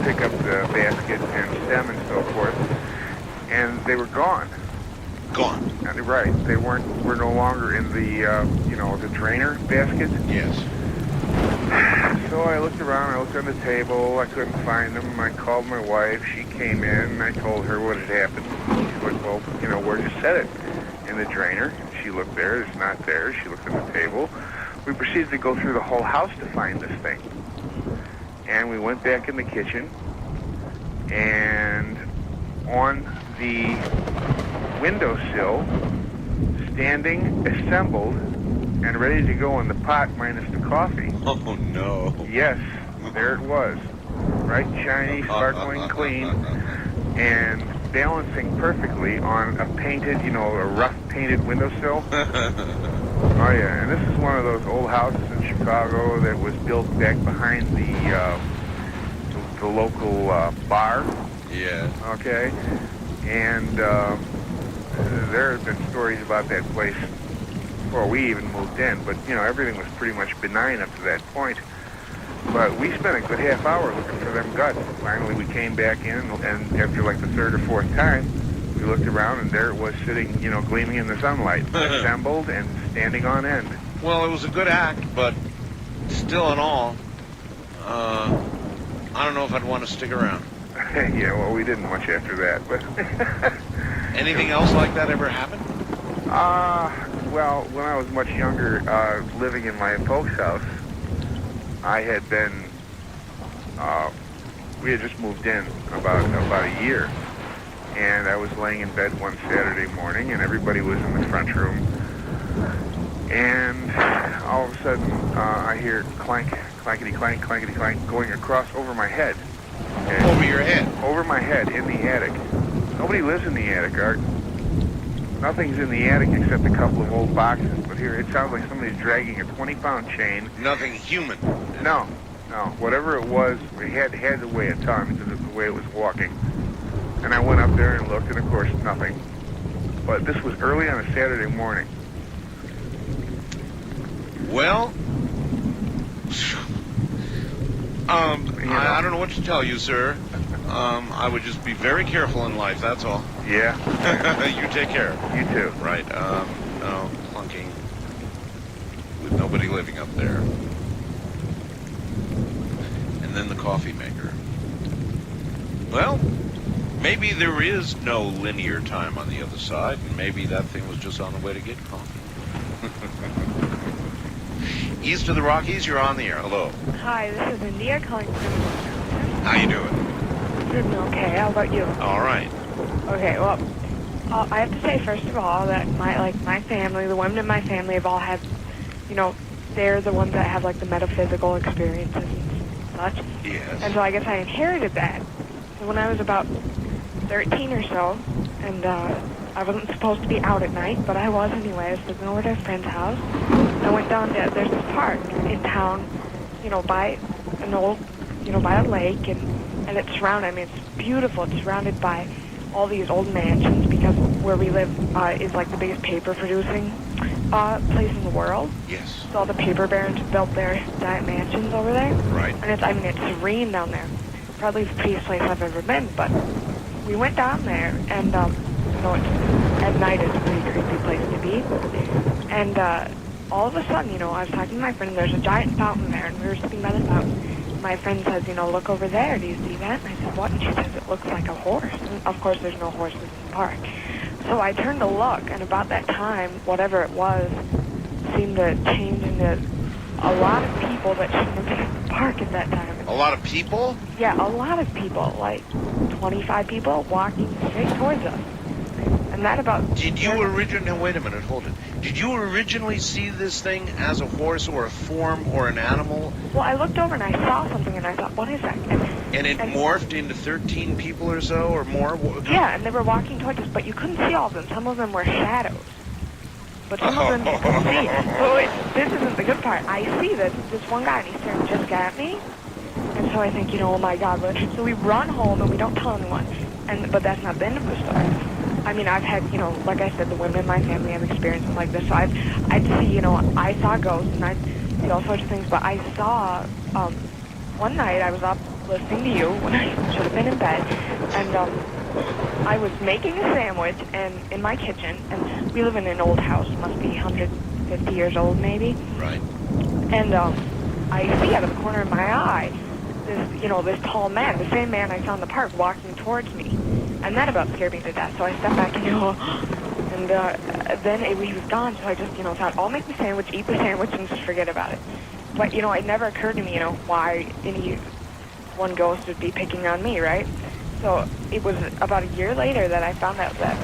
pick up the basket and stem and so forth, and they were gone. Gone. Right. They were no longer in the, the drainer basket. Yes. So I looked around, I looked on the table, I couldn't find them. I called my wife, she came in, and I told her what had happened. She said, well, where'd you set it? In the drainer. She looked there, it's not there. She looked at the table. We proceeded to go through the whole house to find this thing. And we went back in the kitchen, and on the windowsill, standing, assembled, and ready to go in the pot minus the coffee. Oh, no. Yes, there it was. Bright, shiny, sparkling, clean, and balancing perfectly on a painted, a rough painted windowsill. Oh, yeah, and this is one of those old houses in Chicago that was built back behind the local bar. Yeah. Okay, and there have been stories about that place before we even moved in, but, everything was pretty much benign up to that point. But we spent a good half hour looking for them guts. Finally, we came back in, and after like the third or fourth time, we looked around, and there it was sitting, gleaming in the sunlight, assembled and standing on end. Well, it was a good act, but still in all, I don't know if I'd want to stick around. Yeah, well, we didn't much after that, but... Anything else like that ever happen? Well, when I was much younger, living in my folks' house, I had been, we had just moved in about a year, and I was laying in bed one Saturday morning, and everybody was in the front room, and all of a sudden, I hear clank, clankety clank, clankety clank, going across over my head. Okay? Over your head? Over my head, in the attic. Nobody lives in the attic, Art. Nothing's in the attic except a couple of old boxes, but here it sounds like somebody's dragging a 20-pound chain. Nothing human. No. Whatever it was, it had to weigh a ton because of the way it was walking. And I went up there and looked, and of course, nothing. But this was early on a Saturday morning. Well, I don't know what to tell you, sir. I would just be very careful in life, that's all. Yeah. You take care. You too. Right. No, clunking with nobody living up there. And then the coffee maker. Well, maybe there is no linear time on the other side, and maybe that thing was just on the way to get coffee. East of the Rockies, you're on the air. Hello. Hi, this is India calling from... How you doing? Doing okay. How about you? All right. Okay, well, I have to say, first of all, that my family, the women in my family have all had, they're the ones that have, the metaphysical experiences and such. Yes. And so I guess I inherited that. So when I was about 13 or so, and I wasn't supposed to be out at night, but I was anyway. I was living over at a friend's house. I went down to, there's this park in town, by an old, by a lake, and it's surrounded, it's beautiful. It's surrounded by all these old mansions, because where we live is like the biggest paper producing place in the world. Yes. So all the paper barons built their giant mansions over there. Right. And it's serene down there. Probably the prettiest place I've ever been, but we went down there, and at night it's a pretty creepy place to be. And all of a sudden, I was talking to my friend, there's a giant fountain there, and we were sitting by the fountain. My friend says, look over there, do you see that? And I said, what? And she says, it looks like a horse. And of course, there's no horses in the park. So I turned to look, and about that time, whatever it was, seemed to change into a lot of people that shouldn't have been in the park at that time. A lot of people? Yeah, a lot of people, like 25 people walking straight towards us. And that about... Did you originally... Wait a minute, hold it. Did you originally see this thing as a horse or a form or an animal? Well, I looked over and I saw something and I thought, what is that? And it morphed into 13 people or so or more? Yeah, and they were walking towards us, but you couldn't see all of them. Some of them were shadows. But some of them you could see. So this isn't the good part. I see this one guy, and he's staring just at me. And so I think, oh my God. So we run home and we don't tell anyone. But that's not the end of the story. I mean, I've had, like I said, the women in my family have experiences like this. So I'd see, I saw ghosts and I'd see all sorts of things. But I saw, one night I was up listening to you when I should have been in bed. And I was making a sandwich and in my kitchen. And we live in an old house, must be 150 years old maybe. Right. And I see out of the corner of my eye this tall man, the same man I saw in the park, walking towards me. And that about scared me to death. So I stepped back and, and then he was gone. So I just, thought, I'll make the sandwich, eat the sandwich, and just forget about it. But, it never occurred to me, why any one ghost would be picking on me, right? So it was about a year later that I found out that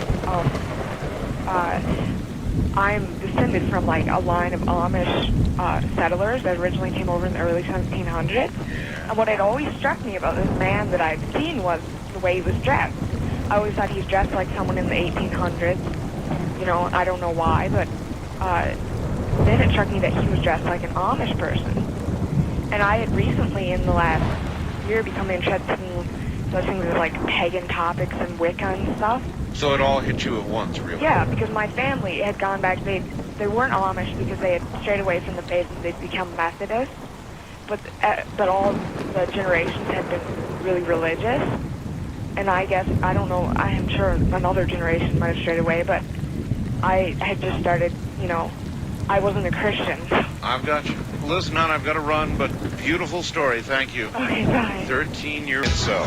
I'm descended from, like, a line of Amish settlers that originally came over in the early 1700s. And what had always struck me about this man that I'd seen was the way he was dressed. I always thought he was dressed like someone in the 1800s. I don't know why, but then it struck me that he was dressed like an Amish person. And I had recently, in the last year, become interested in those things like pagan topics and Wicca and stuff. So it all hit you at once, really? Yeah, because my family had gone back. They weren't Amish because they had strayed away from the faith and they'd become Methodist. But all the generations had been really religious. And I guess, I don't know, I am sure another generation might have strayed away, but I had just started, I wasn't a Christian. I've got you. Listen, hon, I've got to run, but beautiful story, thank you. Okay, bye. 13 years so.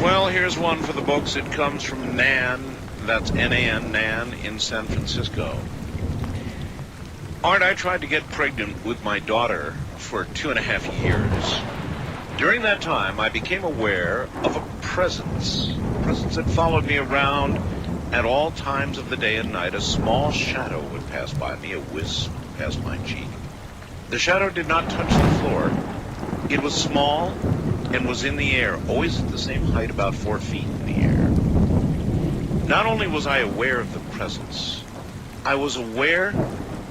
Well, here's one for the books. It comes from Nan, that's N-A-N, Nan, in San Francisco. Art, I tried to get pregnant with my daughter for 2.5 years. During that time, I became aware of a presence that followed me around at all times of the day and night. A small shadow would pass by me, a wisp past my cheek. The shadow did not touch the floor. It was small and was in the air, always at the same height, about 4 feet in the air. Not only was I aware of the presence, I was aware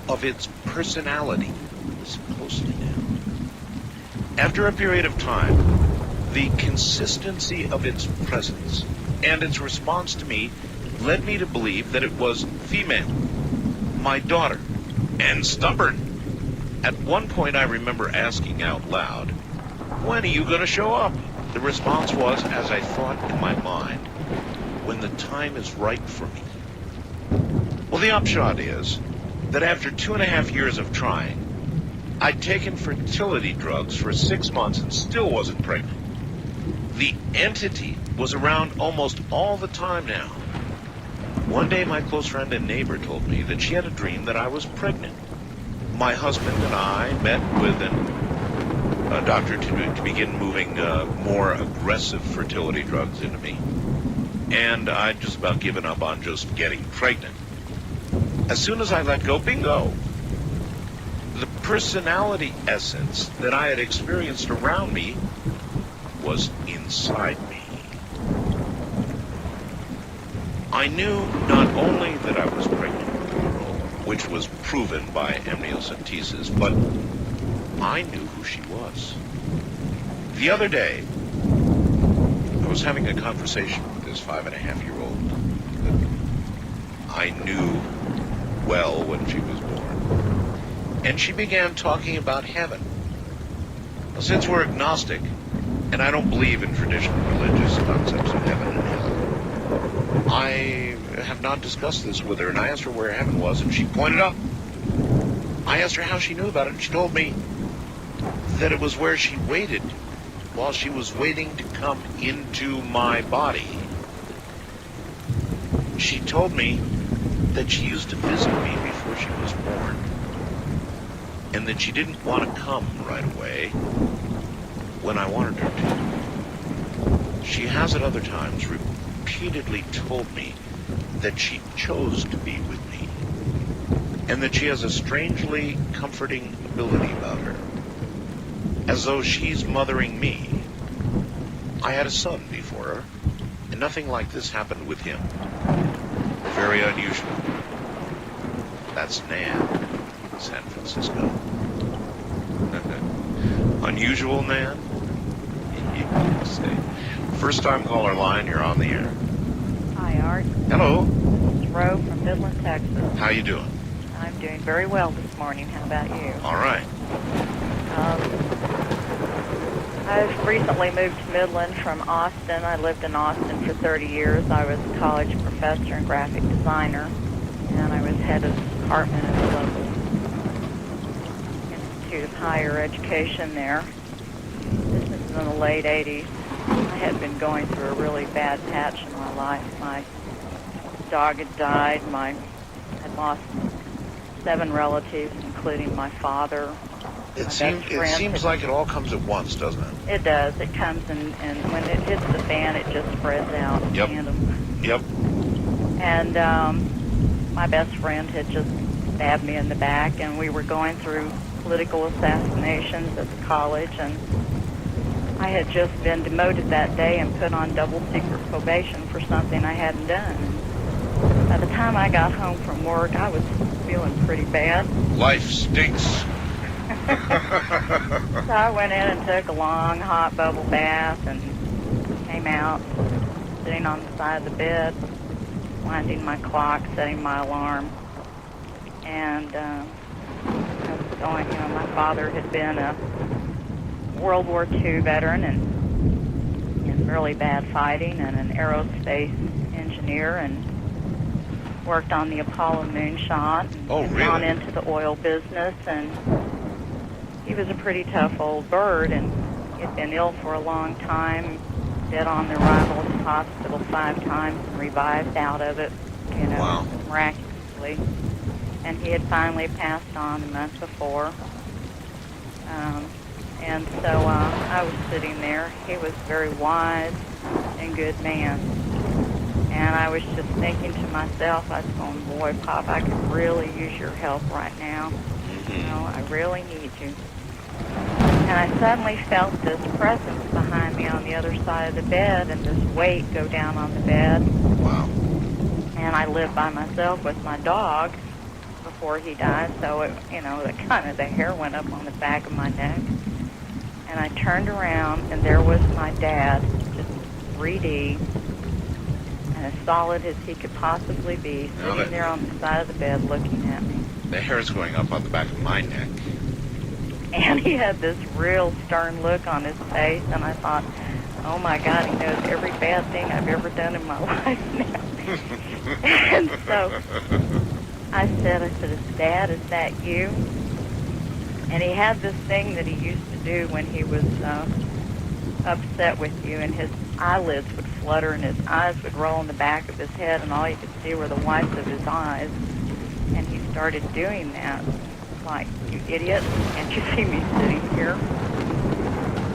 of its personality. Listen closely now. After a period of time, the consistency of its presence and its response to me led me to believe that it was female, my daughter, and stubborn. At one point, I remember asking out loud, "When are you going to show up?" The response was, as I thought in my mind, "When the time is right for me." Well, the upshot is that after 2.5 years of trying, I'd taken fertility drugs for 6 months and still wasn't pregnant. The entity was around almost all the time now. One day, my close friend and neighbor told me that she had a dream that I was pregnant. My husband and I met with a doctor to begin moving more aggressive fertility drugs into me. And I'd just about given up on just getting pregnant. As soon as I let go, bingo! The personality essence that I had experienced around me was inside me. I knew not only that I was pregnant with a girl, which was proven by amniocentesis, but I knew who she was. The other day, I was having a conversation with this 5.5-year-old that I knew well when she was born. And she began talking about heaven. Now, since we're agnostic, and I don't believe in traditional religious concepts of heaven and hell, I have not discussed this with her, and I asked her where heaven was, and she pointed up. I asked her how she knew about it, and she told me that it was where she waited while she was waiting to come into my body. She told me that she used to visit me before she was born, and that she didn't want to come right away when I wanted her to. She has at other times repeatedly told me that she chose to be with me, and that she has a strangely comforting ability about her, as though she's mothering me. I had a son before her, and nothing like this happened with him. Very unusual. That's Nan, San Francisco. Unusual, Nan? You can say. First time caller line, you're on the air. Hi, Art. Hello. This is Rose from Midland, Texas. How you doing? I'm doing very well this morning. How about you? All right. I've recently moved to Midland from Austin. I lived in Austin for 30 years. I was a college professor and graphic designer, and I was head of the department at the local Institute of Higher Education there. This is in the late 80s. I had been going through a really bad patch in my life. My dog had died. I had lost 7 relatives, including my father. It seems like it all comes at once, doesn't it? It does. It comes and when it hits the fan, it just spreads out. Yep. Yep. And my best friend had just stabbed me in the back, and we were going through political assassinations at the college, and I had just been demoted that day and put on double secret probation for something I hadn't done. By the time I got home from work, I was feeling pretty bad. Life stinks. So I went in and took a long hot bubble bath and came out, sitting on the side of the bed, winding my clock, setting my alarm. And I was going, my father had been a World War II veteran and in really bad fighting, and an aerospace engineer, and worked on the Apollo moonshot. Oh, and really? Gone into the oil business, and he was a pretty tough old bird, and he'd been ill for a long time, dead on the arrival at the hospital 5 times, and revived out of it, Wow. miraculously. And he had finally passed on a month before. And so I was sitting there. He was a very wise and good man. And I was just thinking to myself, I was going, boy, Pop, I could really use your help right now. I really need you. And I suddenly felt this presence behind me on the other side of the bed, and this weight go down on the bed. Wow. And I lived by myself with my dog before he died, so it, the hair went up on the back of my neck. And I turned around, and there was my dad, just 3D, and as solid as he could possibly be, sitting there on the side of the bed looking at me. The hair's going up on the back of my neck. And he had this real stern look on his face, and I thought, oh my God, he knows every bad thing I've ever done in my life now. And so I said, Dad, is that you? And he had this thing that he used to do when he was upset with you, and his eyelids would flutter and his eyes would roll in the back of his head, and all you could see were the whites of his eyes. And he started doing that. Like, you idiot, can't you see me sitting here?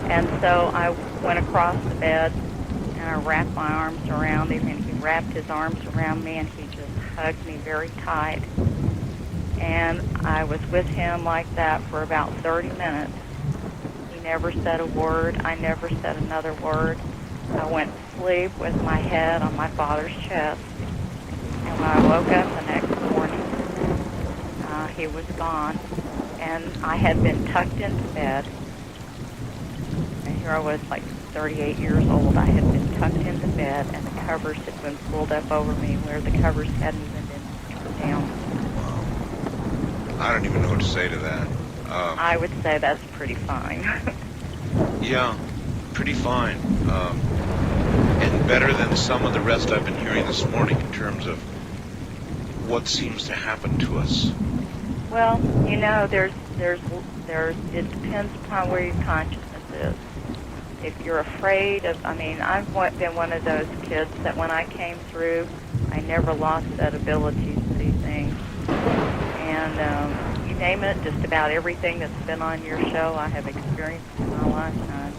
And so I went across the bed, and I wrapped my arms around him, and he wrapped his arms around me, and he just hugged me very tight. And I was with him like that for about 30 minutes. He never said a word. I never said another word. I went to sleep with my head on my father's chest. And when I woke up the next morning, he was gone. And I had been tucked into bed. here I was like 38 years old. I had been tucked into bed, and the covers had been pulled up over me where the covers hadn't even been turned down. I don't even know what to say to that. I would say that's pretty fine. Yeah, pretty fine. And better than some of the rest I've been hearing this morning in terms of what seems to happen to us. Well, you know, it depends upon where your consciousness is. If you're afraid of, I mean, I've been one of those kids that when I came through, I never lost that ability to see things. And you name it, just about everything that's been on your show, I have experienced in my lifetime.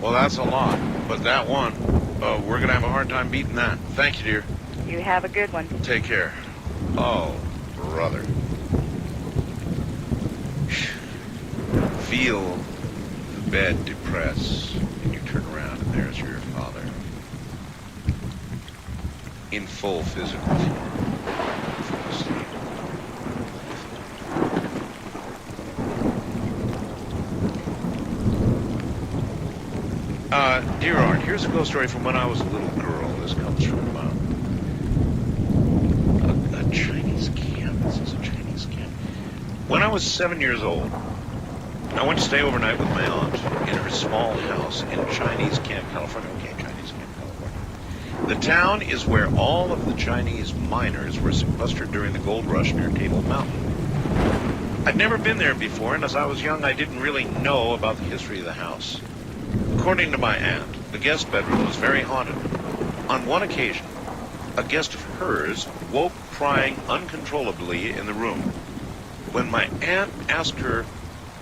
Well, that's a lot, but that one, we're going to have a hard time beating that. Thank you, dear. You have a good one. Take care. Oh, brother. Feel the bed depress, and you turn around, and there's your father. In full physical form. Asleep. Dear Art, here's a ghost story from when I was a little girl. This comes from a Chinese camp. This is a Chinese camp. When I was 7 years old, I went to stay overnight with my aunt in her small house in Chinese Camp, California. Okay, Chinese Camp, California. The town is where all of the Chinese miners were sequestered during the gold rush near Table Mountain. I'd never been there before, and as I was young, I didn't really know about the history of the house. According to my aunt, the guest bedroom was very haunted. On one occasion, a guest of hers woke crying uncontrollably in the room. When my aunt asked her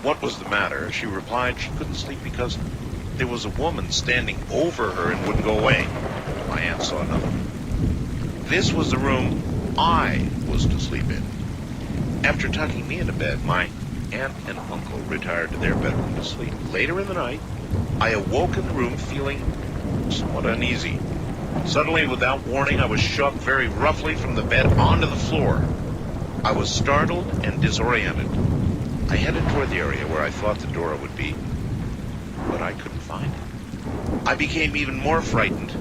what was the matter, she replied she couldn't sleep because there was a woman standing over her and wouldn't go away. My aunt saw nothing. This was the room I was to sleep in. After tucking me into bed, my aunt and uncle retired to their bedroom to sleep. Later in the night, I awoke in the room feeling somewhat uneasy. Suddenly, without warning, I was shoved very roughly from the bed onto the floor. I was startled and disoriented. I headed toward the area where I thought the door would be, but I couldn't find it. I became even more frightened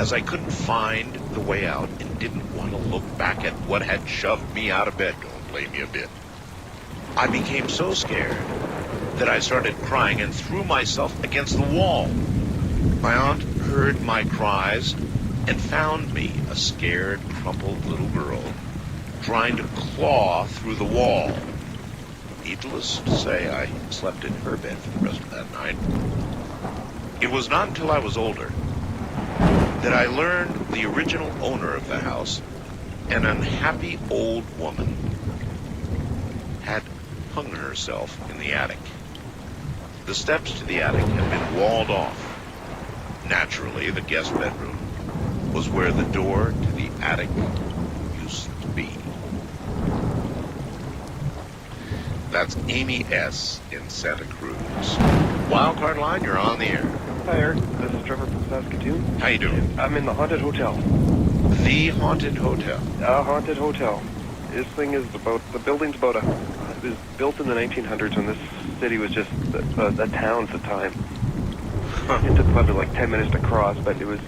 as I couldn't find the way out and didn't want to look back at what had shoved me out of bed. Don't blame me a bit. I became so scared that I started crying and threw myself against the wall. My aunt heard my cries and found me, a scared, crumpled little girl, trying to claw through the wall. Needless to say, I slept in her bed for the rest of that night. It was not until I was older that I learned the original owner of the house, an unhappy old woman, had hung herself in the attic. The steps to the attic had been walled off. Naturally, the guest bedroom was where the door to the attic used to be. That's Amy S. in Santa Cruz. Wildcard Line, you're on the air. Hi, Eric. This is Trevor from Saskatoon. How you doing? I'm in the Haunted Hotel. The Haunted Hotel? Haunted Hotel. This thing is the building's it was built in the 1900s when this city was just a town at the time. It took probably like 10 minutes to cross, but it was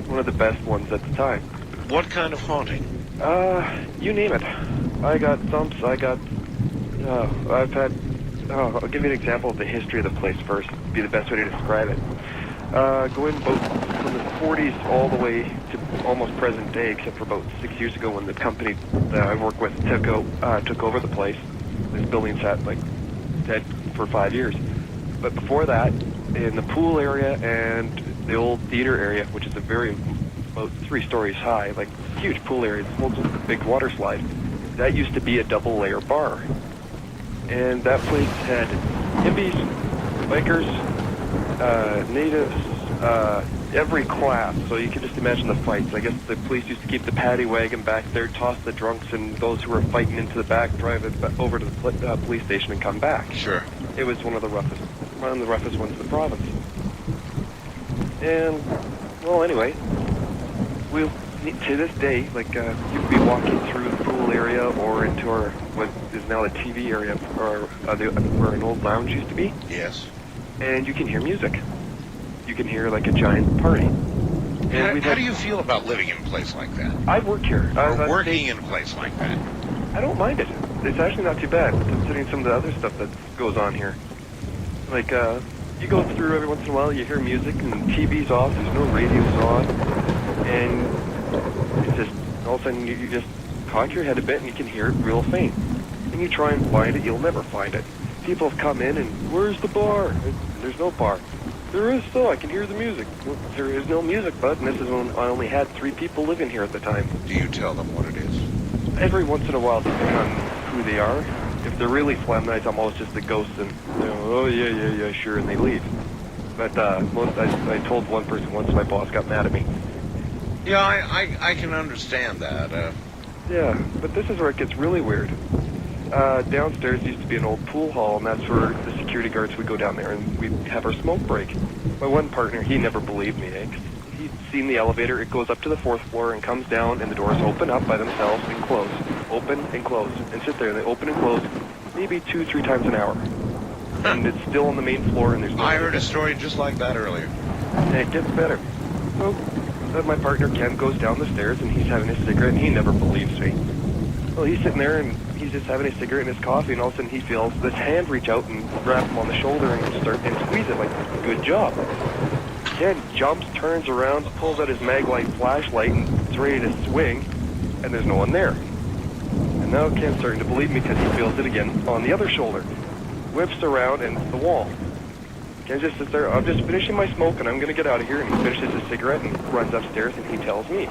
one of the best ones at the time. What kind of haunting? You name it. I got thumps, I've had, I'll give you an example of the history of the place first. It'd be the best way to describe it. Going about from the 40s all the way to almost present day, except for about 6 years ago when the company that I work with took over the place. This building sat like dead for 5 years. But before that, in the pool area and the old theater area, which is about 3 stories high, like huge pool area, it holds a big water slide. That used to be a double-layer bar. And that place had hippies, bikers, natives, every class. So you can just imagine the fights. I guess the police used to keep the paddy wagon back there, toss the drunks and those who were fighting into the back, drive it over to the police station and come back. Sure. It was one of the roughest ones in the province. And, well, anyway, to this day, like, you could be walking through the pool area or into what is now the TV area, or where an old lounge used to be. Yes. and you can hear music. You can hear like a giant party. And How do you feel about living in a place like that? I work here. Or working in a place like that? I don't mind it. It's actually not too bad, considering some of the other stuff that goes on here. Like, you go through every once in a while, you hear music, and TV's off, there's no radios on, and it's just, all of a sudden, you just cock your head a bit, and you can hear it real faint. And you try and find it, you'll never find it. People have come in, and where's the bar? There's no bar. There is, though, I can hear the music. Well, there is no music, bud, and this is when I only had 3 people living here at the time. Do you tell them what it is? Every once in a while, depending on who they are. If they're really flam-nice, I'm always just a ghost, and oh, yeah, sure, and they leave. But I told one person once, my boss got mad at me. Yeah, I can understand that. Yeah, but this is where it gets really weird. Downstairs used to be an old pool hall, and that's where the security guards would go down there, and we'd have our smoke break. My one partner, he never believed me. He'd seen the elevator, it goes up to the 4th floor and comes down, and the doors open up by themselves and close. Open and close. And sit there, and they open and close maybe 2-3 times an hour. And it's still on the main floor, and there's no... I heard a story just like that earlier. And it gets better. So, my partner, Ken, goes down the stairs, and he's having a cigarette, and he never believes me. Well, he's sitting there, and he's just having a cigarette and his coffee, and all of a sudden he feels this hand reach out and grab him on the shoulder and start and squeeze it like, good job. Ken jumps, turns around, pulls out his Maglite flashlight, and is ready to swing, and there's no one there. And now Ken's starting to believe me because he feels it again on the other shoulder. Whips around, and it's the wall. Ken just sits there, I'm just finishing my smoke, and I'm going to get out of here, and he finishes his cigarette and runs upstairs, and he tells me.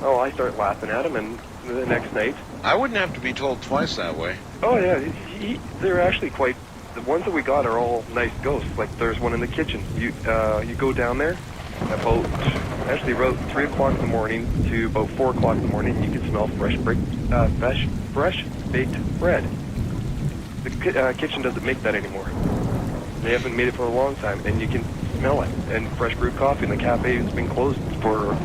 Oh, I start laughing at him, and the next night... I wouldn't have to be told twice that way. Oh, yeah, they're actually quite... The ones that we got are all nice ghosts. Like, there's one in the kitchen. You go down there, about 3 o'clock in the morning to about 4 o'clock in the morning, you can smell fresh baked bread. The kitchen doesn't make that anymore. They haven't made it for a long time, and you can smell it. And fresh brewed coffee, and the cafe has been closed for...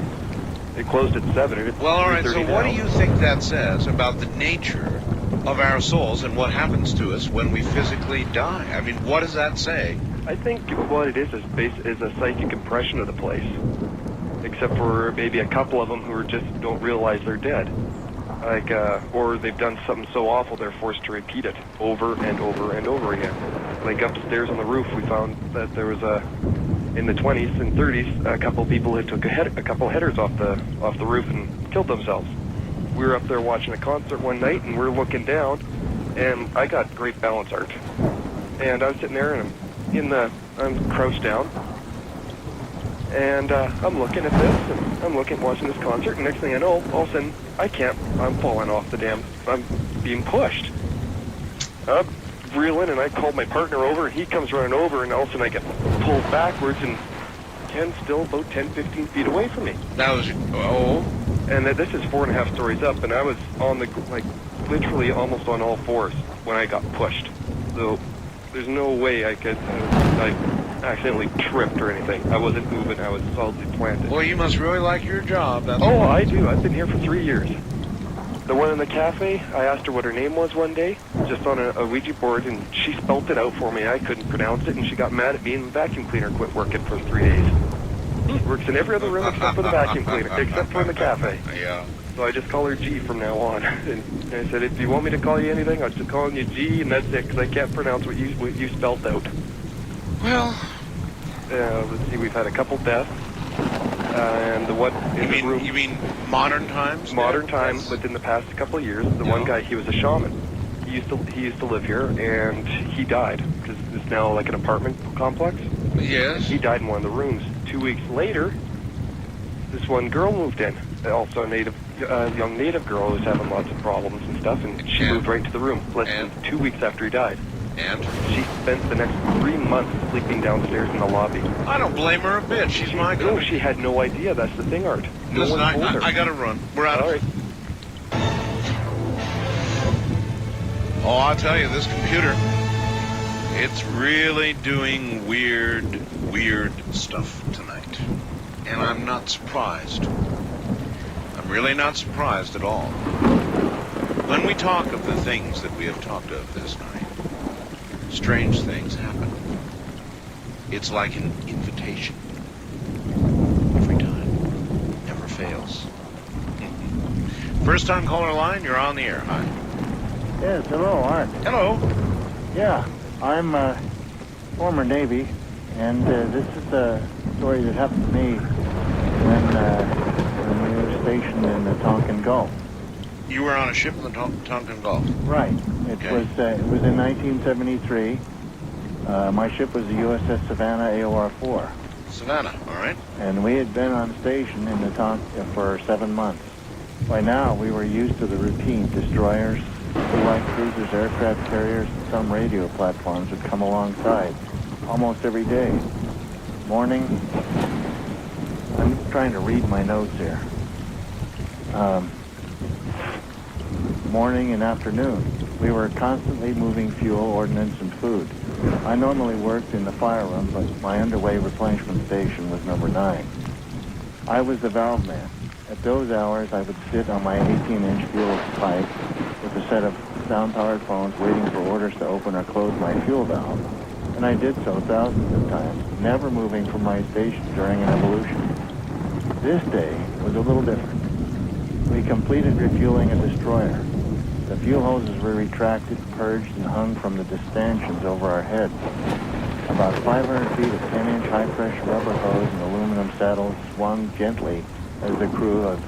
It closed at 7. It's well, all right, so what now. do you think that says about the nature of our souls and what happens to us when we physically die? I mean, what does that say? I think what it is a psychic impression of the place. Except for maybe a couple of them who just don't realize they're dead. Like, or they've done something so awful they're forced to repeat it over and over and over again. Like upstairs on the roof, we found that there was in the 20s and 30s, a couple people had took a couple headers off the roof and killed themselves. We were up there watching a concert one night, and we're looking down, and I got great balance art. And I was sitting there, and I'm crouched down, and I'm looking at this, and I'm watching this concert, and next thing I know, all of a sudden, I'm falling off I'm being pushed. I'm reeling, and I called my partner over, and he comes running over, and all of a sudden I get pulled backwards, and Ken's still about 10, 15 feet away from me. That was, And this is 4.5 stories up, and I was on literally almost on all fours when I got pushed. So there's no way I accidentally tripped or anything. I wasn't moving, I was solidly planted. Well, you must really like your job. I do. I've been here for 3 years. The one in the cafe, I asked her what her name was one day, just on a Ouija board, and she spelt it out for me. I couldn't pronounce it, and she got mad at me, and the vacuum cleaner quit working for 3 days. She works in every other room except for the vacuum cleaner, except for in the cafe. Yeah. So I just call her G from now on. And I said, if you want me to call you anything, I'll just call you G, and that's it, because I can't pronounce what you spelt out. Well... let's see, we've had a couple deaths. And the one in the room... You mean modern times? Modern times, within the past couple of years. The one guy, he was a shaman. He used to live here, and he died, because it's now like an apartment complex. Yes. He died in one of the rooms. 2 weeks later, this one girl moved in, also a young native girl who was having lots of problems and stuff, and she moved right into the room, less than 2 weeks after he died. And? She spent the next 3 months sleeping downstairs in the lobby. I don't blame her a bit. She's my girl. No, she had no idea. That's the thing, Art. No Listen, one told her. I gotta run. We're out All of... right. Oh, I'll tell you, this computer, it's really doing weird stuff tonight. And I'm not surprised. I'm really not surprised at all. When we talk of the things that we have talked of this night, strange things happen. It's like an invitation. Every time. Never fails. First time caller line, you're on the air. Hi. Yes, hello, Art. Hello. Yeah, I'm former Navy, and this is a story that happened to me when we were stationed in the Tonkin Gulf. You were on a ship in the Tonkin Gulf. Right. It was in 1973. My ship was the USS Savannah AOR-4. Savannah, all right. And we had been on station in the Tonkin for 7 months. By now, we were used to the routine. Destroyers, light cruisers, aircraft carriers, and some radio platforms would come alongside almost every day. Morning. I'm trying to read my notes here. Morning and afternoon. We were constantly moving fuel, ordnance, and food. I normally worked in the fire room, but my underway replenishment station was number 9. I was the valve man. At those hours, I would sit on my 18-inch fuel pipe with a set of sound-powered phones waiting for orders to open or close my fuel valve. And I did so thousands of times, never moving from my station during an evolution. This day was a little different. We completed refueling a destroyer. The fuel hoses were retracted, purged, and hung from the stanchions over our heads. About 500 feet of 10-inch high-pressure rubber hose and aluminum saddles swung gently as the crew of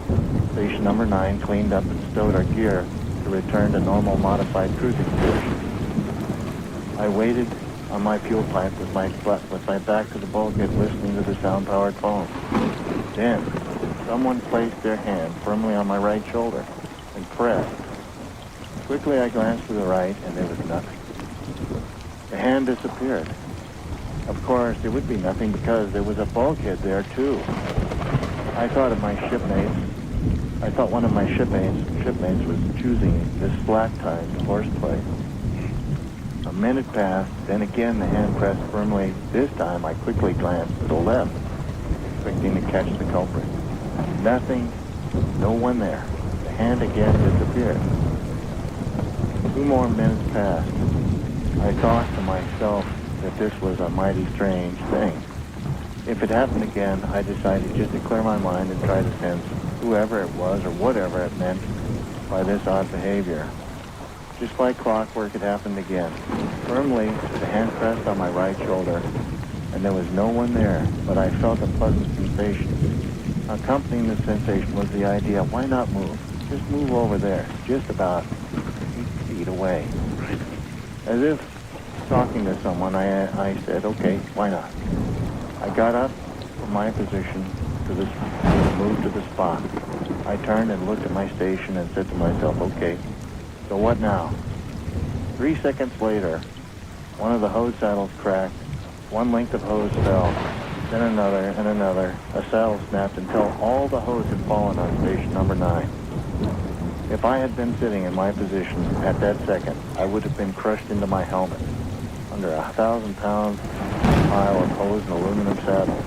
station number 9 cleaned up and stowed our gear to return to normal modified cruising conditions. I waited on my fuel pipe with my back to the bulkhead listening to the sound-powered phone. Then, someone placed their hand firmly on my right shoulder and pressed. Quickly I glanced to the right, and there was nothing. The hand disappeared. Of course, there would be nothing because there was a bulkhead there, too. I thought of my shipmates. I thought one of my shipmates was choosing this slack time to horseplay. A minute passed, then again the hand pressed firmly. This time I quickly glanced to the left, expecting to catch the culprit. Nothing, no one there. The hand again disappeared. 2 more minutes passed. I thought to myself that this was a mighty strange thing. If it happened again, I decided just to clear my mind and try to sense whoever it was or whatever it meant by this odd behavior. Just like clockwork, it happened again. Firmly, the hand pressed on my right shoulder, and there was no one there, but I felt a pleasant sensation. Accompanying the sensation was the idea, why not move? Just move over there, just about 8 feet away. As if talking to someone, I said, okay, why not? I got up from my position moved to the spot. I turned and looked at my station and said to myself, okay, so what now? 3 seconds later, one of the hose saddles cracked, one length of hose fell, then another and another. A saddle snapped until all the hose had fallen on station number 9. If I had been sitting in my position at that second, I would have been crushed into my helmet under a 1,000-pound pile of hose and aluminum saddles.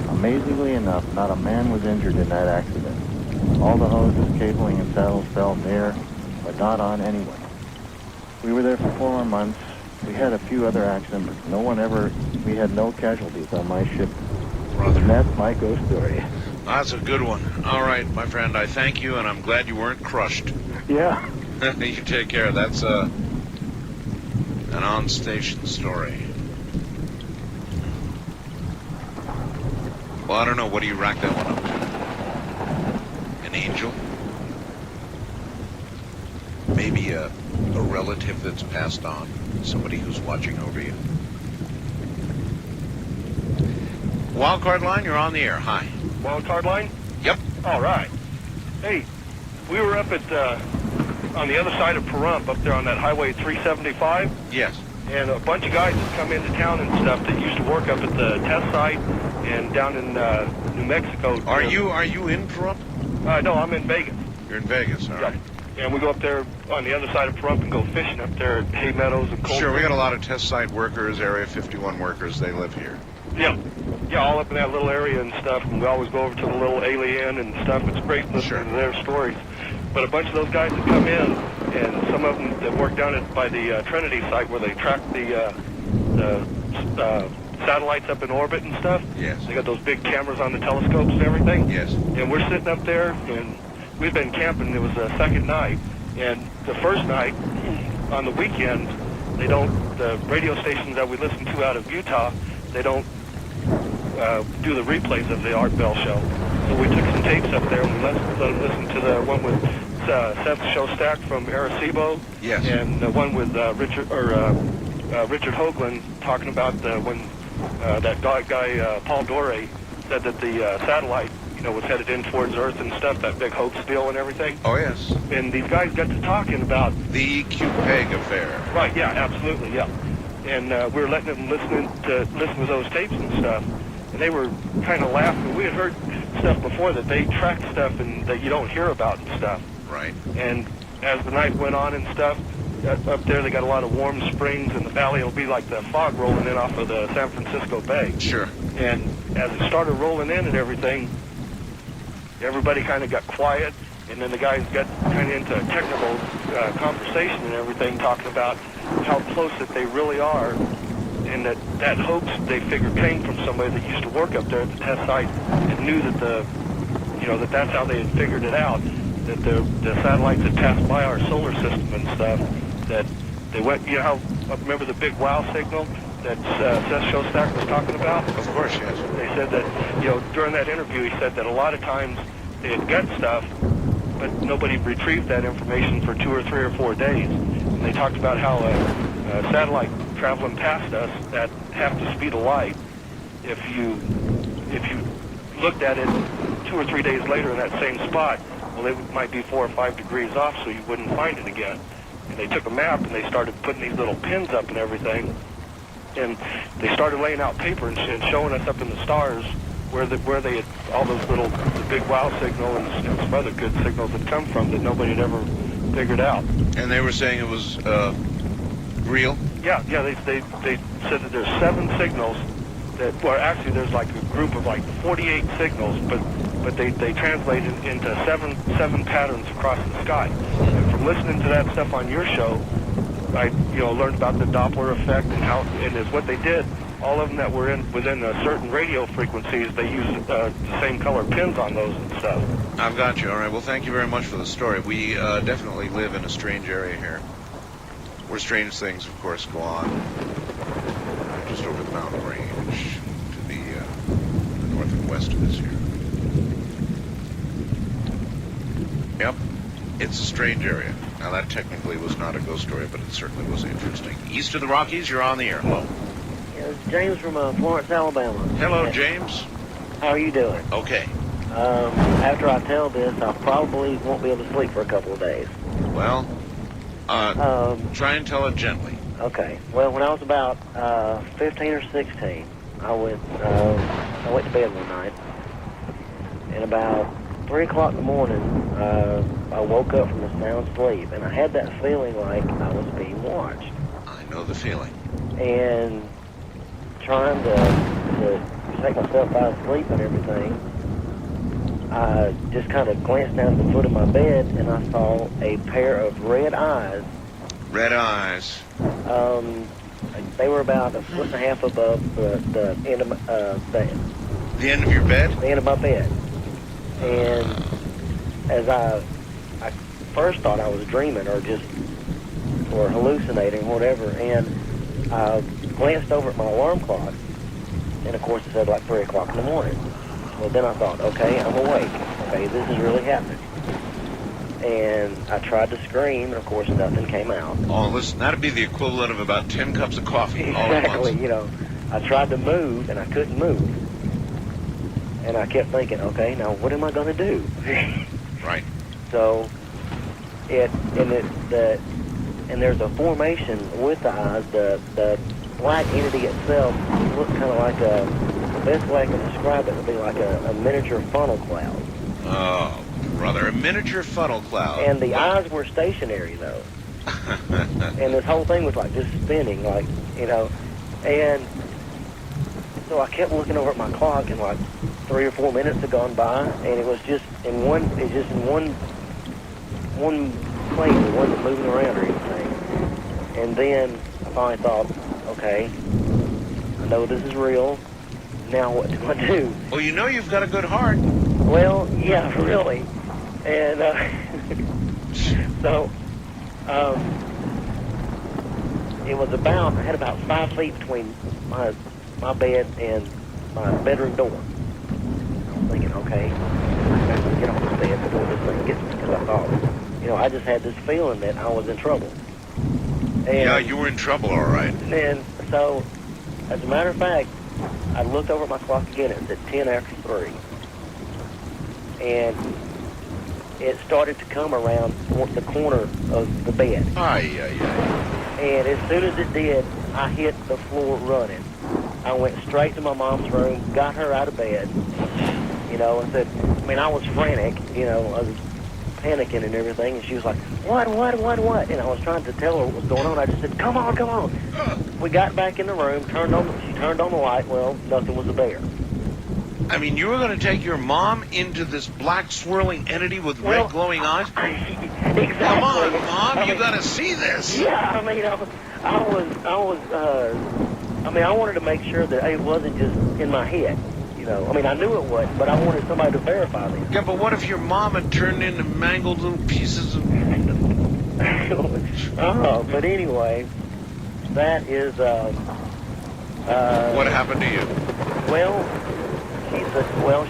Amazingly enough, not a man was injured in that accident. All the hoses, cabling, and saddles fell near, but not on anyone. We were there for 4 months. We had a few other accidents, but we had no casualties on my ship. And that's my ghost story. That's a good one. All right, my friend, I thank you, and I'm glad you weren't crushed. Yeah. You take care. That's an on-station story. Well, I don't know. What do you rack that one up to? An angel? Maybe a relative that's passed on. Somebody who's watching over you. Wildcard line, you're on the air. Hi. Wildcard line? Yep. All right. Hey, we were up at on the other side of Pahrump, up there on that Highway 375. Yes. And a bunch of guys that come into town and stuff that used to work up at the test site and down in New Mexico. Are you in Pahrump? No, I'm in Vegas. You're in Vegas, all right. And we go up there on the other side of Pahrump and go fishing up there at Hay Meadows and Cold. Sure, we got a lot of test site workers, Area 51 workers. They live here. Yeah, all up in that little area and stuff. And we always go over to the little alien and stuff. It's great listening to their stories. But a bunch of those guys that come in, and some of them that work down by the Trinity site where they track the satellites up in orbit and stuff. Yes. They got those big cameras on the telescopes and everything. Yes. And we're sitting up there, and we've been camping. It was the second night, and the first night on the weekend, the radio stations that we listen to out of Utah, they don't do the replays of the Art Bell show. So we took some tapes up there and we let them listen to the one with Seth Shostak from Arecibo. Yes. And the one with Richard Hoagland talking about when that guy Paul Doré said that the satellite, was headed in towards Earth and stuff, that big hoax deal and everything. Oh, yes. And these guys got to talking about the QPEG affair. Right, yeah, absolutely, yeah. And we were letting them listen to those tapes and stuff, and they were kind of laughing. We had heard stuff before that they track stuff and that you don't hear about and stuff. Right. And as the night went on and stuff, up there they got a lot of warm springs, and the valley will be like the fog rolling in off of the San Francisco Bay. Sure. And as it started rolling in and everything, everybody kind of got quiet, and then the guys got kind of into a technical conversation and everything, talking about how close that they really are, and that hoax they figured came from somebody that used to work up there at the test site and knew that that's how they had figured it out, that the satellites had passed by our solar system and stuff, that they went, remember the big wow signal that Seth Shostak was talking about? Of course, yes. They said that, during that interview, he said that a lot of times they had got stuff, but nobody retrieved that information for 2 or 3 or 4 days. And they talked about how a satellite traveling past us at half the speed of light, if you looked at it 2 or 3 days later in that same spot, well, it might be 4 or 5 degrees off, so you wouldn't find it again. And they took a map and they started putting these little pins up and everything. And they started laying out paper and showing us up in the stars where they had all those the big wow signal and some other good signals had come from that nobody had ever figured out. And they were saying it was real? Yeah. They said that there's 7 signals actually there's like a group of like 48 signals, but they translated into seven patterns across the sky. And from listening to that stuff on your show, I learned about the Doppler effect and is what they did. All of them that were within certain radio frequencies, they used the same color pins on those and stuff. I've got you. All right. Well, thank you very much for the story. We definitely live in a strange area here, where strange things, of course, go on. Just over the mountain range to the north and west of this here. Yep. It's a strange area. Now, that technically was not a ghost story, but it certainly was interesting. East of the Rockies, you're on the air. Hello. It's James from Florence, Alabama. Hello, James. How are you doing? Okay. After I tell this, I probably won't be able to sleep for a couple of days. Well, try and tell it gently. Okay. Well, when I was about 15 or 16, I went to bed one night, and about 3 o'clock in the morning, I woke up from a sound sleep, and I had that feeling like I was being watched. I know the feeling. And trying to take myself out of sleep and everything, I just kind of glanced down at the foot of my bed, and I saw a pair of red eyes. Red eyes. They were about 1.5 feet above the end of the end of your bed? The end of my bed. And as I first thought I was dreaming or hallucinating, whatever, and I glanced over at my alarm clock, and of course it said like 3 o'clock in the morning. Well, then I thought, okay, I'm awake. Okay, this is really happening. And I tried to scream, and of course nothing came out. Oh, listen, that'd be the equivalent of about 10 cups of coffee all at once. Exactly, I tried to move, and I couldn't move. And I kept thinking, okay, now what am I going to do? Right. So, and there's a formation with the eyes. The black entity itself looks kind of like the best way I can describe it would be like a miniature funnel cloud. Oh, brother, a miniature funnel cloud. And the eyes were stationary, though. And this whole thing was like just spinning, like, and so I kept looking over at my clock, and like 3 or 4 minutes had gone by, and it was just in one place. It wasn't moving around or anything. And then I finally thought, okay, I know this is real. Now what do I do? Well, you know you've got a good heart. Well, yeah, really. And so it was I had about 5 feet between my bed and my bedroom door. I was thinking, okay, I got to get off this bed before this thing gets me, because I thought, I just had this feeling that I was in trouble. And, Yeah, you were in trouble, all right. And so, as a matter of fact, I looked over at my clock again. It was at 10 after 3. And it started to come around the corner of the bed. Aye, aye, aye. And as soon as it did, I hit the floor running. I went straight to my mom's room, got her out of bed, and said, I was frantic, I was panicking and everything, and she was like, what? And I was trying to tell her what was going on. I just said, come on. We got back in the room, she turned on the light. Well, nothing was there. I mean, you were going to take your mom into this black swirling entity with red glowing eyes? Exactly. Come on, Mom, you got to see this. Yeah, I wanted to make sure that it wasn't just in my head. I knew it wasn't, but I wanted somebody to verify this. Yeah, but what if your mom had turned into mangled little pieces of... But anyway, that is, what happened to you?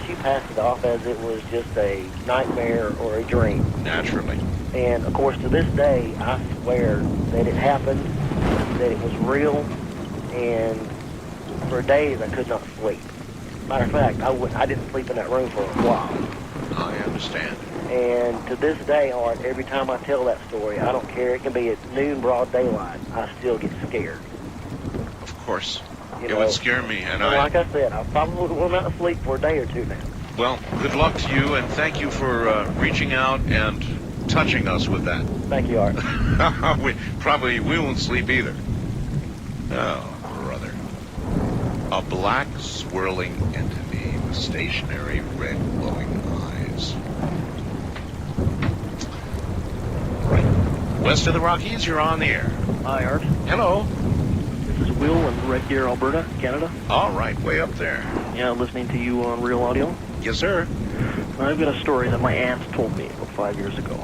She passed it off as it was just a nightmare or a dream. Naturally. And, of course, to this day, I swear that it happened, that it was real, and for days I could not sleep. Matter of fact, I didn't sleep in that room for a while. I understand. And to this day, Art, every time I tell that story, I don't care. It can be at noon, broad daylight. I still get scared. Of course. It would scare me, and like I said, I probably will not sleep for a day or two now. Well, good luck to you, and thank you for reaching out and touching us with that. Thank you, Art. we won't sleep either. Oh, brother. A black swirling entity with stationary red glowing eyes. Right. West of the Rockies, you're on the air. Hi, Art. Hello. This is Will in Red Deer, Alberta, Canada. All right, way up there. Yeah, listening to you on Real Audio. Yes, sir. I've got a story that my aunt told me about 5 years ago.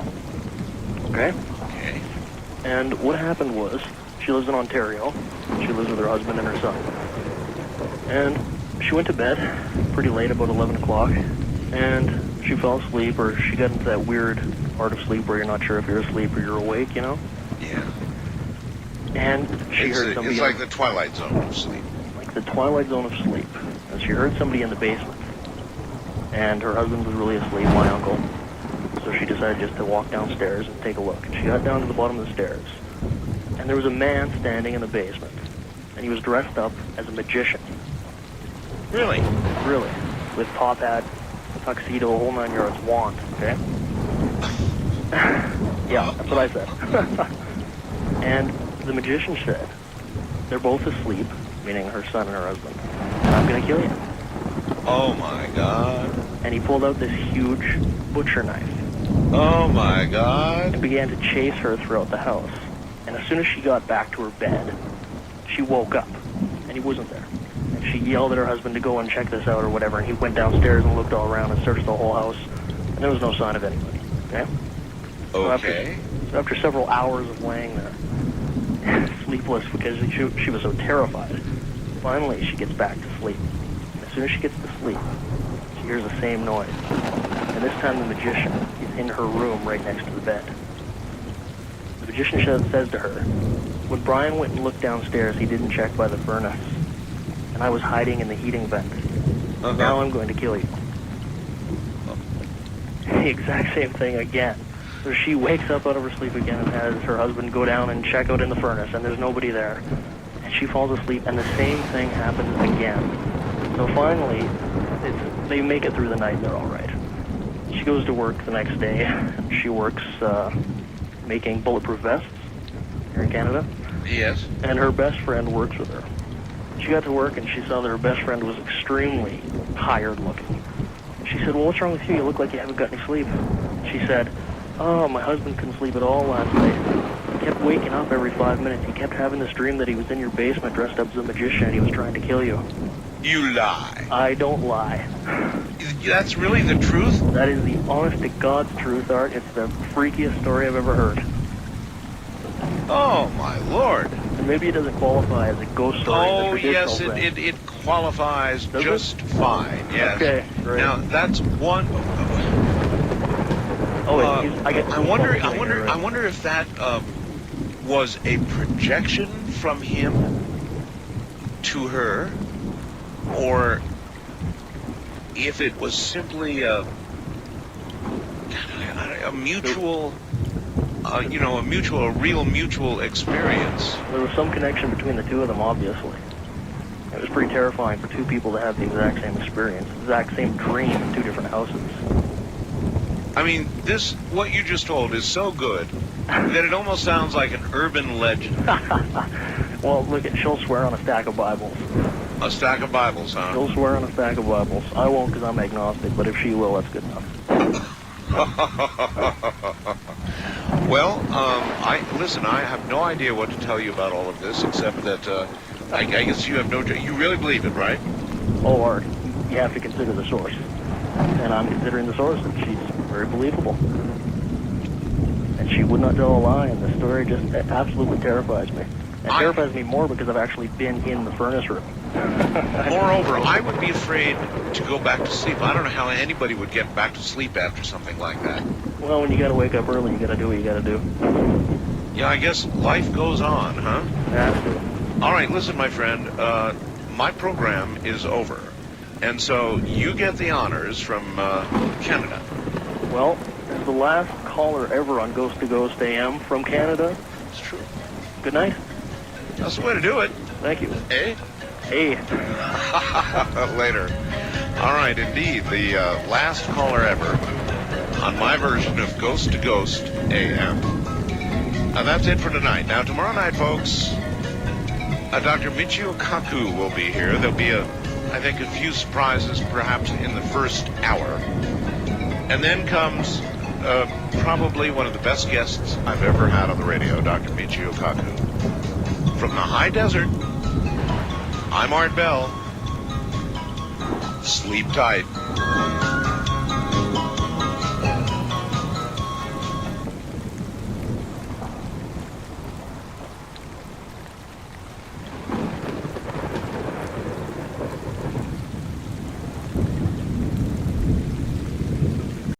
Okay? Okay. And what happened was, she lives in Ontario. She lives with her husband and her son. And she went to bed pretty late, about 11 o'clock, and she fell asleep, or she got into that weird part of sleep where you're not sure if you're asleep or you're awake, Yeah. And she heard somebody... It's like the twilight zone of sleep. Like the twilight zone of sleep. And she heard somebody in the basement. And her husband was really asleep, my uncle. So she decided just to walk downstairs and take a look. And she got down to the bottom of the stairs. And there was a man standing in the basement. And he was dressed up as a magician. Really? Really. With top hat, tuxedo, whole 9 yards, wand, okay? Yeah, that's what I said. And the magician said, they're both asleep, meaning her son and her husband, and I'm going to kill you. Oh, my God. And he pulled out this huge butcher knife. Oh, my God. And began to chase her throughout the house. And as soon as she got back to her bed, she woke up, and he wasn't there. And she yelled at her husband to go and check this out or whatever, and he went downstairs and looked all around and searched the whole house, and there was no sign of anybody, okay? Okay. So after several hours of laying there, sleepless because she was so terrified, finally she gets back to sleep. And as soon as she gets to sleep, she hears the same noise. And this time the magician is in her room right next to the bed. The magician says to her, when Brian went and looked downstairs, he didn't check by the furnace. And I was hiding in the heating vent. Now I'm going to kill you. The exact same thing again. So she wakes up out of her sleep again and has her husband go down and check out in the furnace, and there's nobody there. And she falls asleep, and the same thing happens again. So finally, they make it through the night, and they're all right. She goes to work the next day, and she works making bulletproof vests here in Canada. Yes. And her best friend works with her. She got to work, and she saw that her best friend was extremely tired looking. She said, well, what's wrong with you? You look like you haven't got any sleep. She said, oh, my husband couldn't sleep at all last night. kept waking up every 5 minutes. He kept having this dream that he was in your basement dressed up as a magician and he was trying to kill you. You lie. I don't lie. That's really the truth? That is the honest to God's truth, Art. It's the freakiest story I've ever heard. Oh, my Lord. And maybe it doesn't qualify as a ghost story. Oh, yes, it qualifies just fine, yes. Okay, great. Now, that's one... I wonder if that was a projection from him to her, or if it was simply a mutual, a real mutual experience. There was some connection between the two of them, obviously. It was pretty terrifying for two people to have the exact same experience, the exact same dream in two different houses. I mean, what you just told is so good that it almost sounds like an urban legend. Well, look, she'll swear on a stack of Bibles. A stack of Bibles, huh? She'll swear on a stack of Bibles. I won't because I'm agnostic, but if she will, that's good enough. Well, listen, I have no idea what to tell you about all of this, except that I guess you have you really believe it, right? Oh, Art, you have to consider the source. And I'm considering the source, and she's very believable. And she would not tell a lie, and the story just absolutely terrifies me. It terrifies me more because I've actually been in the furnace room. Moreover, I would be afraid to go back to sleep. I don't know how anybody would get back to sleep after something like that. Well, when you gotta wake up early, you gotta do what you gotta do. Yeah, I guess life goes on, huh? Has to. All right, listen, my friend, my program is over. And so you get the honors from Canada. Well, as the last caller ever on Ghost to Ghost AM from Canada, it's true. Good night. That's the way to do it. Thank you. Eh? Hey. Later. All right, indeed, the last caller ever on my version of Ghost to Ghost AM. And that's it for tonight. Now, tomorrow night, folks, Dr. Michio Kaku will be here. There'll be I think a few surprises, perhaps in the first hour. And then comes probably one of the best guests I've ever had on the radio, Dr. Michio Kaku. From the high desert, I'm Art Bell. Sleep tight.